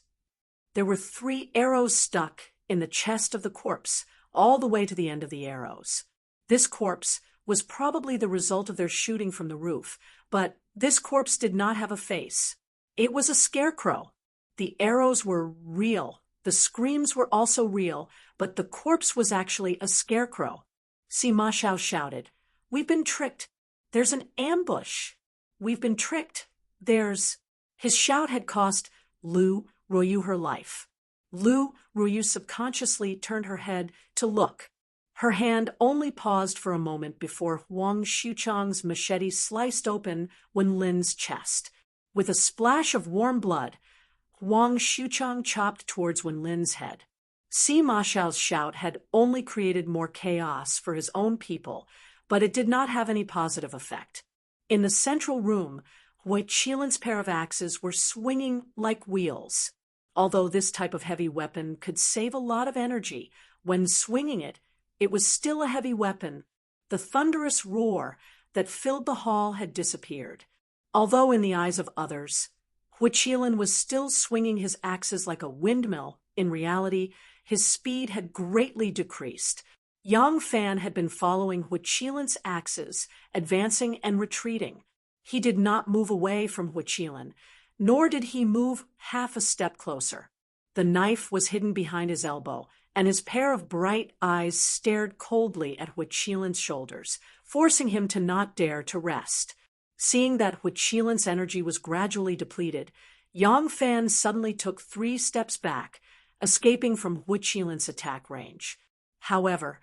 There were 3 arrows stuck in the chest of the corpse, all the way to the end of the arrows. This corpse was probably the result of their shooting from the roof, but this corpse did not have a face. It was a scarecrow. The arrows were real. The screams were also real, but the corpse was actually a scarecrow. Ma Xiao shouted, "We've been tricked. There's an ambush. We've been tricked. There's..." His shout had cost Lu Ruoyu her life. Lu Ruoyu subconsciously turned her head to look. Her hand only paused for a moment before Huang Xuchang's machete sliced open Wen Lin's chest. With a splash of warm blood, Huang Xuchang chopped towards Wen Lin's head. Ma Xiao's shout had only created more chaos for his own people, but it did not have any positive effect. In the central room, Huichilin's pair of axes were swinging like wheels. Although this type of heavy weapon could save a lot of energy, when swinging it, it was still a heavy weapon. The thunderous roar that filled the hall had disappeared. Although in the eyes of others, Huichilin was still swinging his axes like a windmill, in reality, his speed had greatly decreased. Yang Fan had been following Huichilin's axes, advancing and retreating. He did not move away from Huichilin, nor did he move half a step closer. The knife was hidden behind his elbow, and his pair of bright eyes stared coldly at Huichilin's shoulders, forcing him to not dare to rest. Seeing that Huichilin's energy was gradually depleted, Yang Fan suddenly took 3 steps back, escaping from Huichilin's attack range. However,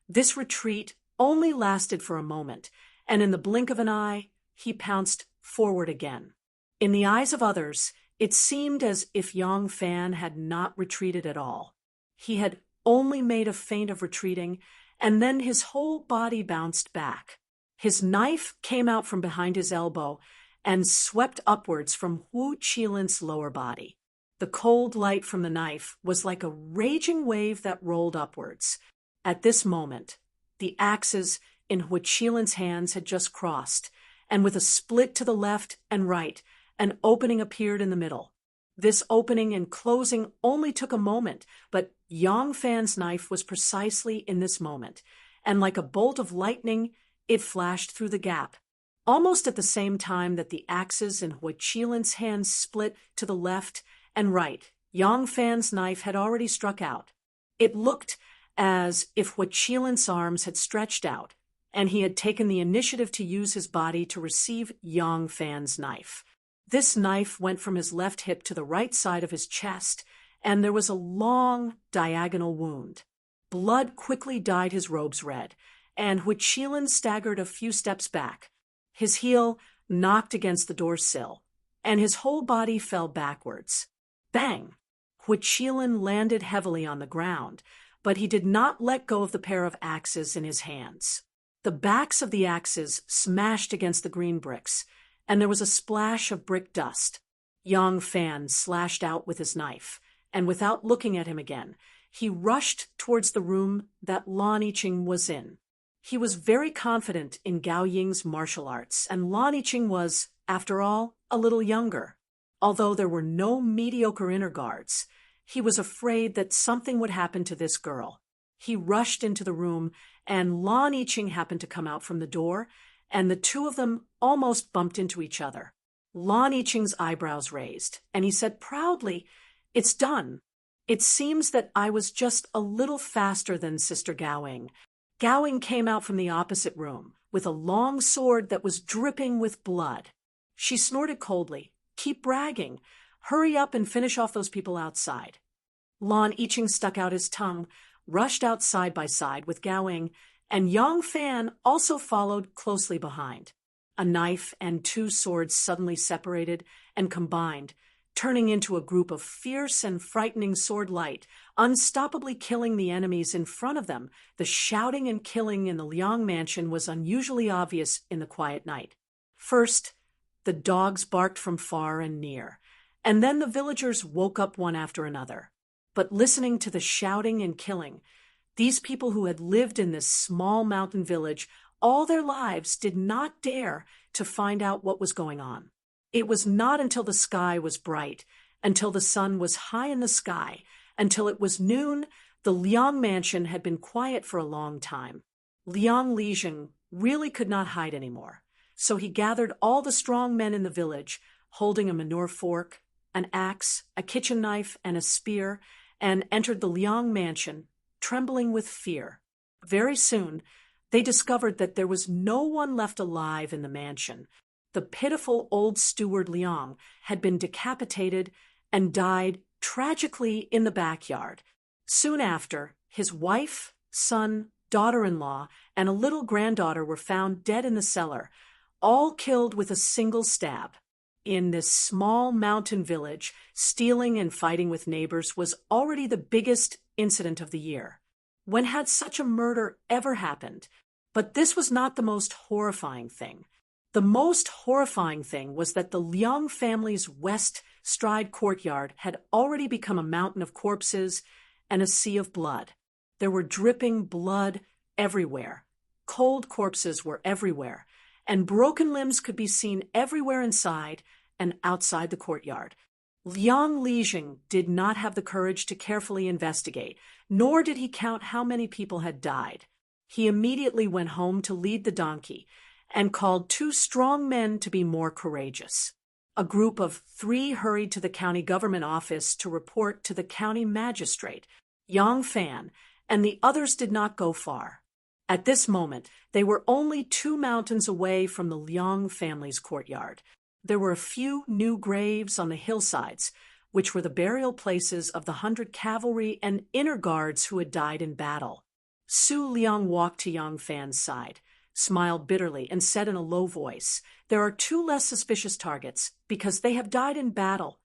this retreat only lasted for a moment, and in the blink of an eye, he pounced forward again. In the eyes of others, it seemed as if Yang Fan had not retreated at all. He had only made a feint of retreating, and then his whole body bounced back. His knife came out from behind his elbow and swept upwards from Huichilin's lower body. The cold light from the knife was like a raging wave that rolled upwards. At this moment, the axes in Huichilin's hands had just crossed, and with a split to the left and right, an opening appeared in the middle. This opening and closing only took a moment, but Yang Fan's knife was precisely in this moment, and like a bolt of lightning, it flashed through the gap. Almost at the same time that the axes in Huichilin's hands split to the left and right, Yang Fan's knife had already struck out. It looked as if Huichilin's arms had stretched out, and he had taken the initiative to use his body to receive Yang Fan's knife. This knife went from his left hip to the right side of his chest, and there was a long, diagonal wound. Blood quickly dyed his robes red, and Huichilin staggered a few steps back. His heel knocked against the door sill, and his whole body fell backwards. Bang! Huichilin landed heavily on the ground, but he did not let go of the pair of axes in his hands. The backs of the axes smashed against the green bricks, and there was a splash of brick dust. Yang Fan slashed out with his knife, and without looking at him again, he rushed towards the room that Lan Yiqing was in. He was very confident in Gao Ying's martial arts, and Lan Yiqing was, after all, a little younger. Although there were no mediocre inner guards, he was afraid that something would happen to this girl. He rushed into the room, and Lan Yiqing happened to come out from the door, and the two of them almost bumped into each other. Lan Yiqing's eyebrows raised, and he said proudly, "It's done. It seems that I was just a little faster than Sister Gao Ying." Gao Ying came out from the opposite room with a long sword that was dripping with blood. She snorted coldly, "Keep bragging. Hurry up and finish off those people outside." Lan Yiqing stuck out his tongue, rushed out side by side with Gao Ying, and Yang Fan also followed closely behind. A knife and 2 swords suddenly separated and combined, turning into a group of fierce and frightening sword light, unstoppably killing the enemies in front of them. The shouting and killing in the Liang mansion was unusually obvious in the quiet night. First, the dogs barked from far and near, and then the villagers woke up one after another. But listening to the shouting and killing, these people who had lived in this small mountain village all their lives did not dare to find out what was going on. It was not until the sky was bright, until the sun was high in the sky, until it was noon, the Liang mansion had been quiet for a long time. Liang Lijing really could not hide anymore, so he gathered all the strong men in the village, holding a manure fork, an axe, a kitchen knife, and a spear, and entered the Liang mansion, trembling with fear. Very soon, they discovered that there was no one left alive in the mansion. The pitiful old steward Liang had been decapitated and died tragically in the backyard. Soon after, his wife, son, daughter-in-law, and a little granddaughter were found dead in the cellar, all killed with a single stab. In this small mountain village, stealing and fighting with neighbors was already the biggest incident of the year. When had such a murder ever happened? But this was not the most horrifying thing. The most horrifying thing was that the Liang family's West Stride courtyard had already become a mountain of corpses and a sea of blood. There were dripping blood everywhere. Cold corpses were everywhere, and broken limbs could be seen everywhere inside and outside the courtyard. Liang Lijing did not have the courage to carefully investigate, nor did he count how many people had died. He immediately went home to lead the donkey and called 2 strong men to be more courageous. A group of 3 hurried to the county government office to report to the county magistrate, Yang Fan, and the others did not go far. At this moment, they were only 2 mountains away from the Liang family's courtyard. There were a few new graves on the hillsides, which were the burial places of the 100 cavalry and inner guards who had died in battle. Su Liang walked to Yang Fan's side, smiled bitterly, and said in a low voice, "There are 2 less suspicious targets, because they have died in battle."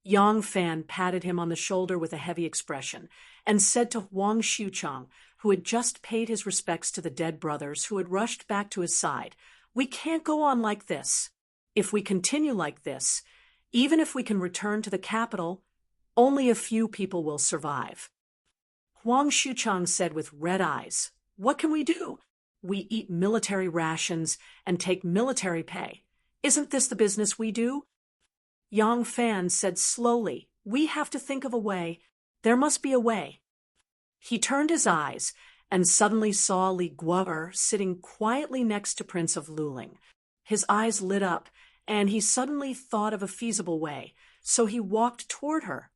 Yang Fan patted him on the shoulder with a heavy expression, and said to Huang Xiuchang, who had just paid his respects to the dead brothers who had rushed back to his side, "We can't go on like this. If we continue like this, even if we can return to the capital, only a few people will survive." Huang Xiuchang said with red eyes, "What can we do? We eat military rations and take military pay. Isn't this the business we do?" Yang Fan said slowly, "We have to think of a way. There must be a way." He turned his eyes and suddenly saw Li Guo'er sitting quietly next to Prince of Luling. His eyes lit up, and he suddenly thought of a feasible way, so he walked toward her.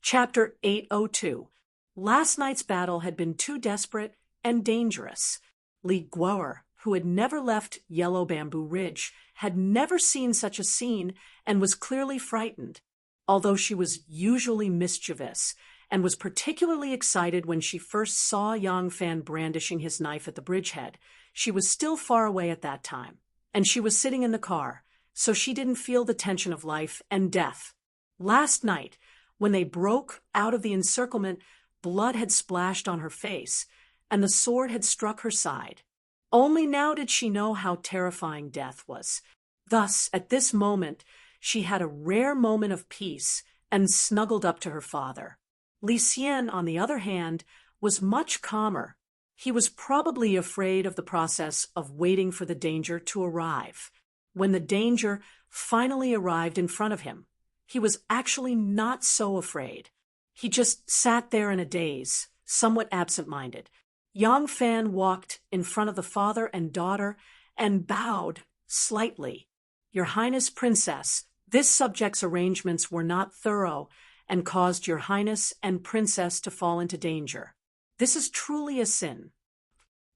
Chapter 802. Last night's battle had been too desperate and dangerous. Li Guo'er, who had never left Yellow Bamboo Ridge, had never seen such a scene and was clearly frightened. Although she was usually mischievous and was particularly excited when she first saw Yang Fan brandishing his knife at the bridgehead, she was still far away at that time, and she was sitting in the car, so she didn't feel the tension of life and death. Last night, when they broke out of the encirclement, blood had splashed on her face, and the sword had struck her side. Only now did she know how terrifying death was. Thus, at this moment, she had a rare moment of peace and snuggled up to her father. Li Xian, on the other hand, was much calmer. He was probably afraid of the process of waiting for the danger to arrive. When the danger finally arrived in front of him, he was actually not so afraid. He just sat there in a daze, somewhat absent-minded. Yang Fan walked in front of the father and daughter and bowed slightly. "Your Highness, Princess, this subject's arrangements were not thorough and caused your Highness and Princess to fall into danger. This is truly a sin."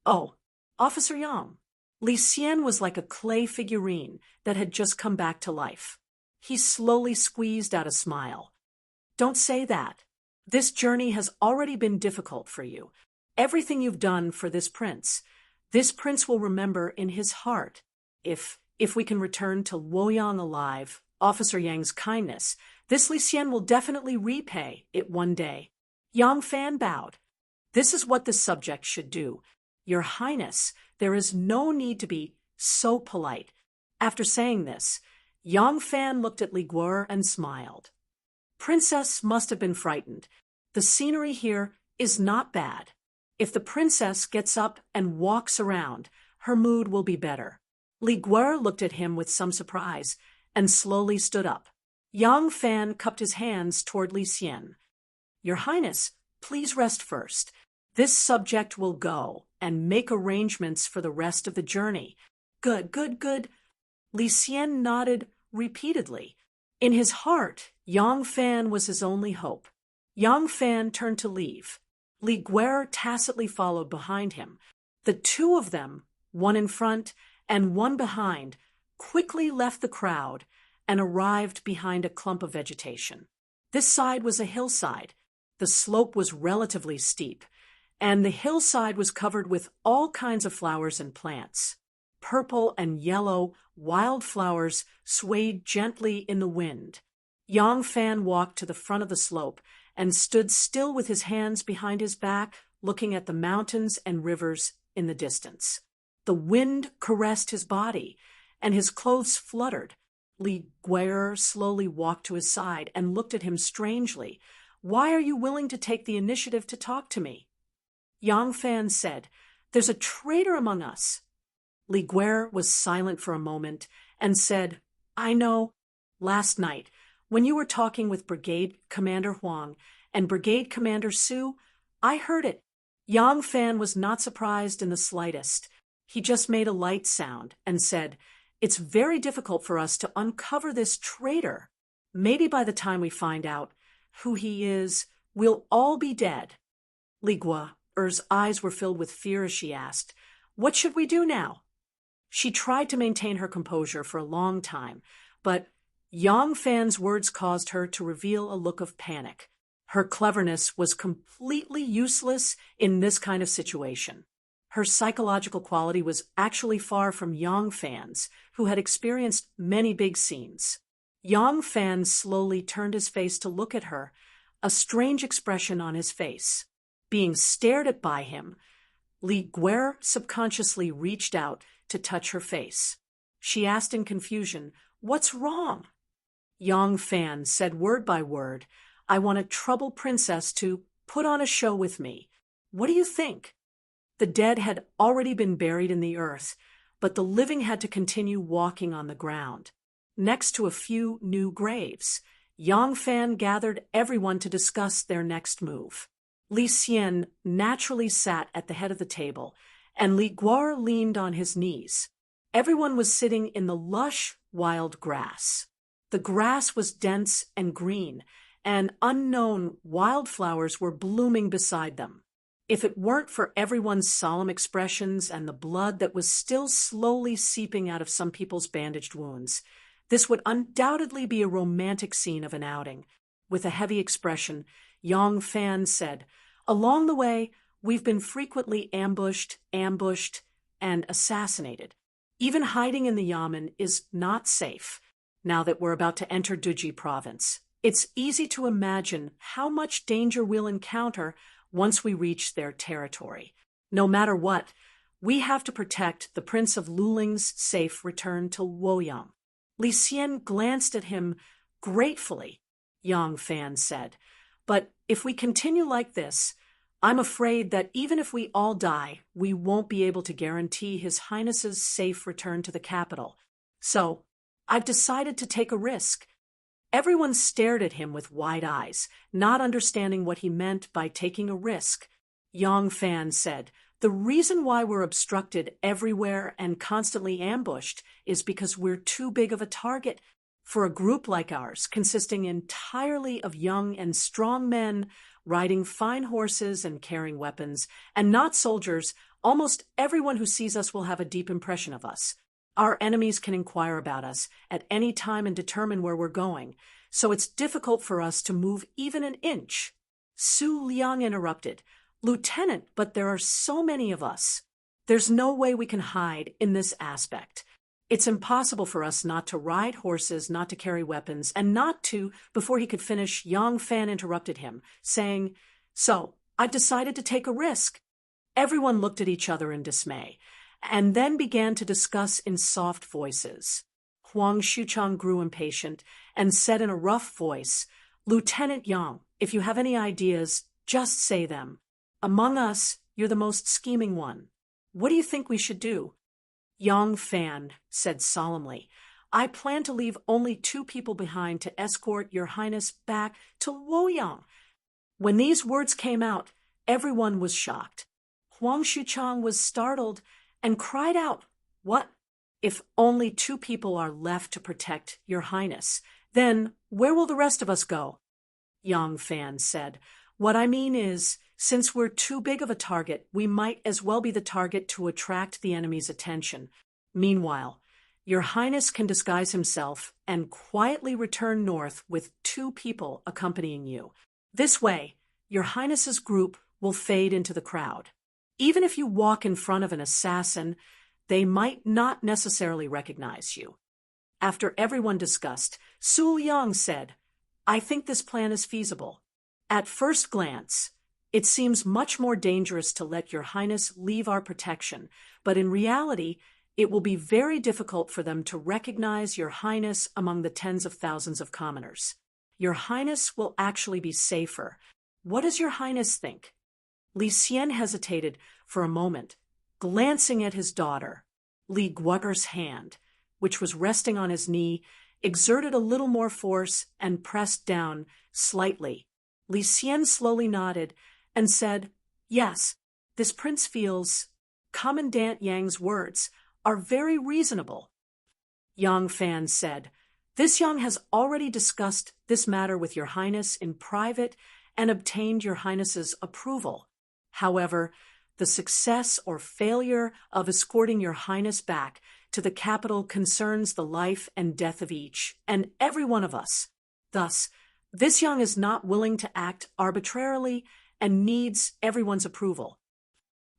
"Oh, Officer Yang." Li Xian was like a clay figurine that had just come back to life. He slowly squeezed out a smile. "Don't say that. This journey has already been difficult for you. Everything you've done for this prince will remember in his heart. If we can return to Luoyang alive, Officer Yang's kindness, this Li Xian will definitely repay it one day." Yang Fan bowed. "This is what this subject should do. Your Highness, there is no need to be so polite." After saying this, Yang Fan looked at Li Guo'er and smiled. "Princess must have been frightened. The scenery here is not bad. If the princess gets up and walks around, her mood will be better." Li Guo'er looked at him with some surprise and slowly stood up. Yang Fan cupped his hands toward Li Xian. "Your Highness, please rest first. This subject will go and make arrangements for the rest of the journey." "Good, good, good." Li Xian nodded repeatedly. In his heart, Yang Fan was his only hope. Yang Fan turned to leave. Li Guo'er tacitly followed behind him. The 2 of them, one in front and one behind, quickly left the crowd and arrived behind a clump of vegetation. This side was a hillside. The slope was relatively steep, and the hillside was covered with all kinds of flowers and plants. Purple and yellow wildflowers swayed gently in the wind. Yang Fan walked to the front of the slope and stood still with his hands behind his back, looking at the mountains and rivers in the distance. The wind caressed his body, and his clothes fluttered. Li Guo'er slowly walked to his side and looked at him strangely. "Why are you willing to take the initiative to talk to me?" Yang Fan said, "There's a traitor among us." Li Guo'er was silent for a moment and said, "I know. Last night, when you were talking with Brigade Commander Huang and Brigade Commander Su, I heard it." Yang Fan was not surprised in the slightest. He just made a light sound and said, "It's very difficult for us to uncover this traitor. Maybe by the time we find out who he is, we'll all be dead." Li Guo'er Er's eyes were filled with fear as she asked, "What should we do now?" She tried to maintain her composure for a long time, but Yang Fan's words caused her to reveal a look of panic. Her cleverness was completely useless in this kind of situation. Her psychological quality was actually far from Yang Fan's, who had experienced many big scenes. Yang Fan slowly turned his face to look at her, a strange expression on his face. Being stared at by him, Li Guer subconsciously reached out to touch her face. She asked in confusion, "What's wrong?" Yang Fan said word by word, "I want a troubled princess to put on a show with me. What do you think?" The dead had already been buried in the earth, but the living had to continue walking on the ground. Next to a few new graves, Yang Fan gathered everyone to discuss their next move. Li Xian naturally sat at the head of the table, and Li Guer leaned on his knees. Everyone was sitting in the lush, wild grass. The grass was dense and green, and unknown wildflowers were blooming beside them. If it weren't for everyone's solemn expressions and the blood that was still slowly seeping out of some people's bandaged wounds, this would undoubtedly be a romantic scene of an outing. With a heavy expression, Yang Fan said, "Along the way, we've been frequently ambushed, and assassinated. Even hiding in the yamen is not safe. Now that we're about to enter Duji province, it's easy to imagine how much danger we'll encounter once we reach their territory. No matter what, we have to protect the Prince of Luling's safe return to Luoyang." Li Xian glanced at him gratefully. Yang Fan said, "But if we continue like this, I'm afraid that even if we all die, we won't be able to guarantee His Highness's safe return to the capital. So, I've decided to take a risk." Everyone stared at him with wide eyes, not understanding what he meant by taking a risk. Yang Fan said, "The reason why we're obstructed everywhere and constantly ambushed is because we're too big of a target. For a group like ours, consisting entirely of young and strong men, riding fine horses and carrying weapons, and not soldiers, almost everyone who sees us will have a deep impression of us. Our enemies can inquire about us at any time and determine where we're going, so it's difficult for us to move even an inch." Su Liang interrupted, "Lieutenant, but there are so many of us. There's no way we can hide in this aspect. It's impossible for us not to ride horses, not to carry weapons, and not to—" Before he could finish, Yang Fan interrupted him, saying, "So, I've decided to take a risk." Everyone looked at each other in dismay, and then began to discuss in soft voices. Huang Xuchang grew impatient and said in a rough voice, "Lieutenant Yang, if you have any ideas, just say them. Among us, you're the most scheming one. What do you think we should do?" Yang Fan said solemnly, "I plan to leave only 2 people behind to escort Your Highness back to Luoyang." When these words came out, everyone was shocked. Huang Xuchang was startled and cried out, "What? If only 2 people are left to protect Your Highness, then where will the rest of us go?" Yang Fan said, "What I mean is, since we're too big of a target, we might as well be the target to attract the enemy's attention. Meanwhile, Your Highness can disguise himself and quietly return north with 2 people accompanying you. This way, Your Highness's group will fade into the crowd. Even if you walk in front of an assassin, they might not necessarily recognize you." After everyone discussed, Su Liang said, "I think this plan is feasible. At first glance, it seems much more dangerous to let Your Highness leave our protection, but in reality, it will be very difficult for them to recognize Your Highness among the tens of thousands of commoners. Your Highness will actually be safer. What does Your Highness think?" Li Xian hesitated for a moment, glancing at his daughter. Li Guer's hand, which was resting on his knee, exerted a little more force and pressed down slightly. Li Xian slowly nodded and said, "Yes, this prince feels— Commandant Yang's words are very reasonable." Yang Fan said, "This Yang has already discussed this matter with Your Highness in private and obtained Your Highness's approval. However, the success or failure of escorting your highness back to the capital concerns the life and death of each and every one of us. Thus, this young is not willing to act arbitrarily and needs everyone's approval.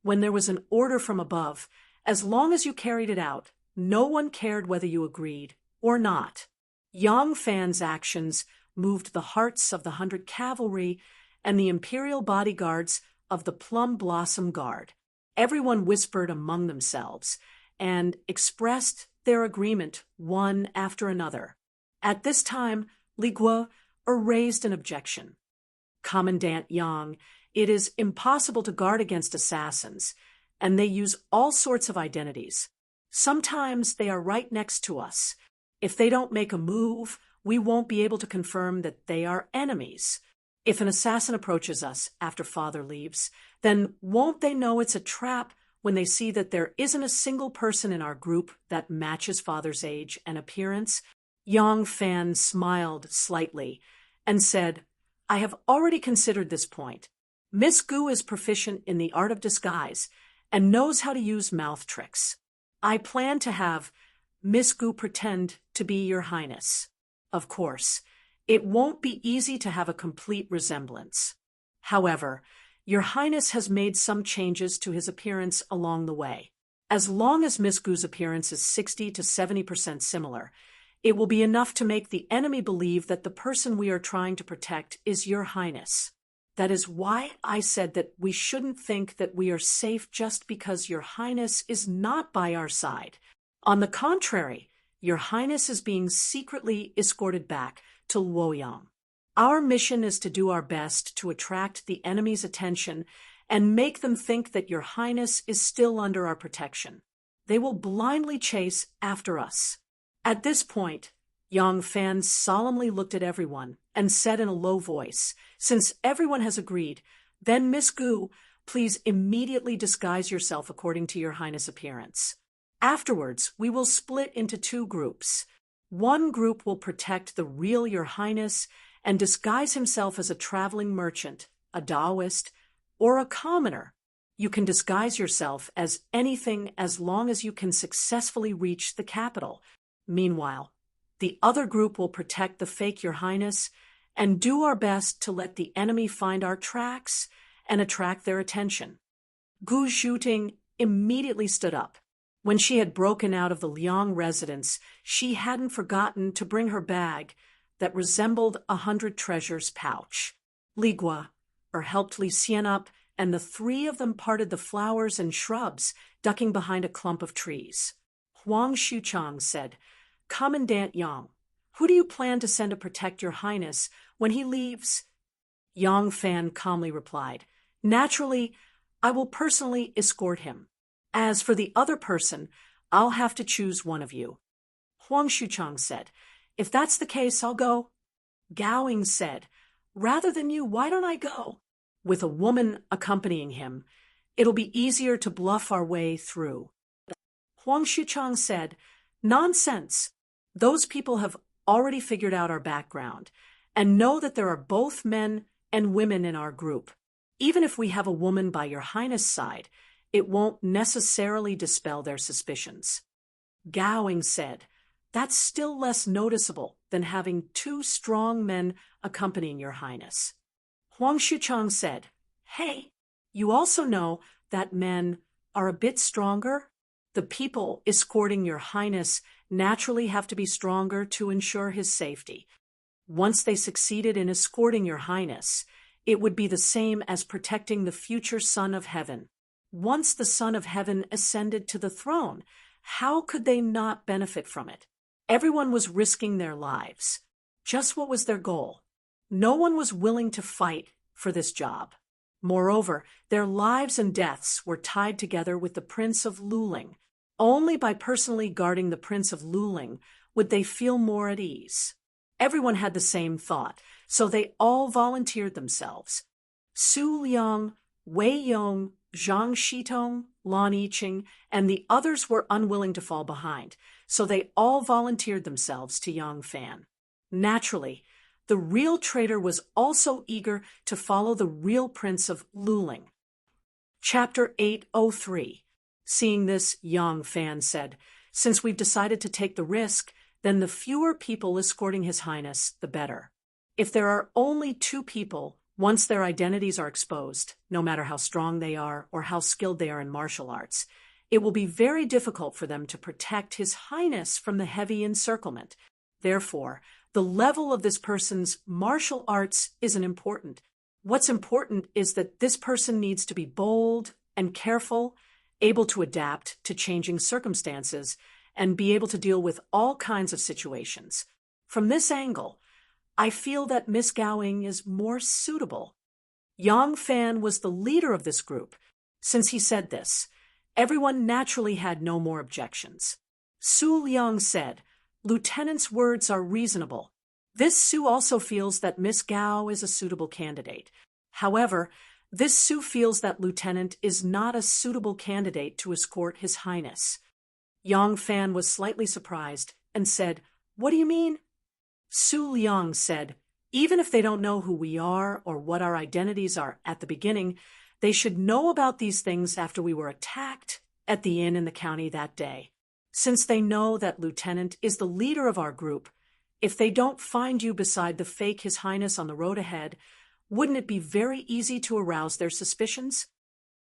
When there was an order from above, as long as you carried it out, no one cared whether you agreed or not. Yang Fan's actions moved the hearts of the 100 cavalry and the imperial bodyguards of the Plum Blossom Guard. Everyone whispered among themselves and expressed their agreement one after another. At this time, Li Guo raised an objection. Commandant Yang, it is impossible to guard against assassins, and they use all sorts of identities. Sometimes they are right next to us. If they don't make a move, we won't be able to confirm that they are enemies. If an assassin approaches us after Father leaves, then won't they know it's a trap when they see that there isn't a single person in our group that matches Father's age and appearance? Yang Fan smiled slightly and said, I have already considered this point. Miss Gu is proficient in the art of disguise and knows how to use mouth tricks. I plan to have Miss Gu pretend to be your highness. Of course, it won't be easy to have a complete resemblance. However, your highness has made some changes to his appearance along the way. As long as Miss Gu's appearance is 60 to 70% similar, it will be enough to make the enemy believe that the person we are trying to protect is your highness. That is why I said that we shouldn't think that we are safe just because your highness is not by our side. On the contrary, your highness is being secretly escorted back to Luoyang. Our mission is to do our best to attract the enemy's attention and make them think that your highness is still under our protection. They will blindly chase after us. At this point, Yang Fan solemnly looked at everyone and said in a low voice, since everyone has agreed, then Miss Gu, please immediately disguise yourself according to your highness' appearance. Afterwards, we will split into 2 groups. One group will protect the real your highness and disguise himself as a traveling merchant, a Taoist, or a commoner. You can disguise yourself as anything as long as you can successfully reach the capital. Meanwhile, the other group will protect the fake your highness and do our best to let the enemy find our tracks and attract their attention. Gu Zhuting immediately stood up. When she had broken out of the Liang residence, she hadn't forgotten to bring her bag that resembled 100 treasures pouch. Li Guo helped Li Xian up, and the 3 of them parted the flowers and shrubs, ducking behind a clump of trees. Huang Xuchang said, Commandant Yang, who do you plan to send to protect your highness when he leaves? Yang Fan calmly replied, naturally, I will personally escort him. As for the other person, I'll have to choose one of you. Huang Xuchang said, if that's the case, I'll go. Gowing said, rather than you, why don't I go? With a woman accompanying him, it'll be easier to bluff our way through. Huang Xuchang said, nonsense. Those people have already figured out our background and know that there are both men and women in our group. Even if we have a woman by your highness' side, it won't necessarily dispel their suspicions. Gowing said, that's still less noticeable than having 2 strong men accompanying your highness. Huang Xuchang said, hey, you also know that men are a bit stronger? The people escorting your highness naturally have to be stronger to ensure his safety. Once they succeeded in escorting your highness, it would be the same as protecting the future son of heaven. Once the Son of Heaven ascended to the throne, how could they not benefit from it? Everyone was risking their lives. Just what was their goal? No one was willing to fight for this job. Moreover, their lives and deaths were tied together with the Prince of Luling. Only by personally guarding the Prince of Luling would they feel more at ease. Everyone had the same thought, so they all volunteered themselves. Su Liang, Wei Yong, Zhang Shitong, Lan Yiqing, and the others were unwilling to fall behind, so they all volunteered themselves to Yang Fan. Naturally, the real traitor was also eager to follow the real Prince of Luling. Chapter 803. Seeing this, Yang Fan said, "Since we've decided to take the risk, then the fewer people escorting His Highness, the better. If there are only 2 people, once their identities are exposed, no matter how strong they are or how skilled they are in martial arts, it will be very difficult for them to protect His Highness from the heavy encirclement. Therefore, the level of this person's martial arts isn't important. What's important is that this person needs to be bold and careful, able to adapt to changing circumstances, and be able to deal with all kinds of situations. From this angle, I feel that Miss Gowing is more suitable." Yang Fan was the leader of this group. Since he said this, everyone naturally had no more objections. Su Liang said, "Lieutenant's words are reasonable. This Su also feels that Miss Gao is a suitable candidate. However, this Su feels that Lieutenant is not a suitable candidate to escort His Highness." Yang Fan was slightly surprised and said, "What do you mean?" Su Liang said, "Even if they don't know who we are or what our identities are at the beginning, they should know about these things after we were attacked at the inn in the county that day. Since they know that Lieutenant is the leader of our group, if they don't find you beside the fake His Highness on the road ahead, wouldn't it be very easy to arouse their suspicions?"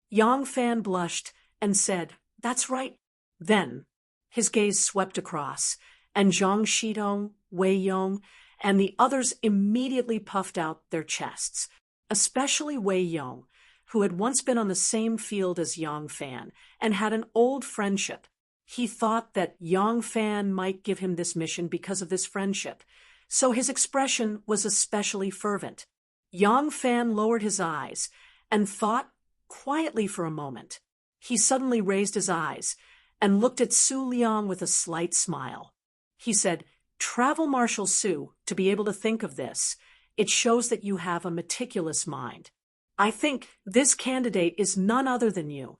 Yang Fan blushed and said, "That's right." Then, his gaze swept across, and Zhang Shidong, Wei Yong, and the others immediately puffed out their chests, especially Wei Yong, who had once been on the same field as Yang Fan and had an old friendship. He thought that Yang Fan might give him this mission because of this friendship, so his expression was especially fervent. Yang Fan lowered his eyes and thought quietly for a moment. He suddenly raised his eyes and looked at Su Liang with a slight smile. He said, "Travel Marshal Su, to be able to think of this, it shows that you have a meticulous mind. I think this candidate is none other than you."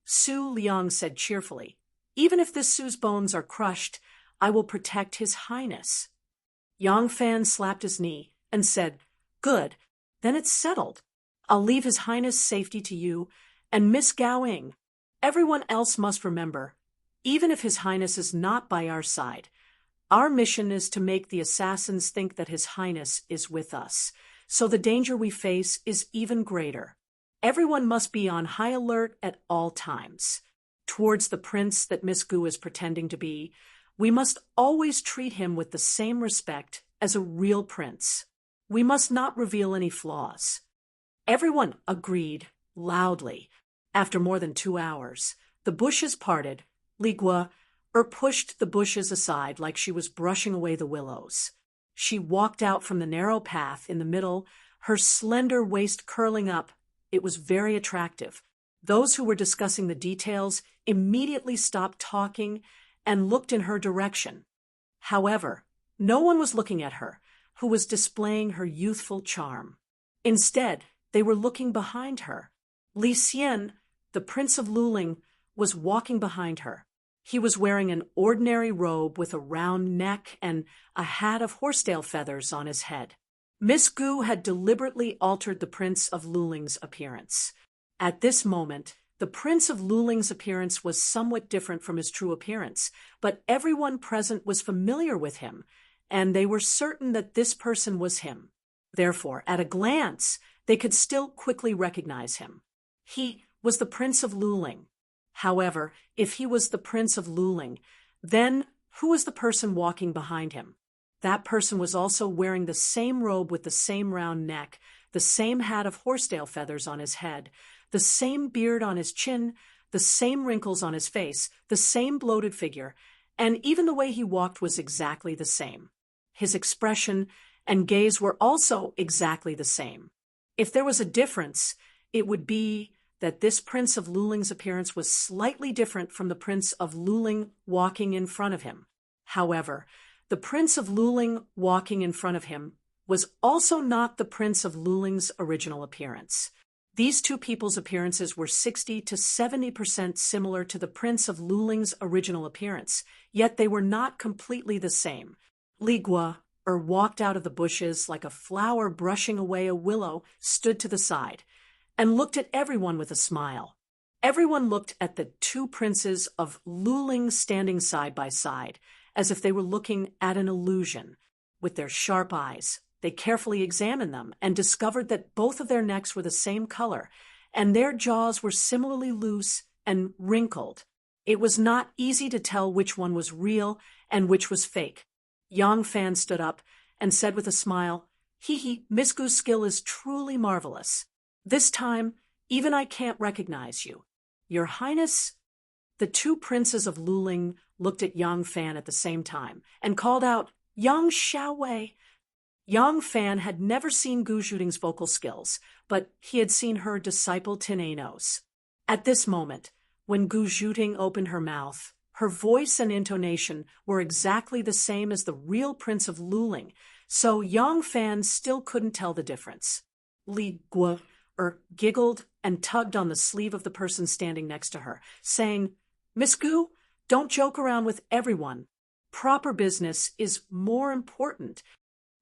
Su Liang said cheerfully, "Even if this Su's bones are crushed, I will protect His Highness." Yang Fan slapped his knee and said, "Good, then it's settled. I'll leave His Highness' safety to you and Miss Gowing. Everyone else must remember, even if His Highness is not by our side, our mission is to make the assassins think that His Highness is with us, so the danger we face is even greater. Everyone must be on high alert at all times. Towards the prince that Miss Gu is pretending to be, we must always treat him with the same respect as a real prince. We must not reveal any flaws." Everyone agreed loudly. After more than 2 hours, the bushes parted. Li Gua pushed the bushes aside like she was brushing away the willows. She walked out from the narrow path in the middle, her slender waist curling up. It was very attractive. Those who were discussing the details immediately stopped talking and looked in her direction. However, no one was looking at her, who was displaying her youthful charm. Instead, they were looking behind her. Li Xian, the Prince of Luling, was walking behind her. He was wearing an ordinary robe with a round neck and a hat of horsetail feathers on his head. Miss Gu had deliberately altered the Prince of Luling's appearance. At this moment, the Prince of Luling's appearance was somewhat different from his true appearance, but everyone present was familiar with him, and they were certain that this person was him. Therefore, at a glance, they could still quickly recognize him. He was the Prince of Luling. However, if he was the Prince of Luling, then who was the person walking behind him? That person was also wearing the same robe with the same round neck, the same hat of horsetail feathers on his head, the same beard on his chin, the same wrinkles on his face, the same bloated figure, and even the way he walked was exactly the same. His expression and gaze were also exactly the same. If there was a difference, it would be that this Prince of Luling's appearance was slightly different from the Prince of Luling walking in front of him. However, the Prince of Luling walking in front of him was also not the Prince of Luling's original appearance. These two people's appearances were 60 to 70% similar to the Prince of Luling's original appearance, yet they were not completely the same. Li Gua walked out of the bushes like a flower brushing away a willow, stood to the side. and looked at everyone with a smile. Everyone looked at the two princes of Luling standing side by side, as if they were looking at an illusion. With their sharp eyes, they carefully examined them and discovered that both of their necks were the same color, and their jaws were similarly loose and wrinkled. It was not easy to tell which one was real and which was fake. Yang Fan stood up and said with a smile, "Hee, Miss Gu's skill is truly marvelous. This time, even I can't recognize you. Your Highness." The two princes of Luling looked at Yang Fan at the same time and called out, "Yang Xiaowei." Yang Fan had never seen Gu Zhuting's vocal skills, but he had seen her disciple Tinanos. At this moment, when Gu Zhuting opened her mouth, her voice and intonation were exactly the same as the real Prince of Luling, so Yang Fan still couldn't tell the difference. Li Guo giggled and tugged on the sleeve of the person standing next to her, saying, "Miss Gu, don't joke around with everyone. Proper business is more important."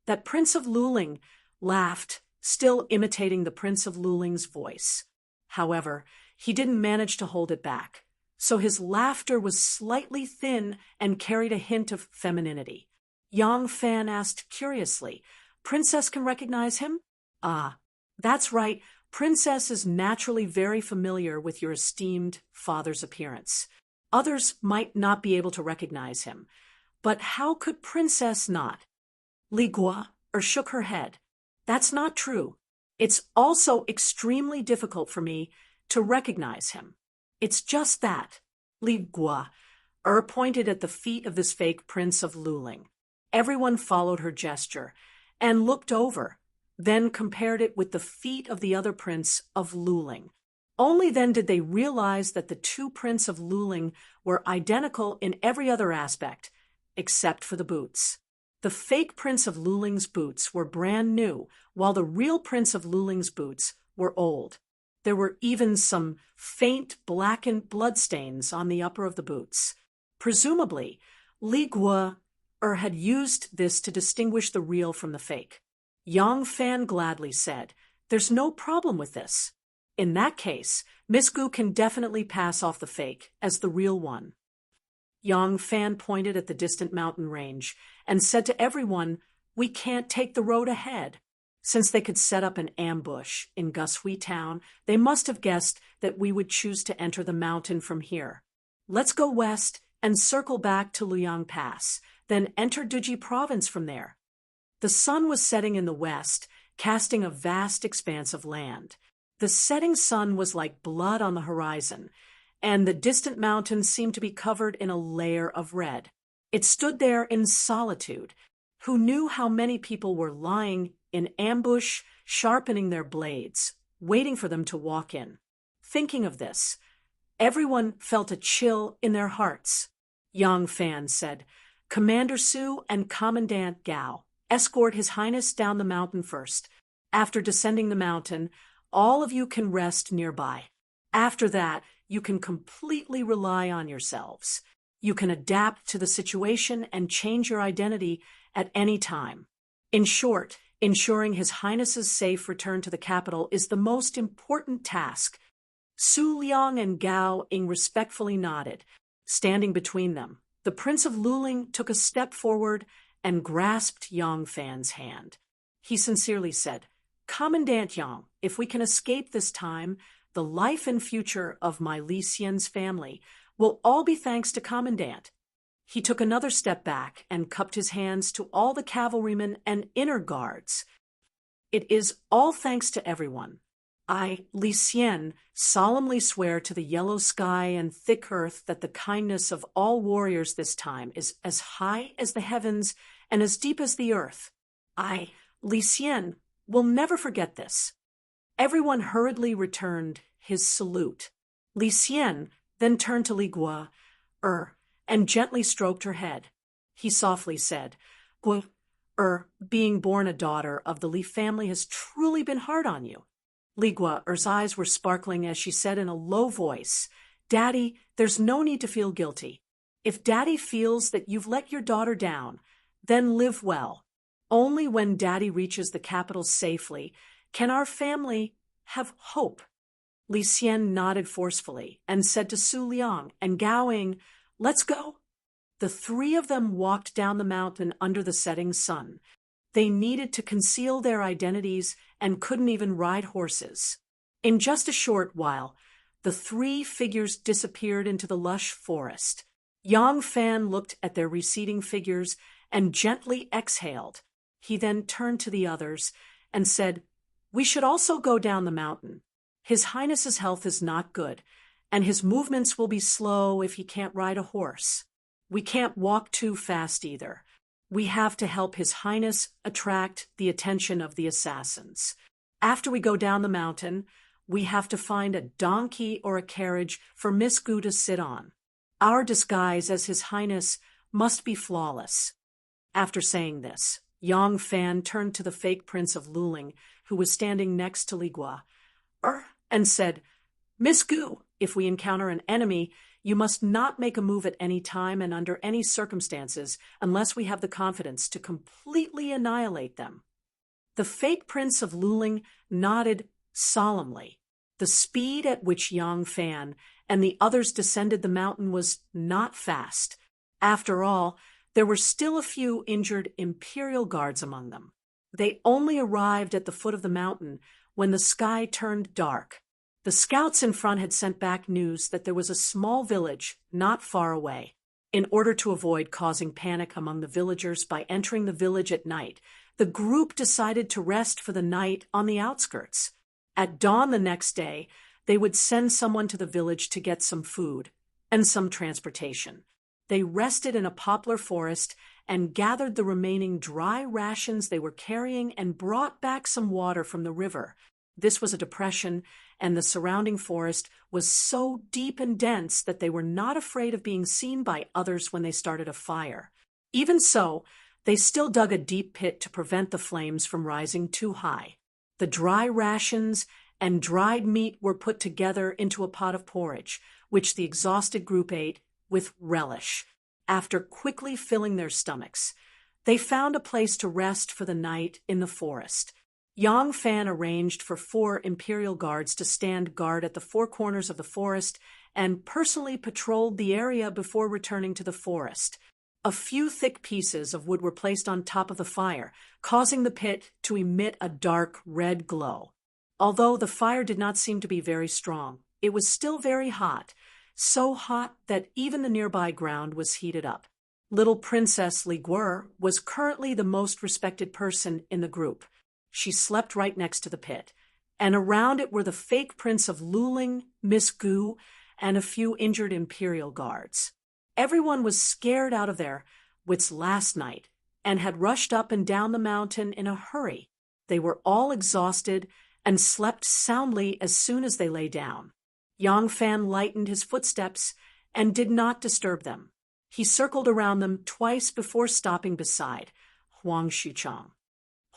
That Prince of Luling laughed, still imitating the Prince of Luling's voice. However, he didn't manage to hold it back, so his laughter was slightly thin and carried a hint of femininity. Yang Fan asked curiously, "Princess can recognize him?" "Ah, that's right. Princess is naturally very familiar with your esteemed father's appearance. Others might not be able to recognize him, but how could Princess not?" Li Guo shook her head. "That's not true. It's also extremely difficult for me to recognize him. It's just that." Li Guo pointed at the feet of this fake Prince of Luling. Everyone followed her gesture and looked over, then compared it with the feet of the other Prince of Luling. Only then did they realize that the two Prince of Luling were identical in every other aspect, except for the boots. The fake Prince of Luling's boots were brand new, while the real Prince of Luling's boots were old. There were even some faint blackened bloodstains on the upper of the boots. Presumably, Li Guo had used this to distinguish the real from the fake. Yang Fan gladly said, "There's no problem with this. In that case, Miss Gu can definitely pass off the fake as the real one." Yang Fan pointed at the distant mountain range and said to everyone, "We can't take the road ahead." Since they could set up an ambush in Gushui town, they must have guessed that we would choose to enter the mountain from here. "Let's go west and circle back to Luyang Pass, then enter Duji province from there." The sun was setting in the west, casting a vast expanse of land. The setting sun was like blood on the horizon, and the distant mountains seemed to be covered in a layer of red. It stood there in solitude. Who knew how many people were lying in ambush, sharpening their blades, waiting for them to walk in? Thinking of this, everyone felt a chill in their hearts. Yang Fan said, "Commander Su and Commandant Gao, escort His Highness down the mountain first. After descending the mountain, all of you can rest nearby. After that, you can completely rely on yourselves. You can adapt to the situation and change your identity at any time. In short, ensuring His Highness's safe return to the capital is the most important task." Su Liang and Gao Ying respectfully nodded. Standing between them, the Prince of Luling took a step forward and grasped Yang Fan's hand. He sincerely said, "Commandant Yang, if we can escape this time, the life and future of my Li Xian's family will all be thanks to Commandant." He took another step back and cupped his hands to all the cavalrymen and inner guards. "It is all thanks to everyone. I, Li Xian, solemnly swear to the yellow sky and thick earth that the kindness of all warriors this time is as high as the heavens and as deep as the earth. I, Li Xian, will never forget this." Everyone hurriedly returned his salute. Li Xian then turned to Li Guo and gently stroked her head. He softly said, "Guo, being born a daughter of the Li family has truly been hard on you." Li Guo's eyes were sparkling as she said in a low voice, "Daddy, there's no need to feel guilty. If Daddy feels that you've let your daughter down, then live well. Only when Daddy reaches the capital safely can our family have hope." Li Xian nodded forcefully and said to Su Liang and Gao Ying, "Let's go." The three of them walked down the mountain under the setting sun. They needed to conceal their identities and couldn't even ride horses. In just a short while, the three figures disappeared into the lush forest. Yang Fan looked at their receding figures and gently exhaled. He then turned to the others and said, "We should also go down the mountain. His Highness's health is not good, and his movements will be slow if he can't ride a horse. We can't walk too fast either. We have to help His Highness attract the attention of the assassins. After we go down the mountain, we have to find a donkey or a carriage for Miss Gu to sit on. Our disguise as His Highness must be flawless." After saying this, Yang Fan turned to the fake Prince of Luling, who was standing next to Li Gua, and said, "Miss Gu, if we encounter an enemy, you must not make a move at any time and under any circumstances unless we have the confidence to completely annihilate them." The fake Prince of Luling nodded solemnly. The speed at which Yang Fan and the others descended the mountain was not fast. After all, there were still a few injured Imperial guards among them. They only arrived at the foot of the mountain when the sky turned dark. The scouts in front had sent back news that there was a small village not far away. In order to avoid causing panic among the villagers by entering the village at night, the group decided to rest for the night on the outskirts. At dawn the next day, they would send someone to the village to get some food and some transportation. They rested in a poplar forest and gathered the remaining dry rations they were carrying and brought back some water from the river. This was a depression, and the surrounding forest was so deep and dense that they were not afraid of being seen by others when they started a fire. Even so, they still dug a deep pit to prevent the flames from rising too high. The dry rations and dried meat were put together into a pot of porridge, which the exhausted group ate with relish. After quickly filling their stomachs, they found a place to rest for the night in the forest. Yang Fan arranged for 4 Imperial guards to stand guard at the 4 corners of the forest and personally patrolled the area before returning to the forest. A few thick pieces of wood were placed on top of the fire, causing the pit to emit a dark red glow. Although the fire did not seem to be very strong, it was still very hot, so hot that even the nearby ground was heated up. Little Princess Li Guer was currently the most respected person in the group. She slept right next to the pit, and around it were the fake Prince of Luling, Miss Gu, and a few injured Imperial guards. Everyone was scared out of their wits last night and had rushed up and down the mountain in a hurry. They were all exhausted and slept soundly as soon as they lay down. Yang Fan lightened his footsteps and did not disturb them. He circled around them twice before stopping beside Huang Xuchang.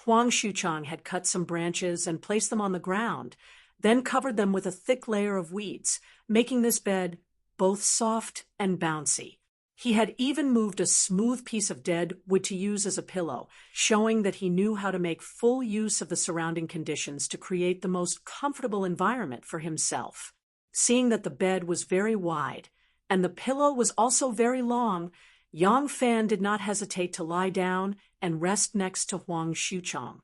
Huang Xuchang had cut some branches and placed them on the ground, then covered them with a thick layer of weeds, making this bed both soft and bouncy. He had even moved a smooth piece of dead wood to use as a pillow, showing that he knew how to make full use of the surrounding conditions to create the most comfortable environment for himself. Seeing that the bed was very wide, and the pillow was also very long, Yang Fan did not hesitate to lie down and rest next to Huang Xuchang.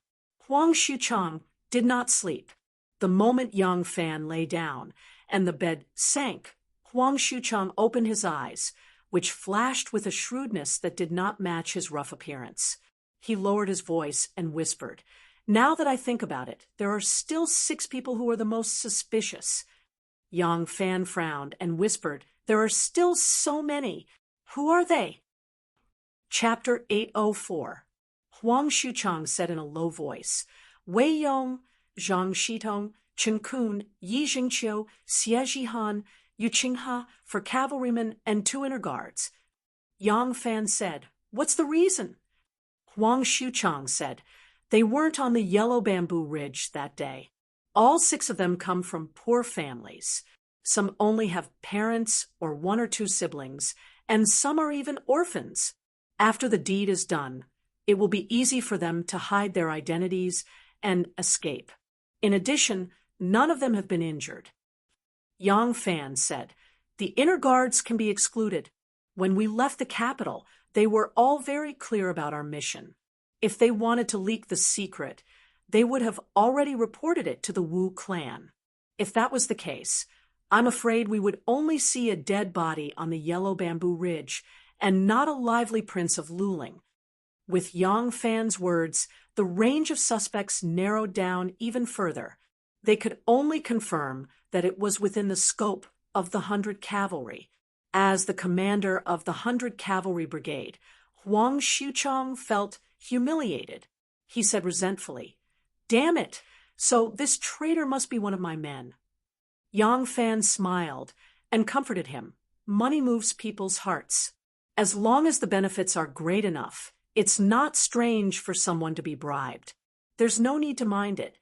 Huang Xuchang did not sleep. The moment Yang Fan lay down and the bed sank, Huang Xuchang opened his eyes, which flashed with a shrewdness that did not match his rough appearance. He lowered his voice and whispered, "Now that I think about it, there are still 6 people who are the most suspicious." Yang Fan frowned and whispered, "There are still so many. Who are they?" Chapter 804. Huang Xuchang said in a low voice, "Wei Yong, Zhang Shitong, Chen Kun, Yi Jingqiu, Xie Jihan, Yu Qingha for cavalrymen and 2 inner guards." Yang Fan said, "What's the reason?" Huang Xuchang said, "They weren't on the yellow bamboo ridge that day. All 6 of them come from poor families. Some only have parents or 1 or 2 siblings, and some are even orphans. After the deed is done, it will be easy for them to hide their identities and escape. In addition, None of them have been injured. Yang Fan said, "The inner guards can be excluded. When we left the capital, they were all very clear about our mission. If they wanted to leak the secret, they would have already reported it to the Wu clan. If that was the case, I'm afraid we would only see a dead body on the yellow bamboo ridge and not a lively prince of Luling." With Yang Fan's words, the range of suspects narrowed down even further. They could only confirm that it was within the scope of the 100 Cavalry. As the commander of the 100 Cavalry Brigade, Huang Xuchong felt humiliated. He said resentfully, "Damn it! So this traitor must be one of my men." Yang Fan smiled and comforted him. Money moves people's hearts. As long as the benefits are great enough, it's not strange for someone to be bribed. There's no need to mind it.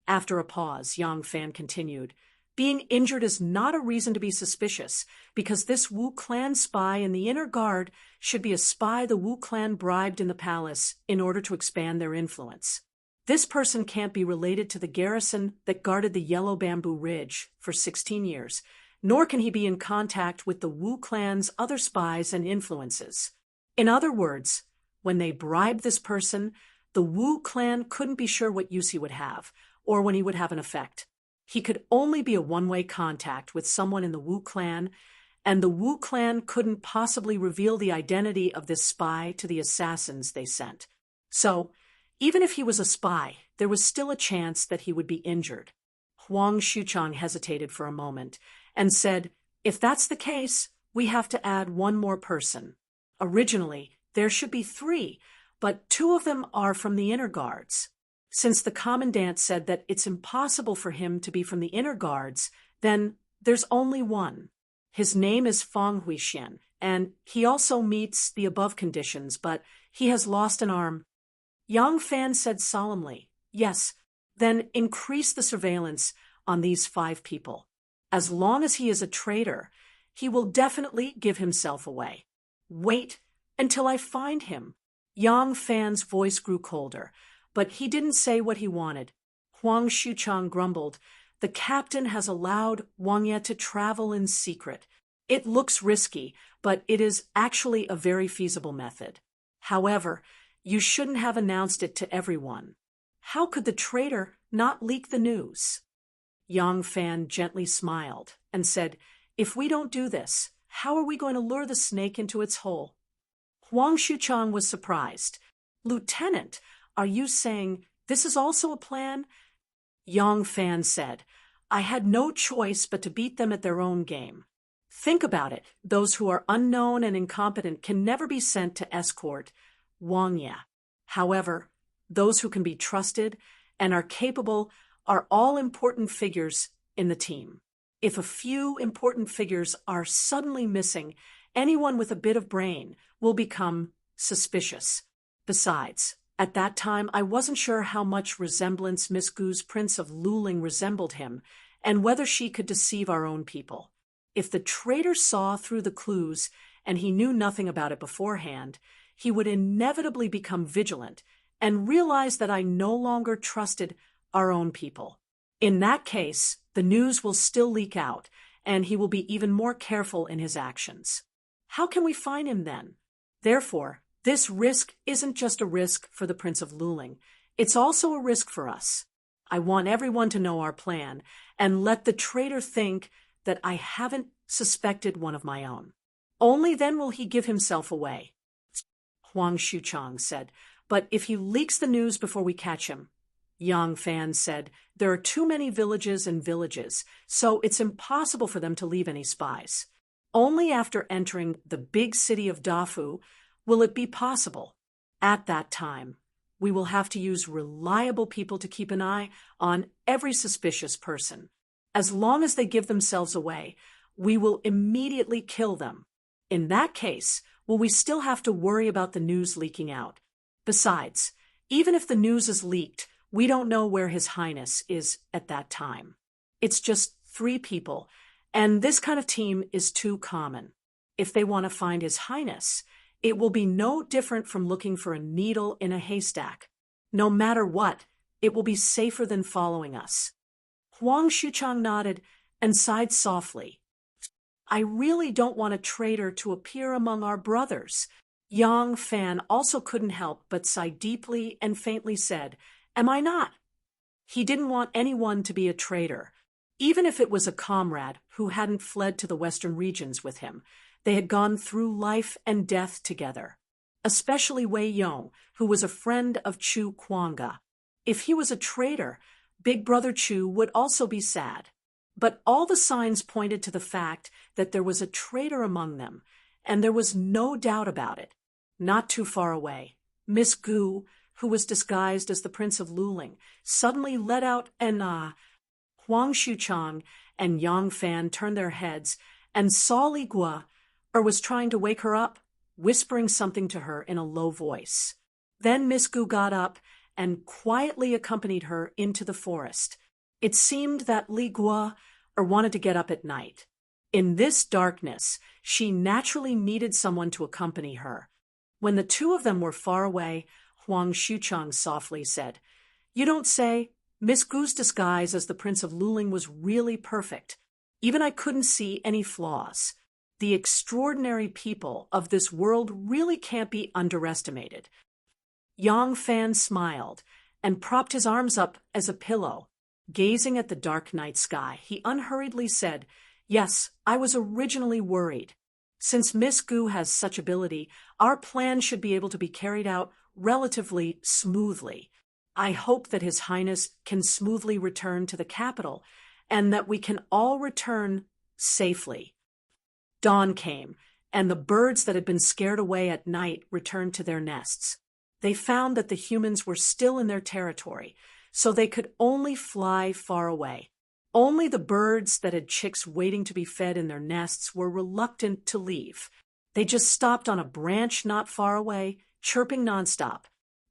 After a pause, Yang Fan continued, "Being injured is not a reason to be suspicious, because this Wu clan spy in the inner guard should be a spy the Wu clan bribed in the palace in order to expand their influence. This person can't be related to the garrison that guarded the Yellow Bamboo Ridge for 16 years, nor can he be in contact with the Wu clan's other spies and influences. In other words, when they bribed this person, the Wu clan couldn't be sure what use he would have, or when he would have an effect. He could only be a one-way contact with someone in the Wu clan, and the Wu clan couldn't possibly reveal the identity of this spy to the assassins they sent. So, even if he was a spy, there was still a chance that he would be injured." Huang Xuchong hesitated for a moment and said, "If that's the case, we have to add one more person. Originally, there should be 3, but 2 of them are from the inner guards. Since the commandant said that it's impossible for him to be from the inner guards, then there's only one. His name is Feng Huixian, and he also meets the above conditions, but he has lost an arm." Yang Fan said solemnly, "Yes, then increase the surveillance on these 5 people. As long as he is a traitor, he will definitely give himself away. Wait until I find him." Yang Fan's voice grew colder, but he didn't say what he wanted. Huang Xuchong grumbled, "The captain has allowed Wang Ye to travel in secret. It looks risky, but it is actually a very feasible method. However, you shouldn't have announced it to everyone. How could the traitor not leak the news?" Yang Fan gently smiled and said, "If we don't do this, how are we going to lure the snake into its hole?" Huang Xuchong was surprised. "Lieutenant, are you saying this is also a plan?" Yang Fan said, "I had no choice but to beat them at their own game. Think about it. Those who are unknown and incompetent can never be sent to escort Wang Ye. However, those who can be trusted and are capable are all important figures in the team. If a few important figures are suddenly missing, anyone with a bit of brain will become suspicious. Besides, at that time I wasn't sure how much resemblance Miss Gu's Prince of Luling resembled him, and whether she could deceive our own people. If the traitor saw through the clues and he knew nothing about it beforehand, he would inevitably become vigilant and realize that I no longer trusted our own people. In that case, the news will still leak out, and he will be even more careful in his actions. How can we find him then? Therefore, this risk isn't just a risk for the Prince of Luling, it's also a risk for us. I want everyone to know our plan, and let the traitor think that I haven't suspected one of my own. Only then will he give himself away." Huang Xuchong said, "But if he leaks the news before we catch him?" Yang Fan said, "There are too many villages and villages, so it's impossible for them to leave any spies. Only after entering the big city of Dafu will it be possible. At that time, we will have to use reliable people to keep an eye on every suspicious person. As long as they give themselves away, we will immediately kill them. In that case, will we still have to worry about the news leaking out? Besides, even if the news is leaked, we don't know where His Highness is at that time. It's just 3 people, and this kind of team is too common. If they want to find His Highness, it will be no different from looking for a needle in a haystack. No matter what, it will be safer than following us." Huang Xuchang nodded and sighed softly. I really don't want a traitor to appear among our brothers. Yang Fan also couldn't help but sigh deeply and faintly said, Am I not? He didn't want anyone to be a traitor, even if it was a comrade who hadn't fled to the western regions with him. They had gone through life and death together. Especially Wei Yong, who was a friend of Chu Kuanga. If he was a traitor, Big Brother Chu would also be sad. But all the signs pointed to the fact that there was a traitor among them, and there was no doubt about it. Not too far away, Miss Gu, who was disguised as the Prince of Luling, suddenly let out an Huang Xuchang and Yang Fan turned their heads and saw Li Gua, was trying to wake her up, whispering something to her in a low voice. Then Miss Gu got up and quietly accompanied her into the forest. It seemed that Li Gua wanted to get up at night. In this darkness, she naturally needed someone to accompany her. When the two of them were far away, Huang Xuchang softly said, You don't say. Miss Gu's disguise as the Prince of Luling was really perfect. Even I couldn't see any flaws. The extraordinary people of this world really can't be underestimated. Yang Fan smiled and propped his arms up as a pillow. Gazing at the dark night sky, he unhurriedly said, Yes, I was originally worried. Since Miss Gu has such ability, our plan should be able to be carried out relatively smoothly. I hope that His Highness can smoothly return to the capital and that we can all return safely. Dawn came, and the birds that had been scared away at night returned to their nests. They found that the humans were still in their territory, so they could only fly far away. Only the birds that had chicks waiting to be fed in their nests were reluctant to leave. They just stopped on a branch not far away, chirping nonstop.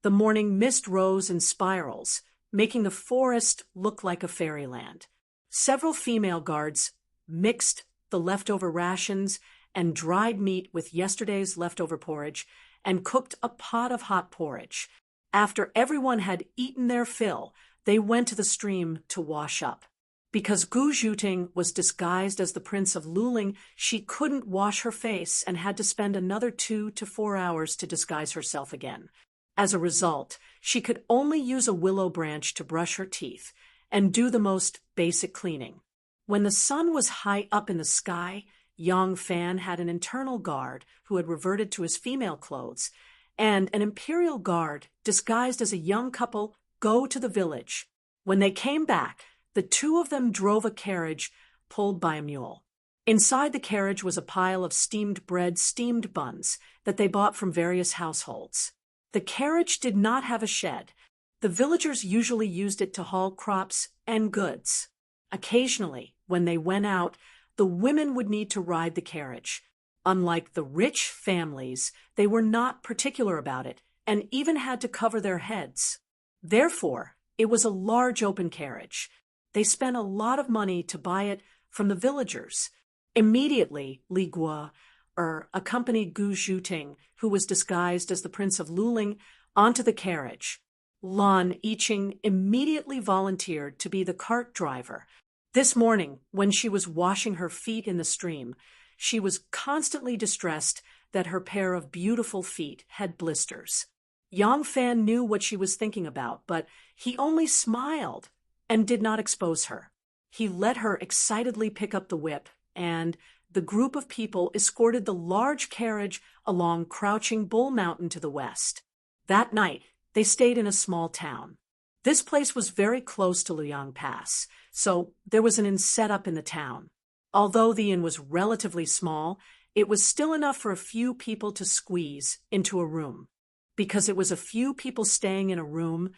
The morning mist rose in spirals, making the forest look like a fairyland. Several female guards mixed the leftover rations and dried meat with yesterday's leftover porridge and cooked a pot of hot porridge. After everyone had eaten their fill, they went to the stream to wash up. Because Gu Zhuting was disguised as the Prince of Luling, she couldn't wash her face and had to spend another 2 to 4 hours to disguise herself again. As a result, she could only use a willow branch to brush her teeth and do the most basic cleaning. When the sun was high up in the sky, Yang Fan had an internal guard who had reverted to his female clothes, and an imperial guard disguised as a young couple go to the village. When they came back, the two of them drove a carriage pulled by a mule. Inside the carriage was a pile of steamed bread, steamed buns that they bought from various households. The carriage did not have a shed. The villagers usually used it to haul crops and goods. Occasionally, when they went out, the women would need to ride the carriage. Unlike the rich families, they were not particular about it and even had to cover their heads. Therefore, it was a large open carriage. They spent a lot of money to buy it from the villagers. Immediately, Li Gua accompanied Gu Zhuting, who was disguised as the Prince of Luling, onto the carriage. Lan Yiqing immediately volunteered to be the cart driver. This morning, when she was washing her feet in the stream, she was constantly distressed that her pair of beautiful feet had blisters. Yang Fan knew what she was thinking about, but he only smiled and did not expose her. He let her excitedly pick up the whip, and the group of people escorted the large carriage along Crouching Bull Mountain to the west. That night, they stayed in a small town. This place was very close to Luoyang Pass, so there was an inn set up in the town. Although the inn was relatively small, it was still enough for a few people to squeeze into a room. Because it was a few people staying in a room,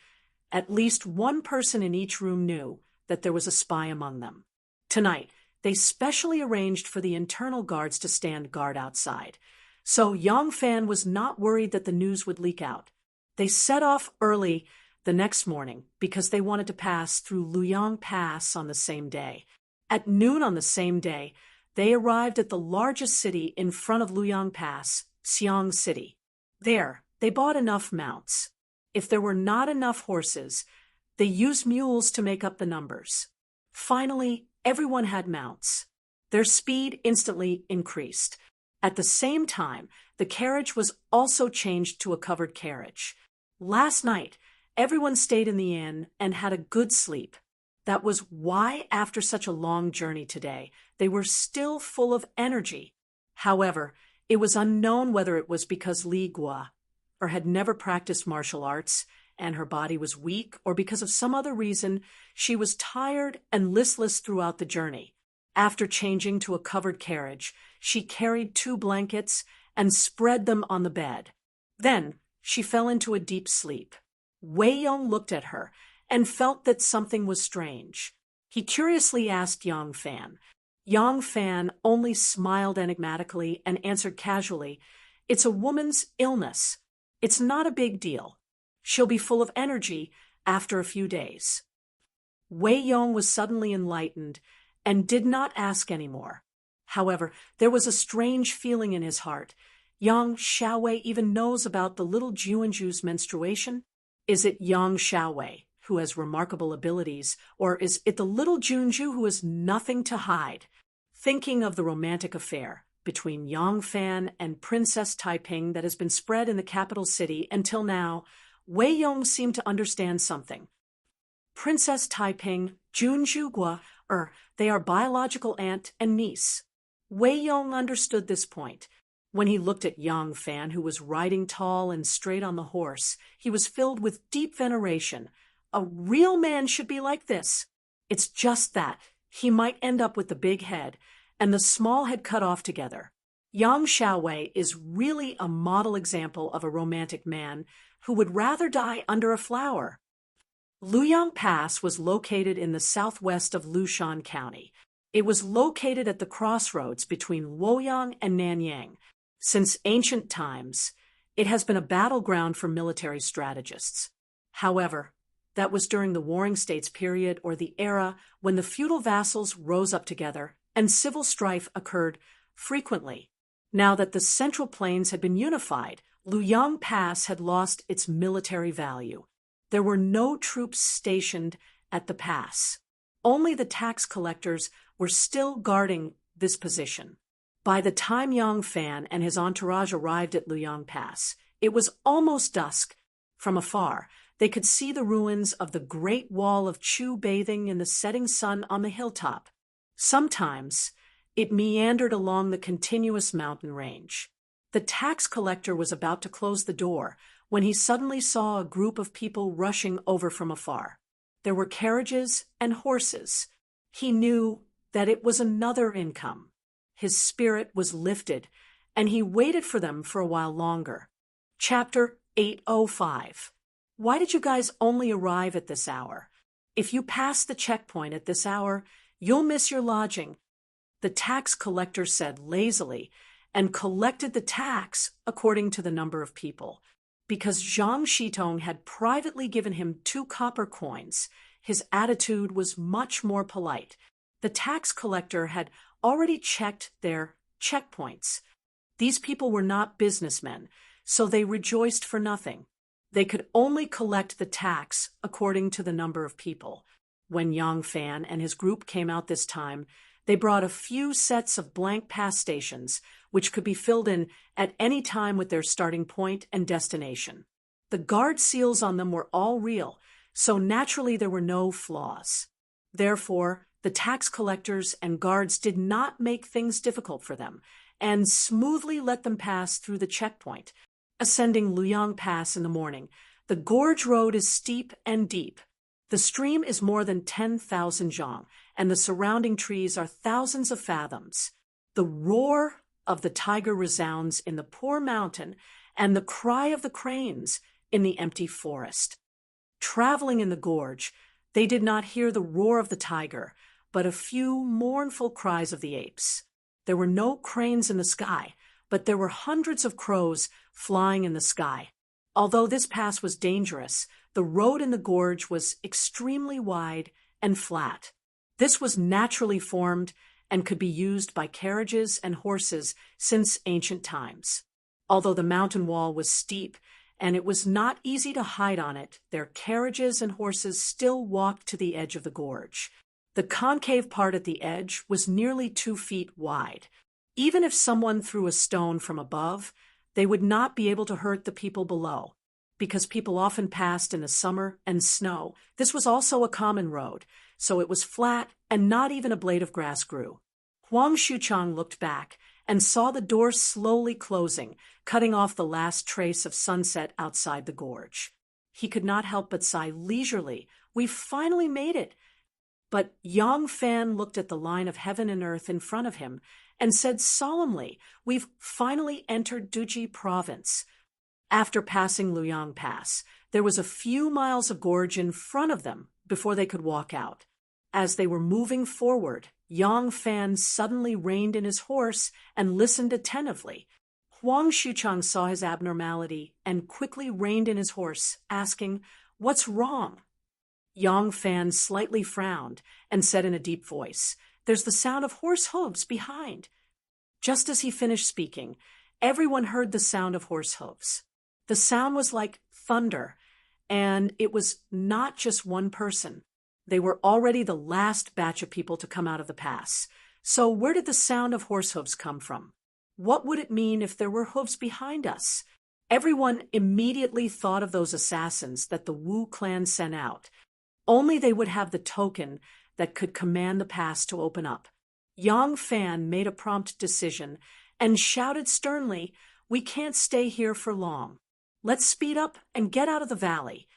at least one person in each room knew that there was a spy among them. Tonight, they specially arranged for the internal guards to stand guard outside, so Yang Fan was not worried that the news would leak out. They set off early the next morning because they wanted to pass through Luoyang Pass on the same day. At noon on the same day, they arrived at the largest city in front of Luoyang Pass, Xiang City. There, they bought enough mounts. If there were not enough horses, they used mules to make up the numbers. Finally, everyone had mounts. Their speed instantly increased. At the same time, the carriage was also changed to a covered carriage. Last night, everyone stayed in the inn and had a good sleep. That was why, after such a long journey today, they were still full of energy. However, it was unknown whether it was because Li Gua or had never practiced martial arts and her body was weak, or because of some other reason, she was tired and listless throughout the journey. After changing to a covered carriage, she carried 2 blankets and spread them on the bed. Then she fell into a deep sleep. Wei Yong looked at her and felt that something was strange. He curiously asked Yang Fan. Yang Fan only smiled enigmatically and answered casually, "It's a woman's illness. It's not a big deal. She'll be full of energy after a few days." Wei Yong was suddenly enlightened and did not ask any more. However, there was a strange feeling in his heart. Yang Xiaowei even knows about the little Juanju's menstruation? Is it Yang Xiaowei, who has remarkable abilities, or is it the little Juanju who has nothing to hide? Thinking of the romantic affair between Yang Fan and Princess Taiping that has been spread in the capital city until now, Wei Yong seemed to understand something. Princess Taiping, Juanju Gua, they are biological aunt and niece. Wei Yong understood this point. When he looked at Yang Fan, who was riding tall and straight on the horse, he was filled with deep veneration. A real man should be like this. It's just that he might end up with the big head and the small head cut off together. Yang Xiaowei is really a model example of a romantic man who would rather die under a flower. Luyang Pass was located in the southwest of Lushan County. It was located at the crossroads between Luoyang and Nanyang. Since ancient times, it has been a battleground for military strategists. However, that was during the Warring States period, or the era when the feudal vassals rose up together and civil strife occurred frequently. Now that the Central Plains had been unified, Luyang Pass had lost its military value. There were no troops stationed at the pass. Only the tax collectors were still guarding this position. By the time Yang Fan and his entourage arrived at Luyang Pass, it was almost dusk. From afar, they could see the ruins of the Great Wall of Chu bathing in the setting sun on the hilltop. Sometimes, it meandered along the continuous mountain range. The tax collector was about to close the door when he suddenly saw a group of people rushing over from afar. There were carriages and horses. He knew that it was another income. His spirit was lifted, and he waited for them for a while longer. Chapter 805. Why did you guys only arrive at this hour? If you pass the checkpoint at this hour, you'll miss your lodging, the tax collector said lazily, and collected the tax according to the number of people. Because Zhang Shitong had privately given him 2 copper coins, his attitude was much more polite. The tax collector had already checked their checkpoints. These people were not businessmen, so they rejoiced for nothing. They could only collect the tax according to the number of people. When Yang Fan and his group came out this time, they brought a few sets of blank pass stations, which could be filled in at any time with their starting point and destination. The guard seals on them were all real, so naturally there were no flaws. Therefore, the tax collectors and guards did not make things difficult for them, and smoothly let them pass through the checkpoint. Ascending Luyang Pass in the morning, the gorge road is steep and deep. The stream is more than 10,000 zhang, and the surrounding trees are thousands of fathoms. The roar of the tiger resounds in the poor mountain, and the cry of the cranes in the empty forest. Traveling in the gorge, they did not hear the roar of the tiger, but a few mournful cries of the apes. There were no cranes in the sky, but there were hundreds of crows flying in the sky. Although this pass was dangerous, the road in the gorge was extremely wide and flat. This was naturally formed and could be used by carriages and horses since ancient times. Although the mountain wall was steep and it was not easy to hide on it, their carriages and horses still walked to the edge of the gorge. The concave part at the edge was nearly 2 feet wide. Even if someone threw a stone from above, they would not be able to hurt the people below, because people often passed in the summer and snow. This was also a common road, so it was flat and not even a blade of grass grew. Huang Xuchang looked back and saw the door slowly closing, cutting off the last trace of sunset outside the gorge. He could not help but sigh leisurely. "We've finally made it." But Yang Fan looked at the line of heaven and earth in front of him and said solemnly, "We've finally entered Duji province." After passing Luyang Pass, there was a few miles of gorge in front of them before they could walk out. As they were moving forward, Yang Fan suddenly reined in his horse and listened attentively. Huang Xuchang saw his abnormality and quickly reined in his horse, asking, "What's wrong?" Yang Fan slightly frowned and said in a deep voice, "There's the sound of horse hooves behind." Just as he finished speaking, everyone heard the sound of horse hooves. The sound was like thunder, and it was not just one person. They were already the last batch of people to come out of the pass. So where did the sound of horse hooves come from? What would it mean if there were hooves behind us? Everyone immediately thought of those assassins that the Wu clan sent out. Only they would have the token that could command the pass to open up. Yang Fan made a prompt decision and shouted sternly, "We can't stay here for long. Let's speed up and get out of the valley."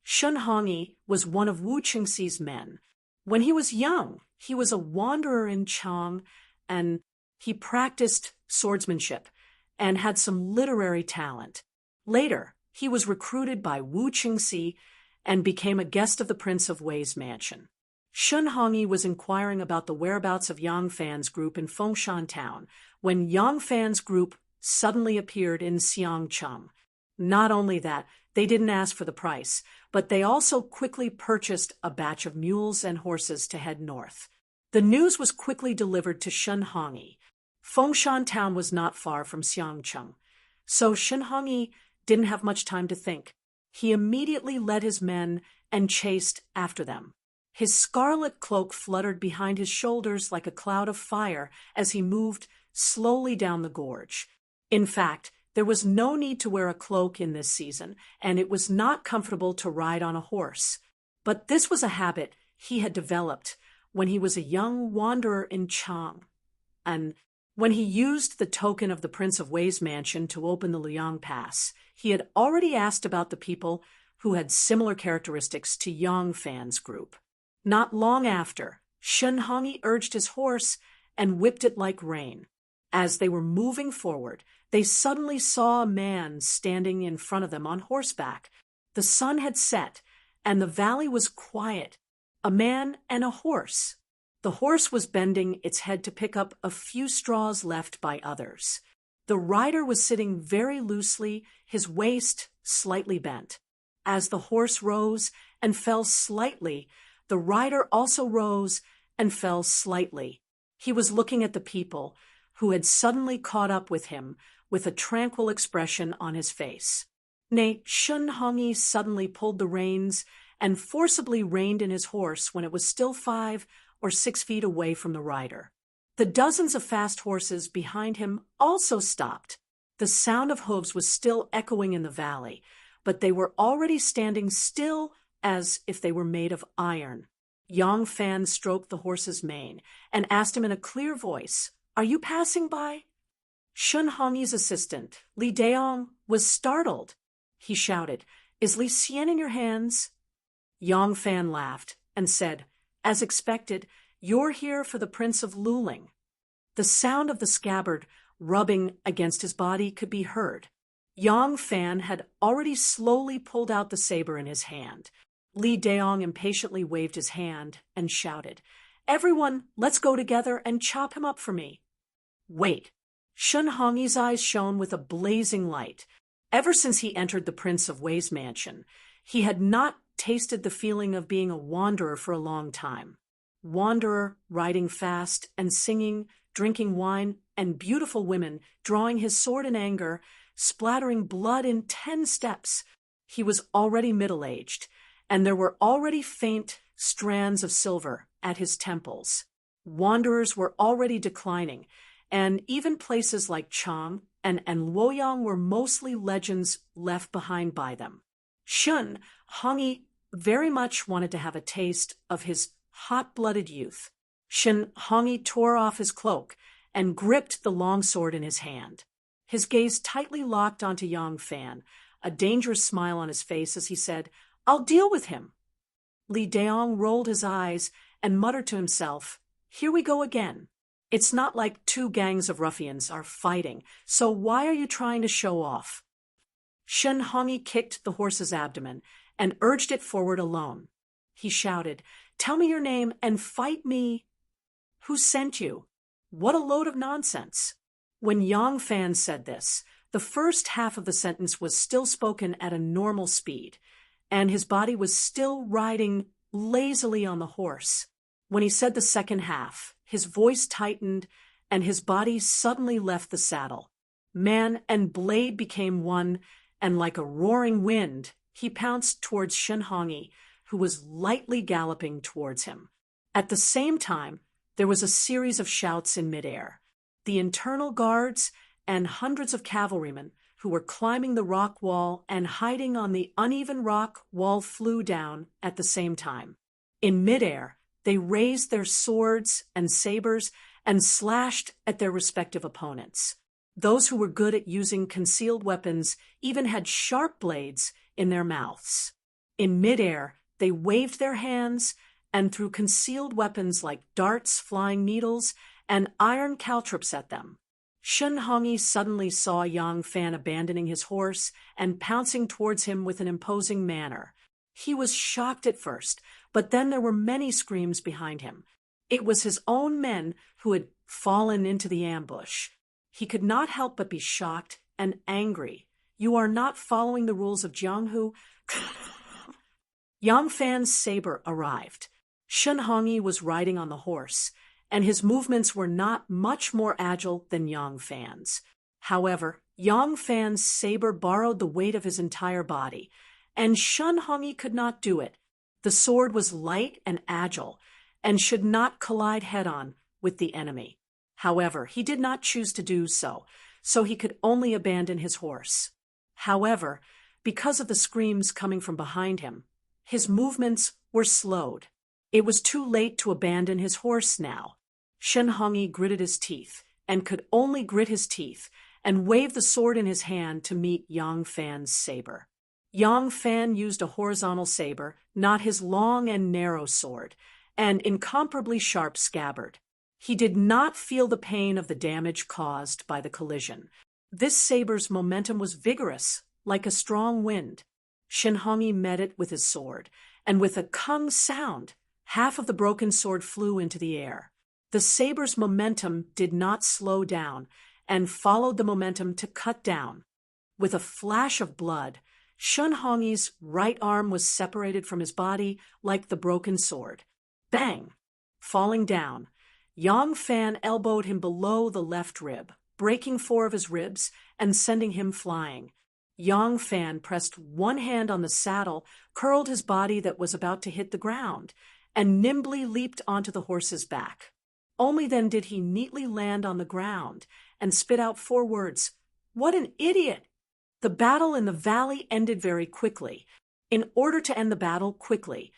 Shun Hongyi was one of Wu Qingxi's men. When he was young, he was a wanderer in Chang, and he practiced swordsmanship and had some literary talent. Later, he was recruited by Wu Qingxi and became a guest of the Prince of Wei's mansion. Shun Hongyi was inquiring about the whereabouts of Yang Fan's group in Fengshan town when Yang Fan's group suddenly appeared in Xiangcheng. Not only that, they didn't ask for the price, but they also quickly purchased a batch of mules and horses to head north. The news was quickly delivered to Shun Hongyi. Fengshan town was not far from Xiangcheng, so Shun Hongyi didn't have much time to think. He immediately led his men and chased after them. His scarlet cloak fluttered behind his shoulders like a cloud of fire as he moved slowly down the gorge. In fact, there was no need to wear a cloak in this season, and it was not comfortable to ride on a horse. But this was a habit he had developed when he was a young wanderer in Chang. And when he used the token of the Prince of Wei's mansion to open the Luyang Pass, he had already asked about the people who had similar characteristics to Yang Fan's group. Not long after, Shun Hongyi urged his horse and whipped it like rain. As they were moving forward, they suddenly saw a man standing in front of them on horseback. The sun had set, and the valley was quiet. A man and a horse. The horse was bending its head to pick up a few straws left by others. The rider was sitting very loosely, his waist slightly bent. As the horse rose and fell slightly, the rider also rose and fell slightly. He was looking at the people, who had suddenly caught up with him, with a tranquil expression on his face. Nay, Shun Hongyi suddenly pulled the reins and forcibly reined in his horse when it was still 5 or 6 feet away from the rider. The dozens of fast horses behind him also stopped. The sound of hooves was still echoing in the valley, but they were already standing still as if they were made of iron. Yang Fan stroked the horse's mane and asked him in a clear voice, "Are you passing by?" Shun Hongyi's assistant, Li Daong, was startled. He shouted, "Is Li Xian in your hands?" Yang Fan laughed and said, "As expected, you're here for the Prince of Luling." The sound of the scabbard rubbing against his body could be heard. Yang Fan had already slowly pulled out the saber in his hand. Li Daong impatiently waved his hand and shouted, "Everyone, let's go together and chop him up for me." Wait. Shun Hongyi's eyes shone with a blazing light. Ever since he entered the Prince of Wei's mansion, he had not tasted the feeling of being a wanderer for a long time. Wanderer, riding fast and singing, drinking wine, and beautiful women, drawing his sword in anger, splattering blood in 10 steps. He was already middle-aged, and there were already faint strands of silver at his temples. Wanderers were already declining, and even places like Chang and Luoyang were mostly legends left behind by them. Shun Hongyi very much wanted to have a taste of his hot-blooded youth. Shun Hongyi tore off his cloak and gripped the long sword in his hand. His gaze tightly locked onto Yang Fan, a dangerous smile on his face as he said, "I'll deal with him." Li Daong rolled his eyes and muttered to himself, "Here we go again. It's not like two gangs of ruffians are fighting, so why are you trying to show off?" Shun Hongyi kicked the horse's abdomen and urged it forward alone. He shouted, "Tell me your name and fight me." "Who sent you?" "What a load of nonsense." When Yang Fan said this, the first half of the sentence was still spoken at a normal speed, and his body was still riding lazily on the horse. When he said the second half, his voice tightened and his body suddenly left the saddle. Man and blade became one, and like a roaring wind, he pounced towards Shun Hongyi, who was lightly galloping towards him. At the same time, there was a series of shouts in midair. The internal guards and hundreds of cavalrymen who were climbing the rock wall and hiding on the uneven rock wall flew down at the same time. In midair, they raised their swords and sabers and slashed at their respective opponents. Those who were good at using concealed weapons even had sharp blades in their mouths. In midair, they waved their hands and threw concealed weapons like darts, flying needles, and iron caltrops at them. Shun Hongyi suddenly saw Yang Fan abandoning his horse and pouncing towards him with an imposing manner. He was shocked at first, but then there were many screams behind him. It was his own men who had fallen into the ambush. He could not help but be shocked and angry. "You are not following the rules of Jianghu." Yang Fan's saber arrived. Shun Hongyi was riding on the horse, and his movements were not much more agile than Yang Fan's. However, Yang Fan's saber borrowed the weight of his entire body, and Shun Hongyi could not do it. The sword was light and agile, and should not collide head-on with the enemy. However, he did not choose to do so, so he could only abandon his horse. However, because of the screams coming from behind him, his movements were slowed. It was too late to abandon his horse now. Shun Hongyi gritted his teeth, and could only grit his teeth, and waved the sword in his hand to meet Yang Fan's saber. Yang Fan used a horizontal saber, not his long and narrow sword, an incomparably sharp scabbard. He did not feel the pain of the damage caused by the collision. This saber's momentum was vigorous, like a strong wind. Shun Hongyi met it with his sword, and with a kung sound, half of the broken sword flew into the air. The saber's momentum did not slow down, and followed the momentum to cut down. With a flash of blood, Shun Hongyi's right arm was separated from his body like the broken sword. Bang! Falling down, Yang Fan elbowed him below the left rib, breaking 4 of his ribs and sending him flying. Yang Fan pressed one hand on the saddle, curled his body that was about to hit the ground, and nimbly leaped onto the horse's back. Only then did he neatly land on the ground and spit out 4 words, "What an idiot!" The battle in the valley ended very quickly. In order to end the battle quickly,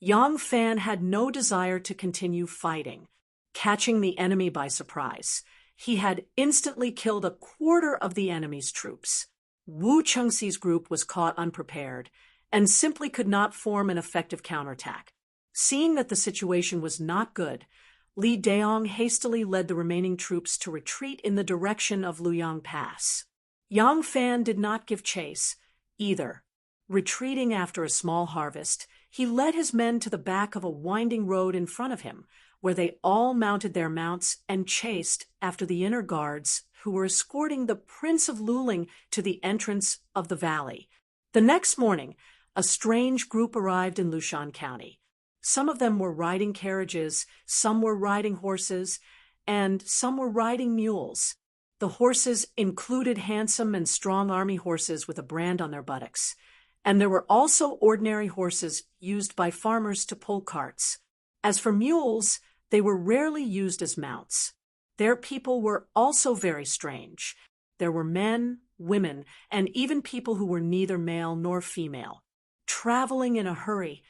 Yang Fan had no desire to continue fighting. Catching the enemy by surprise, he had instantly killed 1/4 of the enemy's troops. Wu Chengxi's group was caught unprepared and simply could not form an effective counterattack. Seeing that the situation was not good, Li Daong hastily led the remaining troops to retreat in the direction of Luoyang Pass. Yang Fan did not give chase, either. Retreating after a small harvest, he led his men to the back of a winding road in front of him, where they all mounted their mounts and chased after the inner guards who were escorting the Prince of Luling to the entrance of the valley. The next morning, a strange group arrived in Lushan County. Some of them were riding carriages, some were riding horses, and some were riding mules. The horses included handsome and strong army horses with a brand on their buttocks, and there were also ordinary horses used by farmers to pull carts. As for mules, they were rarely used as mounts. Their people were also very strange. There were men, women, and even people who were neither male nor female. Traveling in a hurry,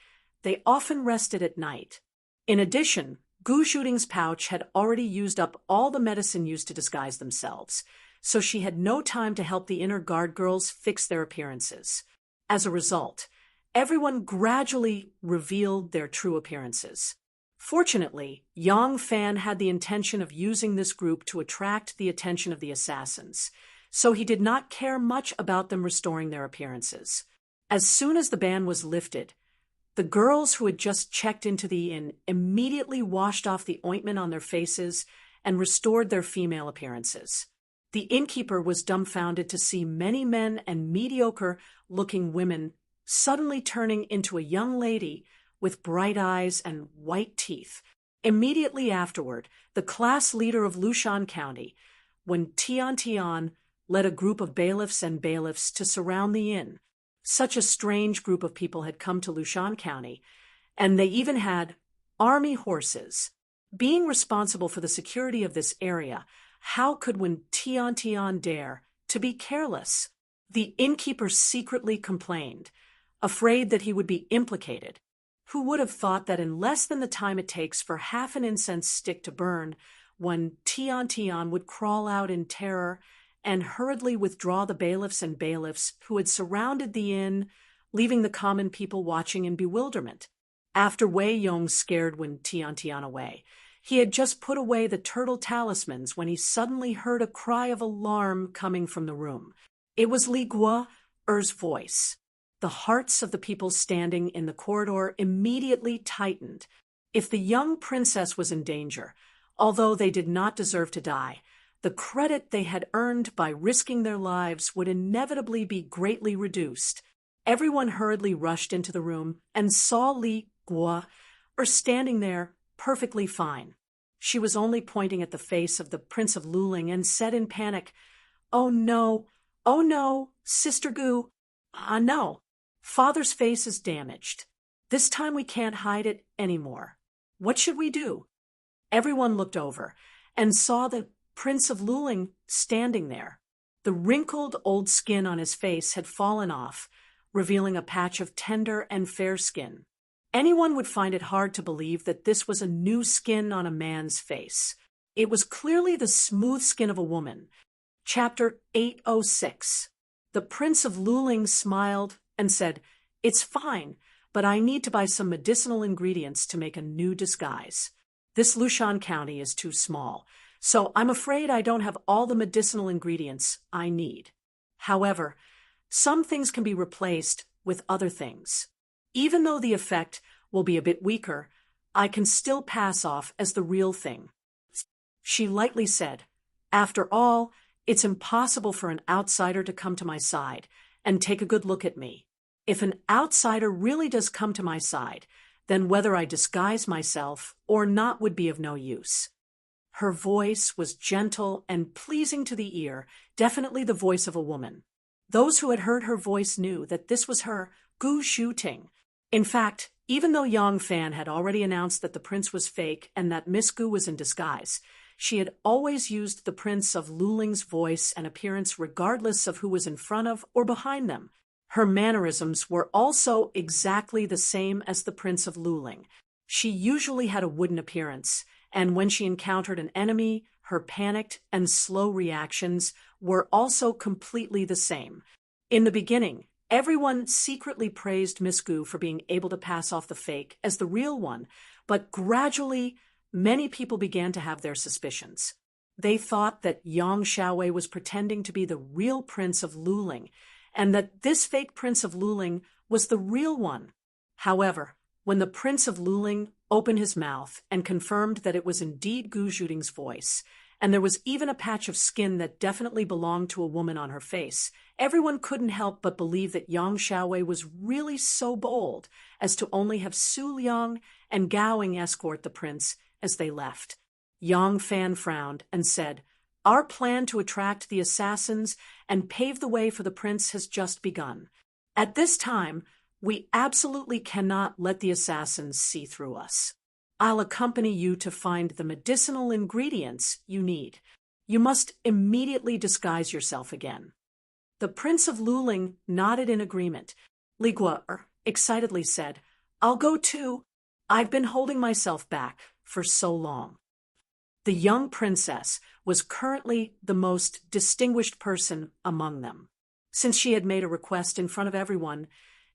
they often rested at night. In addition, Gu Shooting's pouch had already used up all the medicine used to disguise themselves, so she had no time to help the inner guard girls fix their appearances. As a result, everyone gradually revealed their true appearances. Fortunately, Yang Fan had the intention of using this group to attract the attention of the assassins, so he did not care much about them restoring their appearances. As soon as the ban was lifted, the girls who had just checked into the inn immediately washed off the ointment on their faces and restored their female appearances. The innkeeper was dumbfounded to see many men and mediocre-looking women suddenly turning into a young lady with bright eyes and white teeth. Immediately afterward, the class leader of Lushan County, when Tian Tian led a group of bailiffs and bailiffs to surround the inn. Such a strange group of people had come to Lushan County, and they even had army horses. Being responsible for the security of this area, how could Tian Tian dare to be careless? The innkeeper secretly complained, afraid that he would be implicated. Who would have thought that in less than the time it takes for half an incense stick to burn, Tian Tian would crawl out in terror and hurriedly withdraw the bailiffs and bailiffs who had surrounded the inn, leaving the common people watching in bewilderment. After Wei Yong scared Tian Tian away, he had just put away the turtle talismans when he suddenly heard a cry of alarm coming from the room. It was Li Guo's voice. The hearts of the people standing in the corridor immediately tightened. If the young princess was in danger, although they did not deserve to die, the credit they had earned by risking their lives would inevitably be greatly reduced. Everyone hurriedly rushed into the room and saw Li Guo standing there perfectly fine. She was only pointing at the face of the Prince of Luling and said in panic, oh no, Sister Gu, no. Father's face is damaged. This time we can't hide it anymore. What should we do?" Everyone looked over and saw the Prince of Luling standing there. The wrinkled old skin on his face had fallen off, revealing a patch of tender and fair skin. Anyone would find it hard to believe that this was a new skin on a man's face. It was clearly the smooth skin of a woman. Chapter 806. The Prince of Luling smiled and said, "It's fine, but I need to buy some medicinal ingredients to make a new disguise. This Lushan County is too small, so I'm afraid I don't have all the medicinal ingredients I need. However, some things can be replaced with other things. Even though the effect will be a bit weaker, I can still pass off as the real thing." She lightly said, "After all, it's impossible for an outsider to come to my side and take a good look at me. If an outsider really does come to my side, then whether I disguise myself or not would be of no use." Her voice was gentle and pleasing to the ear, definitely the voice of a woman. Those who had heard her voice knew that this was her Gu Shuting. In fact, even though Yang Fan had already announced that the prince was fake and that Miss Gu was in disguise, she had always used the Prince of Luling's voice and appearance regardless of who was in front of or behind them. Her mannerisms were also exactly the same as the Prince of Luling. She usually had a wooden appearance, and when she encountered an enemy, her panicked and slow reactions were also completely the same. In the beginning, everyone secretly praised Miss Gu for being able to pass off the fake as the real one, but gradually, many people began to have their suspicions. They thought that Yang Xiaowei was pretending to be the real Prince of Luling, and that this fake Prince of Luling was the real one. However, when the Prince of Luling opened his mouth and confirmed that it was indeed Gu Zhuting's voice, and there was even a patch of skin that definitely belonged to a woman on her face, everyone couldn't help but believe that Yang Xiaowei was really so bold as to only have Su Liang and Gaoing escort the prince as they left. Yang Fan frowned and said, "Our plan to attract the assassins and pave the way for the prince has just begun. At this time, we absolutely cannot let the assassins see through us." I'll accompany you to find the medicinal ingredients you need. You must immediately disguise yourself again." The Prince of Luling nodded in agreement. Li Guo excitedly said, "I'll go too. I've been holding myself back for so long." The young princess was currently the most distinguished person among them. Since she had made a request in front of everyone,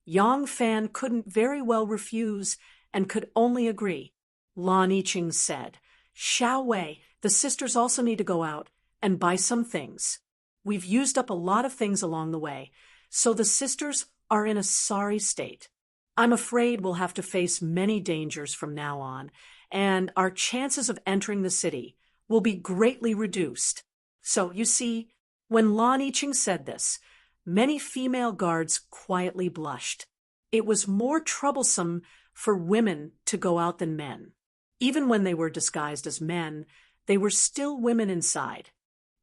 Yang Fan couldn't very well refuse and could only agree. Lan Yiqing said, "Xiao Wei, the sisters also need to go out and buy some things. We've used up a lot of things along the way, so the sisters are in a sorry state. I'm afraid we'll have to face many dangers from now on, and our chances of entering the city will be greatly reduced." So, you see, when Lan Yiqing said this, many female guards quietly blushed. It was more troublesome for women to go out than men. Even when they were disguised as men, they were still women inside.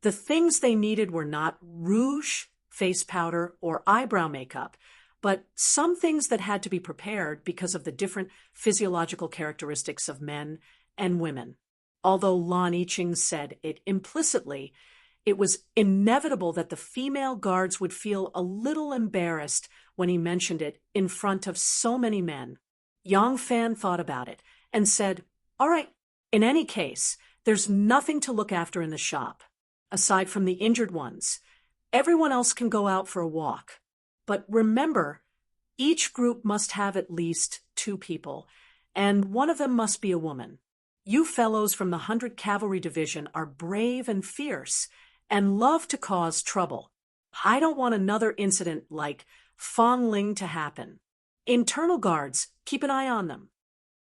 The things they needed were not rouge, face powder, or eyebrow makeup, but some things that had to be prepared because of the different physiological characteristics of men and women. Although Lan Yiqing said it implicitly, it was inevitable that the female guards would feel a little embarrassed when he mentioned it in front of so many men. Yang Fan thought about it and said, "All right, in any case, there's nothing to look after in the shop. Aside from the injured ones, everyone else can go out for a walk. But remember, each group must have at least 2 people, and one of them must be a woman. You fellows from the 100 Cavalry Division are brave and fierce, and love to cause trouble. I don't want another incident like Fong Ling to happen. Internal guards, keep an eye on them."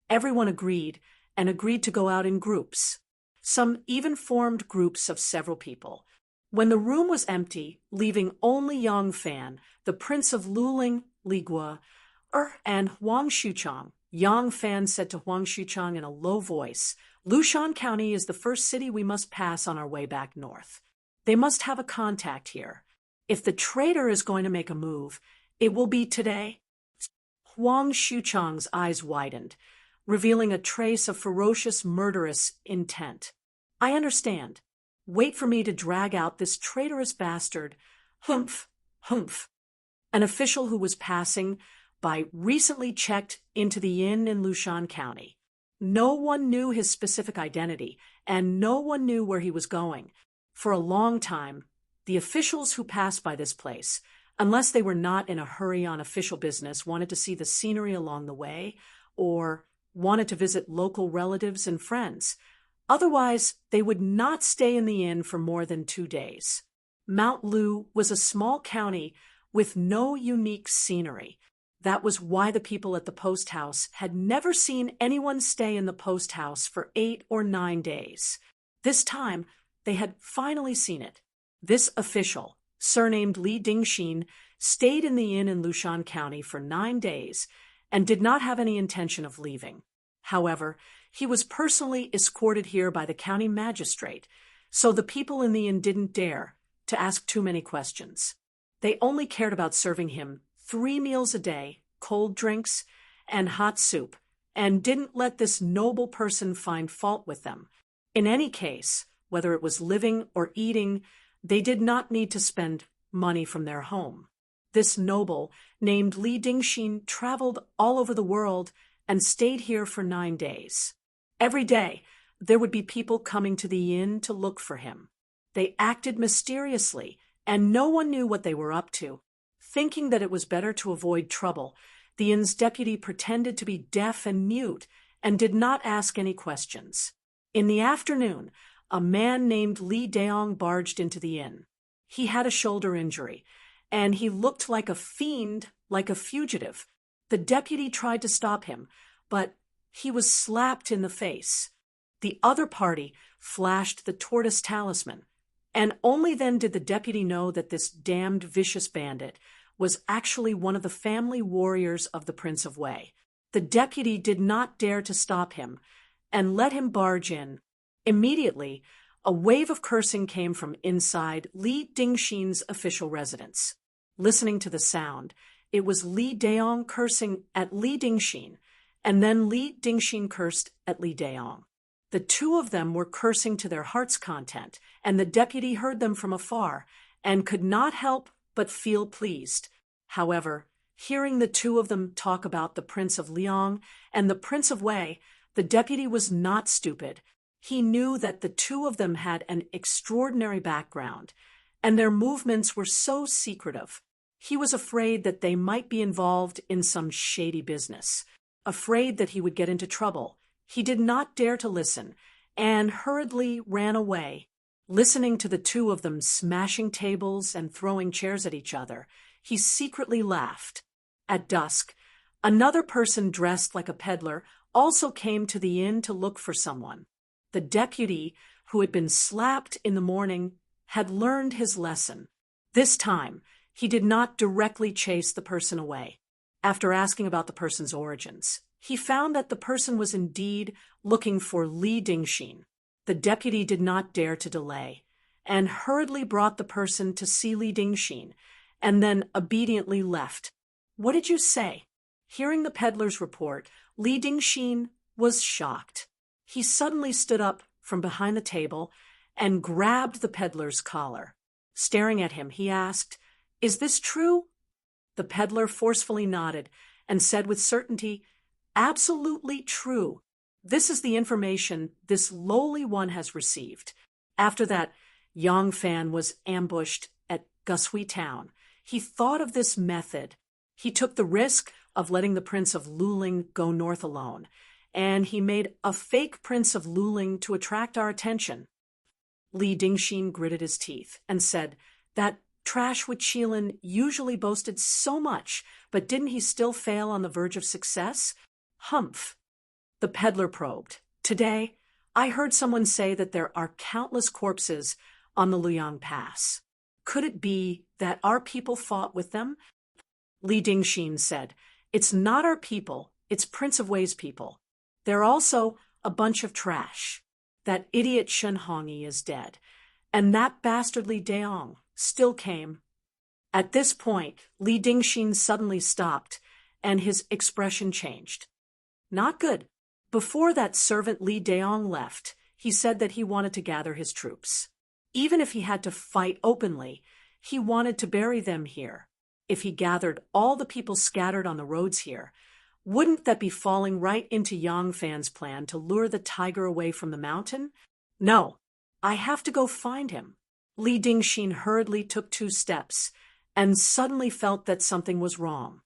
Everyone agreed, and agreed to go out in groups. Some even formed groups of several people. When the room was empty, leaving only Yang Fan, the Prince of Luling, Li Guo, and Huang Xuchang, Yang Fan said to Huang Xuchang in a low voice, "Lushan County is the first city we must pass on our way back north. They must have a contact here. If the traitor is going to make a move, it will be today." Huang Xuchang's eyes widened, revealing a trace of ferocious, murderous intent. "I understand. Wait for me to drag out this traitorous bastard." Humph, humph. An official who was passing by recently checked into the inn in Lushan County. No one knew his specific identity, and no one knew where he was going. For a long time, the officials who passed by this place, unless they were not in a hurry on official business, wanted to see the scenery along the way, or wanted to visit local relatives and friends. Otherwise, they would not stay in the inn for more than 2 days. Mount Lu was a small county with no unique scenery. That was why the people at the post house had never seen anyone stay in the post house for 8 or 9 days. This time, they had finally seen it. This official, surnamed Li Dingxin, stayed in the inn in Lushan County for 9 days and did not have any intention of leaving. However, he was personally escorted here by the county magistrate, so the people in the inn didn't dare to ask too many questions. They only cared about serving him 3 meals a day, cold drinks, and hot soup, and didn't let this noble person find fault with them. In any case, whether it was living or eating, they did not need to spend money from their home. This noble, named Li Dingxin, traveled all over the world and stayed here for 9 days. Every day, there would be people coming to the inn to look for him. They acted mysteriously, and no one knew what they were up to. Thinking that it was better to avoid trouble, the inn's deputy pretended to be deaf and mute and did not ask any questions. In the afternoon, a man named Li Daong barged into the inn. He had a shoulder injury, and he looked like a fiend, like a fugitive. The deputy tried to stop him, but he was slapped in the face. The other party flashed the tortoise talisman, and only then did the deputy know that this damned vicious bandit was actually one of the family warriors of the Prince of Wei. The deputy did not dare to stop him and let him barge in. Immediately, a wave of cursing came from inside Li Dingxin's official residence. Listening to the sound, it was Li Daong cursing at Li Dingxin, and then Li Dingxin cursed at Li Daong. The two of them were cursing to their heart's content, and the deputy heard them from afar and could not help but feel pleased. However, hearing the two of them talk about the Prince of Liang and the Prince of Wei, the deputy was not stupid. He knew that the two of them had an extraordinary background, and their movements were so secretive. He was afraid that they might be involved in some shady business, afraid that he would get into trouble. He did not dare to listen, and hurriedly ran away. Listening to the two of them smashing tables and throwing chairs at each other, he secretly laughed. At dusk, another person dressed like a peddler also came to the inn to look for someone. The deputy, who had been slapped in the morning, had learned his lesson. This time, he did not directly chase the person away. After asking about the person's origins, he found that the person was indeed looking for Li Dingxin. The deputy did not dare to delay, and hurriedly brought the person to see Li Dingxin, and then obediently left. "What did you say?" Hearing the peddler's report, Li Dingxin was shocked. He suddenly stood up from behind the table and grabbed the peddler's collar. Staring at him, he asked, "Is this true?" The peddler forcefully nodded and said with certainty, "Absolutely true. This is the information this lowly one has received." After that, Yang Fan was ambushed at Gushui town. He thought of this method. He took the risk of letting the Prince of Luling go north alone, and he made a fake Prince of Luling to attract our attention. Li Dingxin gritted his teeth and said, "That trash Wuqilin usually boasted so much, but didn't he still fail on the verge of success?" "Humph." The peddler probed. "Today, I heard someone say that there are countless corpses on the Luyang Pass. Could it be that our people fought with them?" Li Dingxin said, "It's not our people, it's Prince of Wei's people. They're also a bunch of trash. That idiot Shen Hongyi is dead, and that bastardly Daong still came." At this point, Li Dingxin suddenly stopped, and his expression changed. Not good. Before that servant Li Daong left, he said that he wanted to gather his troops. Even if he had to fight openly, he wanted to bury them here. If he gathered all the people scattered on the roads here, wouldn't that be falling right into Yang Fan's plan to lure the tiger away from the mountain? No, I have to go find him. Li Dingxin hurriedly took 2 steps and suddenly felt that something was wrong.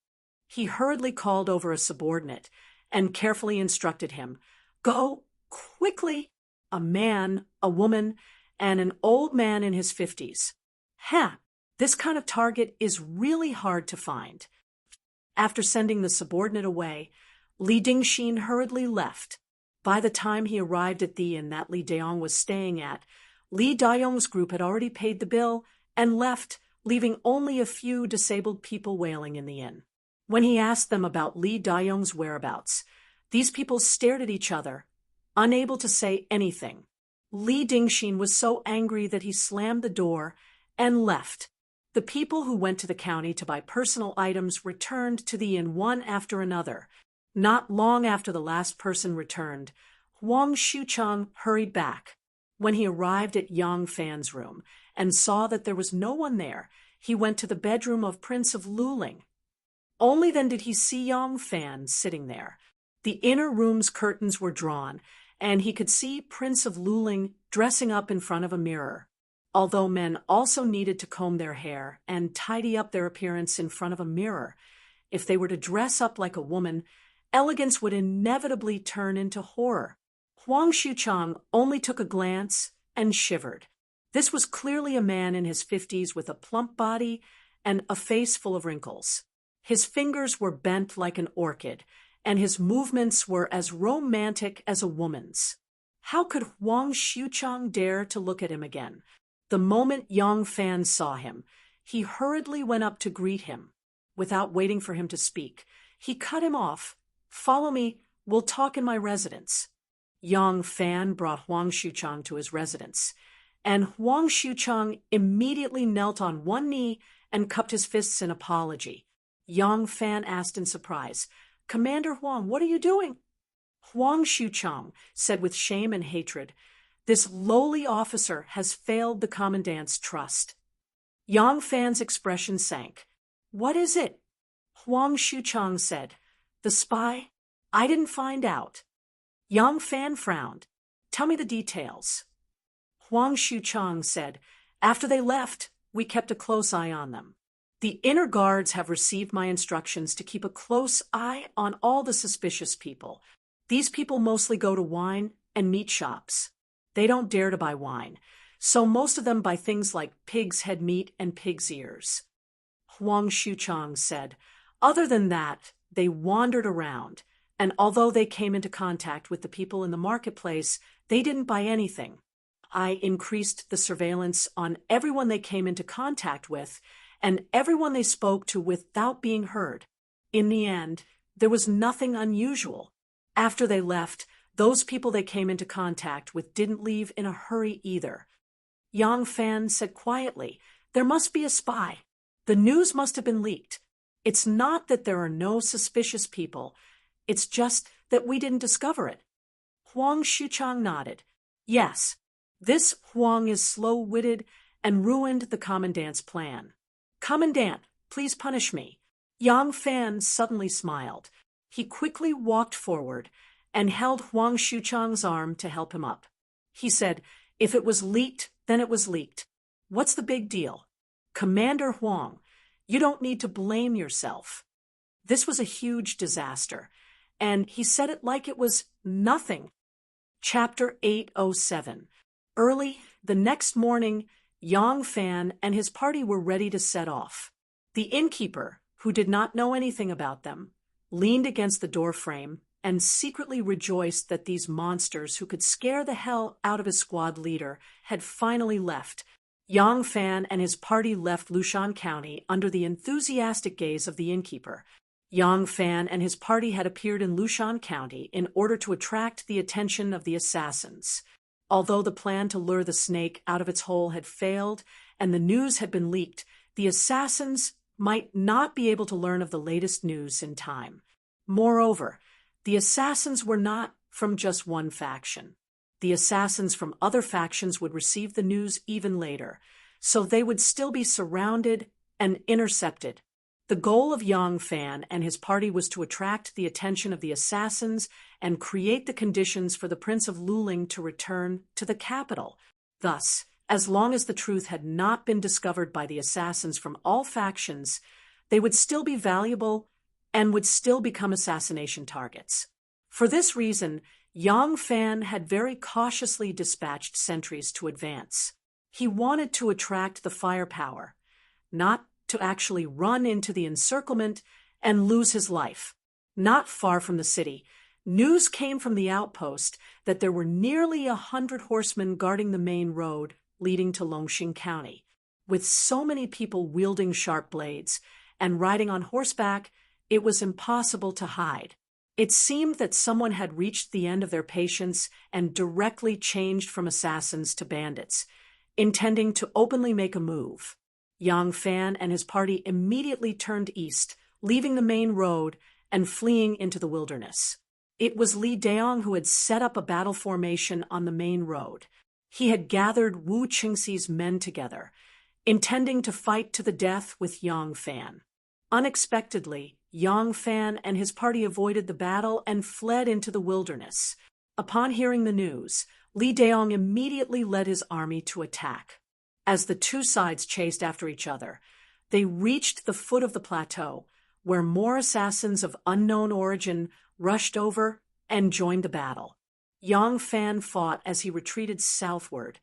He hurriedly called over a subordinate and carefully instructed him, "Go quickly." A man, a woman, and an old man in his 50s. This kind of target is really hard to find. After sending the subordinate away, Li Dingxin hurriedly left. By the time he arrived at the inn that Li Daong was staying at, Li Daong's group had already paid the bill and left, leaving only a few disabled people wailing in the inn. When he asked them about Li Daong's whereabouts, these people stared at each other, unable to say anything. Li Dingxin was so angry that he slammed the door and left. The people who went to the county to buy personal items returned to the inn one after another. Not long after the last person returned, Huang Xuchang hurried back. When he arrived at Yang Fan's room and saw that there was no one there, he went to the bedroom of Prince of Luling. Only then did he see Yang Fan sitting there. The inner room's curtains were drawn, and he could see Prince of Luling dressing up in front of a mirror. Although men also needed to comb their hair and tidy up their appearance in front of a mirror, if they were to dress up like a woman, elegance would inevitably turn into horror. Huang Xuchang only took a glance and shivered. This was clearly a man in his 50s with a plump body and a face full of wrinkles. His fingers were bent like an orchid, and his movements were as romantic as a woman's. How could Huang Xuchang dare to look at him again? The moment Yang Fan saw him, he hurriedly went up to greet him. Without waiting for him to speak, he cut him off. "Follow me, we'll talk in my residence." Yang Fan brought Huang Xuchang to his residence, and Huang Xuchang immediately knelt on one knee and cupped his fists in apology. Yang Fan asked in surprise, "Commander Huang, what are you doing?" Huang Xuchang said with shame and hatred, "This lowly officer has failed the commandant's trust." Yang Fan's expression sank. "What is it?" Huang Xuchang said, "The spy? I didn't find out." Yang Fan frowned. "Tell me the details." Huang Xuchang said, "After they left, we kept a close eye on them. The inner guards have received my instructions to keep a close eye on all the suspicious people. These people mostly go to wine and meat shops. They don't dare to buy wine, so most of them buy things like pig's head meat and pig's ears." Huang Xuchang said, "Other than that, they wandered around, and although they came into contact with the people in the marketplace, they didn't buy anything. I increased the surveillance on everyone they came into contact with, and everyone they spoke to without being heard. In the end, there was nothing unusual. After they left, those people they came into contact with didn't leave in a hurry either." Yang Fan said quietly, "There must be a spy. The news must have been leaked. It's not that there are no suspicious people. It's just that we didn't discover it." Huang Xuchang nodded. "Yes, this Huang is slow-witted and ruined the commandant's plan. Commandant, please punish me." Yang Fan suddenly smiled. He quickly walked forward and held Huang Xuchang's arm to help him up. He said, "If it was leaked, then it was leaked. What's the big deal? Commander Huang, you don't need to blame yourself. This was a huge disaster." And he said it like it was nothing. Chapter 807. Early the next morning, Yang Fan and his party were ready to set off. The innkeeper, who did not know anything about them, leaned against the doorframe and secretly rejoiced that these monsters who could scare the hell out of his squad leader had finally left. Yang Fan and his party left Lushan County under the enthusiastic gaze of the innkeeper. Yang Fan and his party had appeared in Lushan County in order to attract the attention of the assassins. Although the plan to lure the snake out of its hole had failed and the news had been leaked, the assassins might not be able to learn of the latest news in time. Moreover, the assassins were not from just one faction. The assassins from other factions would receive the news even later, so they would still be surrounded and intercepted. The goal of Yang Fan and his party was to attract the attention of the assassins and create the conditions for the Prince of Luling to return to the capital. Thus, as long as the truth had not been discovered by the assassins from all factions, they would still be valuable and would still become assassination targets. For this reason, Yang Fan had very cautiously dispatched sentries to advance. He wanted to attract the firepower, not to actually run into the encirclement and lose his life. Not far from the city, news came from the outpost that there were nearly 100 horsemen guarding the main road leading to Longxing County. With so many people wielding sharp blades and riding on horseback, it was impossible to hide. It seemed that someone had reached the end of their patience and directly changed from assassins to bandits, intending to openly make a move. Yang Fan and his party immediately turned east, leaving the main road and fleeing into the wilderness. It was Li Daong who had set up a battle formation on the main road. He had gathered Wu Qingxi's men together, intending to fight to the death with Yang Fan. Unexpectedly, Yang Fan and his party avoided the battle and fled into the wilderness. Upon hearing the news, Li Daong immediately led his army to attack. As the two sides chased after each other, they reached the foot of the plateau, where more assassins of unknown origin rushed over and joined the battle. Yang Fan fought as he retreated southward,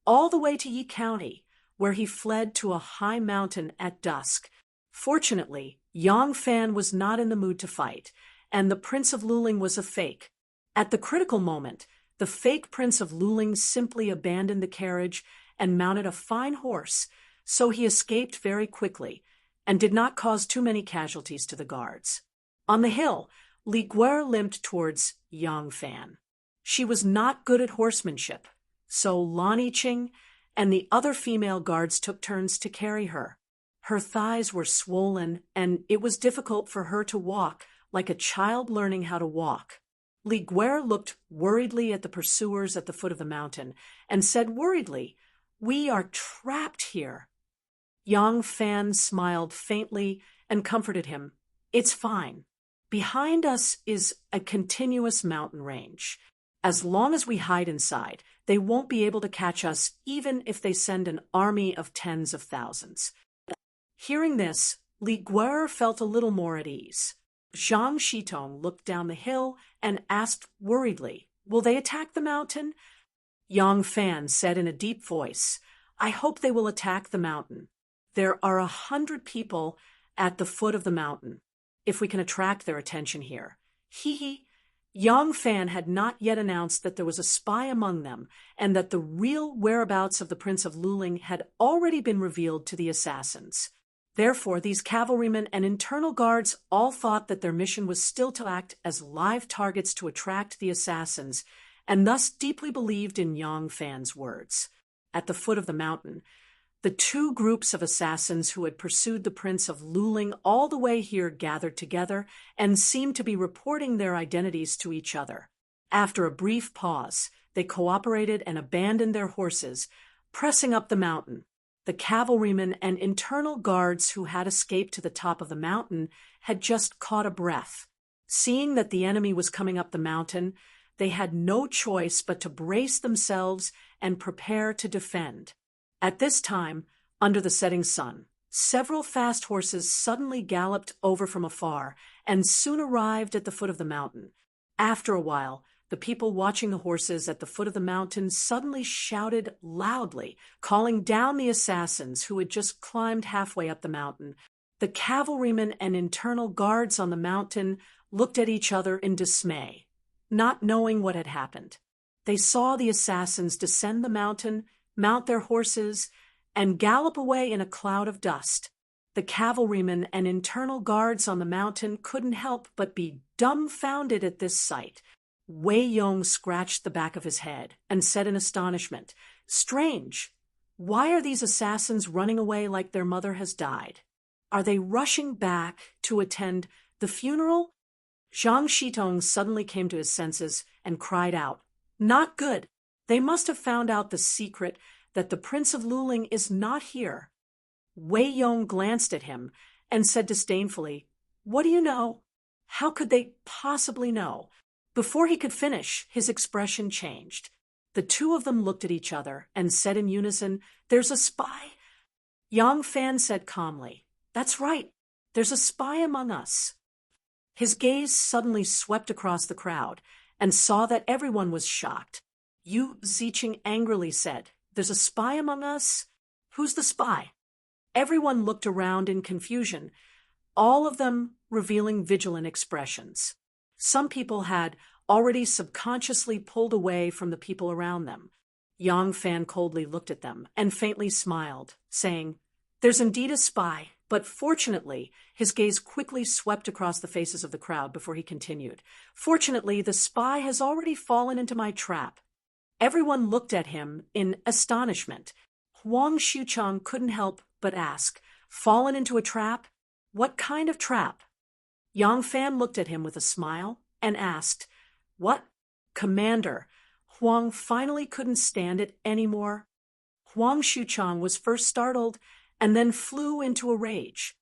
all the way to Yi County, where he fled to a high mountain at dusk. Fortunately, Yang Fan was not in the mood to fight, and the Prince of Luling was a fake. At the critical moment, the fake Prince of Luling simply abandoned the carriage and mounted a fine horse, so he escaped very quickly and did not cause too many casualties to the guards. On the hill, Li Guer limped towards Yang Fan. She was not good at horsemanship, so Lan Yiqing and the other female guards took turns to carry her. Her thighs were swollen, and it was difficult for her to walk, like a child learning how to walk. Li Guer looked worriedly at the pursuers at the foot of the mountain and said worriedly, "We are trapped here." Yang Fan smiled faintly and comforted him. "It's fine. Behind us is a continuous mountain range. As long as we hide inside, they won't be able to catch us even if they send an army of tens of thousands." Hearing this, Li Guer felt a little more at ease. Zhang Shitong looked down the hill and asked worriedly, "Will they attack the mountain?" Yang Fan said in a deep voice, "I hope they will attack the mountain. There are 100 people at the foot of the mountain. If we can attract their attention here." Hee. Yang Fan had not yet announced that there was a spy among them and that the real whereabouts of the Prince of Luling had already been revealed to the assassins. Therefore, these cavalrymen and internal guards all thought that their mission was still to act as live targets to attract the assassins, and thus deeply believed in Yang Fan's words. At the foot of the mountain, the two groups of assassins who had pursued the Prince of Luling all the way here gathered together and seemed to be reporting their identities to each other. After a brief pause, they cooperated and abandoned their horses, pressing up the mountain. The cavalrymen and internal guards who had escaped to the top of the mountain had just caught a breath. Seeing that the enemy was coming up the mountain, they had no choice but to brace themselves and prepare to defend. At this time, under the setting sun, several fast horses suddenly galloped over from afar and soon arrived at the foot of the mountain. After a while, the people watching the horses at the foot of the mountain suddenly shouted loudly, calling down the assassins who had just climbed halfway up the mountain. The cavalrymen and internal guards on the mountain looked at each other in dismay, not knowing what had happened. They saw the assassins descend the mountain, mount their horses, and gallop away in a cloud of dust. The cavalrymen and internal guards on the mountain couldn't help but be dumbfounded at this sight. Wei Yong scratched the back of his head and said in astonishment, "Strange. Why are these assassins running away like their mother has died? Are they rushing back to attend the funeral?" Zhang Shitong suddenly came to his senses and cried out, "Not good. They must have found out the secret that the Prince of Luling is not here." Wei Yong glanced at him and said disdainfully, "What do you know? How could they possibly know?" Before he could finish, his expression changed. The two of them looked at each other and said in unison, "There's a spy." Yang Fan said calmly, "That's right. There's a spy among us." His gaze suddenly swept across the crowd and saw that everyone was shocked. Yu Ziqing angrily said, "There's a spy among us? Who's the spy?" Everyone looked around in confusion, all of them revealing vigilant expressions. Some people had already subconsciously pulled away from the people around them. Yang Fan coldly looked at them and faintly smiled, saying, "There's indeed a spy," but fortunately, his gaze quickly swept across the faces of the crowd before he continued, "Fortunately, the spy has already fallen into my trap." Everyone looked at him in astonishment. Huang Xuchang couldn't help but ask, "Fallen into a trap? What kind of trap?" Yang Fan looked at him with a smile and asked, "What? Commander?" Huang finally couldn't stand it anymore. Huang Xuchang was first startled and then flew into a rage.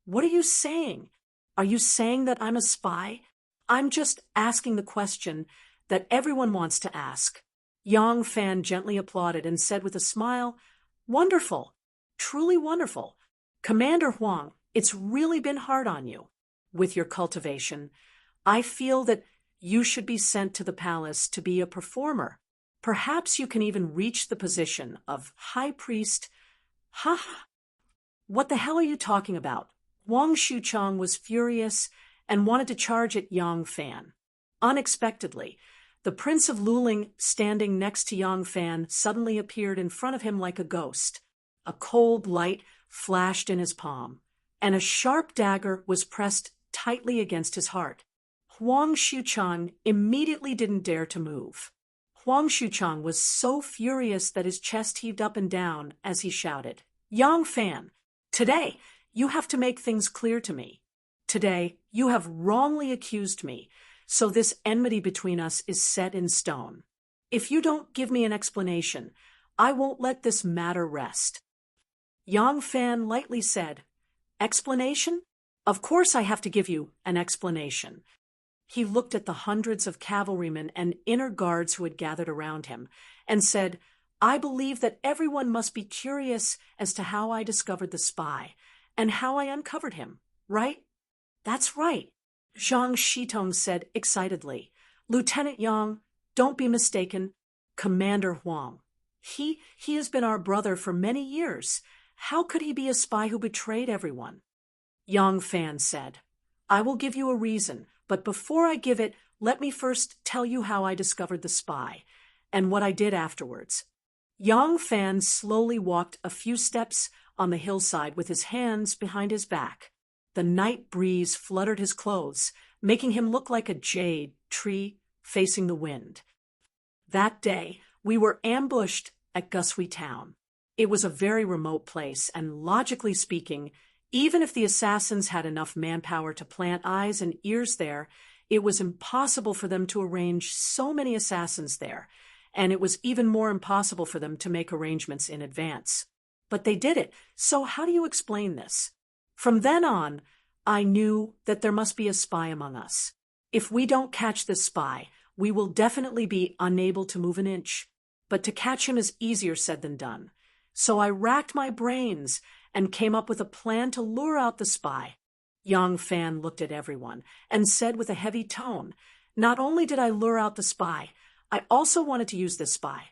"What are you saying? Are you saying that I'm a spy? I'm just asking the question that everyone wants to ask." Yang Fan gently applauded and said with a smile, "Wonderful, truly wonderful. Commander Huang, it's really been hard on you. With your cultivation, I feel that you should be sent to the palace to be a performer. Perhaps you can even reach the position of high priest." "Ha! What the hell are you talking about?" Huang Xuchang was furious and wanted to charge at Yang Fan. Unexpectedly, the Prince of Luling, standing next to Yang Fan, suddenly appeared in front of him like a ghost. A cold light flashed in his palm, and a sharp dagger was pressed tightly against his heart. Huang Xuchang immediately didn't dare to move. Huang Xuchang was so furious that his chest heaved up and down as he shouted, "Yang Fan, today you have to make things clear to me. Today You have wrongly accused me, so this enmity between us is set in stone. If you don't give me an explanation, I won't let this matter rest." Yang Fan lightly said, "Explanation? Of course I have to give you an explanation." He looked at the hundreds of cavalrymen and inner guards who had gathered around him and said, "I believe that everyone must be curious as to how I discovered the spy and how I uncovered him, right?" "That's right," Zhang Shitong said excitedly. "Lieutenant Yang, don't be mistaken. Commander Huang. He has been our brother for many years. How could he be a spy who betrayed everyone?" Yang Fan said, "I will give you a reason, but before I give it, let me first tell you how I discovered the spy and what I did afterwards." Yang Fan slowly walked a few steps on the hillside with his hands behind his back. The night breeze fluttered his clothes, making him look like a jade tree facing the wind. That day, we were ambushed at Gusui Town. It was a very remote place, and logically speaking, even if the assassins had enough manpower to plant eyes and ears there, it was impossible for them to arrange so many assassins there, and it was even more impossible for them to make arrangements in advance. But they did it, so how do you explain this? From then on, I knew that there must be a spy among us. If we don't catch this spy, we will definitely be unable to move an inch. But to catch him is easier said than done. So I racked my brains and came up with a plan to lure out the spy. Yang Fan looked at everyone and said with a heavy tone, "Not only did I lure out the spy, I also wanted to use this spy."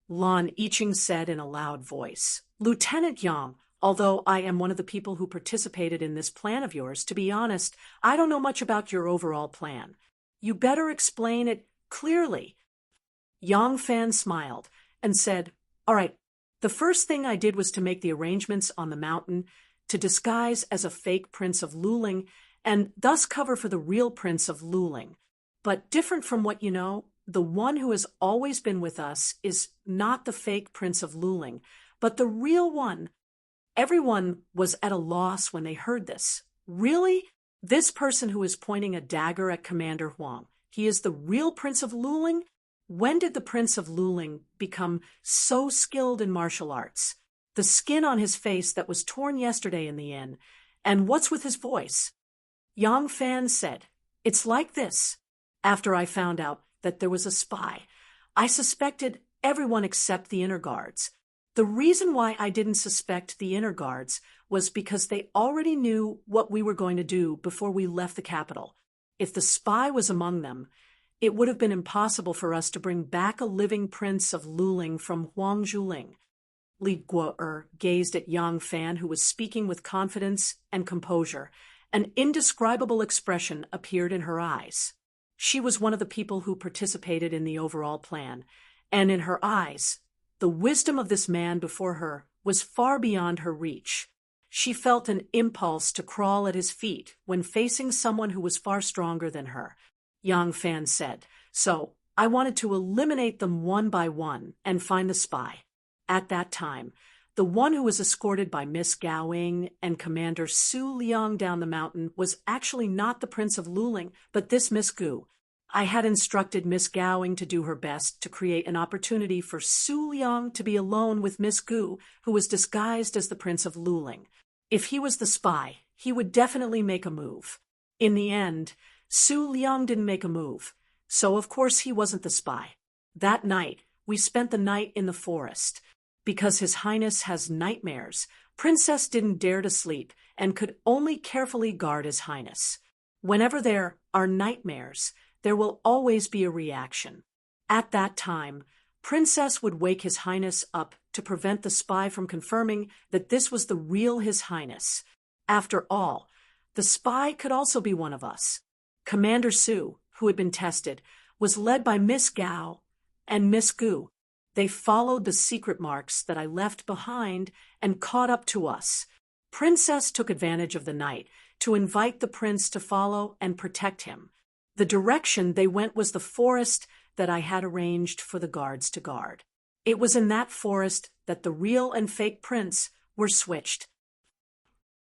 Lan Yiqing said in a loud voice, "Lieutenant Yang, although I am one of the people who participated in this plan of yours, to be honest, I don't know much about your overall plan. You better explain it clearly." Yang Fan smiled and said, "All right, the first thing I did was to make the arrangements on the mountain to disguise as a fake Prince of Luling and thus cover for the real Prince of Luling. But different from what you know, the one who has always been with us is not the fake Prince of Luling, but the real one." Everyone was at a loss when they heard this. Really? This person who is pointing a dagger at Commander Huang, he is the real Prince of Luling? When did the Prince of Luling become so skilled in martial arts? The skin on his face that was torn yesterday in the inn. And what's with his voice? Yang Fan said, "It's like this. After I found out that there was a spy, I suspected everyone except the inner guards. The reason why I didn't suspect the inner guards was because they already knew what we were going to do before we left the capital. If the spy was among them, it would have been impossible for us to bring back a living Prince of Luling from Huangzhuling." Li Guo'er gazed at Yang Fan, who was speaking with confidence and composure. An indescribable expression appeared in her eyes. She was one of the people who participated in the overall plan, and in her eyes, the wisdom of this man before her was far beyond her reach. She felt an impulse to crawl at his feet when facing someone who was far stronger than her. Yang Fan said, "So I wanted to eliminate them one by one and find the spy." At that time, the one who was escorted by Miss Gaoing and Commander Su Liang down the mountain was actually not the Prince of Luling, but this Miss Gu. I had instructed Miss Gaoing to do her best to create an opportunity for Su Liang to be alone with Miss Gu, who was disguised as the Prince of Luling. If he was the spy, he would definitely make a move. In the end, Su Liang didn't make a move, so of course he wasn't the spy. That night, we spent the night in the forest. Because His Highness has nightmares, Princess didn't dare to sleep and could only carefully guard His Highness. Whenever there are nightmares, there will always be a reaction. At that time, Princess would wake His Highness up to prevent the spy from confirming that this was the real His Highness. After all, the spy could also be one of us. Commander Su, who had been tested, was led by Miss Gao and Miss Gu. They followed the secret marks that I left behind and caught up to us. Princess took advantage of the night to invite the prince to follow and protect him. The direction they went was the forest that I had arranged for the guards to guard. It was in that forest that the real and fake prince were switched.